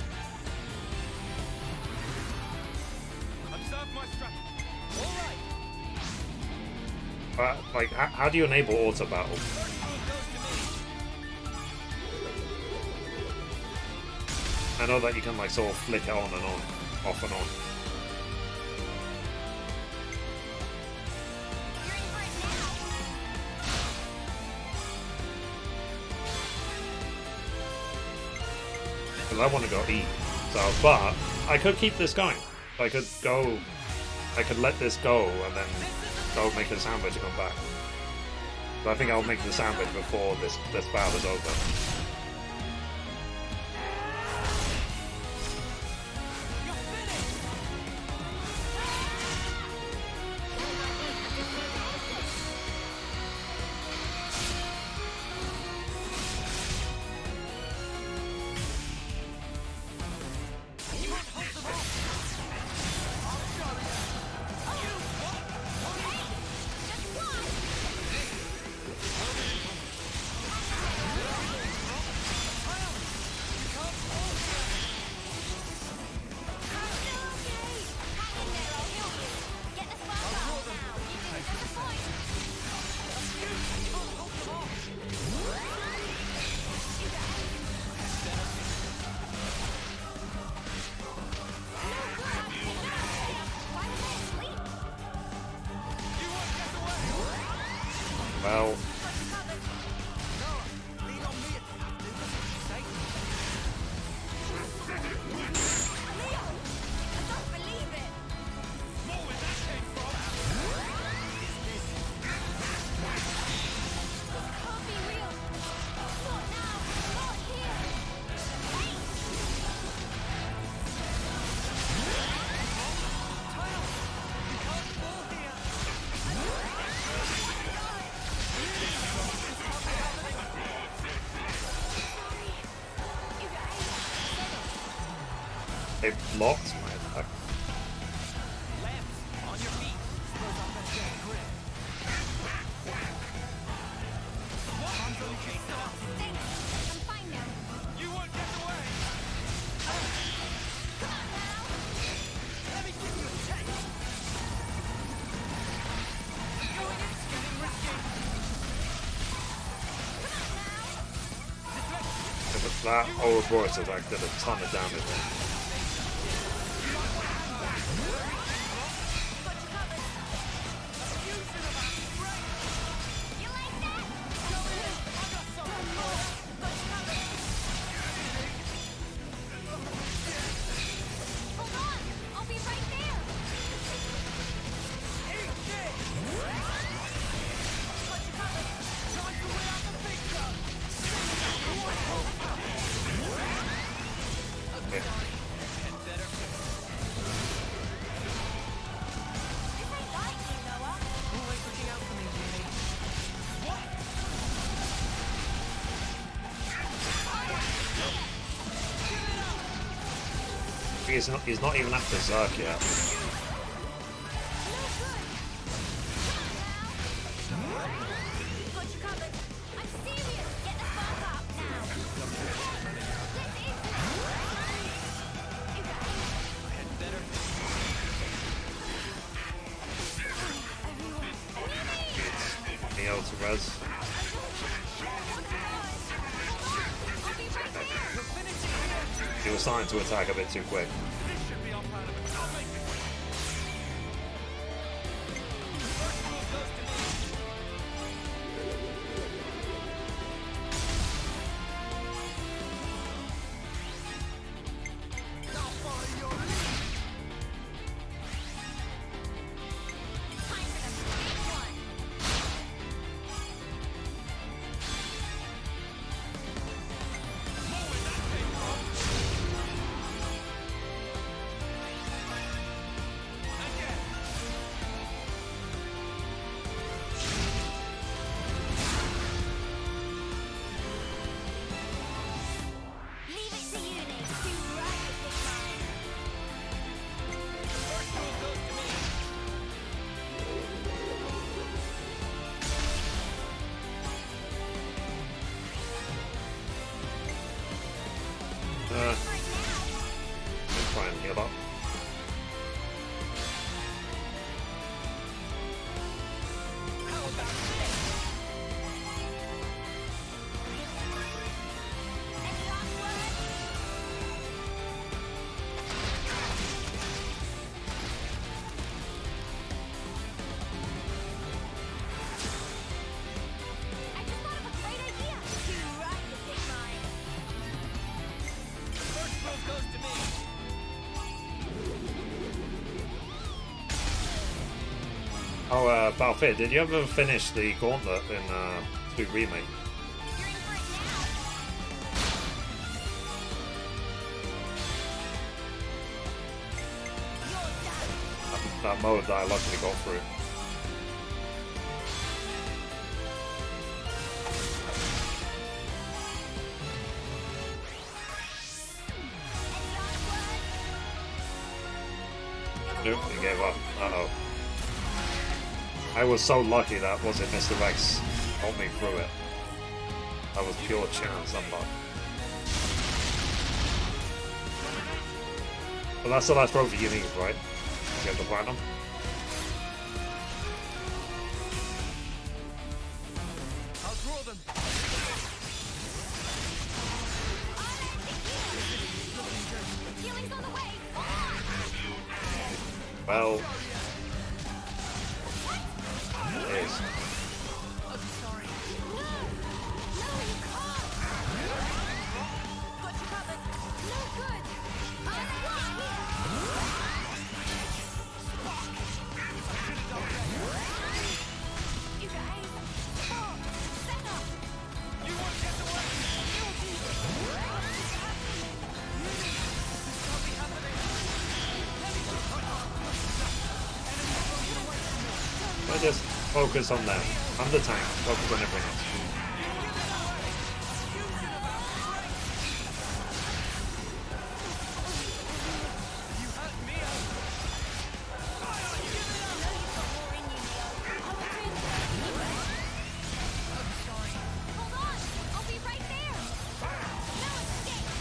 B: Observe my strategy.
A: Like, how do you enable auto battle? I know that you can like sort of flick it on and on, off and on. Because I want to go eat. So, but I could keep this going. I could let this go and then go make a sandwich and come back. But I think I'll make the sandwich before this battle is over. Well, they blocked my attack. That Ouroboros attack did a ton of damage. He's not even at Berserk yet. Neo to res. He was starting to attack a bit too quick. Try and heal up. Oh, Balfir, did you ever finish the Gauntlet in 2 Remake? That mode that I luckily got through. Nope, he gave up. Uh-oh. I was so lucky that wasn't Mr. X got me through it. That was pure chance and luck. But that's the last trophy you need, right? Get the platinum.
D: I'll draw them.
E: Healing's on the way.
A: Well, it is.
D: I'm sorry.
E: No, you can't. Got you covered. No good. You guys. Oh, Senna.
D: You won't get away. Can't be happening.
A: I just focus on them. I'm the tank. Focus on everything else.
E: Hold on. I'll be right there. No escape.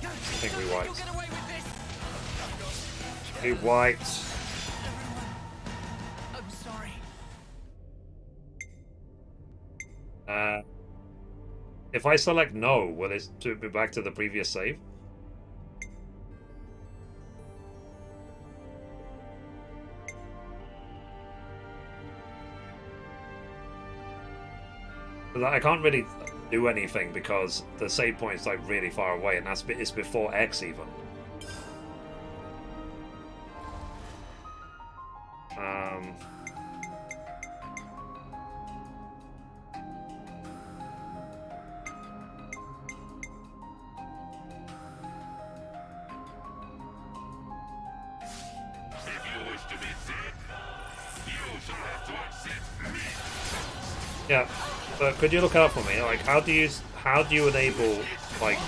A: I think we wiped.
D: Get away with this.
A: We wiped.
D: I'm sorry.
A: If I select no, will it be back to the previous save? I can't really do anything because the save point is like really far away, and it's before X even. Yeah, but could you look out for me? Like, how do you enable like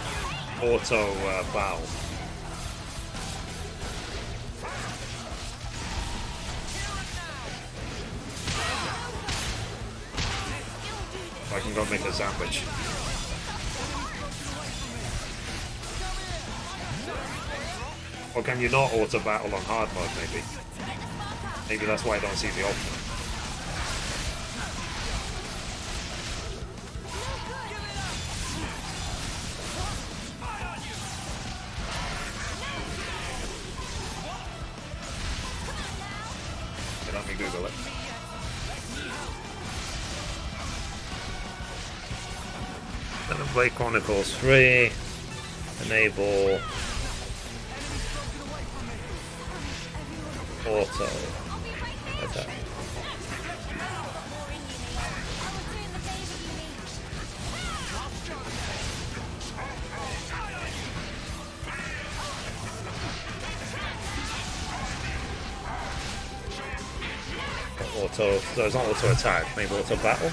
A: auto battle? I can go make a sandwich. Or can you not auto battle on hard mode? Maybe that's why I don't see the option. Let me Google it. Xenoblade Chronicles 3. Enable auto attack. Auto, so it's not auto attack, maybe auto battle.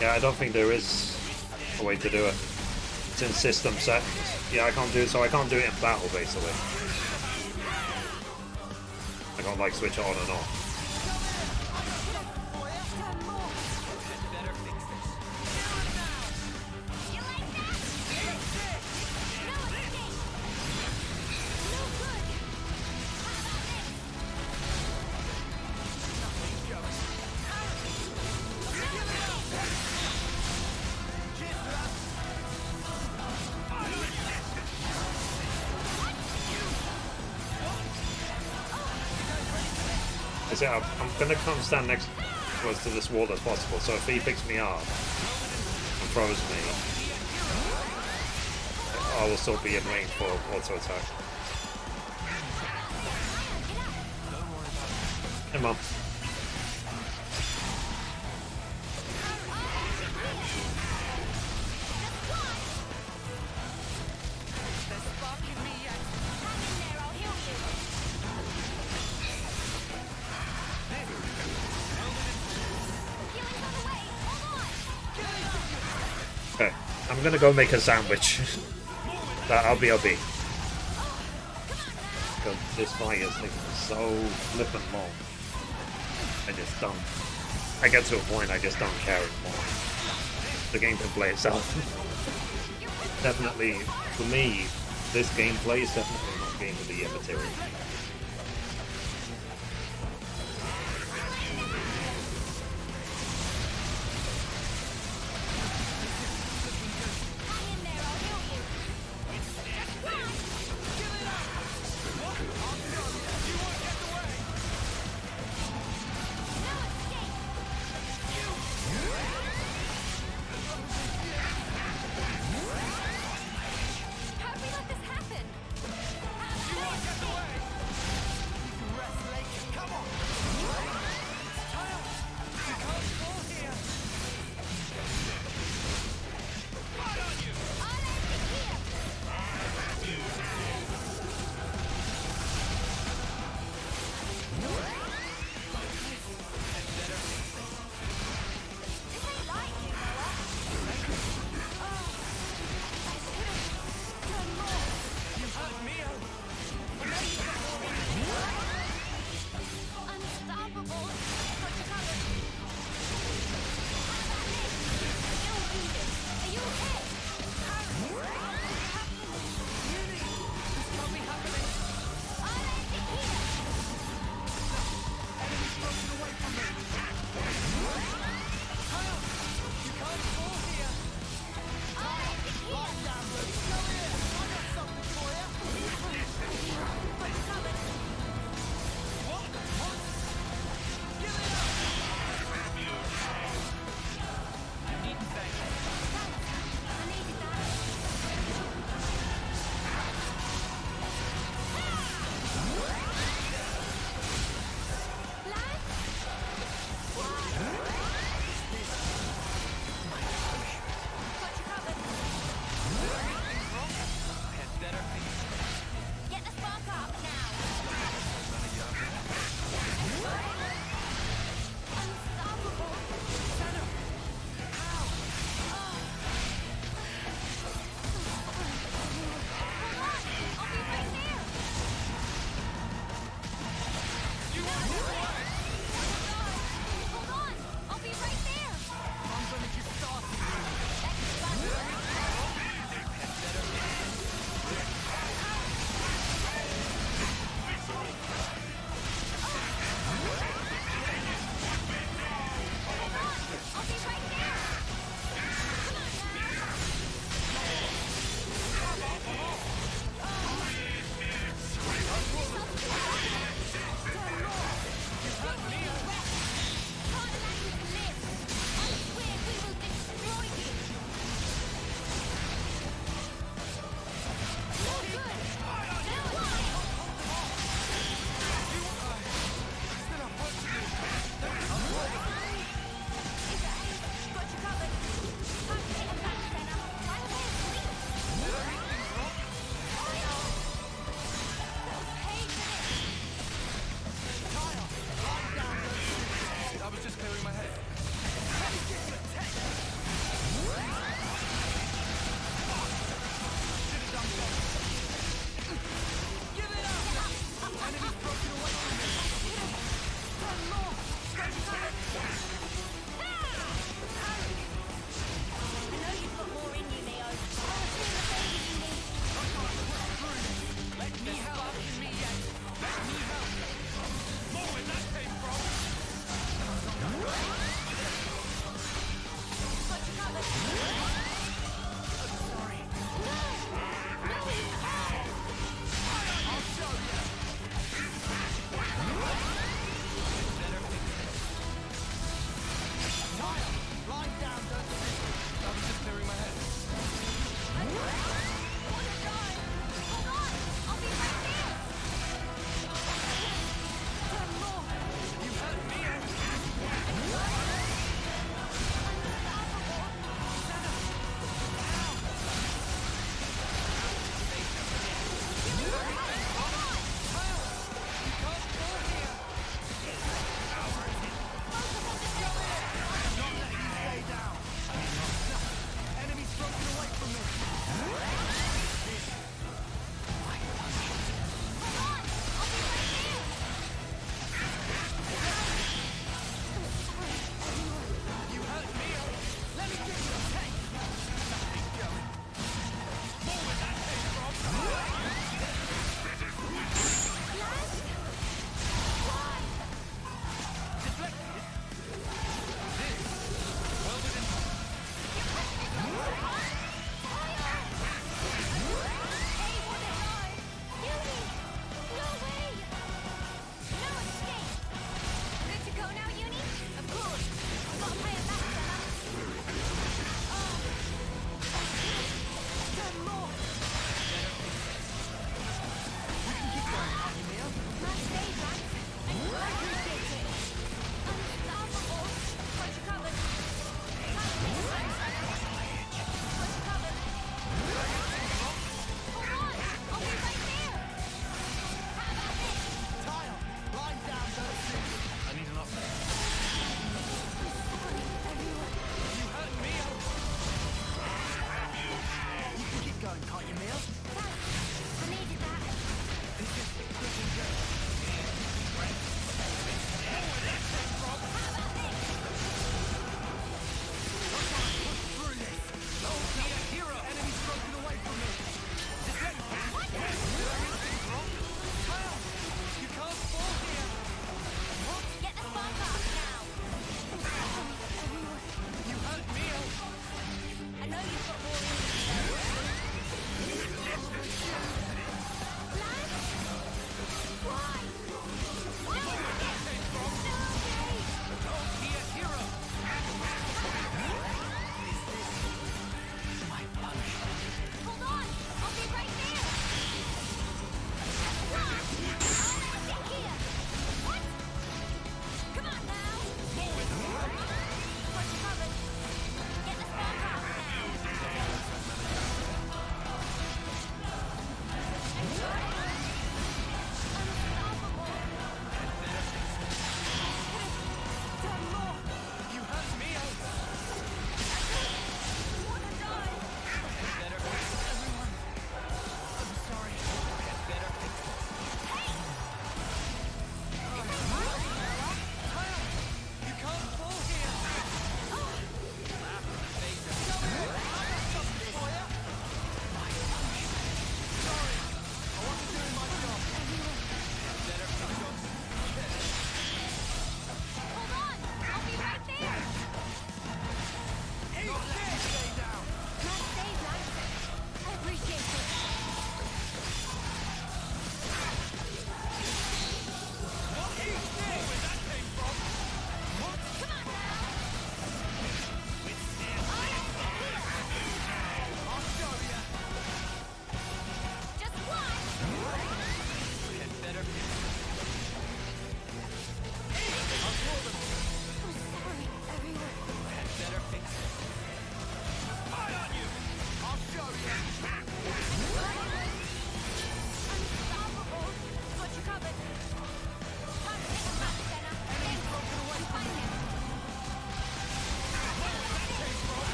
A: Yeah, I don't think there is a way to do it. It's in system settings. Yeah, I can't do it, so I can't do it in battle, basically. I can't, like, switch it on and off. I say, I'm gonna come stand next close to this wall as possible. So if he picks me up and throws me, I will still be in range for auto attack. Hey, Mom. Okay, I'm gonna go make a sandwich. I'll be. Because this fight is taking so flippant long. I get to a point I just don't care anymore. The game can play itself. Definitely, for me, this gameplay is definitely not Game of the Year material.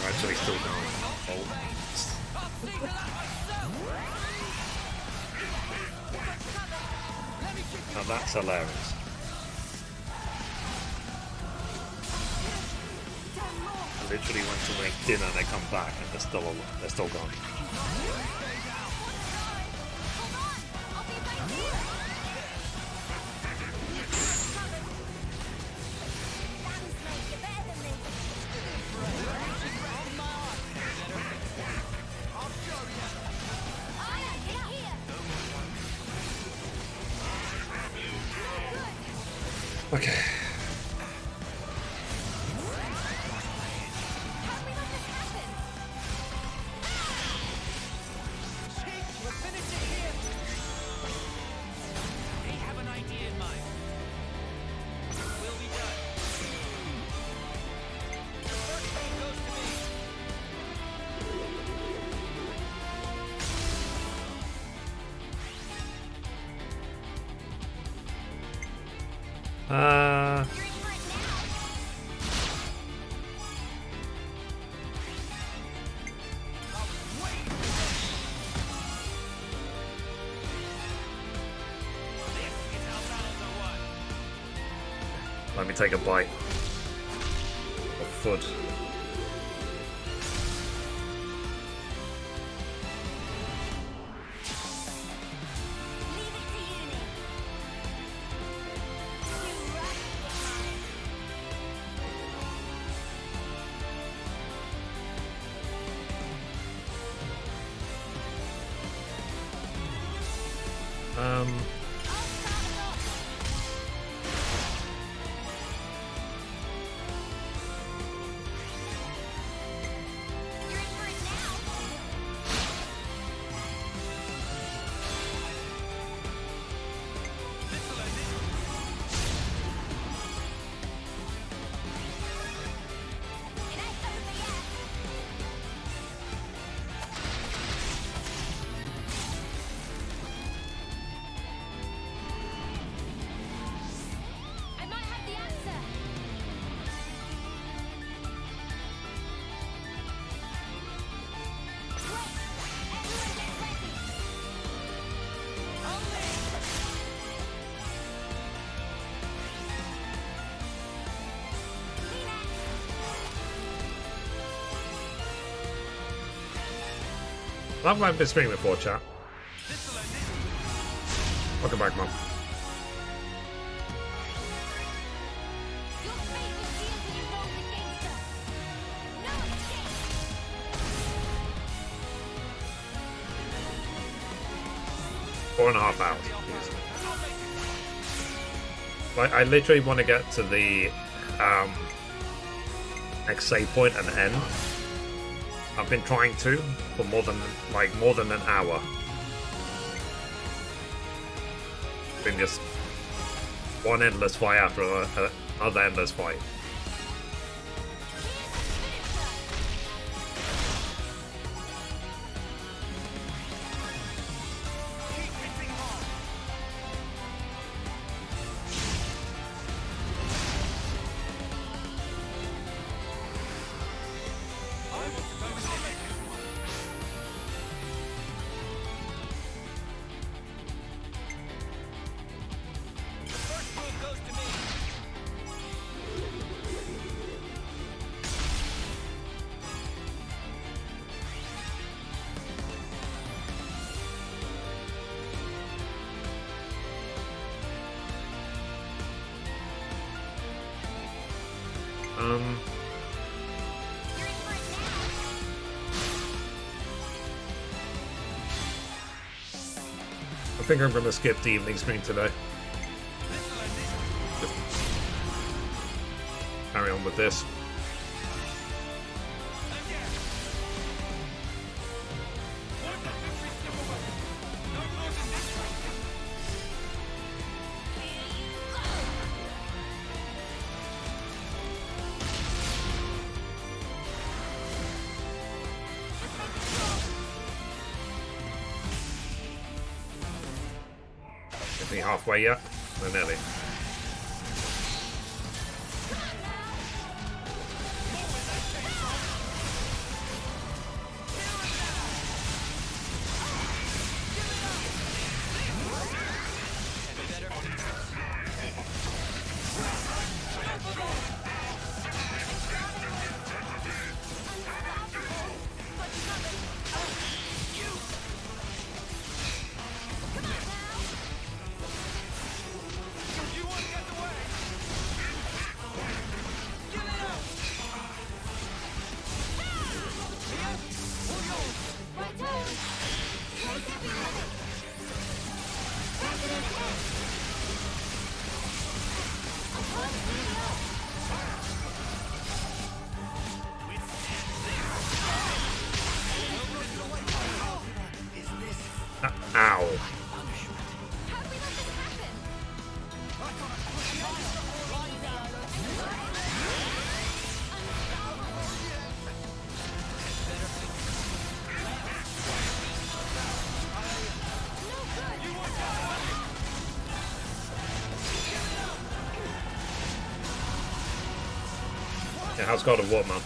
A: Actually still going. Oh. Now that's hilarious. I literally went to make dinner and they come back and they're still gone. Okay. Let me take a bite of food. I've been streaming before, chat. Welcome back, Mum. Four and a half hours. Like, I literally want to get to the next save point and end. I've been trying to for more than an hour. Been just one endless fight after another endless fight. think I'm gonna skip the evening stream today. Just carry on with this. Halfway yet? We're nearly. Ow. Yeah, how's God of War, man?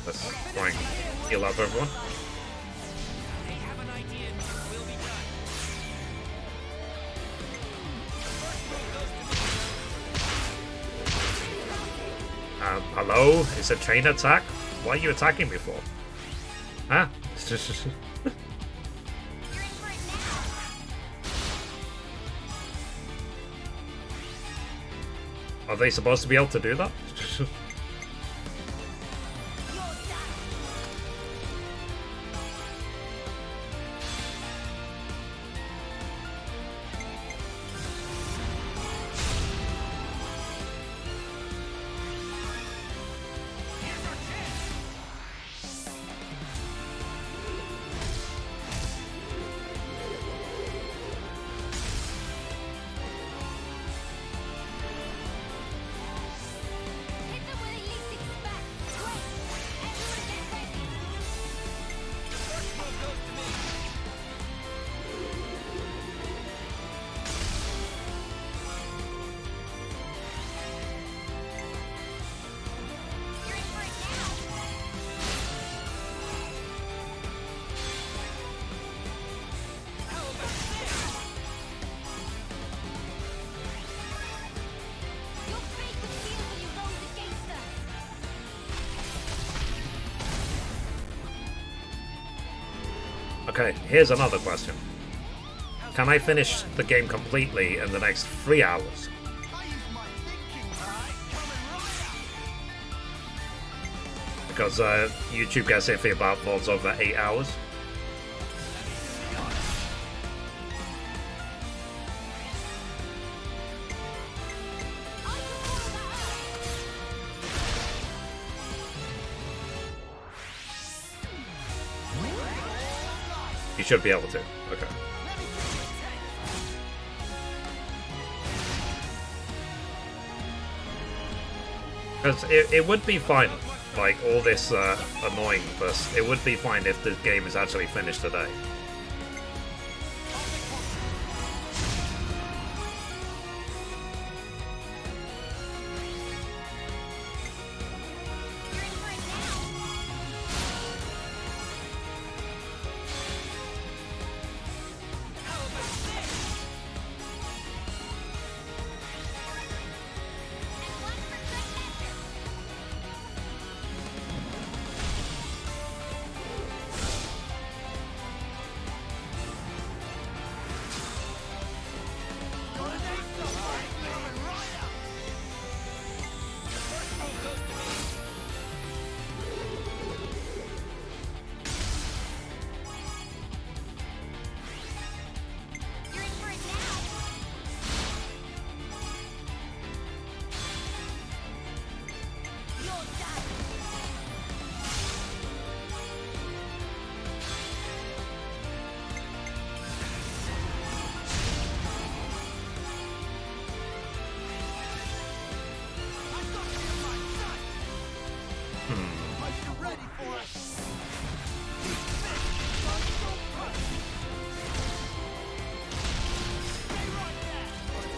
A: Let's try and heal up everyone. Hello? It's a chain attack? What are you attacking me for? Huh? Are they supposed to be able to do that? Okay, here's another question. Can I finish the game completely in the next 3 hours? Because YouTube gets iffy about VODs over 8 hours. You should be able to. Okay. Because it would be fine, like all this annoyingness, it would be fine if the game is actually finished today.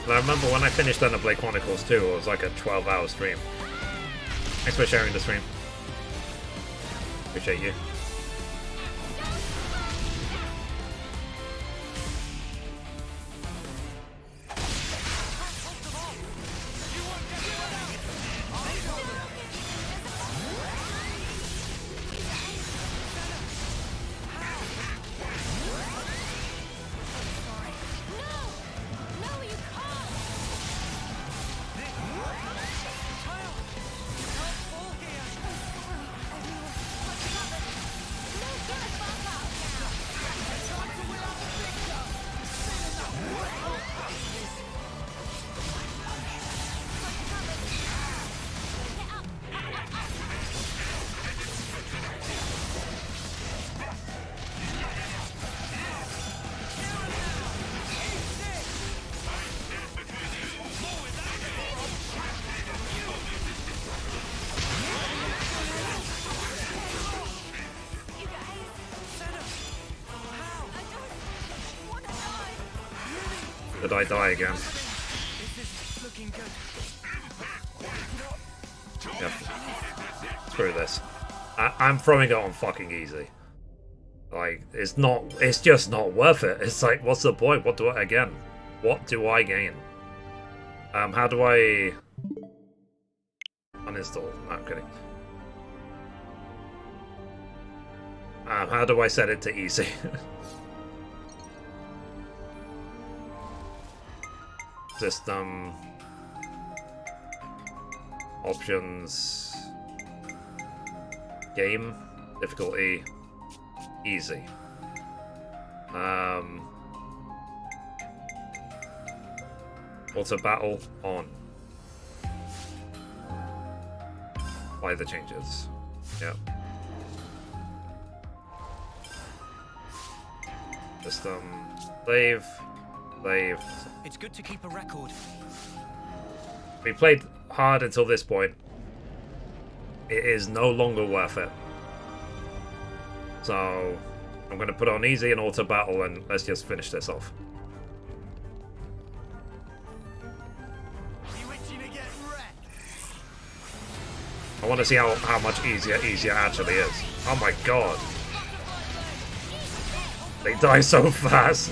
A: I remember when I finished Xenoblade Chronicles 2, it was like a 12-hour stream. Thanks for sharing the stream. Appreciate you. Did I die again? Yeah. Screw this. I'm throwing it on fucking easy. Like, it's just not worth it. It's like, what's the point? What do I gain? How do I uninstall? No, I'm kidding. How do I set it to easy? System options, game difficulty, easy. Auto battle on. Apply the changes. Yep. System save.
J: It's good to keep a record.
A: We played hard until this point. It is no longer worth it. So I'm going to put on easy and auto battle and let's just finish this off. I want to see how much easier actually is. Oh my god. They die so fast.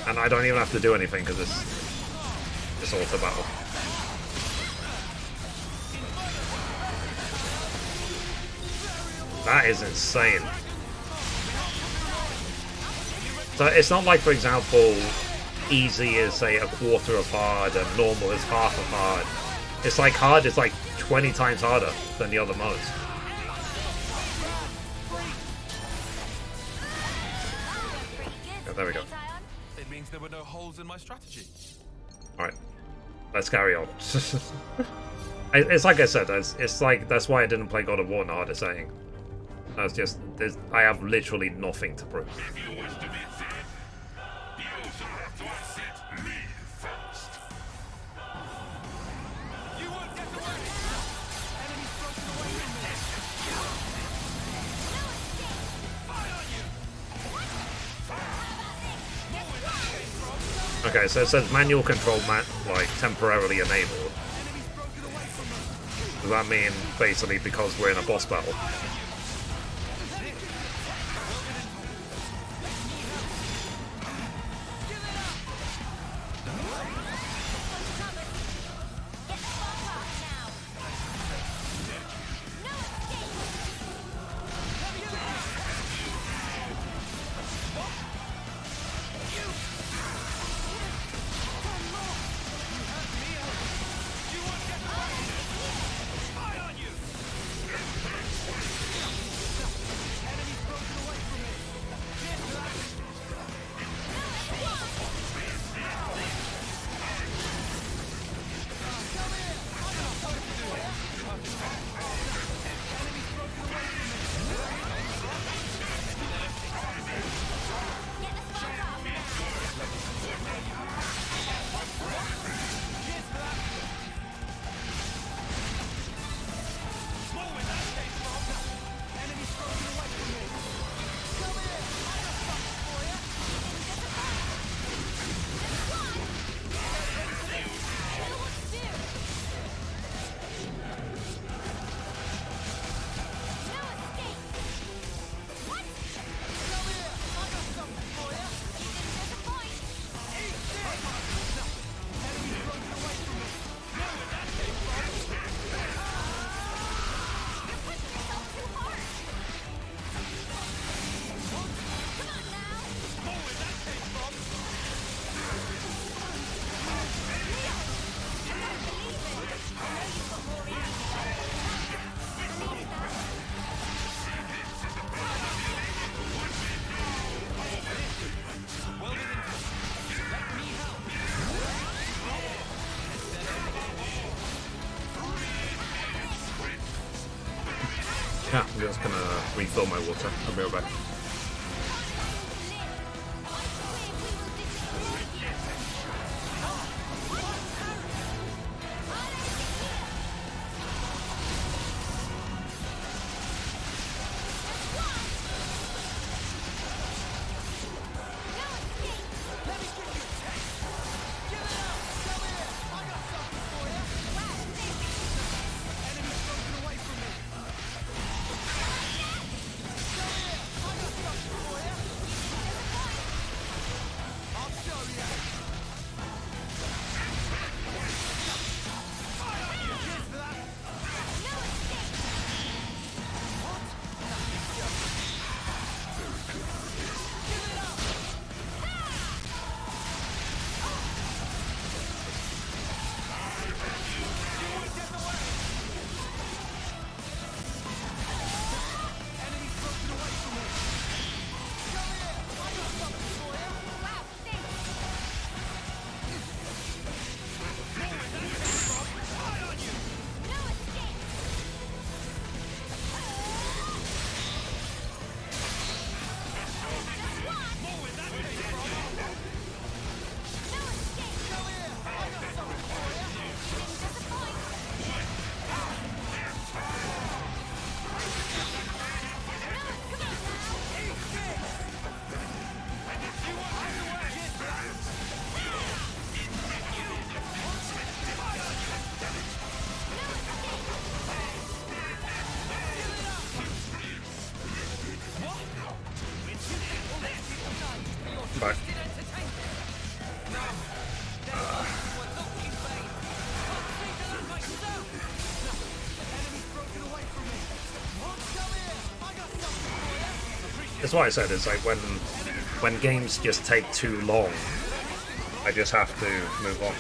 A: And I don't even have to do anything because it's auto battle. That is insane. So it's not like, for example, easy is say a quarter of hard and normal is half of hard. It's like hard is like 20 times harder than the other modes. Yeah, there we go.
B: It means there were no holes in my strategy.
A: Alright, let's carry on. It's like I said, it's like that's why I didn't play God of War in the hardest setting. That's just, I have literally nothing to prove. Okay, so it says manual control like temporarily enabled. Does that mean basically because we're in a boss battle? Yeah, I'm just gonna refill my water. I'll be right back. Bye. That's what I said, it's like when games just take too long, I just have to move on.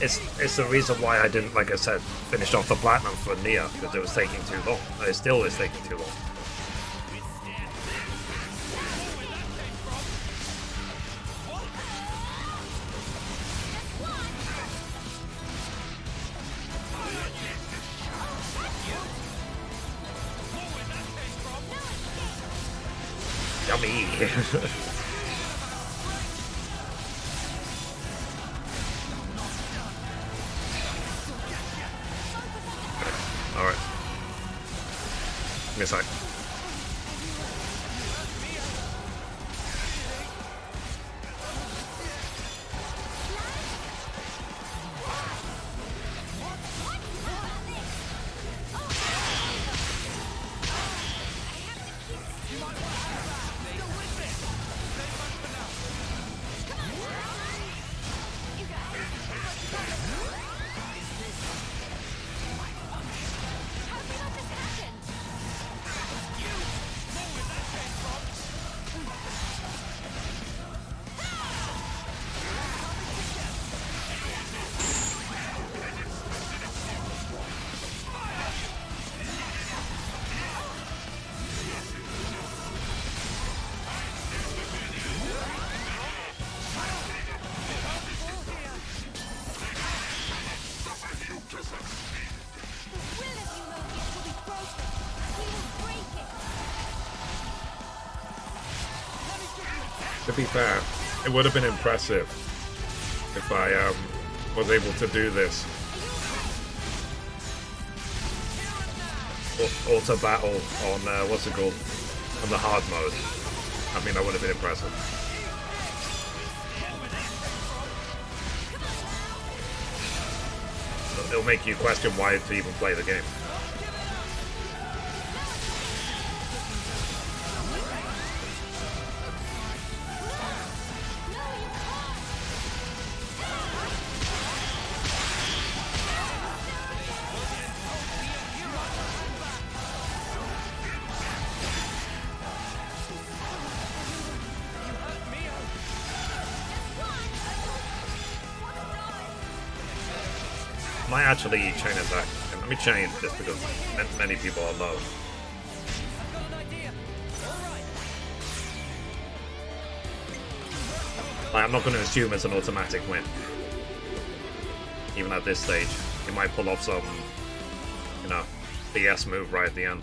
A: It's the reason why I didn't, like I said, finish off the platinum for Nia, because it was taking too long. It still is taking too long. Yummy. Alright. Give me a sec. To be fair, it would have been impressive if I was able to do this. Auto battle on, what's it called? On the hard mode. I mean, that would have been impressive. It'll make you question why to even play the game. Might actually chain attack. And let me chain just because many people are low. I'm not going to assume it's an automatic win. Even at this stage, he might pull off some, you know, BS move right at the end.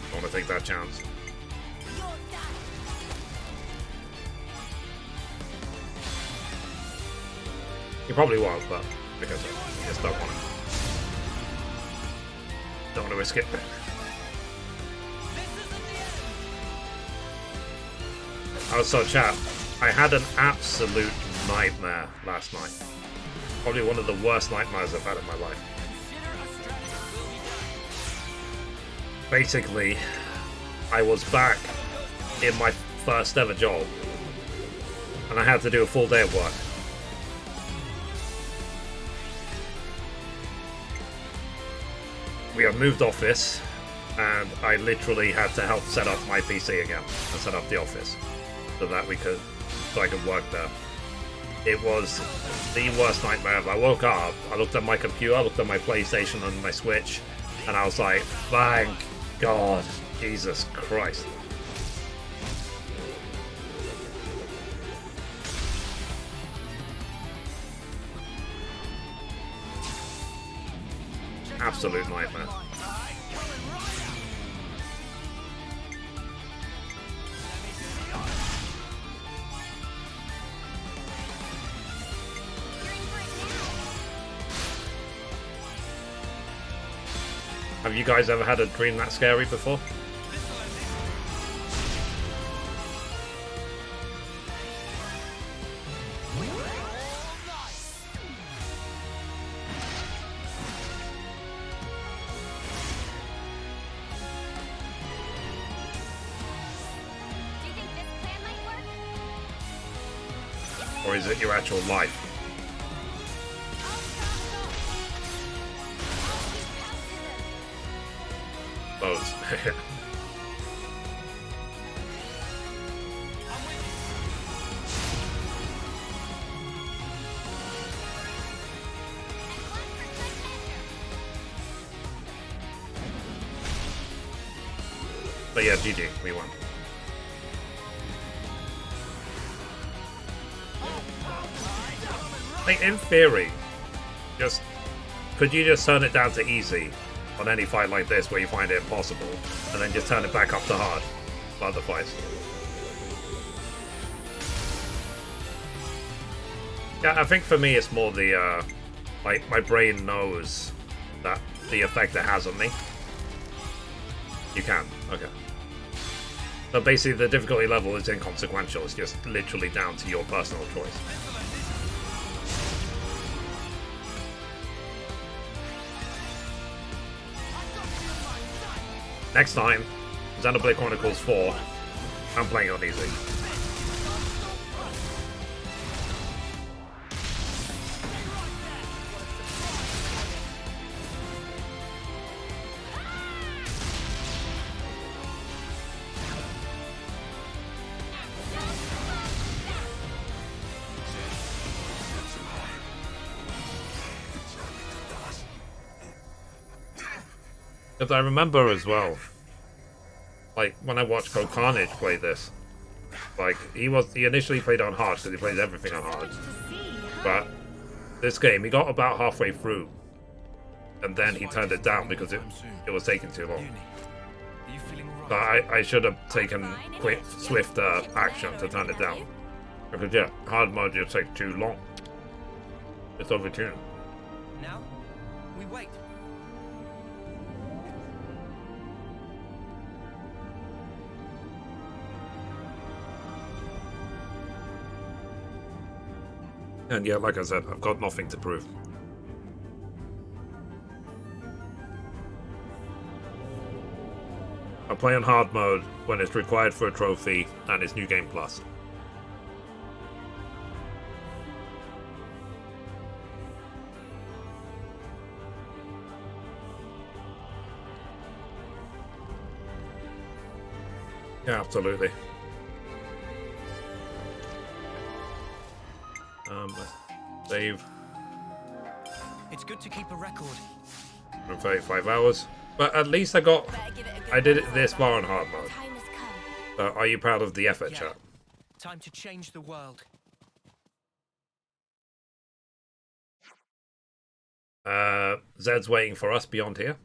A: I want to take that chance. He probably won't, but because I just don't want to. Don't want to risk it. Also, chat, I had an absolute nightmare last night. Probably one of the worst nightmares I've had in my life. Basically, I was back in my first ever job, and I had to do a full day of work. We had moved office, and I literally had to help set up my PC again and set up the office so that I could work there. It was the worst nightmare ever. I woke up, I looked at my computer, I looked at my PlayStation and my Switch, and I was like, thank God, Jesus Christ. Absolute nightmare. Have you guys ever had a dream that scary before? Or is it your actual life? Both. But yeah, GG, we won. Like, in theory, could you just turn it down to easy on any fight like this where you find it impossible, and then just turn it back up to hard for other fights. Yeah, I think for me it's more the, like, my brain knows that the effect it has on me. You can, okay. So basically the difficulty level is inconsequential, it's just literally down to your personal choice. Next time, Xenoblade Chronicles 4, I'm playing on easy. Because I remember as well, like, when I watched Go Carnage play this, like, he initially played on hard because he plays everything on hard. But this game, he got about halfway through, and then he turned it down because it was taking too long. So I should have taken quick, swift action to turn it down. Because yeah, hard mode just takes too long. It's overtuned.
J: Now, we wait.
A: And yeah, like I said, I've got nothing to prove. I play on hard mode when it's required for a trophy and it's New Game Plus. Yeah, absolutely. Save.
J: It's good to keep a record.
A: 35 hours. But at least I did it this far on hard mode. So are you proud of the effort, chat?
J: Time to change the world.
A: Zed's waiting for us beyond here.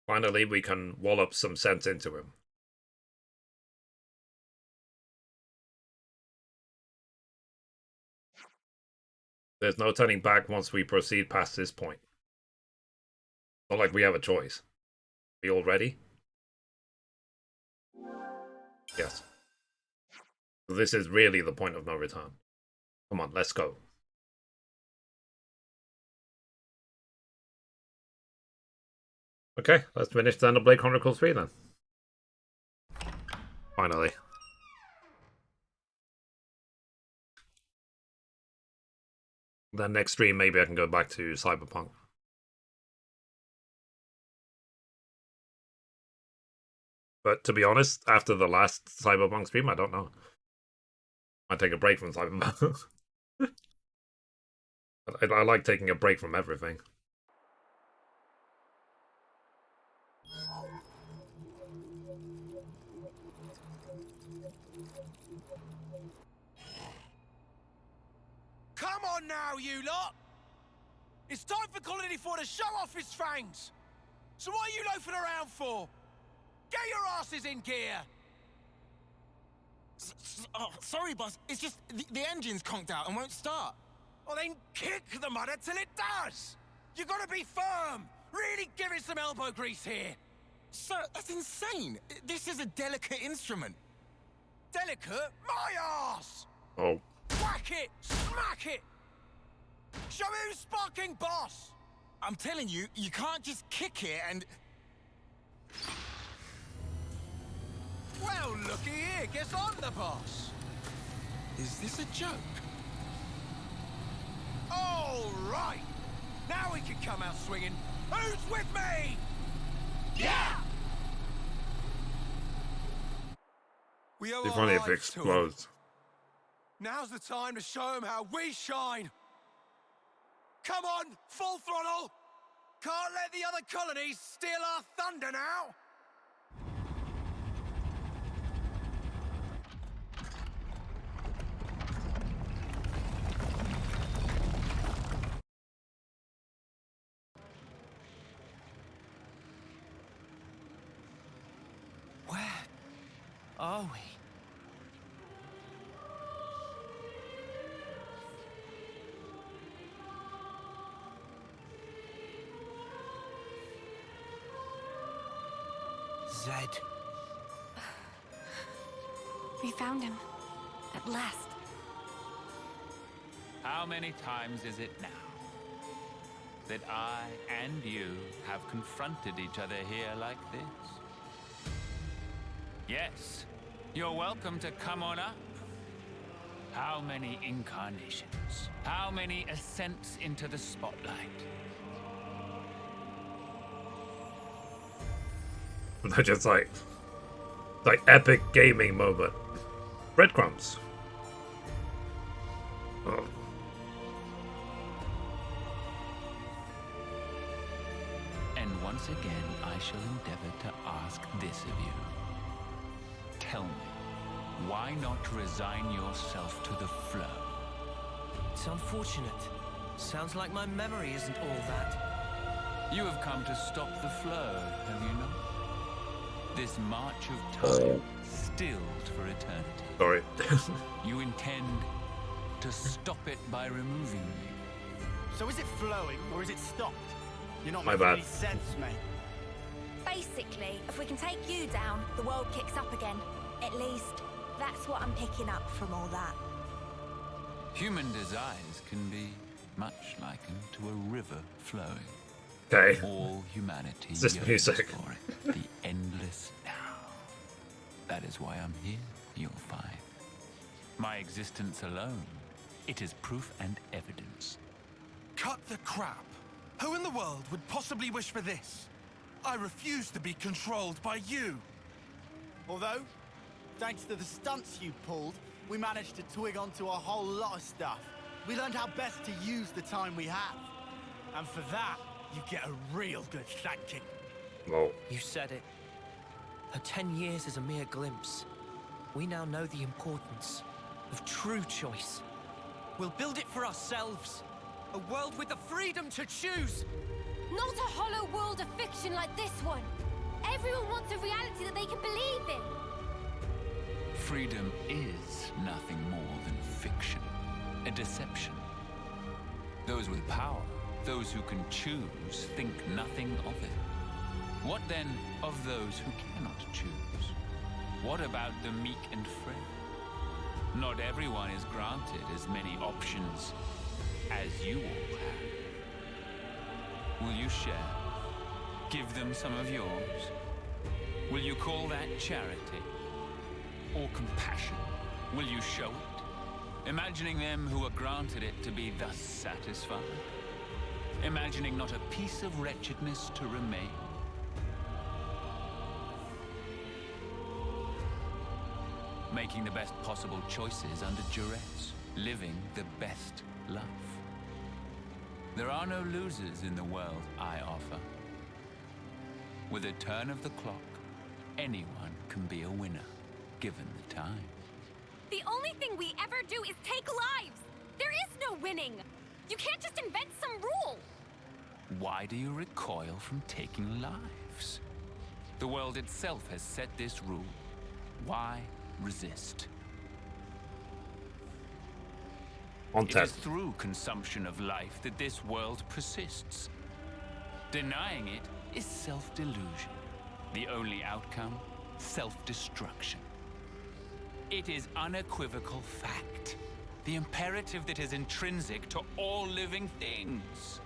A: Finally, we can wallop some sense into him. There's no turning back once we proceed past this point. Not like we have a choice. We all ready? Yes. This is really the point of no return. Come on, let's go. Okay, let's finish Xenoblade Chronicles 3 then. Finally. Then next stream, maybe I can go back to Cyberpunk. But to be honest, after the last Cyberpunk stream, I don't know. I take a break from Cyberpunk. I like taking a break from everything.
D: Come on now, you lot! It's time for Colony 4 to show off his fangs! So what are you loafing around for? Get your asses in gear!
L: Sorry, boss. It's just the engine's conked out and won't start.
D: Well then kick the mudder till it does! You gotta be firm! Really give it some elbow grease here!
L: Sir, that's insane! This is a delicate instrument.
D: Delicate? My arse!
A: Oh.
D: Whack it! Smack it! Show who's sparking boss!
L: I'm telling you, you can't just kick it and...
D: Well, looky here, guess I'm the boss!
L: Is this a joke?
D: All right! Now we can come out swinging. Who's with me? Yeah! We owe
A: If
D: our
A: only if it
D: lives to 'em.
A: explodes.
D: Now's the time to show them how we shine! Come on, full throttle! Can't let the other colonies steal our thunder now!
J: are we? Zed.
K: We found him. At last.
H: How many times is it now that I and you have confronted each other here like this? Yes, you're welcome to come on up. How many incarnations? How many ascents into the spotlight?
A: They're just like epic gaming moment. Breadcrumbs. Oh.
H: And once again, I shall endeavor to ask this of you. Tell me, why not resign yourself to the flow?
J: It's unfortunate. Sounds like my memory isn't all that.
H: You have come to stop the flow, have you not? This march of time, stilled for eternity.
A: Sorry.
H: You intend to stop it by removing me.
L: So is it flowing or is it stopped? You're not
A: My
L: making
A: bad.
L: any sense, mate.
N: Basically, if we can take you down, the world kicks up again. At least, that's what I'm picking up from all that.
H: Human desires can be much likened to a river flowing.
A: Okay.
H: All humanity
A: Is this
H: yearns
A: music?
H: for it, the endless now. That is why I'm here, you'll find. My existence alone, it is proof and evidence.
B: Cut the crap. Who in the world would possibly wish for this? I refuse to be controlled by you.
L: Although, thanks to the stunts you pulled, we managed to twig onto a whole lot of stuff. We learned how best to use the time we have. And for that, you get a real good thanking.
A: Well,
J: You said it. Her 10 years is a mere glimpse. We now know the importance of true choice. We'll build it for ourselves. A world with the freedom to choose.
F: Not a hollow world of fiction like this one. Everyone wants a reality that they can believe in.
H: Freedom is nothing more than fiction, a deception. Those with power, those who can choose, think nothing of it. What then of those who cannot choose? What about the meek and frail? Not everyone is granted as many options as you all have. Will you share? Give them some of yours? Will you call that charity? Or compassion? Will you show it? Imagining them who are granted it to be thus satisfied? Imagining not a piece of wretchedness to remain? Making the best possible choices under duress, living the best life. There are no losers in the world I offer. With a turn of the clock, anyone can be a winner, given the time.
E: The only thing we ever do is take lives. There is no winning. You can't just invent some rule.
H: Why do you recoil from taking lives? The world itself has set this rule. Why resist? It is through consumption of life that this world persists. Denying it is self-delusion. The only outcome, self-destruction. It is unequivocal fact. The imperative that is intrinsic to all living things.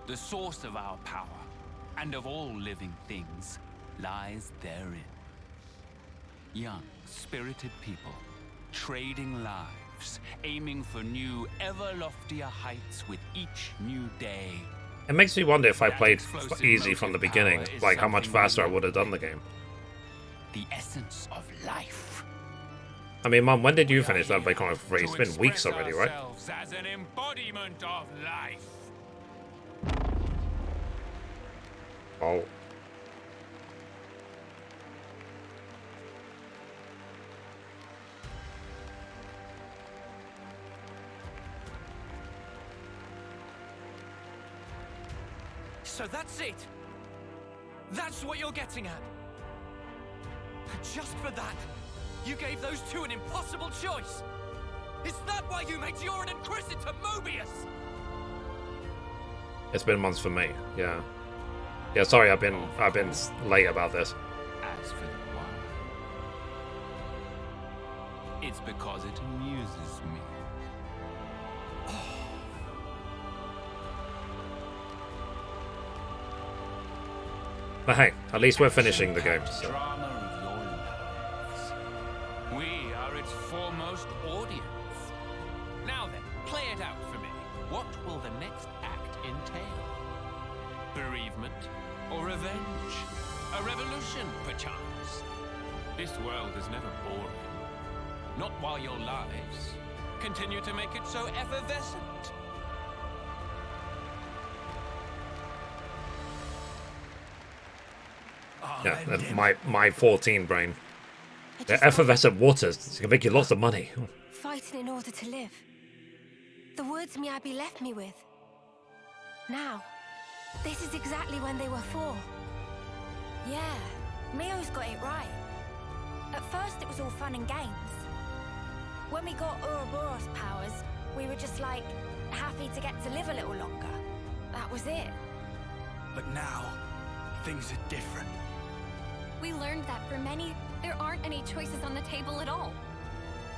H: The source of our power, and of all living things, lies therein. Young, spirited people, trading lives, aiming for new, ever loftier heights with each new day.
A: it makes me wonder if I played easy from the beginning, like how much faster I would have done the game.
H: The essence of life.
A: I mean, Mum, when did you finish Xenoblade Chronicles 3? It's been weeks already, right?
H: As an embodiment of life.
A: Oh.
J: So that's it. That's what you're getting at.
D: Just for that, you gave those two an impossible choice. Is that why you made Joran and Chris into Mobius?
A: It's been months for me. Yeah. Yeah. Sorry, I've been late about this.
H: As for the why, it's because it amuses me.
A: But hey, at least we're finishing the game. So.
H: Drama of your lives. We are its foremost audience. Now then, play it out for me. What will the next act entail? Bereavement or revenge? A revolution, perchance? This world is never boring. Not while your lives continue to make it so effervescent.
A: Yeah, my 14 brain. The effervescent waters can make you lots of money.
F: Fighting in order to live. The words Miyabi left me with. Now, this is exactly when they were for.
N: Yeah, Mio's got it right. At first it was all fun and games. When we got Ouroboros powers, we were just like, happy to get to live a little longer. That was it.
B: But now, things are different.
E: We learned that for many, there aren't any choices on the table at all.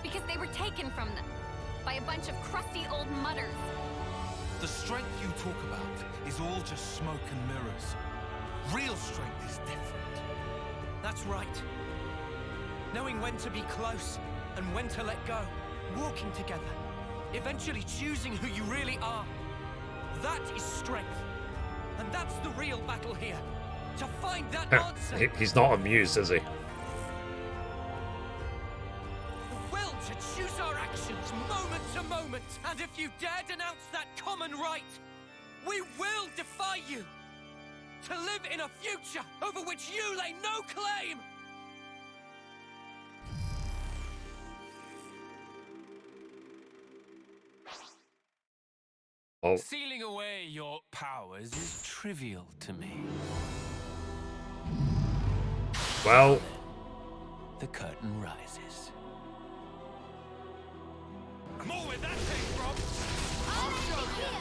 E: Because they were taken from them by a bunch of crusty old mutters.
B: The strength you talk about is all just smoke and mirrors. Real strength is different.
J: That's right. Knowing when to be close and when to let go. Walking together. Eventually choosing who you really are. That is strength. And that's the real battle here. To find that answer.
A: He's not amused, is he?
J: The will to choose our actions moment to moment. And if you dare denounce that common right, we will defy you. To live in a future over which you lay no claim.
A: Oh.
H: Sealing away your powers is trivial to me.
A: Well,
H: the curtain rises.
B: More where that came from!
G: I'll show you!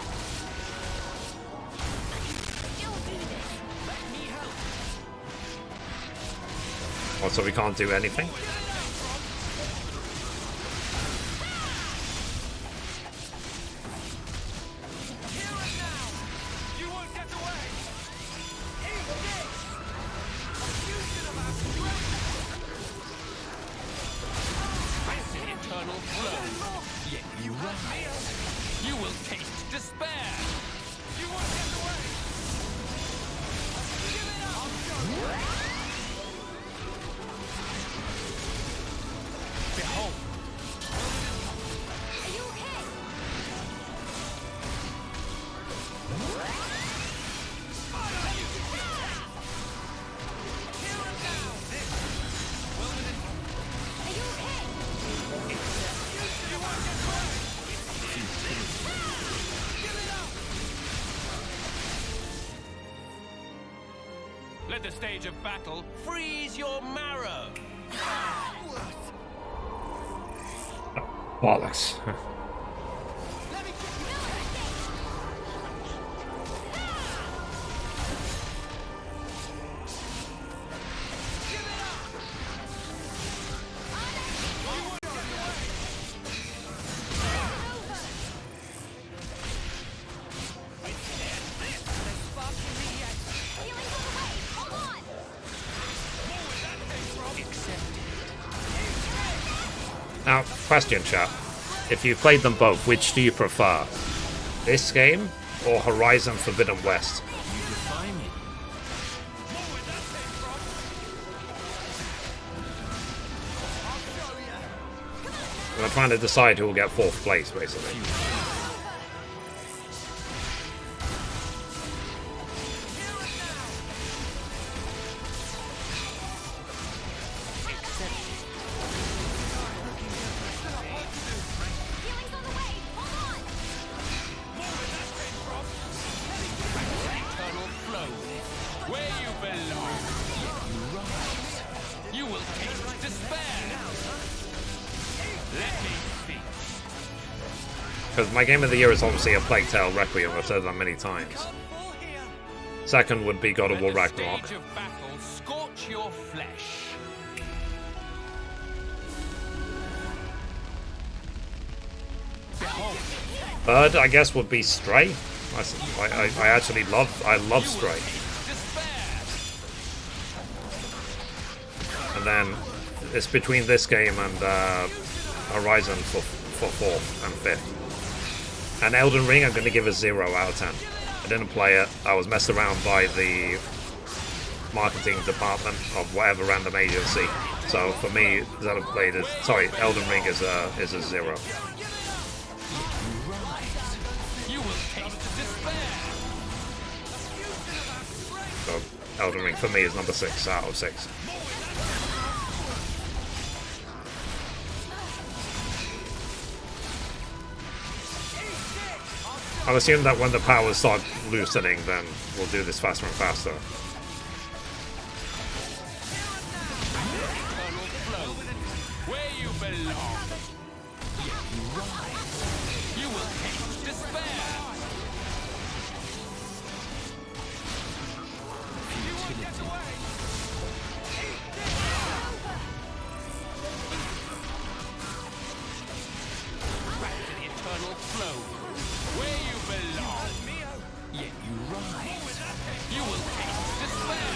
G: You'll do this!
J: Let me help!
A: oh, so we can't do anything?
H: You will taste despair.
B: You won't get away! Give it up!
H: Behold.
E: Are you okay? Are you okay?
H: Let the stage of battle freeze your marrow.
A: Bollocks. Now, question, chat. If you played them both, which do you prefer? This game or Horizon Forbidden West?
H: You defy me.
A: We're trying to decide who will get 4th place, basically.
H: Where you belong. You rise. You will take
A: Because my game of the year is obviously A Plague Tale Requiem. I've said that many times. Second would be God of War Ragnarok.
H: Stage of battle, scorch your flesh. Behold,
A: Third, I guess, would be Stray. I actually love Stray. And then it's between this game and Horizon for 4th and 5th. And Elden Ring, I'm going to give a 0 out of 10. I didn't play it. I was messed around by the marketing department of whatever random agency. So for me, Elden Ring is a 0. So Elden Ring for me is number 6 out of 6. I'll assume that when the powers start loosening, then we'll do this faster and faster.
H: where you belong. Yet you rise. You will taste despair. Futility. Back to the eternal flow. Where you belong. Yet you rise. You will taste despair.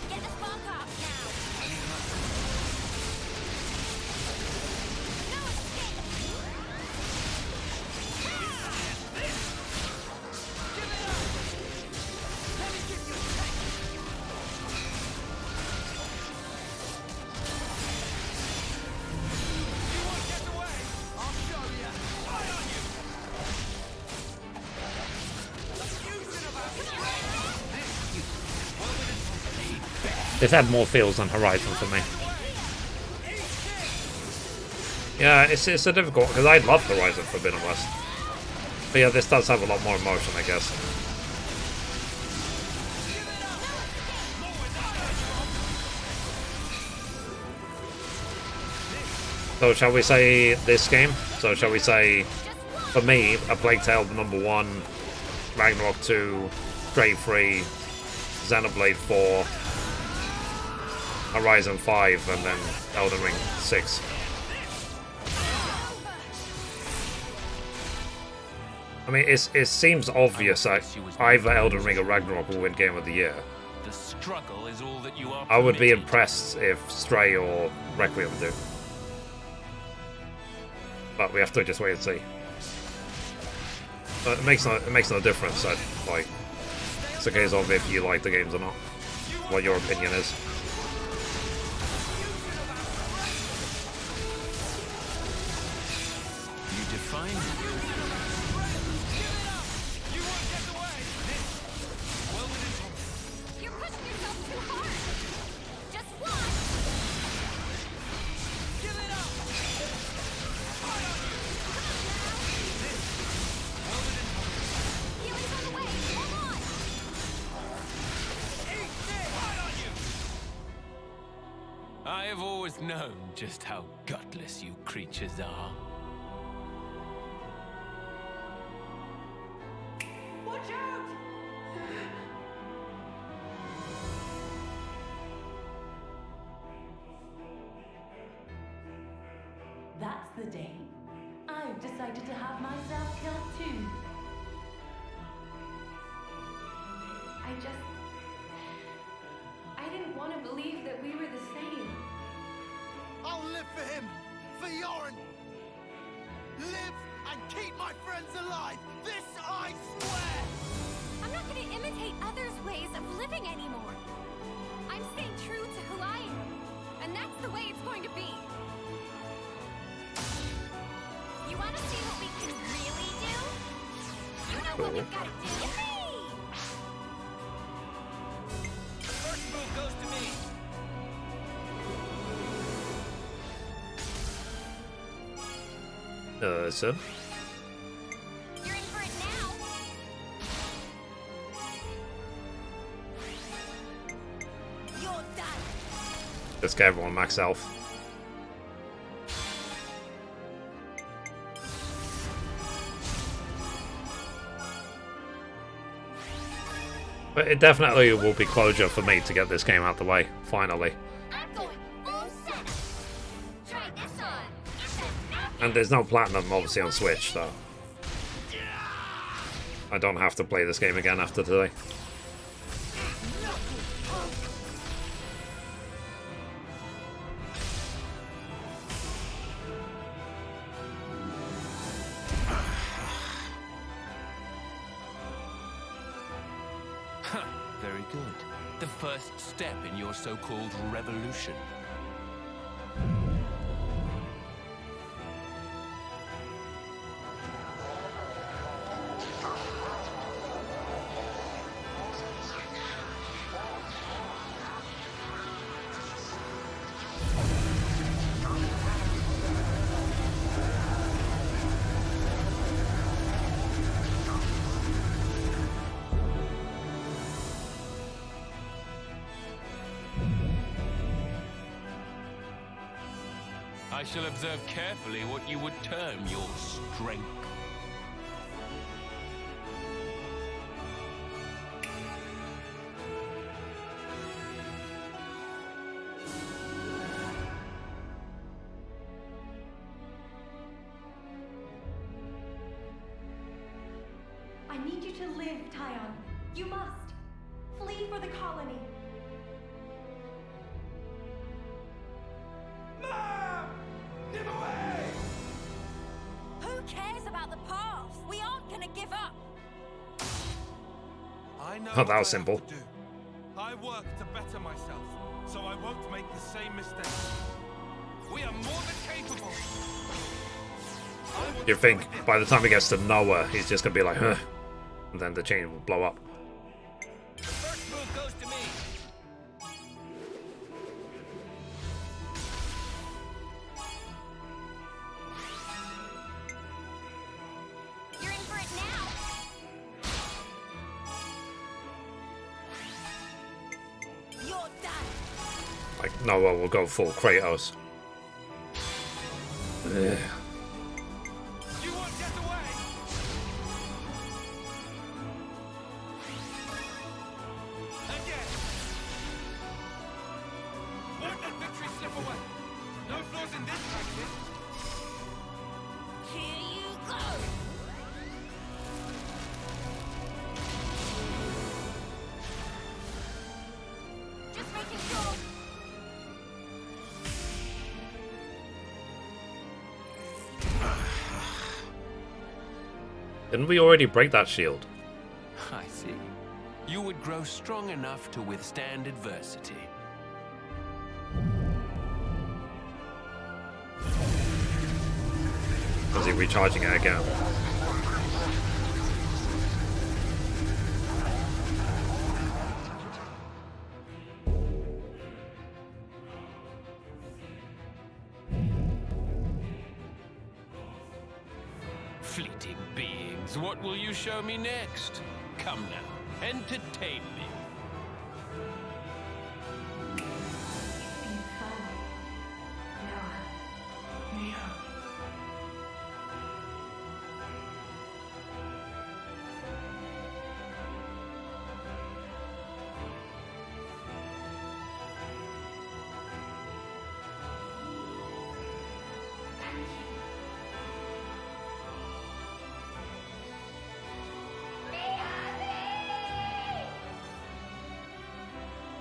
G: Get the spark off now. No escape.
A: This had more feels than Horizon for me. Yeah, it's a difficult because I love Horizon Forbidden West. But yeah, this does have a lot more emotion, I guess. So shall we say this game? So shall we say, for me, A Plague Tale #1, Ragnarok 2, Stray 3, Xenoblade 4, Horizon 5, and then Elden Ring 6. I mean, it seems obvious that either Elden Ring or Ragnarok will win Game of the Year.
H: The struggle is all that you are.
A: I would be impressed if Stray or Requiem do. But we have to just wait and see. But it makes no difference. Like, it's a case of if you like the games or not. What your opinion is.
H: You define it.
G: You're pushing yourself too hard. Just one. Give it up. Healing's on the way. Hold on.
H: I have always known just how gutless you creatures are.
M: Watch out! That's the day. I've decided to have myself killed too. I didn't want to believe that we were the same.
L: I'll live for him, for Yoren. Live and keep my friends alive. This I swear.
E: I'm not going to imitate others' ways of living anymore. I'm staying true to who I am, and that's the way it's going to be. You want to see what we can really do? You know what we've got to do.
D: First move goes to me.
A: So?
E: You're in for it now.
N: You're done.
A: Just get everyone max health. But it definitely will be closure for me to get this game out the way, finally. And there's no platinum, obviously, on Switch, so I don't have to play this game again after today.
H: Very good. The first step in your so-called revolution. I shall observe carefully what you would term your strength.
M: I need you to live, Tyon. You must. Flee for the colony.
N: Who cares about the past? We aren't gonna give up.
B: I know
A: Oh, that
B: what
A: was
B: I have
A: simple.
B: to do. I work to better myself, so I won't make the same mistakes. We are more than capable.
A: You think by the time he gets to Noah, he's just gonna be like, huh, and then the chain will blow up.
D: The first move goes to me.
E: You're in for it now.
N: You're done.
A: Like Noah will go full Kratos. Ugh.
B: You won't get away. Again. Won't let victory slip away. No flaws in this practice.
N: Here you go.
E: Just making sure.
A: Didn't we already break that shield?
H: I see. You would grow strong enough to withstand adversity.
A: Is he recharging it again?
H: Fleeting beings, what will you show me next? Come now, entertain me.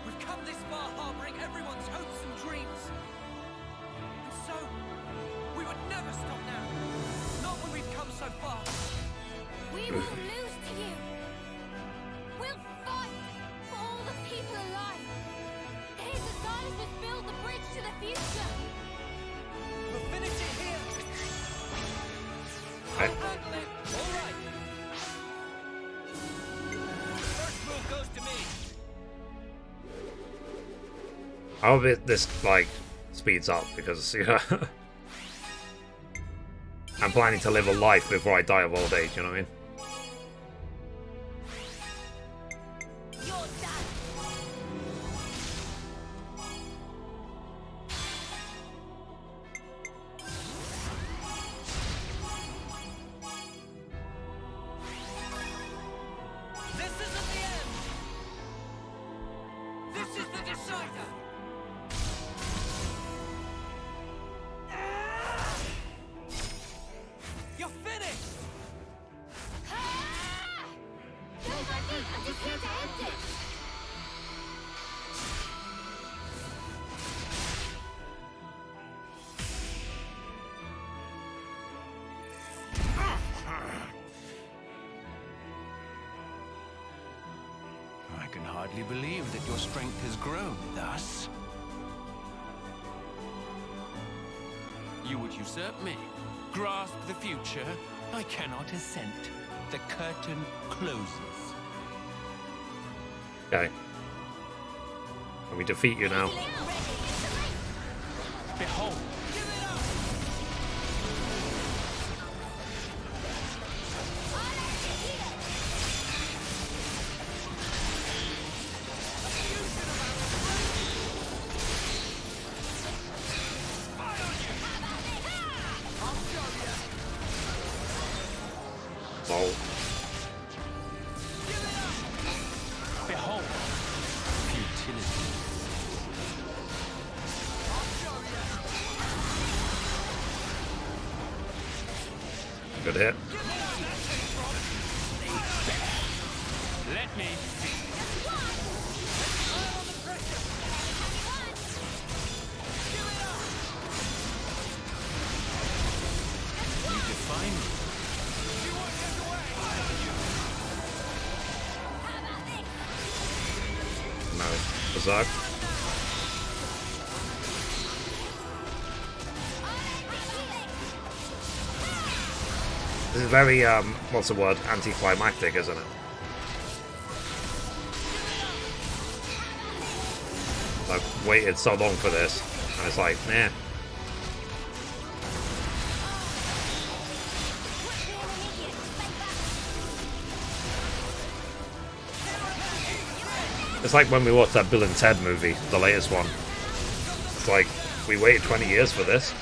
D: We've come this far harboring everyone's hopes and dreams. And so, we would never stop now. Not when we've come so far.
E: We won't lose to you. We'll fight for all the people alive. His desires will build the bridge to the future.
D: We'll finish it here.
A: I-
D: I'll handle it. All right. First move goes to me.
A: I hope this like speeds up because you know I'm planning to live a life before I die of old age. You know what I mean?
N: You're done.
H: really believe that your strength has grown thus. You would usurp me, grasp the future. I cannot assent. The curtain closes.
A: Okay. Can we defeat you now?
H: Behold.
A: Lol.
H: Behold. Futility.
A: Good hit.
H: Let me see. You define me.
A: No. Berserk. This is very, what's the word? Anticlimactic, isn't it? I've waited so long for this, and it's like, nah. It's like when we watched that Bill and Ted movie, the latest one. It's like, we waited 20 years for this.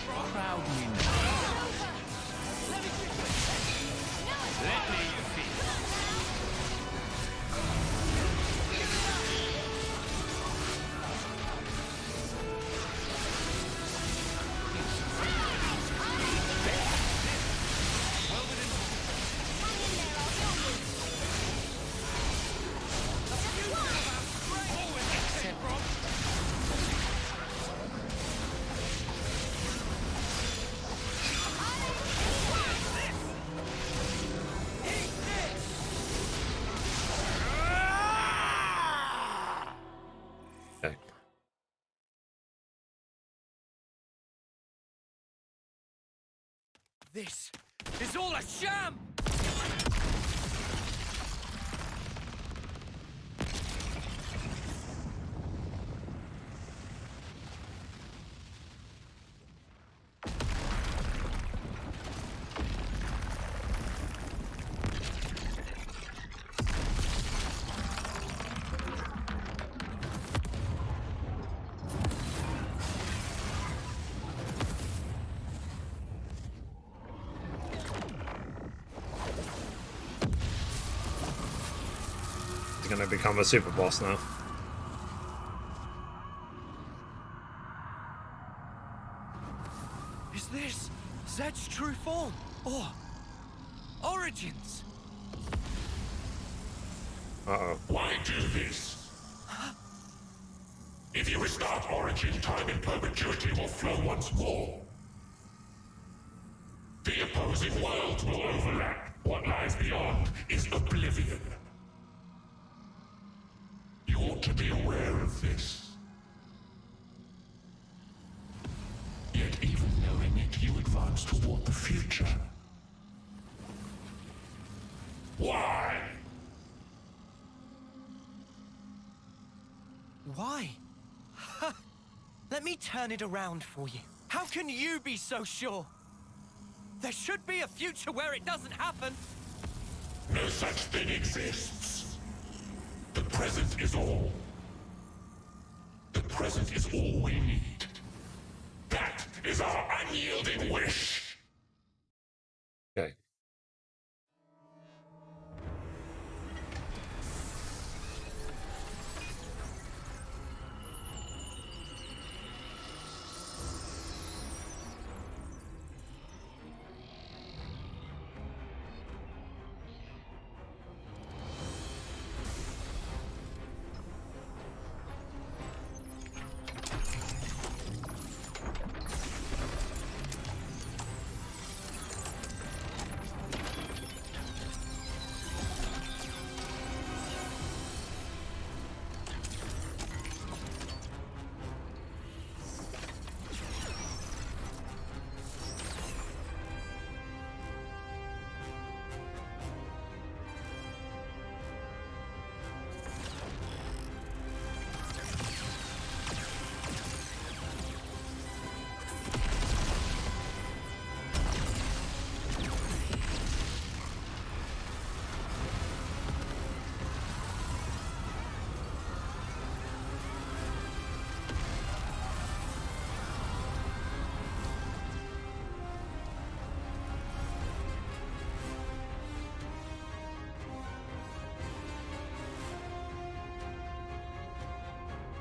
J: This is all a sham!
A: He's gonna become a super boss now.
J: Is this Zed's true form? Or origins?
A: Uh-oh.
O: Why do this? If you restart Origin, time in perpetuity will flow once more. The opposing worlds will overlap. What lies beyond is oblivion. You ought to be aware of this. Yet even knowing it, you advance toward the future. Why?
J: Why? Let me turn it around for you. How can you be so sure? There should be a future where it doesn't happen.
O: No such thing exists. The present is all. The present is all we need. That is our unyielding wish.
A: Okay.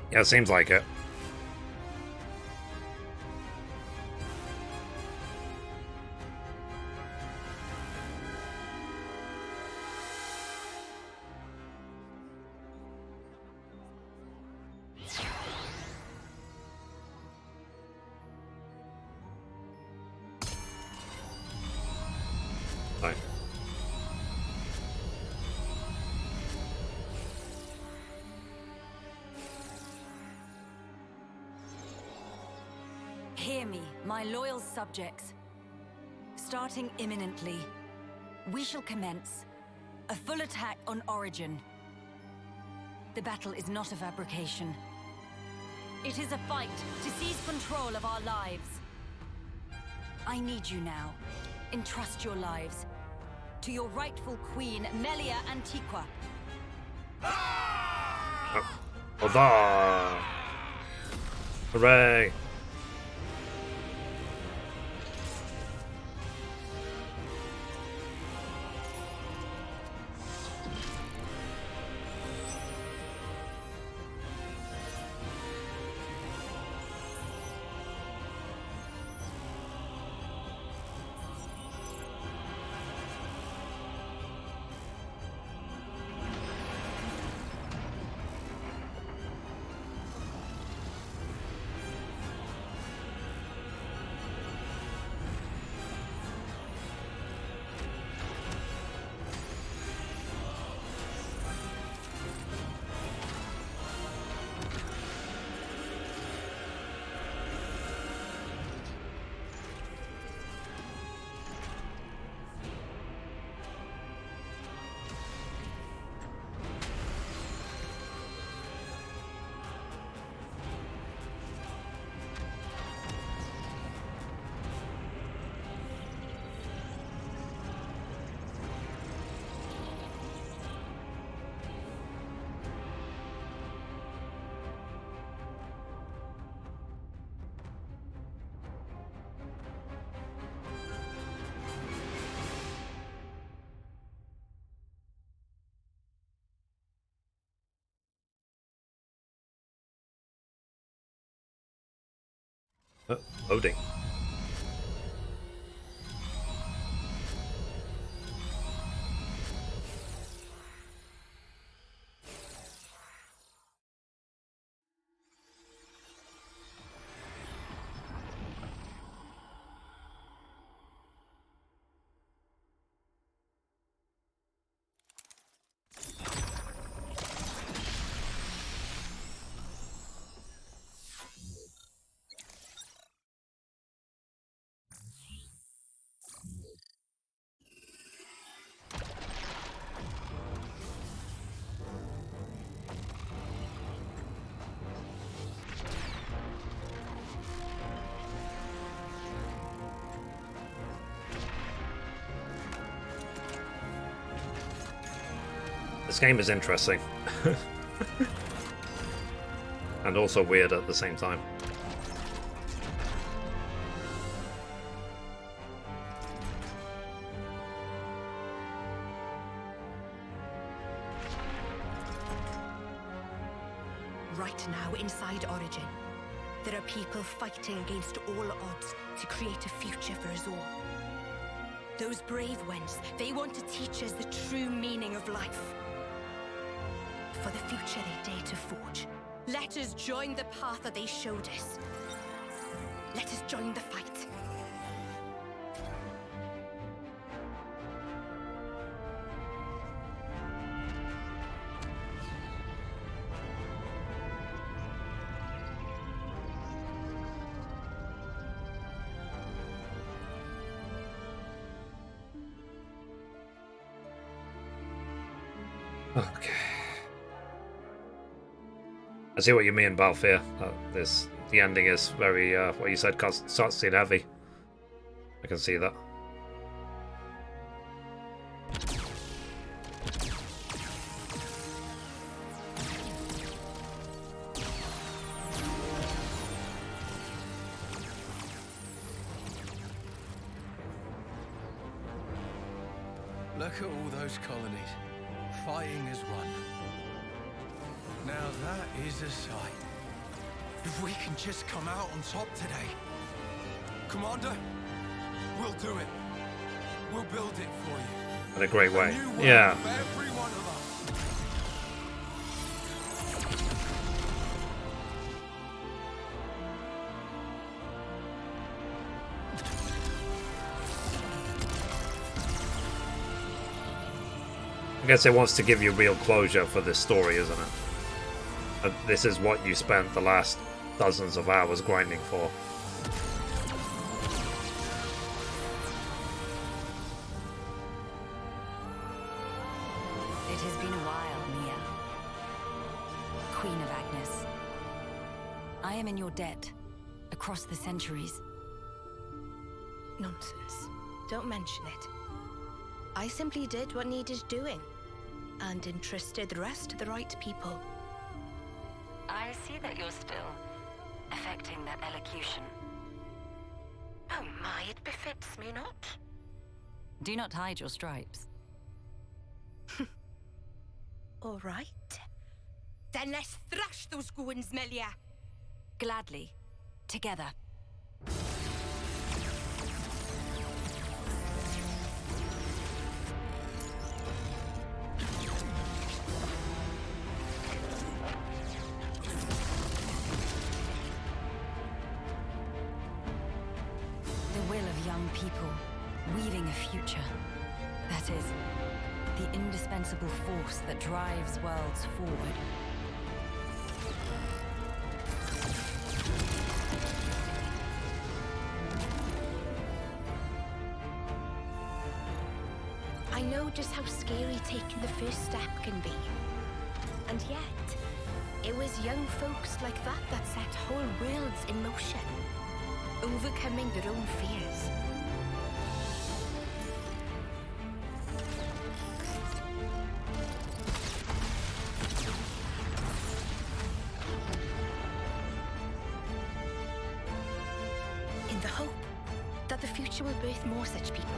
A: Yeah, it seems like it. Right.
K: Hear me, my loyal subjects. Starting imminently, we shall commence a full attack on Origin. The battle is not a fabrication. It is a fight to seize control of our lives. I need you now. Entrust your lives to your rightful queen, Melia Antiqua.
A: Huzzah! Hooray! Loading. This game is interesting. And also weird at the same time.
P: Right now, inside Origin, there are people fighting against all odds to create a future for us all. Those brave ones, they want to teach us the true meaning of life. For the future they dare to forge. Let us join the path that they showed us. Let us join the fight.
A: Okay. I see what you mean, Balfir. The ending is very, what you said, cutscene heavy. I can see that.
Q: Look at all those colonies, fighting as one. Now that is a sight.
J: If we can just come out on top today. Commander, we'll do it. We'll build it for you.
A: In a great way.
J: A new world
A: Yeah.
J: for every one of us.
A: I guess it wants to give you real closure for this story, isn't it? And this is what you spent the last dozens of hours grinding for.
K: It has been a while, Mia. Queen of Agnes. I am in your debt, across the centuries.
P: Nonsense. Don't mention it. I simply did what needed doing, and entrusted the rest to the right people.
K: I see that you're still affecting that elocution.
P: Oh my, it befits me not.
K: Do not hide your stripes.
P: All right. Then let's thrash those goons, Melia.
K: Gladly. Together. The will of young people, weaving a future. That is, the indispensable force that drives worlds forward.
P: I know just how scary taking the first step can be. And yet, it was young folks like that that set whole worlds in motion, overcoming their own fears. In the hope that the future will birth more such people.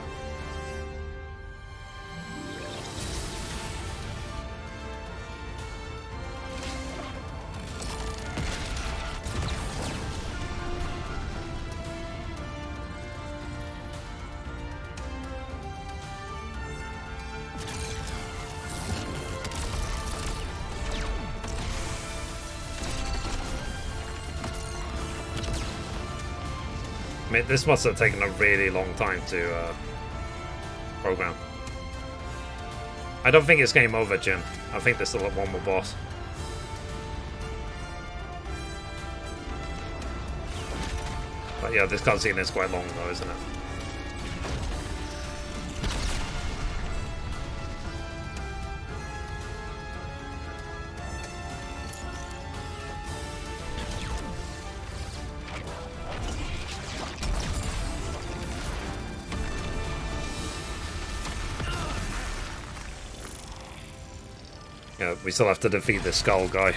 A: I mean, this must have taken a really long time to program. I don't think it's game over, Jim. I think there's still one more boss. But yeah, this cutscene is quite long though, isn't it? Yeah, we still have to defeat the skull guy.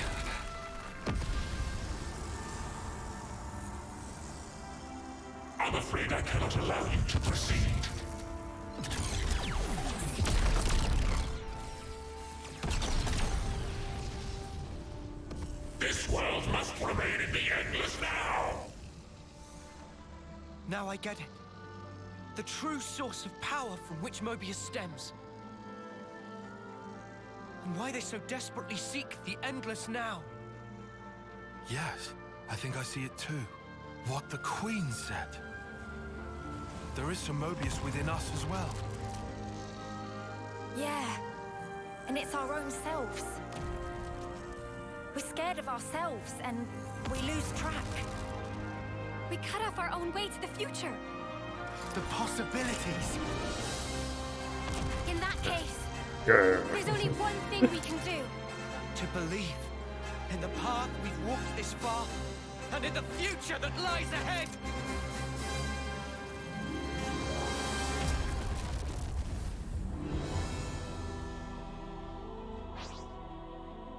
O: I'm afraid I cannot allow you to proceed. This world must remain in the endless now.
J: Now I get it. The true source of power from which Mobius stems. And why they so desperately seek the endless now.
B: Yes, I think I see it too. What the Queen said. There is some Mobius within us as well.
N: Yeah, and it's our own selves. We're scared of ourselves, and we lose track.
E: We cut off our own way to the future.
L: The possibilities.
E: In that case,
A: Grr.
E: there's only one thing we can do.
J: To believe in the path we've walked this far, and in the future that lies ahead.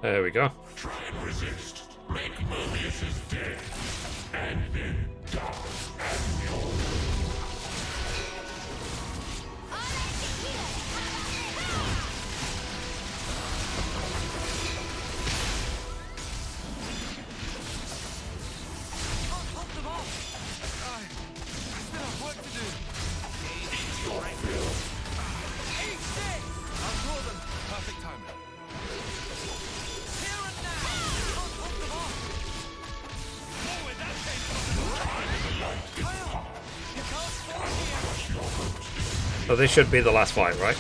A: There we go.
O: Try and resist. Make Mobius dead. And then die as your
A: So this should be the last fight, right?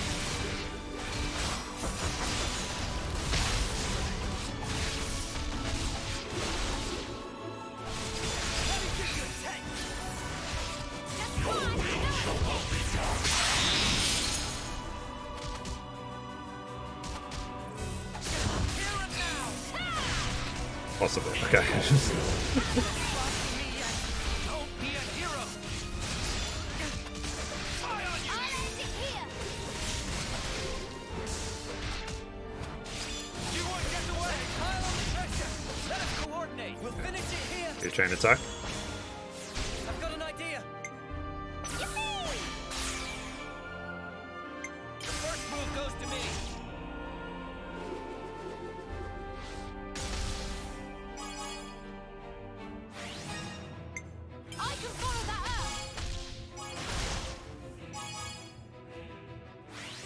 A: Possibly. Okay. Your chain attack.
D: I've got an idea. The first move goes to me.
G: I can follow that up.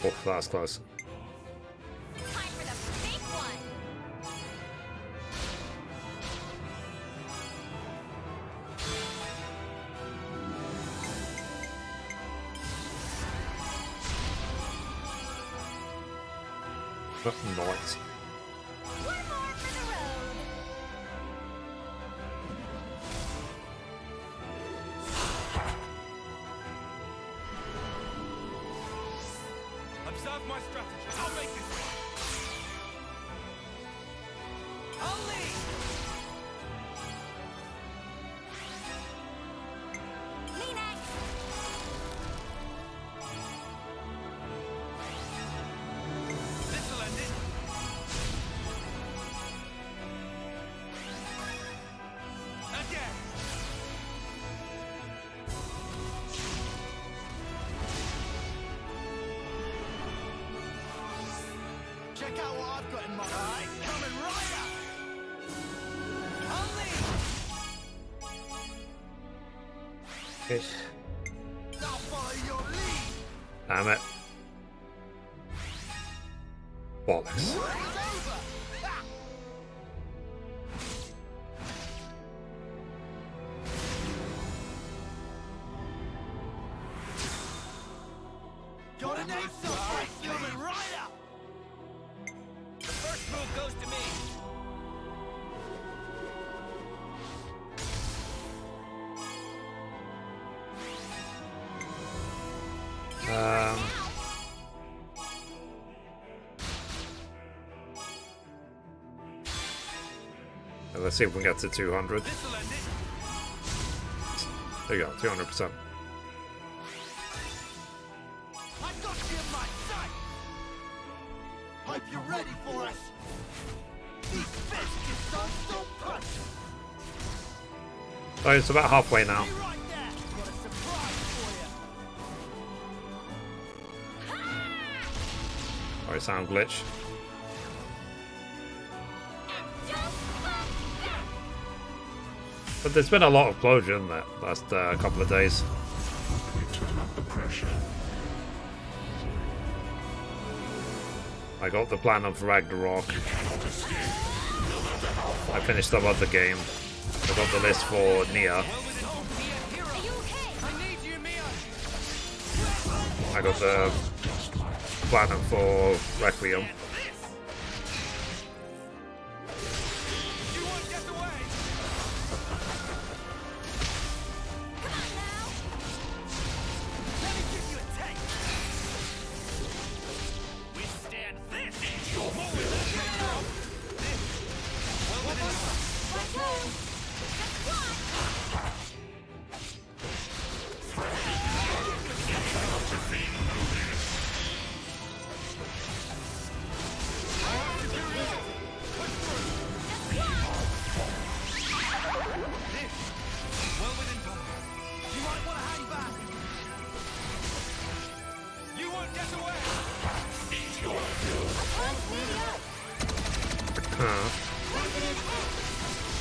A: Oh, that's close.
G: Time for the big one.
A: Nice.
G: One more for the road.
D: Observe my strategy. I'll make this one. I'll lead.
G: Me next.
D: This'll end it. Again.
L: Check out what I've got in my eye. Coming right up.
D: I'll lead.
L: I'll follow your lead.
A: Damn it. Bollocks.
L: It's over. Ha! Got an ace up. Coming right up.
D: The first move goes to me.
A: Let's see if we can get to 200.
D: This'll end it.
A: There you go, 200%.
L: I got you in my sight. Hope you're ready for us. These fists just don't punch.
A: So it's about halfway now.
L: Be right there. Got a surprise for you.
A: Alright, sound glitch. But there's been a lot of closure in that last couple of days. I got the plan of Ragnarok. I finished the other game. I got the list for Nia. I got the platinum for Requiem.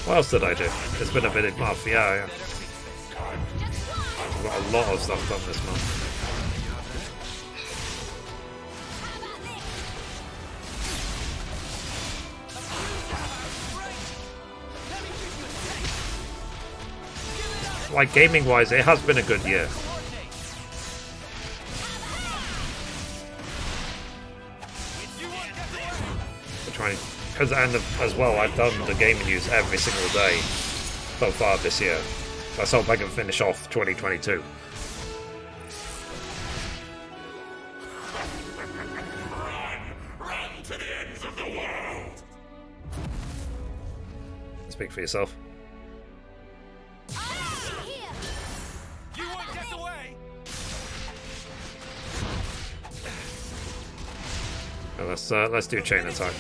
A: What else did I do? It's been a bit month, yeah. I've got a lot of stuff done this month. Like gaming wise, it has been a good year. and as well, I've done the gaming news every single day so far this year. Let's hope I can finish off 2022.
O: Run to the ends of the world.
A: Speak for yourself.
D: You won't get away!
A: Let's do chain attack.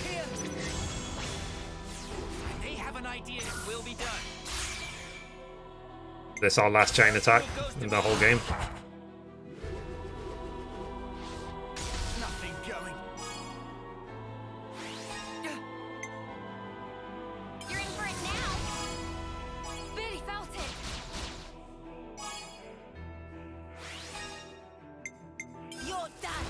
D: They have an idea it will be done.
A: This our last chain attack in the whole game.
L: Nothing going.
E: You're in for it now.
F: Billy felt it.
N: You're done.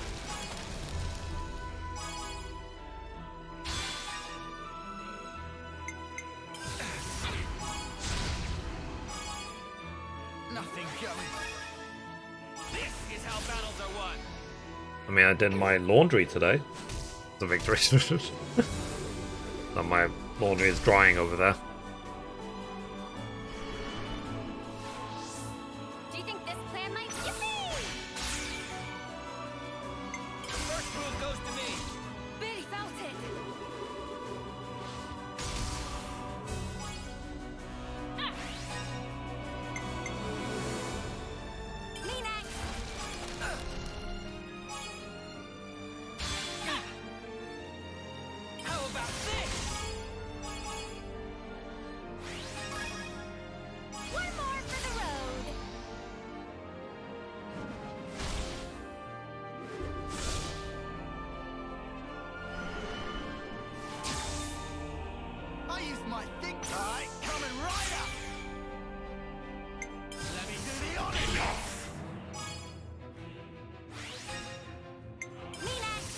L: Nothing going.
D: This is how battles are won.
A: I mean, I did my laundry today. It's a victory. And my laundry is drying over there.
E: Do you think this plan might yippee?
D: The first move goes to me.
F: Billy felt it.
N: Me next.
D: How about this?
E: One more for the road.
L: I used my think right, coming right up. Let me do the honors.
N: Me next.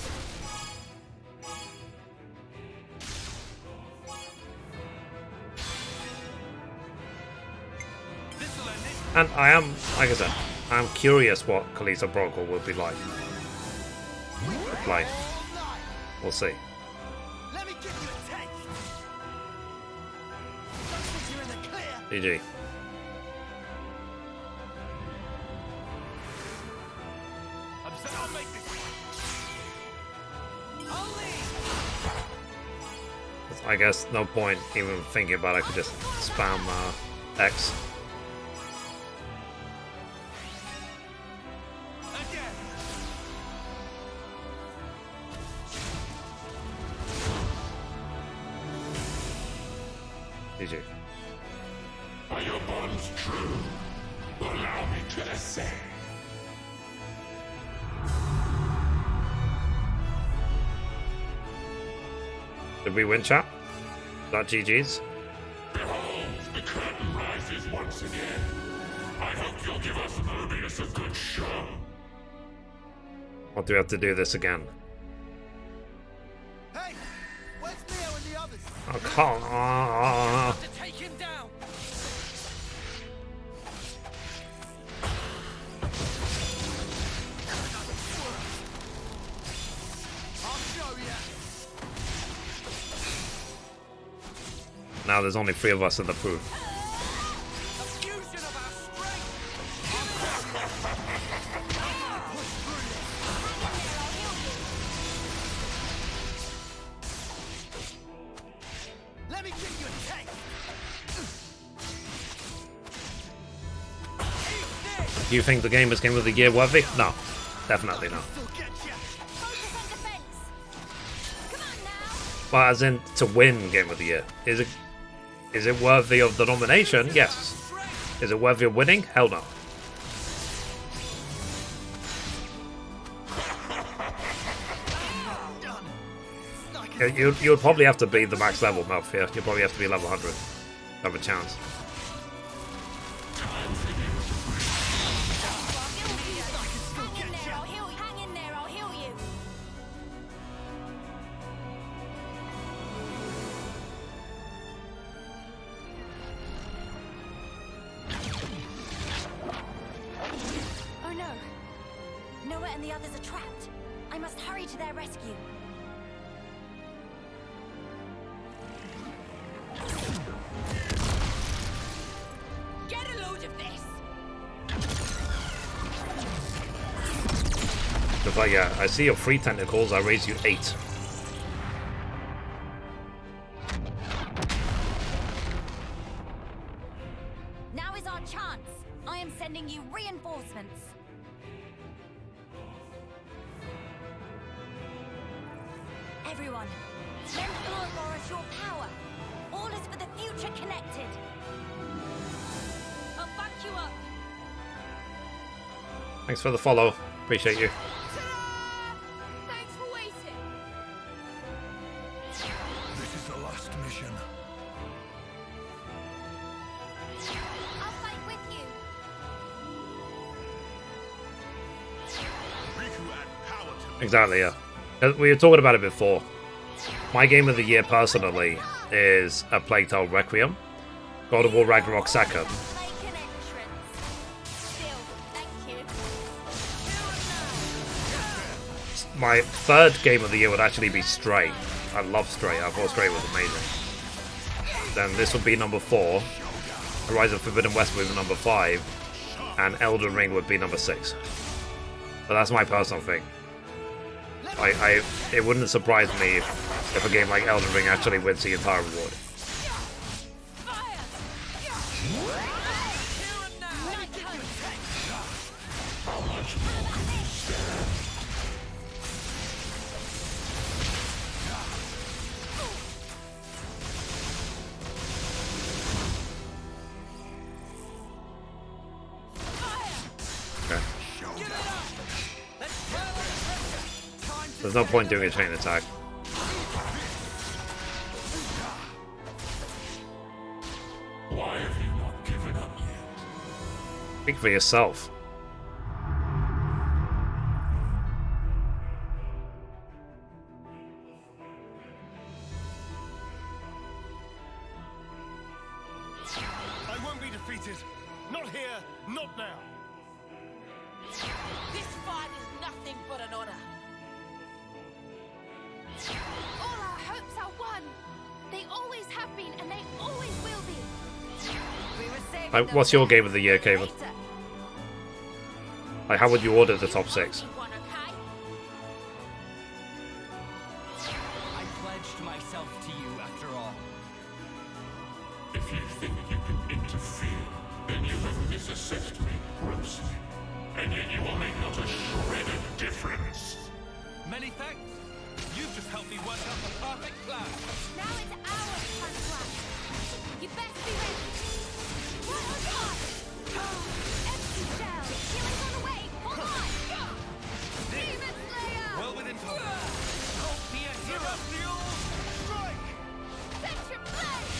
D: This'll end it.
A: And I am, like I said, I'm curious what Kalisa Protocol will be like. Play. We'll see.
L: Let me give you a taste. Don't think you're in the clear.
A: GG.
D: I'll make this. I'll lead.
A: I guess no point even thinking about it. I could just spam X.
D: Again.
A: GG.
O: Are your bonds true? Allow me to essay.
A: Did we win, chat? Is that GG's?
O: Behold, the curtain rises once again. I hope you'll give us Mobius a good show.
A: Or do we have to do this again?
L: Hey, where's Neo and the others?
A: Oh, come on.
D: To take him down.
L: I'll show ya.
A: Now there's only 3 of us in the pool.
D: A fusion of our strength.
L: Let me give you a taste.
A: Do you think the game is Game of the Year worthy? No. Definitely not.
L: Still get ya.
N: Focus on defense. Come on now.
A: But as in, to win Game of the Year. Is it worthy of the nomination? Yes. Is it worthy of winning? Hell no. You'd probably have to be the max level, Mithrie. You'll probably have to be level 100 to have a chance.
N: Hang in there, I'll heal you. Oh no. Noah and the others are trapped. I must hurry to their rescue.
G: of this.
A: Just like, yeah, I see your 3 tentacles, I raise you 8.
N: Now is our chance. I am sending you reinforcements. Everyone, lend Ouroboros your power. All is for the future connected.
G: I'll back you up.
A: Thanks for the follow. Appreciate you.
G: Thanks for waiting.
B: This is the last mission.
N: I'll fight with you.
C: Riku add power to
A: Exactly, yeah. We were talking about it before. My game of the year, personally, is A Plague Tale Requiem. God of War Ragnarok second.
N: Make an entrance. Still, thank you.
A: My third game of the year would actually be Stray. I love Stray. I thought Stray was amazing. Then this would be number 4. Horizon Forbidden West would be number 5. And Elden Ring would be number 6. But that's my personal thing. It wouldn't surprise me if a game like Elden Ring actually wins the entire award. Okay. There's no point doing a chain attack.
O: Why have you not given up yet?
A: Speak for yourself.
C: I won't be defeated. Not here, not now.
G: This fight is nothing but an honor. All our hopes are won. They always have been, and they always will be.
A: What's your game of the year, Kaven? Like, how would you order the top 6?
G: One, okay?
J: I pledged myself to you after all.
O: If you think you can interfere, then you have misassessed me grossly. And yet you will make not a shred of difference.
J: Many thanks. You've just helped me work out the perfect plan.
G: Now it's our time to act. You best be ready. What was that? Empty shell. Healing's on the way. Hold on. Demon Slayer.
J: Well within time. Don't be a hero.
C: Strike!
G: Set your blade.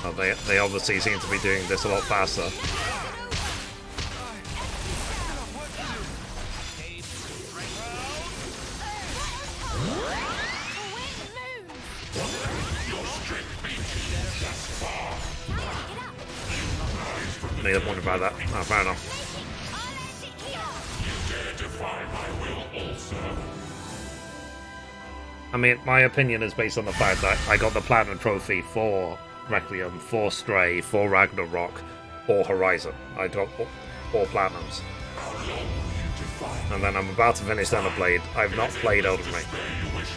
A: Oh, they obviously seem to be doing this a lot faster. Need to wonder about that. Oh, fair enough.
O: You dare defy my will also.
A: I mean, my opinion is based on the fact that I got the Platinum Trophy for Requiem, for Stray, for Ragnarok, for Horizon. I got 4 Platinums. And then I'm about to finish Xenoblade. I've not played Elden Ring.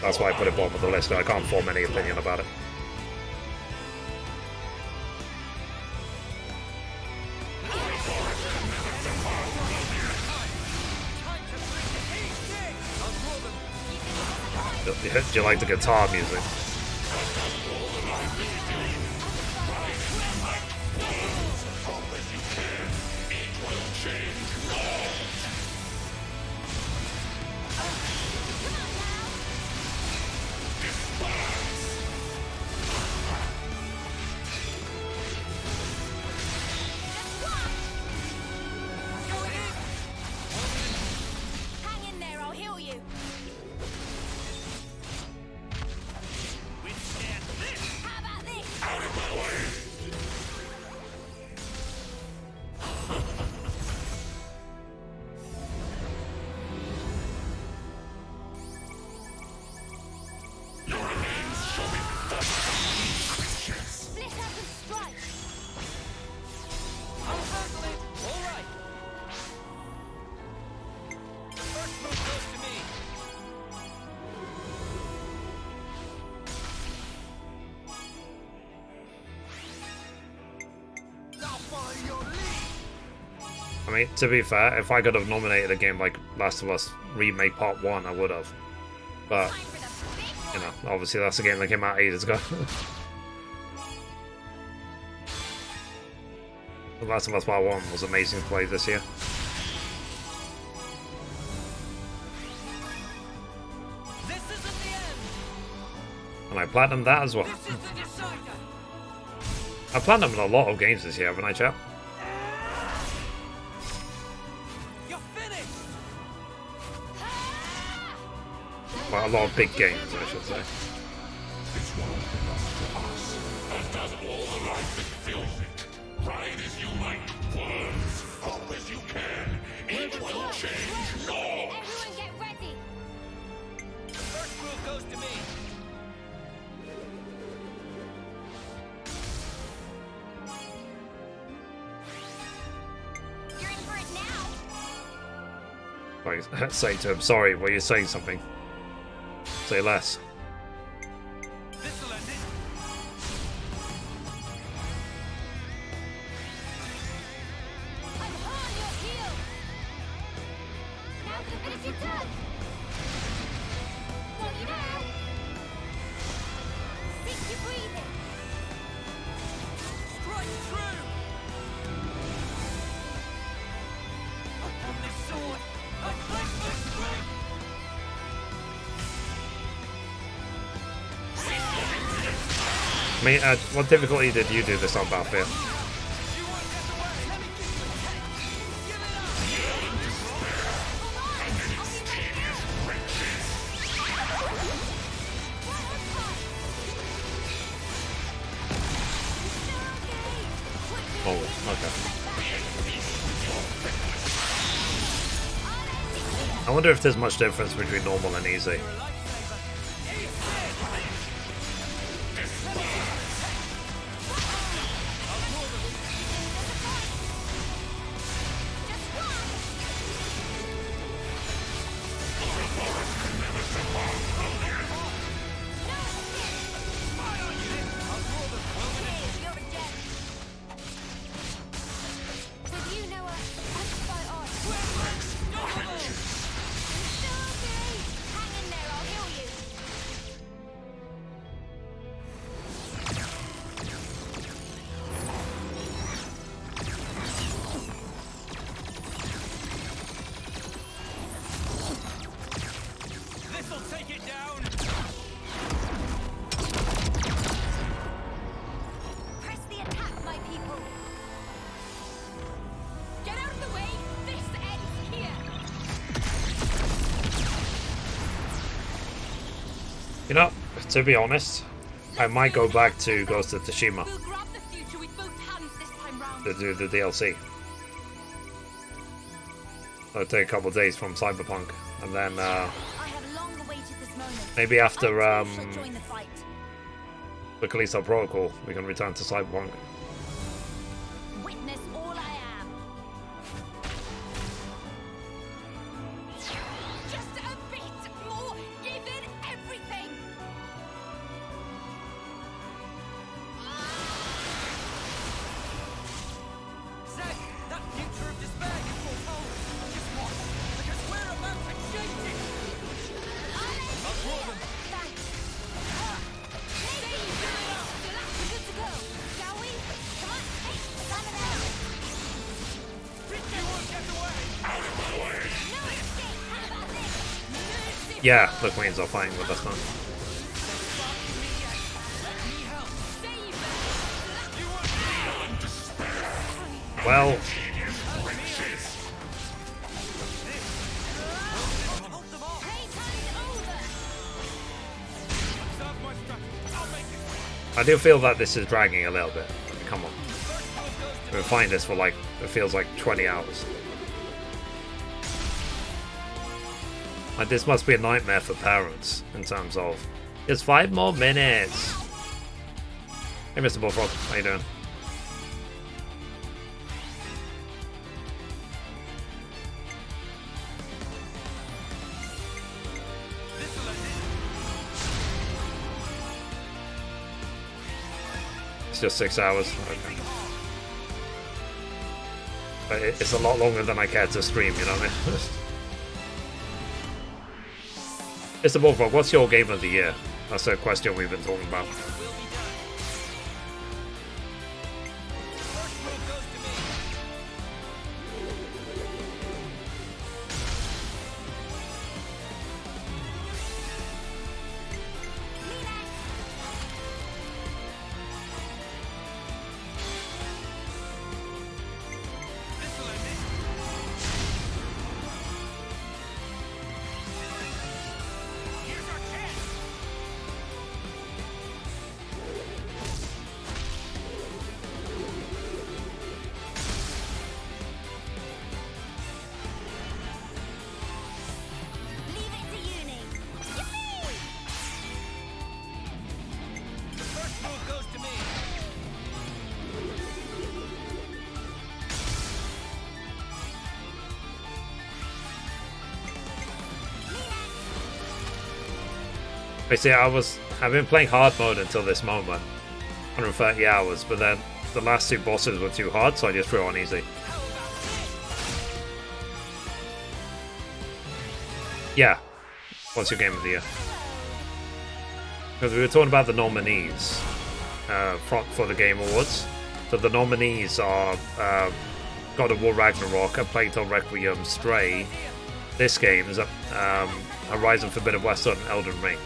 A: That's why I put it bottom of the list. I can't form any opinion about it. Do you like the guitar music?
N: Hang in there, I'll heal you.
A: I mean, to be fair, if I could have nominated a game like Last of Us Remake Part 1, I would have. But, you know, obviously that's a game that came out ages ago. The Last of Us Part 1 was amazing to play this year. And I platinumed that as well. I platinumed a lot of games this year, haven't I, chat? Well, a lot of big games, I should say.
O: This world belongs to us, as does all the life that fills it. Ride as you might, worms, hope as you can. It will change law.
E: Everyone get ready.
D: The first move goes to me.
E: You're in for it now.
A: Like, say to him, sorry, well, you're saying something. Say less.
D: This'll end it.
E: I'm on your heel. Now to finish it up. Don't you know? Sink your breathing.
D: Strike true. Upon this sword, I place my strength.
A: I mean, what difficulty did you do this on, Battlefield? Oh, okay. I wonder if there's much difference between normal and easy.
E: With you, Noah, let's fight on. Hang in there, I'll heal you.
D: This'll take it down.
E: Press the attack, my people. Get out of the way. This ends here.
A: You know, to be honest, I might go back to Ghost of Tsushima
E: We'll grab the future with both hands this time round.
A: to do the DLC. It'll take a couple of days from Cyberpunk, and then
E: I have long awaited this moment.
A: maybe after
E: I too shall join the fight.
A: the Callisto Protocol, we can return to Cyberpunk.
E: Witness all I am. Just a bit more. Give it everything.
D: Zed, that future of despair you foretold. Just watch, because we're about to change it. I'll draw them.
E: Thanks. Maybe we're good to go, shall we? Come on, hey, time it out.
D: You won't get away.
E: No escape. How about this?
A: Yeah, the Queens are fighting with us now. Well, I do feel that this is dragging a little bit. Come on. We've been fighting this for like, it feels like 20 hours. Like, this must be a nightmare for parents in terms of, it's 5 more minutes. Hey, Mr. Bullfrog, how you doing? It's just 6 hours. Okay. But it's a lot longer than I care to stream, you know what I mean? It's the Bullfrog, what's your game of the year? That's a question we've been talking about. Basically, I've been playing hard mode until this moment, 130 hours, but then the last two bosses were too hard, so I just threw on easy. Yeah, what's your game of the year? Because we were talking about the nominees for the Game Awards. So the nominees are God of War Ragnarok, A Plague Tale Requiem, Stray. This game is Horizon Forbidden West and Elden Ring.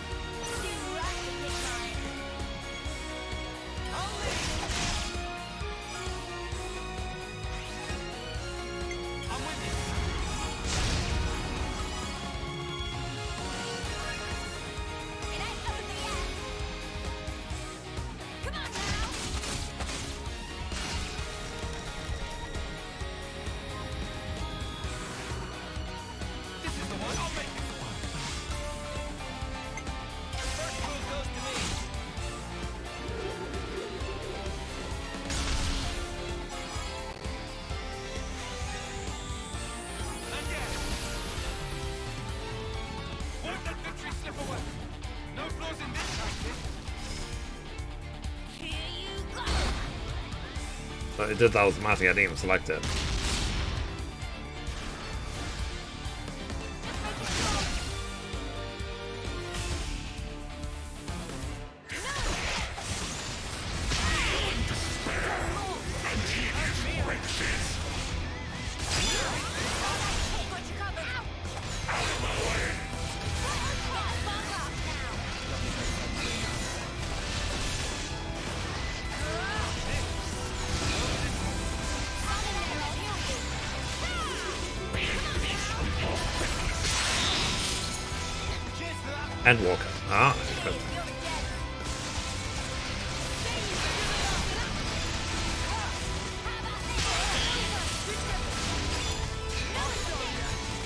A: It did that automatically, I didn't even select it. And Walker. Ah, good.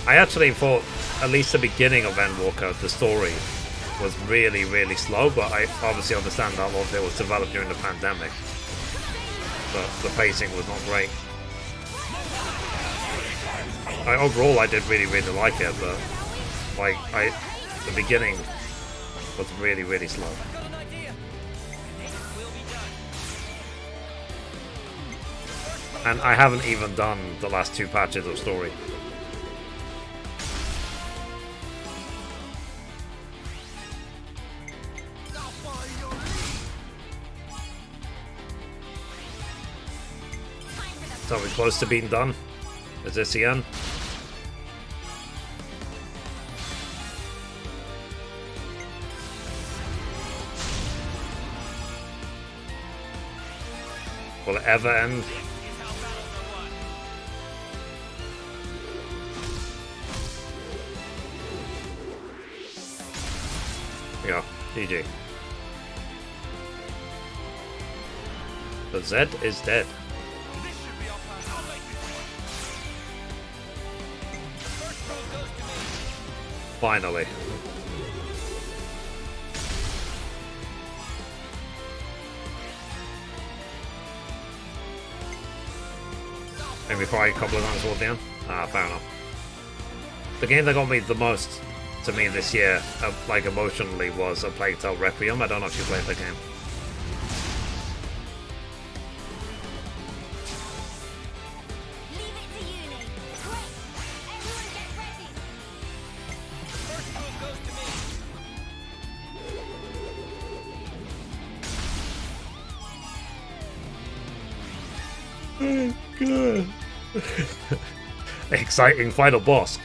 A: I actually thought at least the beginning of Endwalker, the story, was really, really slow, but I obviously understand that a lot of it was developed during the pandemic. But the pacing was not great. Overall, I did really, really like it, but the beginning was really, really slow. And I haven't even done the last two patches of story. So we're close to being done. Is this the end? Will it ever end? Yeah, GG. The Z is dead. Finally. Maybe probably a couple of times toward the end. Ah, fair enough. The game that got me the most to me this year, like emotionally, was A Plague Tale Requiem. I don't know if you played that game. Oh, God. Exciting final boss.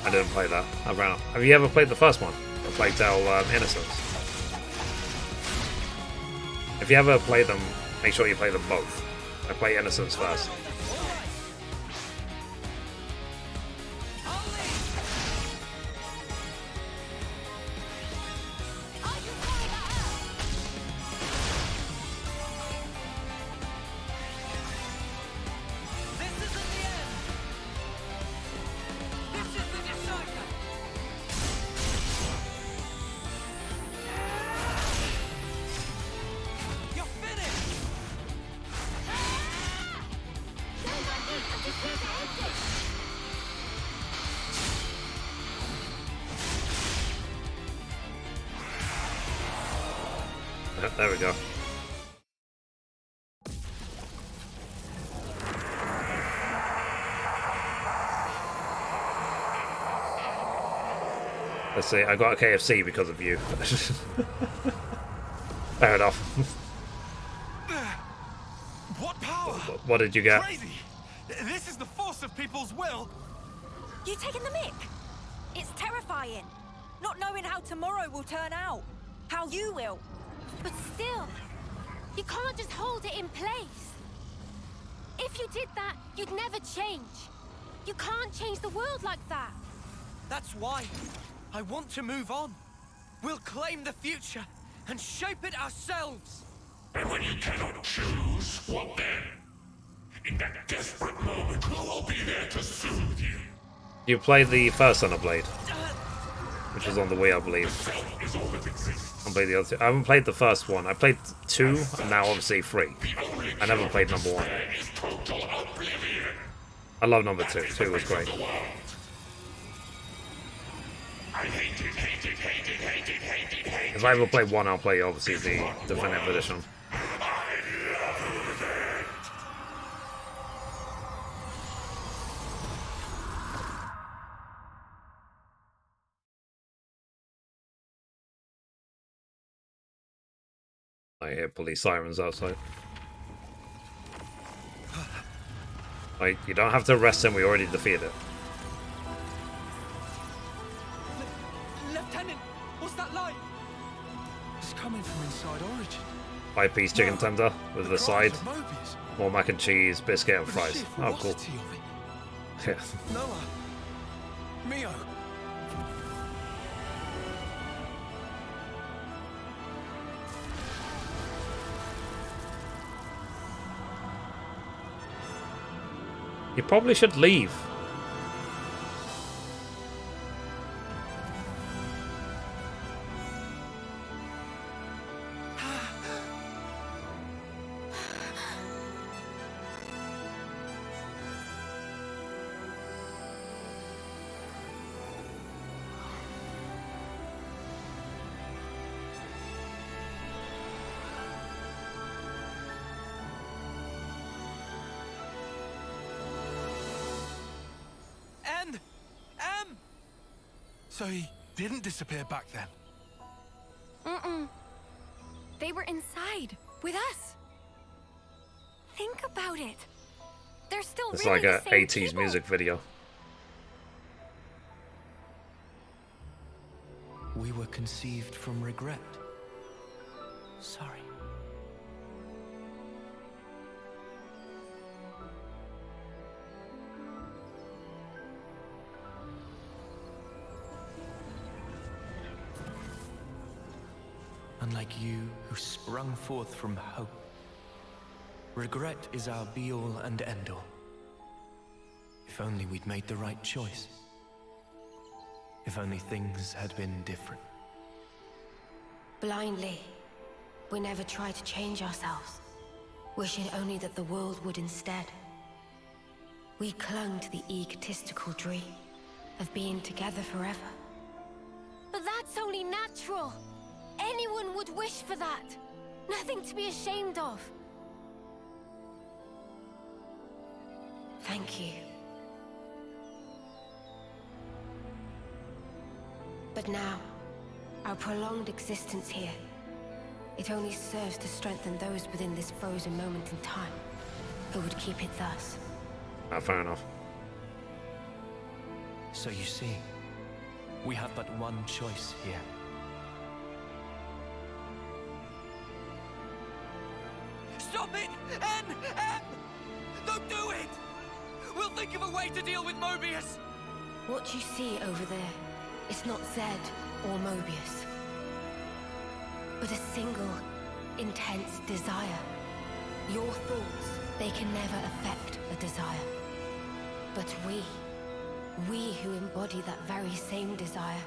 A: I didn't play that. I ran off. Have you ever played the first one? The Plague Tale Innocence? If you ever play them, make sure you play them both. I play Innocence first. There we go. Let's see, I got a KFC because of you. Fair enough.
B: What power?
A: What did you get?
B: Crazy! This is the force of people's will!
N: You taking the mick? It's terrifying. Not knowing how tomorrow will turn out. How you will.
E: But still, you can't just hold it in place. If you did that, you'd never change. You can't change the world like that.
J: That's why I want to move on. We'll claim the future and shape it ourselves.
O: And when you cannot choose, what then? In that desperate moment, who will be there to soothe you?
A: You played the first Xenoblade, which was on the Wii, I believe.
O: Is all that exists.
A: I played the other two. I haven't played the first one. I played 2, and now obviously 3. I never played number 1. I love number 2. 2 was great. If I ever play 1, I'll play obviously the definitive edition. I hear police sirens outside. Like, you don't have to arrest him, we already defeated it.
J: Lieutenant, what's that light? It's coming from inside Origin.
A: 5-piece chicken tender with the side. More mac and cheese, biscuit and fries. Oh, cool. Yeah.
J: Noah. Mio.
A: You probably should leave.
B: So he didn't disappear back then?
F: Mm-mm. They were inside, with us. Think about it. They're still
A: It's
F: really
A: like
F: the
A: a
F: same
A: 80s
F: people.
A: music video.
J: We were conceived from regret. Sorry. Unlike you, who sprung forth from hope, regret is our be-all and end-all. If only we'd made the right choice. If only things had been different.
F: Blindly, we never tried to change ourselves, wishing only that the world would instead. We clung to the egotistical dream of being together forever.
E: But that's only natural. Anyone would wish for that. Nothing to be ashamed of.
F: Thank you. But now, our prolonged existence here, it only serves to strengthen those within this frozen moment in time, who would keep it thus.
A: Fair enough.
J: So you see, we have but one choice here.
D: Stop it! N! Don't do it! We'll think of a way to deal with Mobius!
F: What you see over there, it's not Zed or Mobius, but a single, intense desire. Your thoughts, they can never affect a desire. But we who embody that very same desire.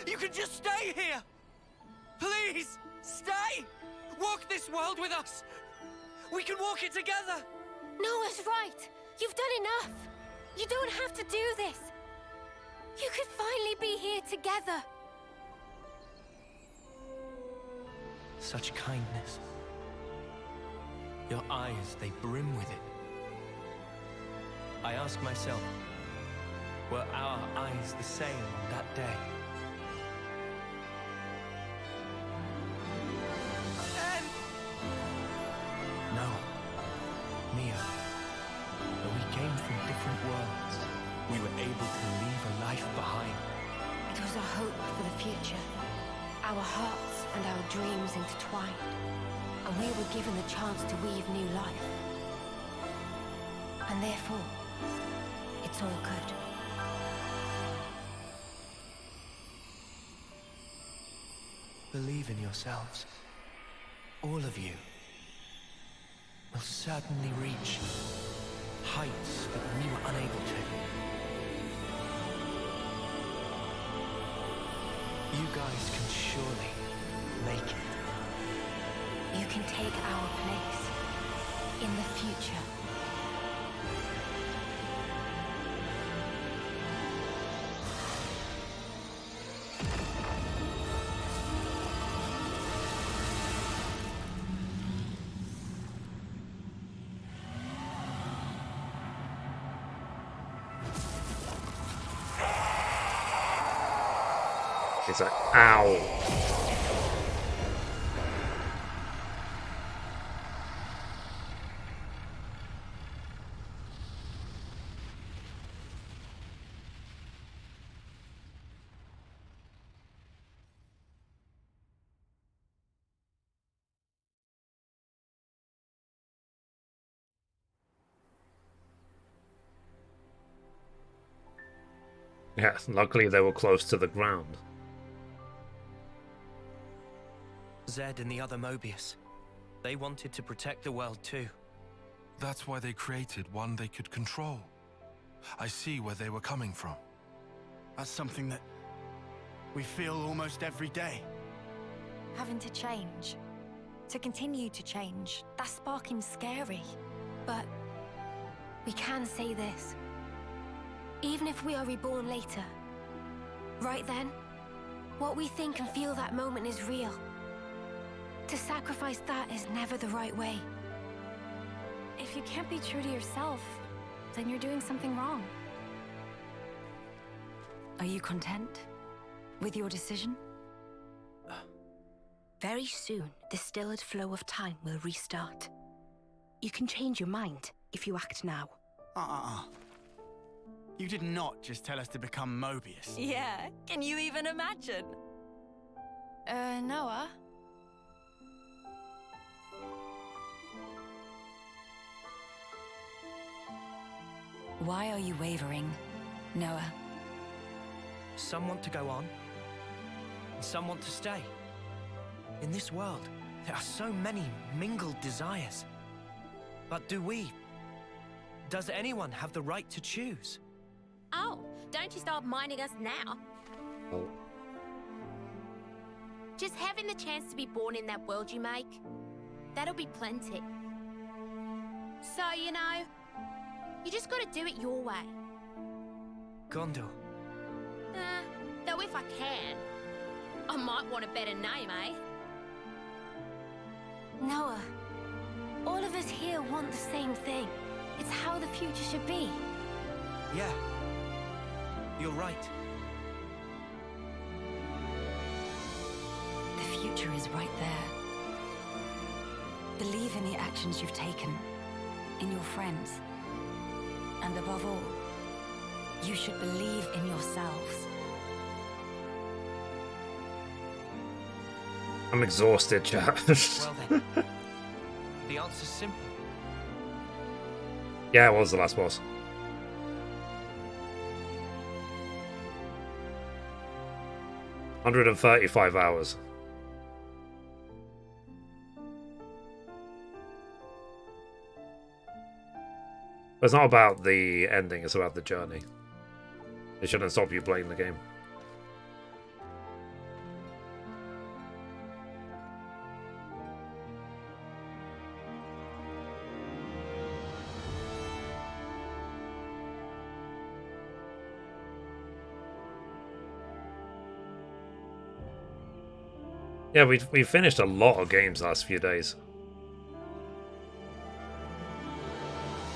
D: You can just stay here! Please, stay! Walk this world with us! We can walk it together!
E: Noah's right! You've done enough! You don't have to do this! You could finally be here together!
J: Such kindness. Your eyes, they brim with it. I ask myself, were our eyes the same on that day? No. Mia. Though we came from different worlds, we were able to leave a life behind.
F: It was a hope for the future. Our hearts and our dreams intertwined, and we were given the chance to weave new life. And therefore, it's all good.
J: Believe in yourselves. All of you will certainly reach heights that we were unable to. You guys can surely make it.
F: You can take our place in the future.
A: It's like, ow. Yeah, luckily they were close to the ground.
J: Zed and the other Mobius. They wanted to protect the world too.
B: That's why they created one they could control. I see where they were coming from.
L: That's something that we feel almost every day.
K: Having to change. To continue to change. That's sparking scary.
F: But we can say this. Even if we are reborn later, right then, what we think and feel that moment is real. To sacrifice that is never the right way.
K: If you can't be true to yourself, then you're doing something wrong. Are you content with your decision?
P: Very soon, the stilled flow of time will restart. You can change your mind if you act now.
L: You did not just tell us to become Mobius.
K: Yeah, can you even imagine? Noah? Why are you wavering, Noah?
J: Some want to go on, and some want to stay. In this world, there are so many mingled desires. But does anyone have the right to choose?
G: Oh, don't you start minding us now.
A: Oh.
G: Just having the chance to be born in that world you make, that'll be plenty. So, you know, you just gotta do it your way.
J: Gondor.
G: Though if I can, I might want a better name, eh?
F: Noah, all of us here want the same thing. It's how the future should be.
J: Yeah. You're right.
K: The future is right there. Believe in the actions you've taken, in your friends. And above all, you should believe in yourselves.
A: I'm exhausted, chat.
J: Well then, the answer's simple.
A: Yeah, it was the last boss. $135 hours. But it's not about the ending, it's about the journey. It shouldn't stop you playing the game. Yeah, we finished a lot of games last few days.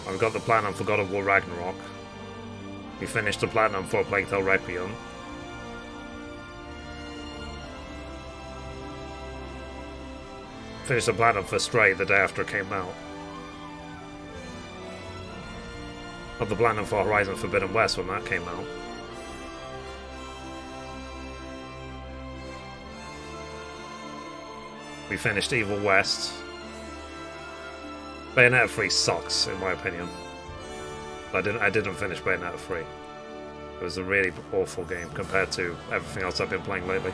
A: I've got the Platinum for God of War Ragnarok. We finished the Platinum for Plague Tale Requiem. Finished the Platinum for Stray the day after it came out. Got the Platinum for Horizon Forbidden West when that came out. We finished Evil West. Bayonetta 3 sucks, in my opinion. I didn't finish Bayonetta 3. It was a really awful game compared to everything else I've been playing lately.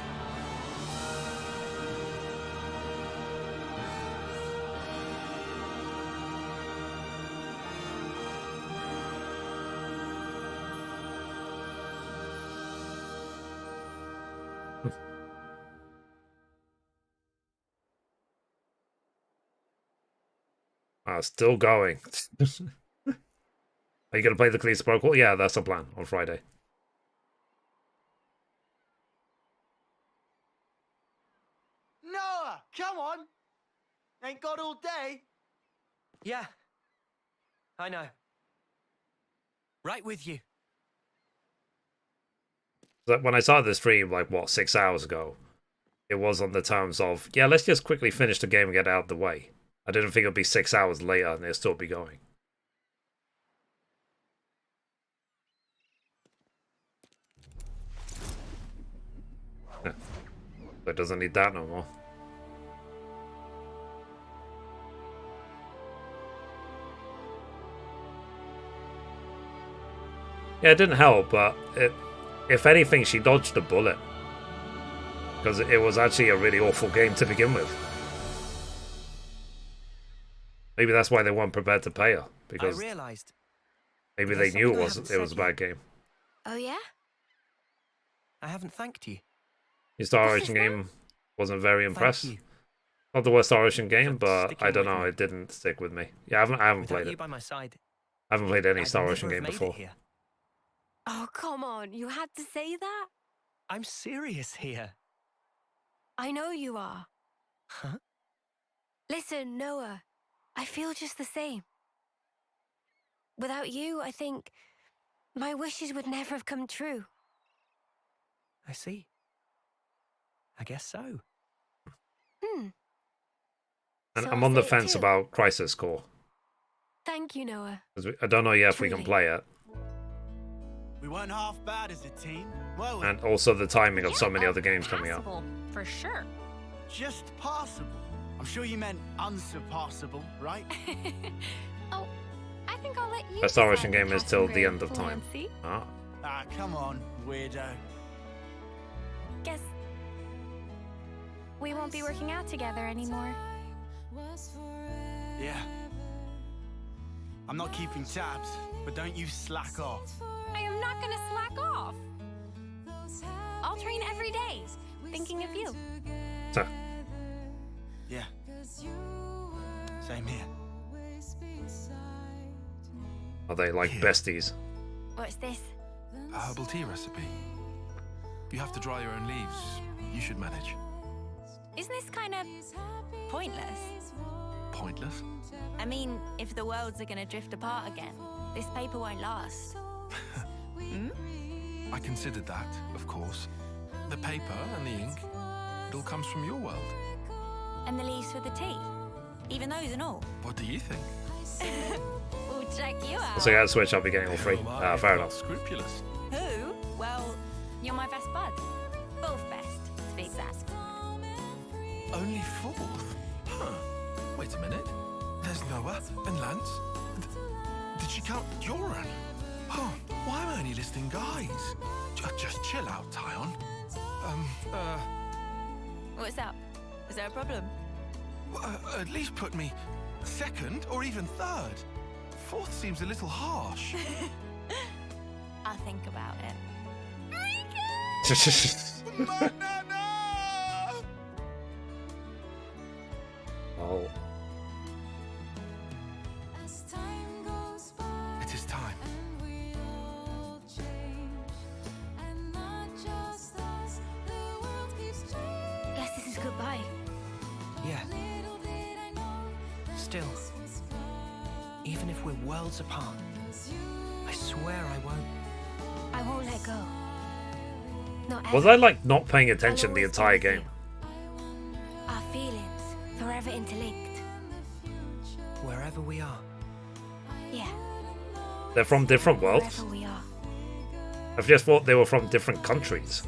A: Still going. Are you going to play the Callisto Protocol? Yeah, that's the plan on Friday.
L: Noah, come on! Ain't got all day.
J: Yeah. I know. Right with you.
A: When I started the stream, like, what, 6 hours ago, it was on the terms of, yeah, let's just quickly finish the game and get it out of the way. I didn't think it would be 6 hours later and it'd still be going. Yeah. But it doesn't need that no more. Yeah, it didn't help, but if anything, she dodged a bullet. Because it was actually a really awful game to begin with. Maybe that's why they weren't prepared to pay her, because
J: I realized
A: maybe they knew it was a bad game.
F: Oh yeah?
J: I haven't thanked you.
A: Your Star Ocean game wasn't very impressed. Not the worst Star Ocean game, but I don't know, it didn't stick with me. Yeah, I haven't played it.
J: By my side,
A: I haven't played any Star Ocean game before.
F: Oh, come on. You had to say that?
J: I'm serious here.
F: I know you are.
J: Huh?
F: Listen, Noah. I feel just the same. Without you, I think my wishes would never have come true.
J: I see. I guess so.
F: Hmm.
A: And
F: So
A: I'm
F: I'll
A: on the
F: say it
A: fence
F: too.
A: about Crisis Core.
F: Thank you, Noah.
A: I don't know yet if we can
F: Truly.
A: play it.
L: We weren't half bad as a team, were we?
A: And also the timing of so many other games coming out.
G: Passable, for sure.
L: Just passable. I'm sure you meant unsurpassable, right?
E: Oh, I think I'll let you.
A: Best Star
E: decide
A: Ocean
E: the
A: game is
E: passing
A: till the
E: grade,
A: end of time.
E: Clancy.
A: Ah.
L: Ah, come on, weirdo.
E: Guess we won't be working out together anymore.
L: Yeah. I'm not keeping tabs, but don't you slack off.
E: I am not gonna
N: thinking of you.
A: So,
L: Yeah. Same here.
A: are they like besties?
N: What's this?
B: A herbal tea recipe. You have to dry your own leaves. You should manage.
N: Isn't this kind of pointless?
B: Pointless?
N: I mean, if the worlds are gonna drift apart again, this paper won't last. Hmm?
B: I considered that, of course. The paper and the ink, it all comes from your world.
N: And the leaves for the tea? Even those and all?
B: What do you think?
N: We'll check you out.
A: So I gotta switch, I'll be getting all free. Fair enough.
B: Scrupulous.
N: Who? Well, you're my best bud. Both best, to be exact.
B: Only fourth? Huh. Wait a minute. There's Noah and Lance. Did she count Joran? Oh, why am I only listing guys? Just chill out, Tyon.
N: What's up? Is there a problem?
B: At least put me second or even third. Fourth seems a little harsh.
N: I'll think about it.
A: Oh.
B: It is time.
F: Guess this is goodbye.
J: Yeah. Still, even if we're worlds apart, I swear I won't.
F: I won't let go. Not
A: Was
F: ever.
A: I like not paying attention the entire game?
F: Our feelings, forever interlinked.
J: Wherever we are.
F: Yeah,
A: They're from different worlds?
F: wherever we are.
A: I've just thought they were from different countries.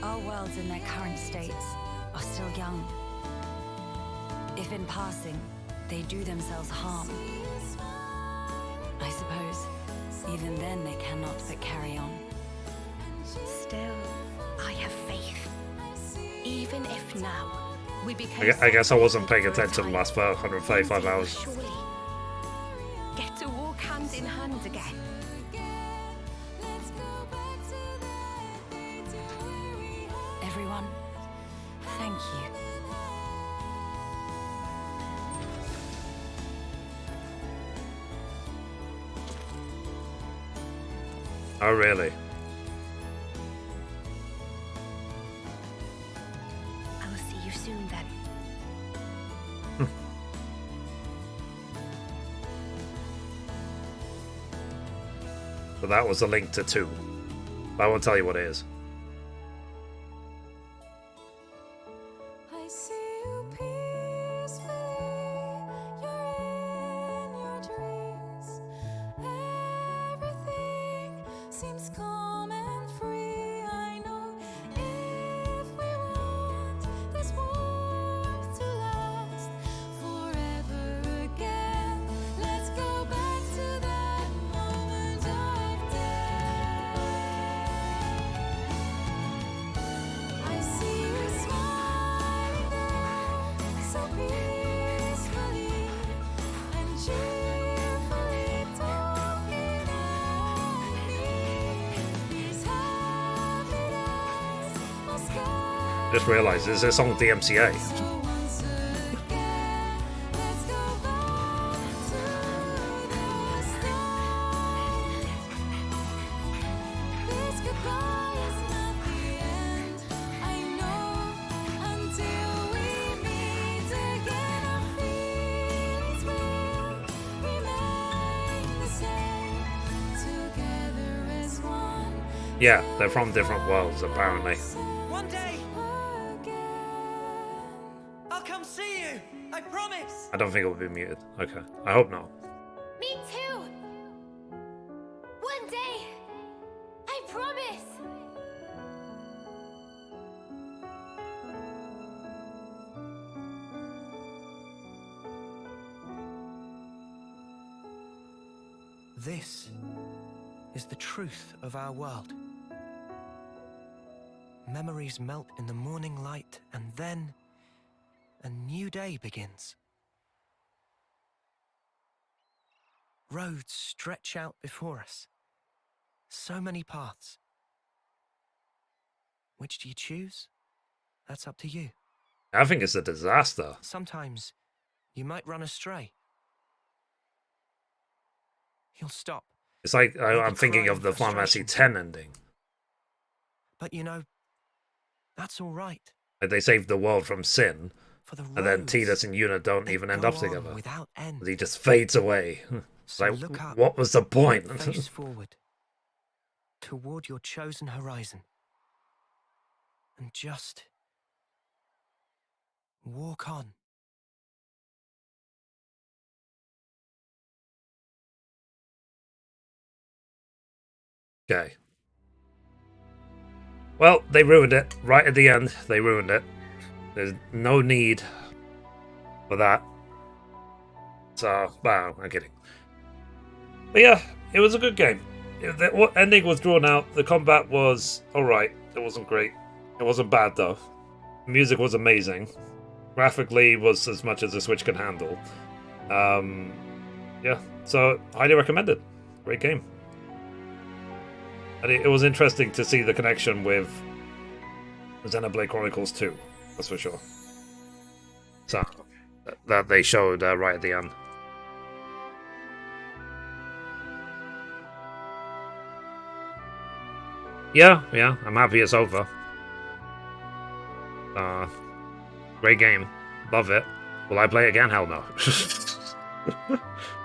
K: Our worlds in their current states are still young. If in passing, they do themselves harm, I suppose even then they cannot but carry on.
P: Still, I have faith. Even if now we become
A: I guess I wasn't paying attention the last 135 hours.
P: surely get to walk hand in hand again.
K: Everyone, thank you.
A: Oh, really?
P: I will see you soon then.
A: So that was a link to 2. But I won't tell you what it is.
R: I see you peacefully. You're in your dreams. Everything seems calm and free. I know if we want this warmth to last forever again, let's go back to that moment of death. I see you smiling now, so peacefully and cheerfully talking at me. These happy days must go.
A: Just realised, is this on DMCA?
R: So once again, let's go back to the start. This goodbye is not the end. I know until we meet again, our feelings will remain the same. Together as one.
A: Yeah, they're from different worlds, apparently.
J: One day, I'll come see you. I promise.
A: I don't think it will be muted. Okay. I hope not.
E: Me too! One day! I promise!
J: This is the truth of our world. Memories melt in the morning light, and then a new day begins. Roads stretch out before us, So many paths. Which do you choose? That's up to you.
A: I think it's a disaster.
J: Sometimes you might run astray. You'll stop.
A: It's like
J: Maybe
A: I'm thinking
J: cry
A: of
J: in
A: the Final Fantasy
J: frustration.
A: X ending.
J: But you know, that's all right.
A: Like they saved the world from sin,
J: For the
A: and then
J: roads,
A: Tidus and Yuna don't even end
J: go
A: up
J: on
A: together.
J: without end.
A: He just fades away. It's
J: So
A: like,
J: look up,
A: what was the point?
J: face forward, toward your chosen horizon, and just walk on.
A: Okay. Well, they ruined it. Right at the end, they ruined it. There's no need for that. So, wow, I'm kidding. But yeah, it was a good game. The ending was drawn out. The combat was alright. It wasn't great. It wasn't bad, though. The music was amazing. Graphically was as much as the Switch can handle. Yeah, so highly recommended. Great game. And it was interesting to see the connection with Xenoblade Chronicles 2, that's for sure. So, that they showed right at the end. Yeah, I'm happy it's over. Great game. Love it. Will I play it again? Hell no.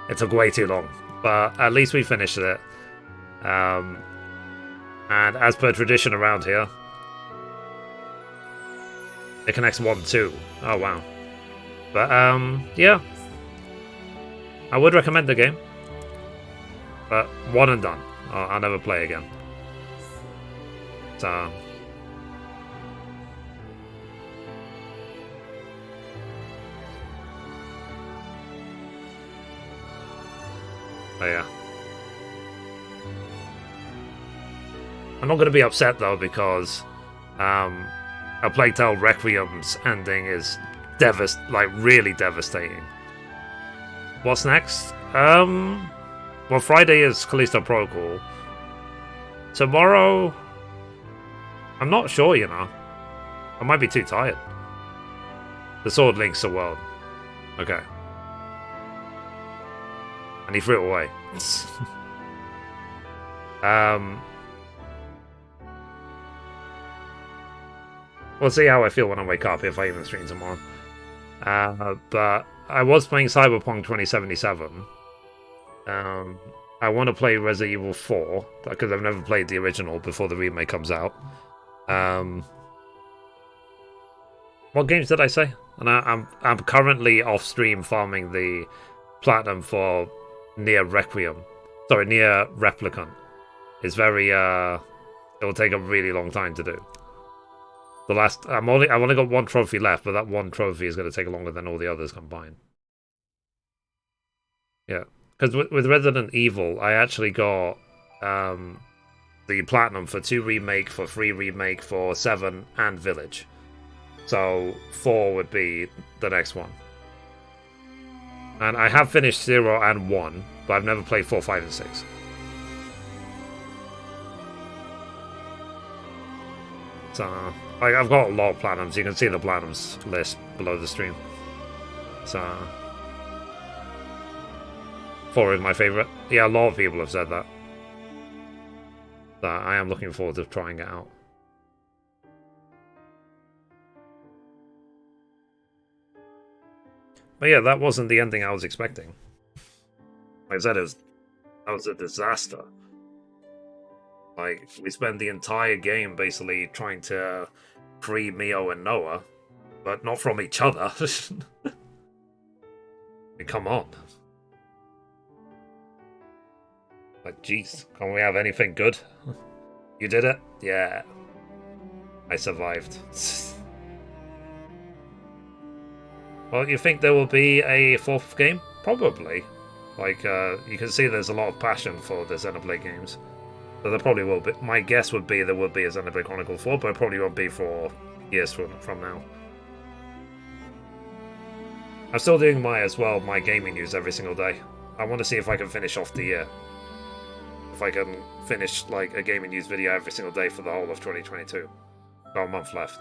A: It took way too long. But at least we finished it. And as per tradition around here, it connects 1 2. Oh wow. But yeah. I would recommend the game. But one and done. I'll never play again. So but yeah. I'm not going to be upset though because A Plague Tale Requiem's ending is really devastating. What's next? Well, Friday is Callisto Protocol. Tomorrow, I'm not sure, you know. I might be too tired. The Sword Links the World. Okay. And he threw it away. We'll see how I feel when I wake up, if I even stream tomorrow. But I was playing Cyberpunk 2077. I want to play Resident Evil 4, because I've never played the original before the remake comes out. What games did I say? And I'm currently off stream farming the platinum for Nier Requiem. Sorry, Nier Replicant. It's very it will take a really long time to do. I've only got one trophy left, but that one trophy is going to take longer than all the others combined. Yeah, because with Resident Evil, I actually got the platinum for 2 remake, for 3 remake, for 7, and Village. So 4 would be the next one. And I have finished 0 and 1, but I've never played 4, 5, and 6. So I've got a lot of platinums. You can see the platinums list below the stream. So 4 is my favorite. Yeah, a lot of people have said that. So I am looking forward to trying it out. But yeah, that wasn't the ending I was expecting. Like I said, that was a disaster. Like, we spent the entire game basically trying to free Mio and Noah, but not from each other. I mean, come on. Like, jeez, can't we have anything good? You did it? Yeah. I survived. Well, you think there will be a 4th game? Probably. Like, you can see there's a lot of passion for the Xenoblade games. So there probably will be. My guess would be there would be a Xenoblade Chronicles 4, but it probably won't be for years from now. I'm still doing my gaming news every single day. I want to see if I can finish off the year if I can finish like a gaming news video every single day for the whole of 2022. Got a month left.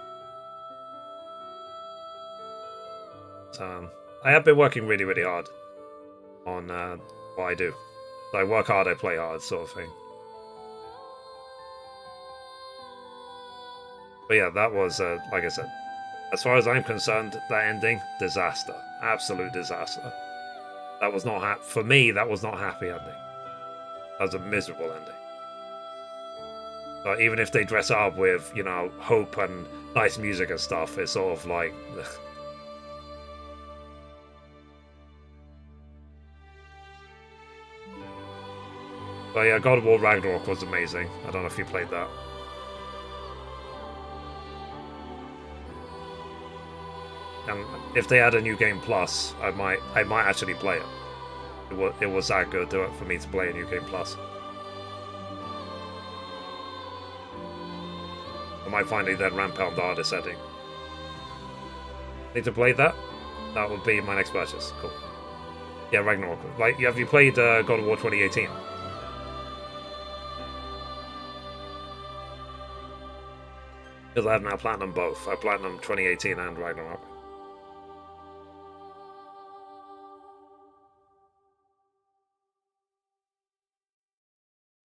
A: So I have been working really, really hard on what I do. So I work hard, I play hard, sort of thing. But yeah, that was, like I said, as far as I'm concerned, that ending, disaster. Absolute disaster. That was not for me, that was not a happy ending. That was a miserable ending. But even if they dress it up with, you know, hope and nice music and stuff, it's sort of like... Ugh. But yeah, God of War Ragnarok was amazing. I don't know if you played that. And if they add a new game plus, I might actually play it. It was that good for me to play a new game plus. I might finally then ramp out the hardest setting. Need to play that? That would be my next purchase. Cool. Yeah, Ragnarok. Like, have you played God of War 2018? Because I have now platinum both. I platinum 2018 and Ragnarok.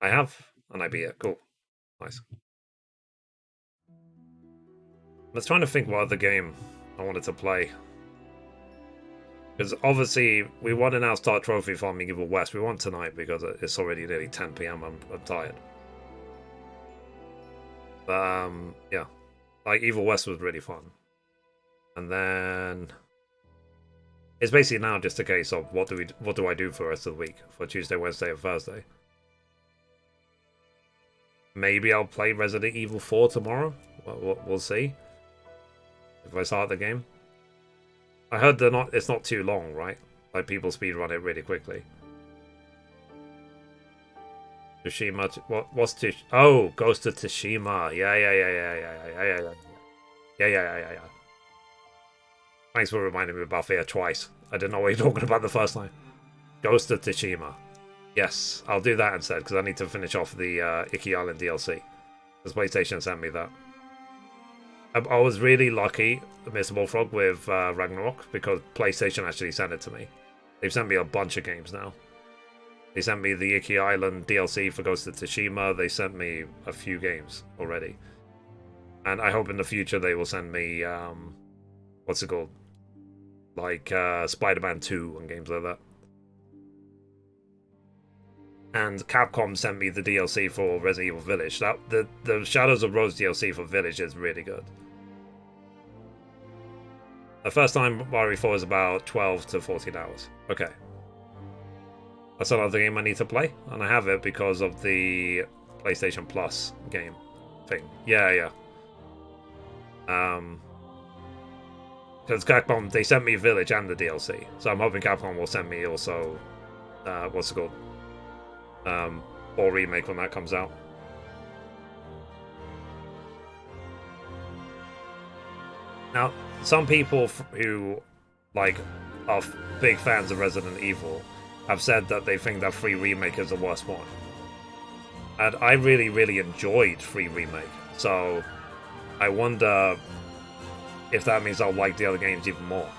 A: I have, and I beat it. Cool. Nice. I was trying to think what other game I wanted to play. Because obviously, we won an Outstart trophy from Evil West. We won tonight because it's already nearly 10 PM. I'm tired. But, yeah. Like, Evil West was really fun. And then... It's basically now just a case of what do I do for the rest of the week? For Tuesday, Wednesday, and Thursday. Maybe I'll play Resident Evil 4 tomorrow. We'll see. If I start the game. I heard it's not too long, right? Like, people speedrun it really quickly. Tsushima... What's Tsushima? Oh, Ghost of Tsushima. Yeah. Thanks for reminding me about it twice. I didn't know what you were talking about the first time. Ghost of Tsushima. Yes, I'll do that instead, because I need to finish off the Icky Island DLC. Because PlayStation sent me that. I was really lucky, Mr. Bullfrog, with Ragnarok, because PlayStation actually sent it to me. They've sent me a bunch of games now. They sent me the Icky Island DLC for Ghost of Tsushima. They sent me a few games already. And I hope in the future they will send me, what's it called? Like Spider-Man 2 and games like that. And Capcom sent me the DLC for Resident Evil Village. The Shadows of Rose DLC for Village is really good. The first time RE4 is about 12 to 14 hours. Okay. That's another game I need to play. And I have it because of the PlayStation Plus game thing. Yeah. Because Capcom, they sent me Village and the DLC. So I'm hoping Capcom will send me also... what's it called? Or remake when that comes out. Now, some people who like are big fans of Resident Evil have said that they think that 3 Remake is the worst one. And I really, really enjoyed 3 Remake. So I wonder if that means I'll like the other games even more.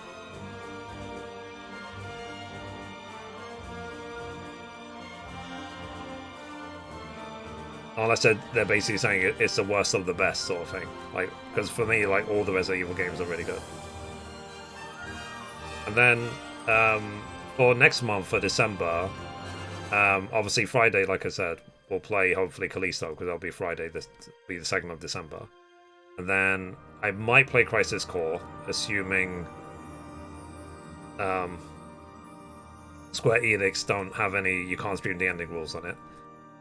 A: Unless they're basically saying it's the worst of the best sort of thing. Like, because for me, like, all the Resident Evil games are really good. And then, for next month, for December, obviously Friday, like I said, we'll play, hopefully, Callisto, because that'll be Friday, this will be the 2nd of December. And then, I might play Crisis Core, assuming, Square Enix don't have any, you can't stream the ending rules on it.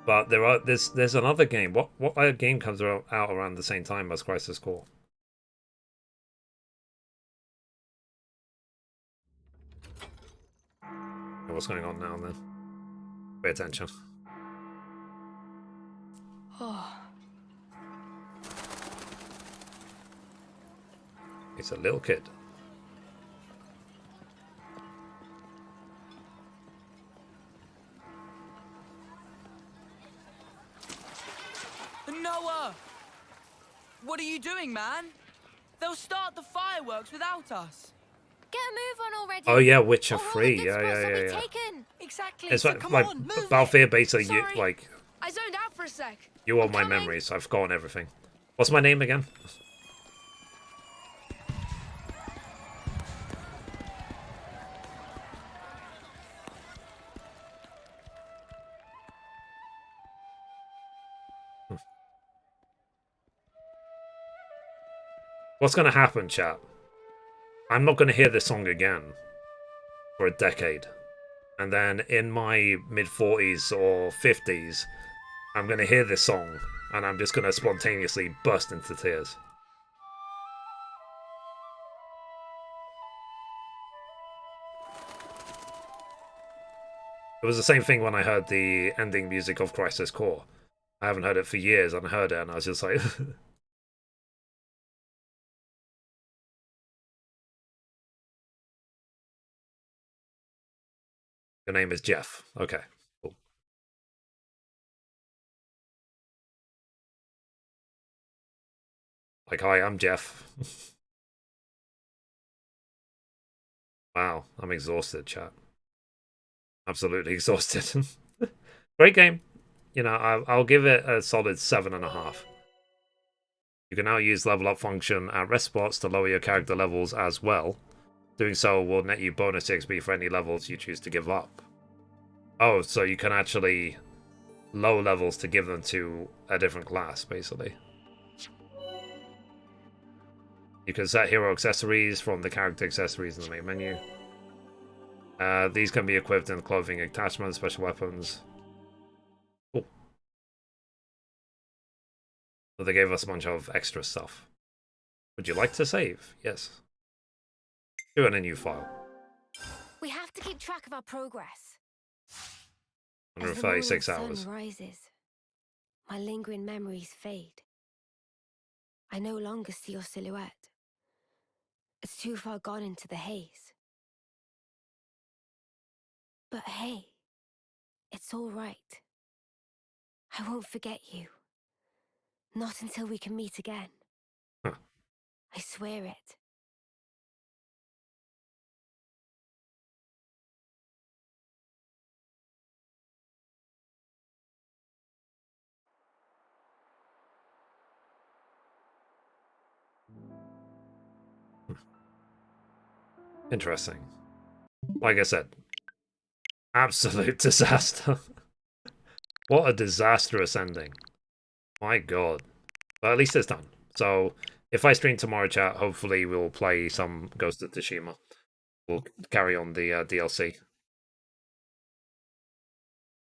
A: But there's another game. What other game comes out around the same time as Crisis Core? What's going on now then? Pay attention.
K: Oh.
A: It's a little kid.
J: power! What are you doing, man? They'll start the fireworks without us.
E: Get a move on already.
A: Oh yeah, Witcher
E: or all the
A: 3.
E: good
A: Yeah,
E: spots
A: yeah,
E: will
A: yeah,
E: be
A: yeah.
E: taken.
J: Exactly.
A: It's
J: So
A: like,
J: come
A: like
J: on, move
A: Balfour basically,
J: Sorry.
A: like,
J: I zoned out for a sec.
A: you are my memories. I've forgotten everything. What's my name again? What's going to happen, chat? I'm not going to hear this song again for a decade. And then in my mid-40s or 50s, I'm going to hear this song and I'm just going to spontaneously burst into tears. It was the same thing when I heard the ending music of Crisis Core. I haven't heard it for years, and I heard it and I was just like... Your name is Jeff. Okay, cool. Like, hi, I'm Jeff. Wow, I'm exhausted, chat. Absolutely exhausted. Great game. You know, I'll give it a solid 7.5. You can now use level up function at rest spots to lower your character levels as well. Doing so will net you bonus XP for any levels you choose to give up. Oh, so you can actually lower levels to give them to a different class, basically. You can set hero accessories from the character accessories in the main menu. These can be equipped in clothing attachments, special weapons. Cool. So they gave us a bunch of extra stuff. Would you like to save? Yes. Do it in a new file.
F: We have to keep track of our progress.
A: 136
F: As the
A: hours.
F: sun rises, my lingering memories fade. I no longer see your silhouette. It's too far gone into the haze. But hey, it's all right. I won't forget you. Not until we can meet again.
A: Huh.
F: I swear it.
A: Interesting. Like I said, absolute disaster. What a disastrous ending. My god. But at least it's done. So, if I stream tomorrow, chat, hopefully we'll play some Ghost of Tsushima. We'll carry on the DLC.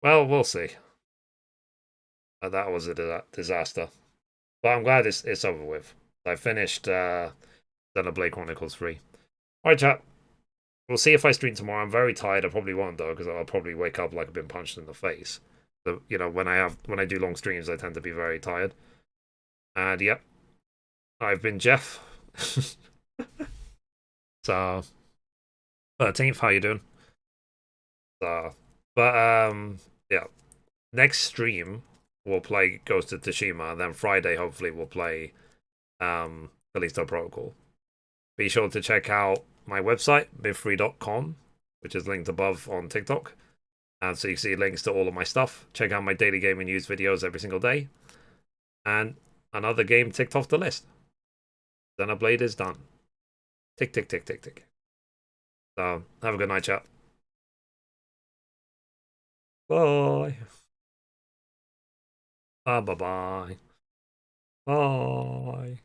A: Well, we'll see. That was a disaster. But I'm glad it's over with. I finished Xenoblade Chronicles 3. Alright, chat. We'll see if I stream tomorrow. I'm very tired. I probably won't, though, because I'll probably wake up like I've been punched in the face. So, you know, when I do long streams, I tend to be very tired. And, yep. I've been Jeff. So, 13th, how you doing? So, but, yeah. Next stream, we'll play Ghost of Tsushima. Then Friday, hopefully, we'll play Callisto Protocol. Be sure to check out my website, mithrie.com, which is linked above on TikTok. And so you can see links to all of my stuff. Check out my daily gaming news videos every single day. And another game ticked off the list. Xenoblade is done. Tick, tick, tick, tick, tick. So, have a good night, chat. Bye. Bye-bye. Bye.